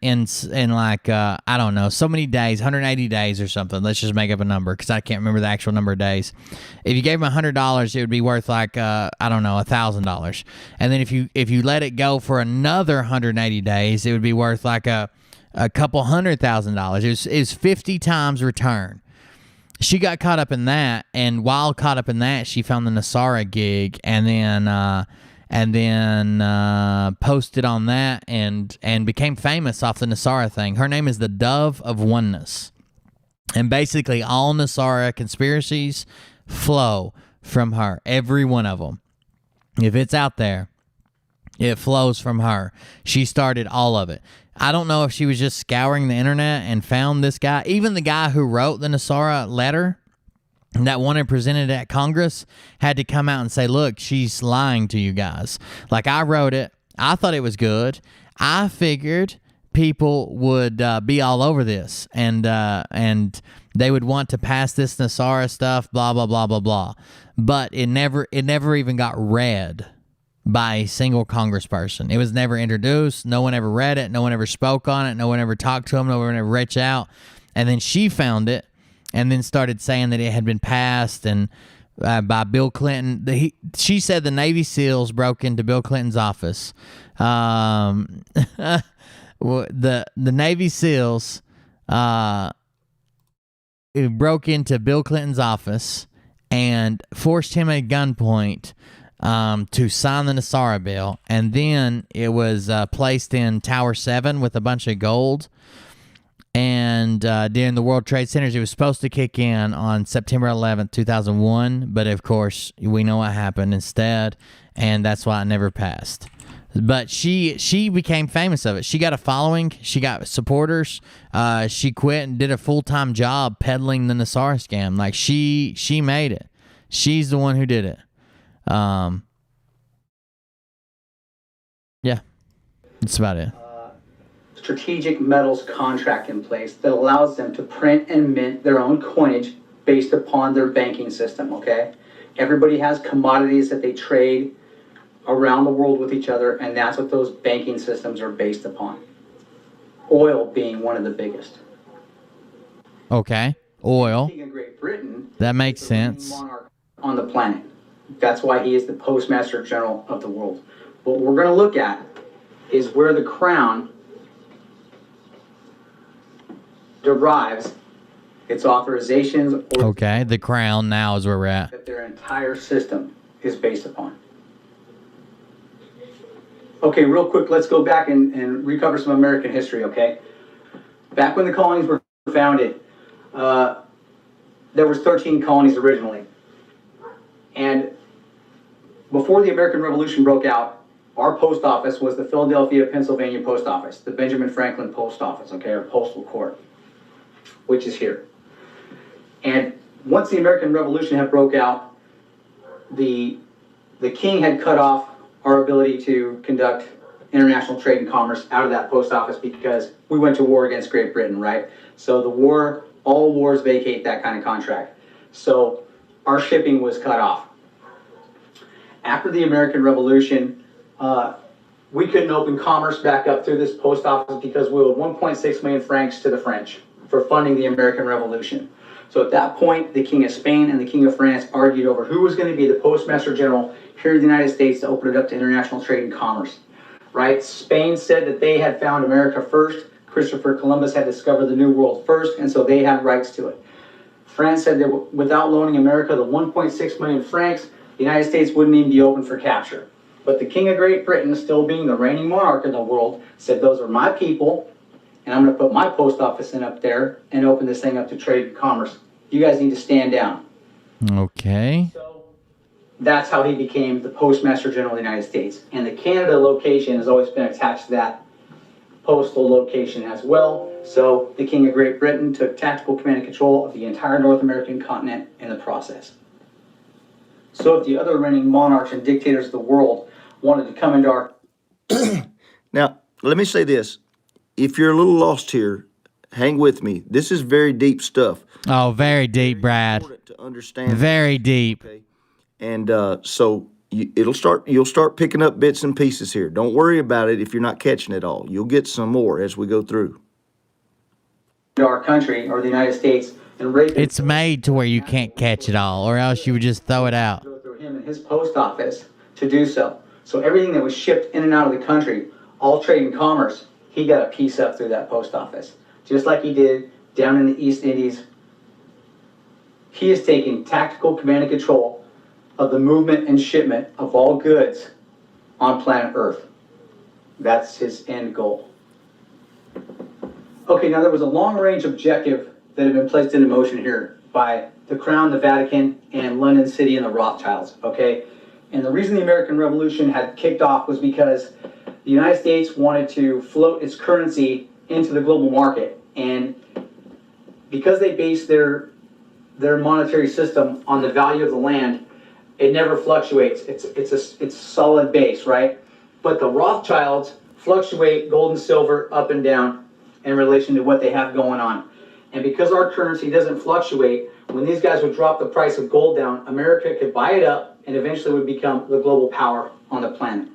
like I don't know, so many days, 180 days or something, let's just make up a number because I can't remember the actual number of days. If you gave him $100, it would be worth like I don't know, $1,000. And then if you let it go for another 180 days, it would be worth like a couple $100,000. It was 50 times return. She got caught up in that, and while caught up in that, she found the Nasara gig, and then posted on that and became famous off the Nasara thing. Her name is the Dove of Oneness, and basically all Nasara conspiracies flow from her. Every one of them. If it's out there, It flows from her. She started all of it. I don't know if she was just scouring the internet and found this guy. Even the guy who wrote the Nasara letter that wanted presented at Congress had to come out and say, look, she's lying to you guys. Like, I wrote it. I thought it was good. I figured people would be all over this and they would want to pass this Nasara stuff, blah, blah, blah, blah, blah. But it never even got read by a single congressperson. It was never introduced. No one ever read it. No one ever spoke on it. No one ever talked to him. No one ever reached out. And then she found it and then started saying that it had been passed and by Bill Clinton. She said the Navy SEALs broke into Bill Clinton's office. The Navy SEALs broke into Bill Clinton's office and forced him at gunpoint to sign the Nasara bill, and then it was placed in Tower 7 with a bunch of gold. And during the World Trade Centers, it was supposed to kick in on September 11th, 2001, but of course, we know what happened instead, and that's why it never passed. But she became famous of it. She got a following. She got supporters. She quit and did a full-time job peddling the Nasara scam. Like, she made it. She's the one who did it. Yeah, that's about it. Strategic metals contract in place that allows them to print and mint their own coinage based upon their banking system, okay? Everybody has commodities that they trade around the world with each other, and that's what those banking systems are based upon. Oil being one of the biggest. Okay, oil. King of Great Britain, that makes sense. Monarch on the planet. That's why he is the Postmaster General of the world. What we're going to look at is where the crown derives its authorizations. Okay, the crown now is where we're at. That their entire system is based upon. Okay, real quick, let's go back and recover some American history, okay? Back when the colonies were founded, there was 13 colonies originally. And before the American Revolution broke out, our post office was the Philadelphia, Pennsylvania post office, the Benjamin Franklin post office, okay, or postal court, which is here. And once the American Revolution had broke out, the king had cut off our ability to conduct international trade and commerce out of that post office because we went to war against Great Britain, right? So the war, all wars vacate that kind of contract. So our shipping was cut off. After the American Revolution, we couldn't open commerce back up through this post office because we owed 1.6 million francs to the French for funding the American Revolution. So at that point, the King of Spain and the King of France argued over who was going to be the Postmaster General here in the United States to open it up to international trade and commerce, right? Spain said that they had found America first. Christopher Columbus had discovered the New World first, and so they had rights to it. France said that without loaning America the 1.6 million francs, the United States wouldn't even be open for capture. But the King of Great Britain, still being the reigning monarch in the world, said those are my people, and I'm going to put my post office in up there and open this thing up to trade and commerce. You guys need to stand down. Okay. So that's how he became the Postmaster General of the United States. And the Canada location has always been attached to that postal location as well. So the King of Great Britain took tactical command and control of the entire North American continent in the process. So if the other reigning monarchs and dictators of the world wanted to come into our... Now, let me say this. If you're a little lost here, hang with me. This is very deep stuff. Oh, very deep, Brad. To understand. Very deep. Okay. And so you'll start picking up bits and pieces here. Don't worry about it if you're not catching it all. You'll get some more as we go through. Our country or the United States and rape. It's made to where you can't catch it all, or else you would just throw it out. Go through him and his post office to do so. So everything that was shipped in and out of the country, all trade and commerce, he got a piece up through that post office, just like he did down in the East Indies. He is taking tactical command and control of the movement and shipment of all goods on planet Earth. That's his end goal. Okay, now there was a long-range objective that had been placed into motion here by the Crown, the Vatican, and London City and the Rothschilds, okay? And the reason the American Revolution had kicked off was because the United States wanted to float its currency into the global market. And because they based their monetary system on the value of the land, it never fluctuates. It's a solid base, right? But the Rothschilds fluctuate gold and silver up and down in relation to what they have going on. And because our currency doesn't fluctuate, when these guys would drop the price of gold down, America could buy it up and eventually would become the global power on the planet.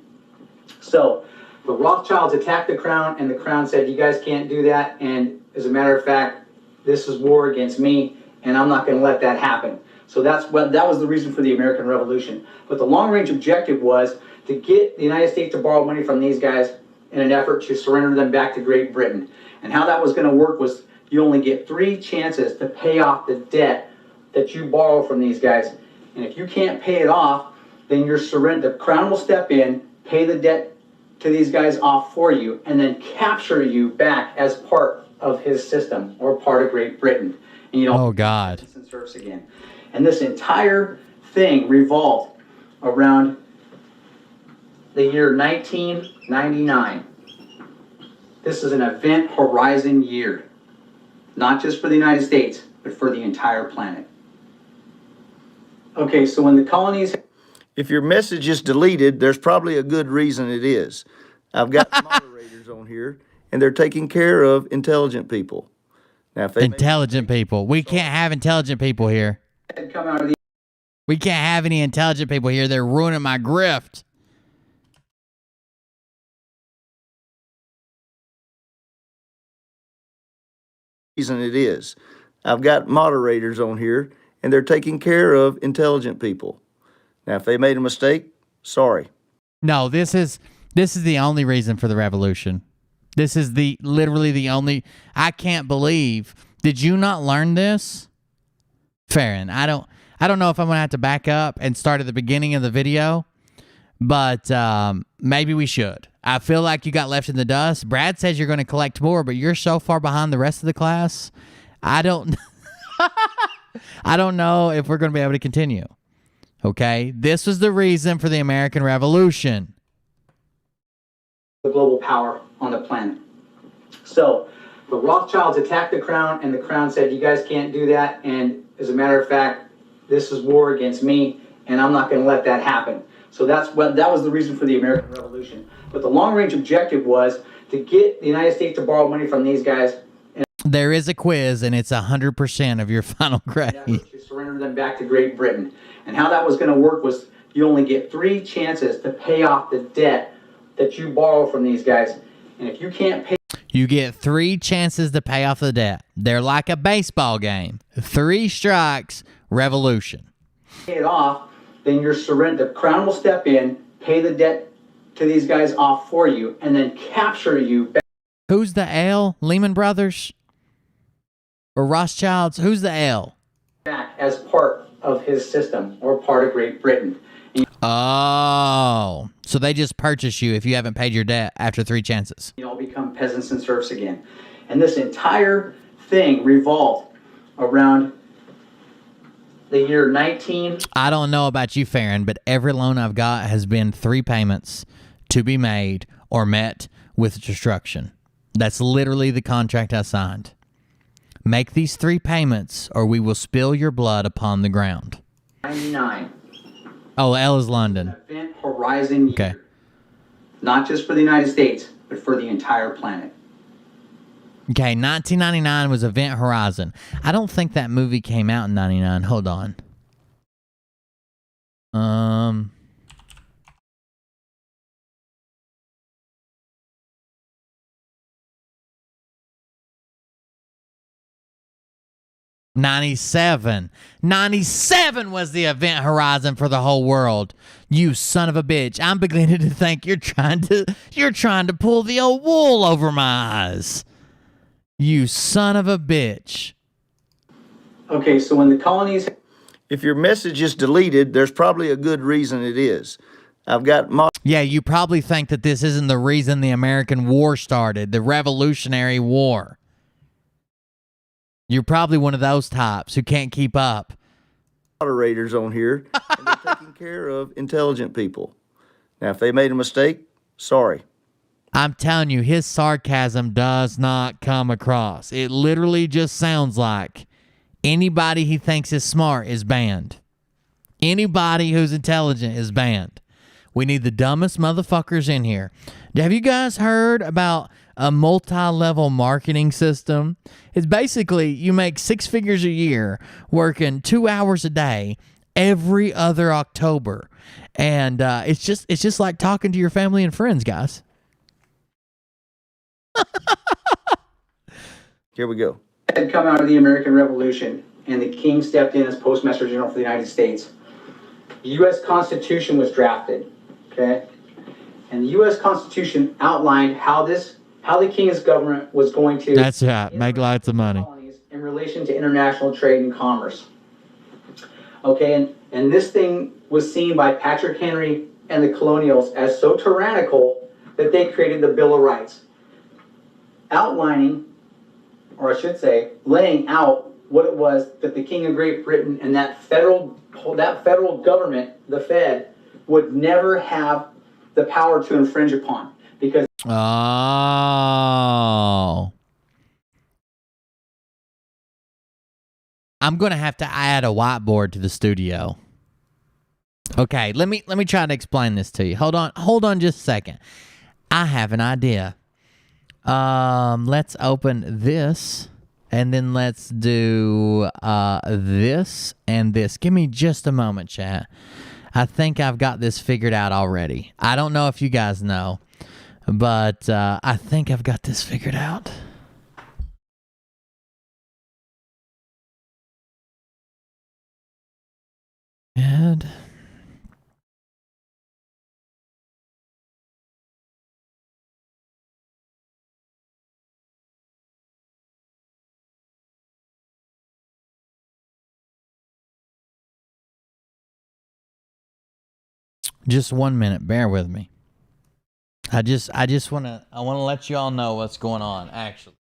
So the Rothschilds attacked the crown, and the crown said, you guys can't do that. And as a matter of fact, this is war against me, and I'm not going to let that happen. So that was the reason for the American Revolution. But the long-range objective was to get the United States to borrow money from these guys in an effort to surrender them back to Great Britain. And how that was going to work was you only get 3 chances to pay off the debt that you borrow from these guys. And if you can't pay it off, then the crown will step in, pay the debt to these guys off for you, and then capture you back as part of his system or part of Great Britain. And you know, oh God, and serfs again. And this entire thing revolved around the year 1999. This is an event horizon year, not just for the United States, but for the entire planet. Okay, so when the colonies... If your message is deleted, there's probably a good reason it is. I've got moderators on here, and they're taking care of intelligent people. Now, if they intelligent people. We can't have intelligent people here. Come out of the... We can't have any intelligent people here. They're ruining my grift. Reason it is. I've got moderators on here, and they're taking care of intelligent people. Now, if they made a mistake, sorry. No, this is the only reason for the revolution. This is literally the only. I can't believe. Did you not learn this, Farron? I don't know if I'm gonna have to back up and start at the beginning of the video, but maybe we should. I feel like you got left in the dust. Brad says you're going to collect more, but you're so far behind the rest of the class. I don't know if we're going to be able to continue. Okay? This was the reason for the American Revolution. The global power on the planet. So the Rothschilds attacked the crown, and the crown said, you guys can't do that. And as a matter of fact, this is war against me, and I'm not going to let that happen. So that was the reason for the American Revolution. But the long-range objective was to get the United States to borrow money from these guys. There is a quiz, and it's 100% of your final grade. To surrender them back to Great Britain. And how that was going to work was you only get 3 chances to pay off the debt that you borrow from these guys. And if you can't pay... You get 3 chances to pay off the debt. They're like a baseball game. 3 strikes, revolution. Pay it off, then the crown will step in, pay the debt to these guys off for you, and then capture you back. Who's the L? Lehman Brothers? Or Rothschilds? Who's the L? Back as part of his system or part of Great Britain. Oh, so they just purchase you if you haven't paid your debt after 3 chances. You all become peasants and serfs again. And this entire thing revolved around the year 19... I don't know about you, Farron, but every loan I've got has been 3 payments to be made or met with destruction. That's literally the contract I signed. Make these 3 payments or we will spill your blood upon the ground. 99. Oh, L is London. Event horizon year. Okay. Not just for the United States, but for the entire planet. Okay, 1999 was Event Horizon. I don't think that movie came out in 99. Hold on. 97. 97 was the event horizon for the whole world. You son of a bitch. I'm beginning to think you're trying to pull the old wool over my eyes. You son of a bitch. Okay, so when the colonies... If your message is deleted, there's probably a good reason it is. I've got... Yeah, you probably think that this isn't the reason the American War started, the Revolutionary War. You're probably one of those types who can't keep up moderators on here, and they're taking care of intelligent people. Now, if they made a mistake, sorry. I'm telling you, his sarcasm does not come across. It literally just sounds like anybody he thinks is smart is banned. Anybody who's intelligent is banned. We need the dumbest motherfuckers in here. Have you guys heard about a multi-level marketing system? It's basically you make 6 figures a year working 2 hours a day every other October. And it's just like talking to your family and friends, guys. Here we go. Had come out of the American Revolution, and the king stepped in as Postmaster General for the United States. The U.S. Constitution was drafted, okay? And the U.S. Constitution outlined how the king's government was going to... That's right. Make lots of money. ...in relation to international trade and commerce. Okay, and this thing was seen by Patrick Henry and the colonials as so tyrannical that they created the Bill of Rights, outlining, or I should say, laying out what it was that the King of Great Britain and that federal government, the Fed, would never have the power to infringe upon. Because I'm going to have to add a whiteboard to the studio. Okay, let me try to explain this to you. Hold on just a second. I have an idea. Let's open this, and then let's do this and this. Give me just a moment, chat. I think I've got this figured out already. I don't know if you guys know, but I think I've got this figured out. And just 1 minute, bear with me. I want to let you all know what's going on, actually.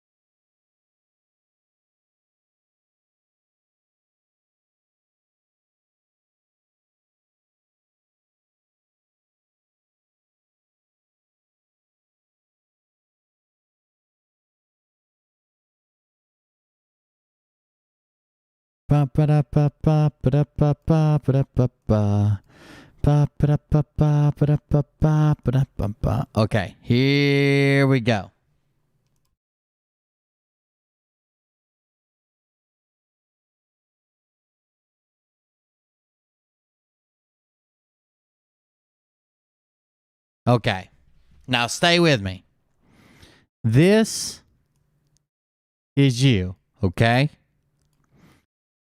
Okay, here we go. Okay, now stay with me. This is you, okay?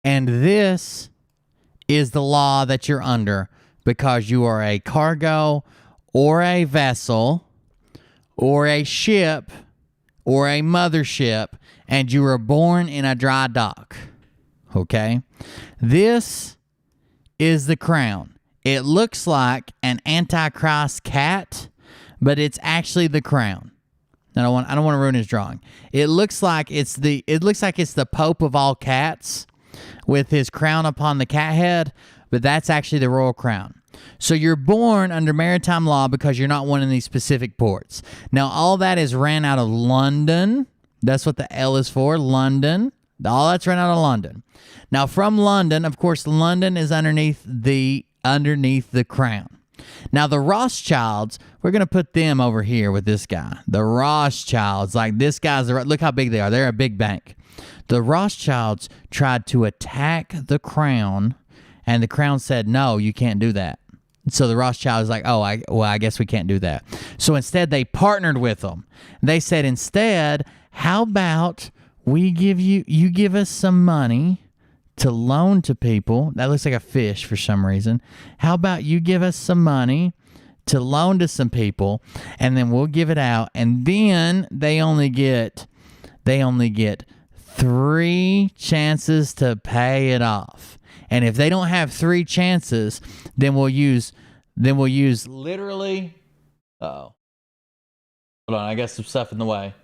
And this is the law that you're under because you are a cargo or a vessel or a ship or a mothership and you were born in a dry dock. Okay? This is the crown. It looks like an Antichrist cat, but it's actually the crown. I don't want to ruin his drawing. It looks like it's the Pope of all cats with his crown upon the cat head, but that's actually the royal crown. So you're born under maritime law because you're not one of these specific ports. Now, all that is ran out of London. That's what the L is for, London. All that's ran out of London. Now, from London, of course, London is underneath the crown. Now, the Rothschilds, we're going to put them over here with this guy. The Rothschilds, like this guy's, look how big they are. They're a big bank. The Rothschilds tried to attack the crown, and the crown said, no, you can't do that. So the Rothschilds like, I guess we can't do that. So instead, they partnered with them. They said, instead, how about you give us some money to loan to people. That looks like a fish for some reason. How about you give us some money to loan to some people, and then we'll give it out, and then they only get 3 chances to pay it off. And if they don't have 3 chances, then we'll use literally. Uh-oh. Hold on, I got some stuff in the way.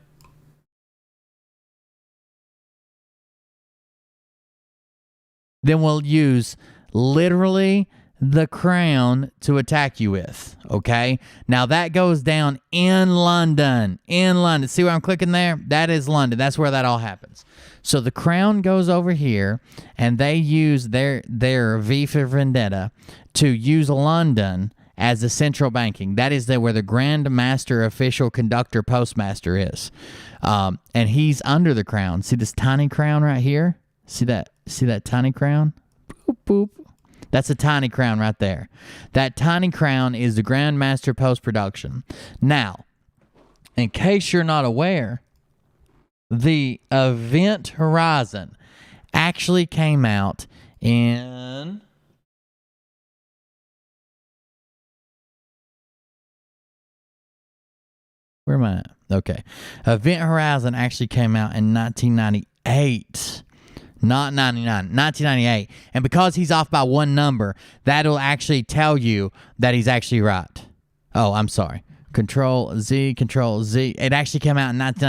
Then we'll use literally the crown to attack you with, okay? Now that goes down in London. In London. See where I'm clicking there? That is London. That's where that all happens. So the crown goes over here, and they use their V for Vendetta to use London as the central banking. That is where the Grand Master Official Conductor Postmaster is. And he's under the crown. See this tiny crown right here? See that tiny crown? Boop, boop. That's a tiny crown right there. That tiny crown is the Grand Master Post-Production. Now, in case you're not aware, the Event Horizon actually came out in... Where am I at? Okay. Event Horizon actually came out in 1998. Not 99, 1998. And because he's off by one number, that'll actually tell you that he's actually right. Oh, I'm sorry. Control Z. It actually came out in 1998.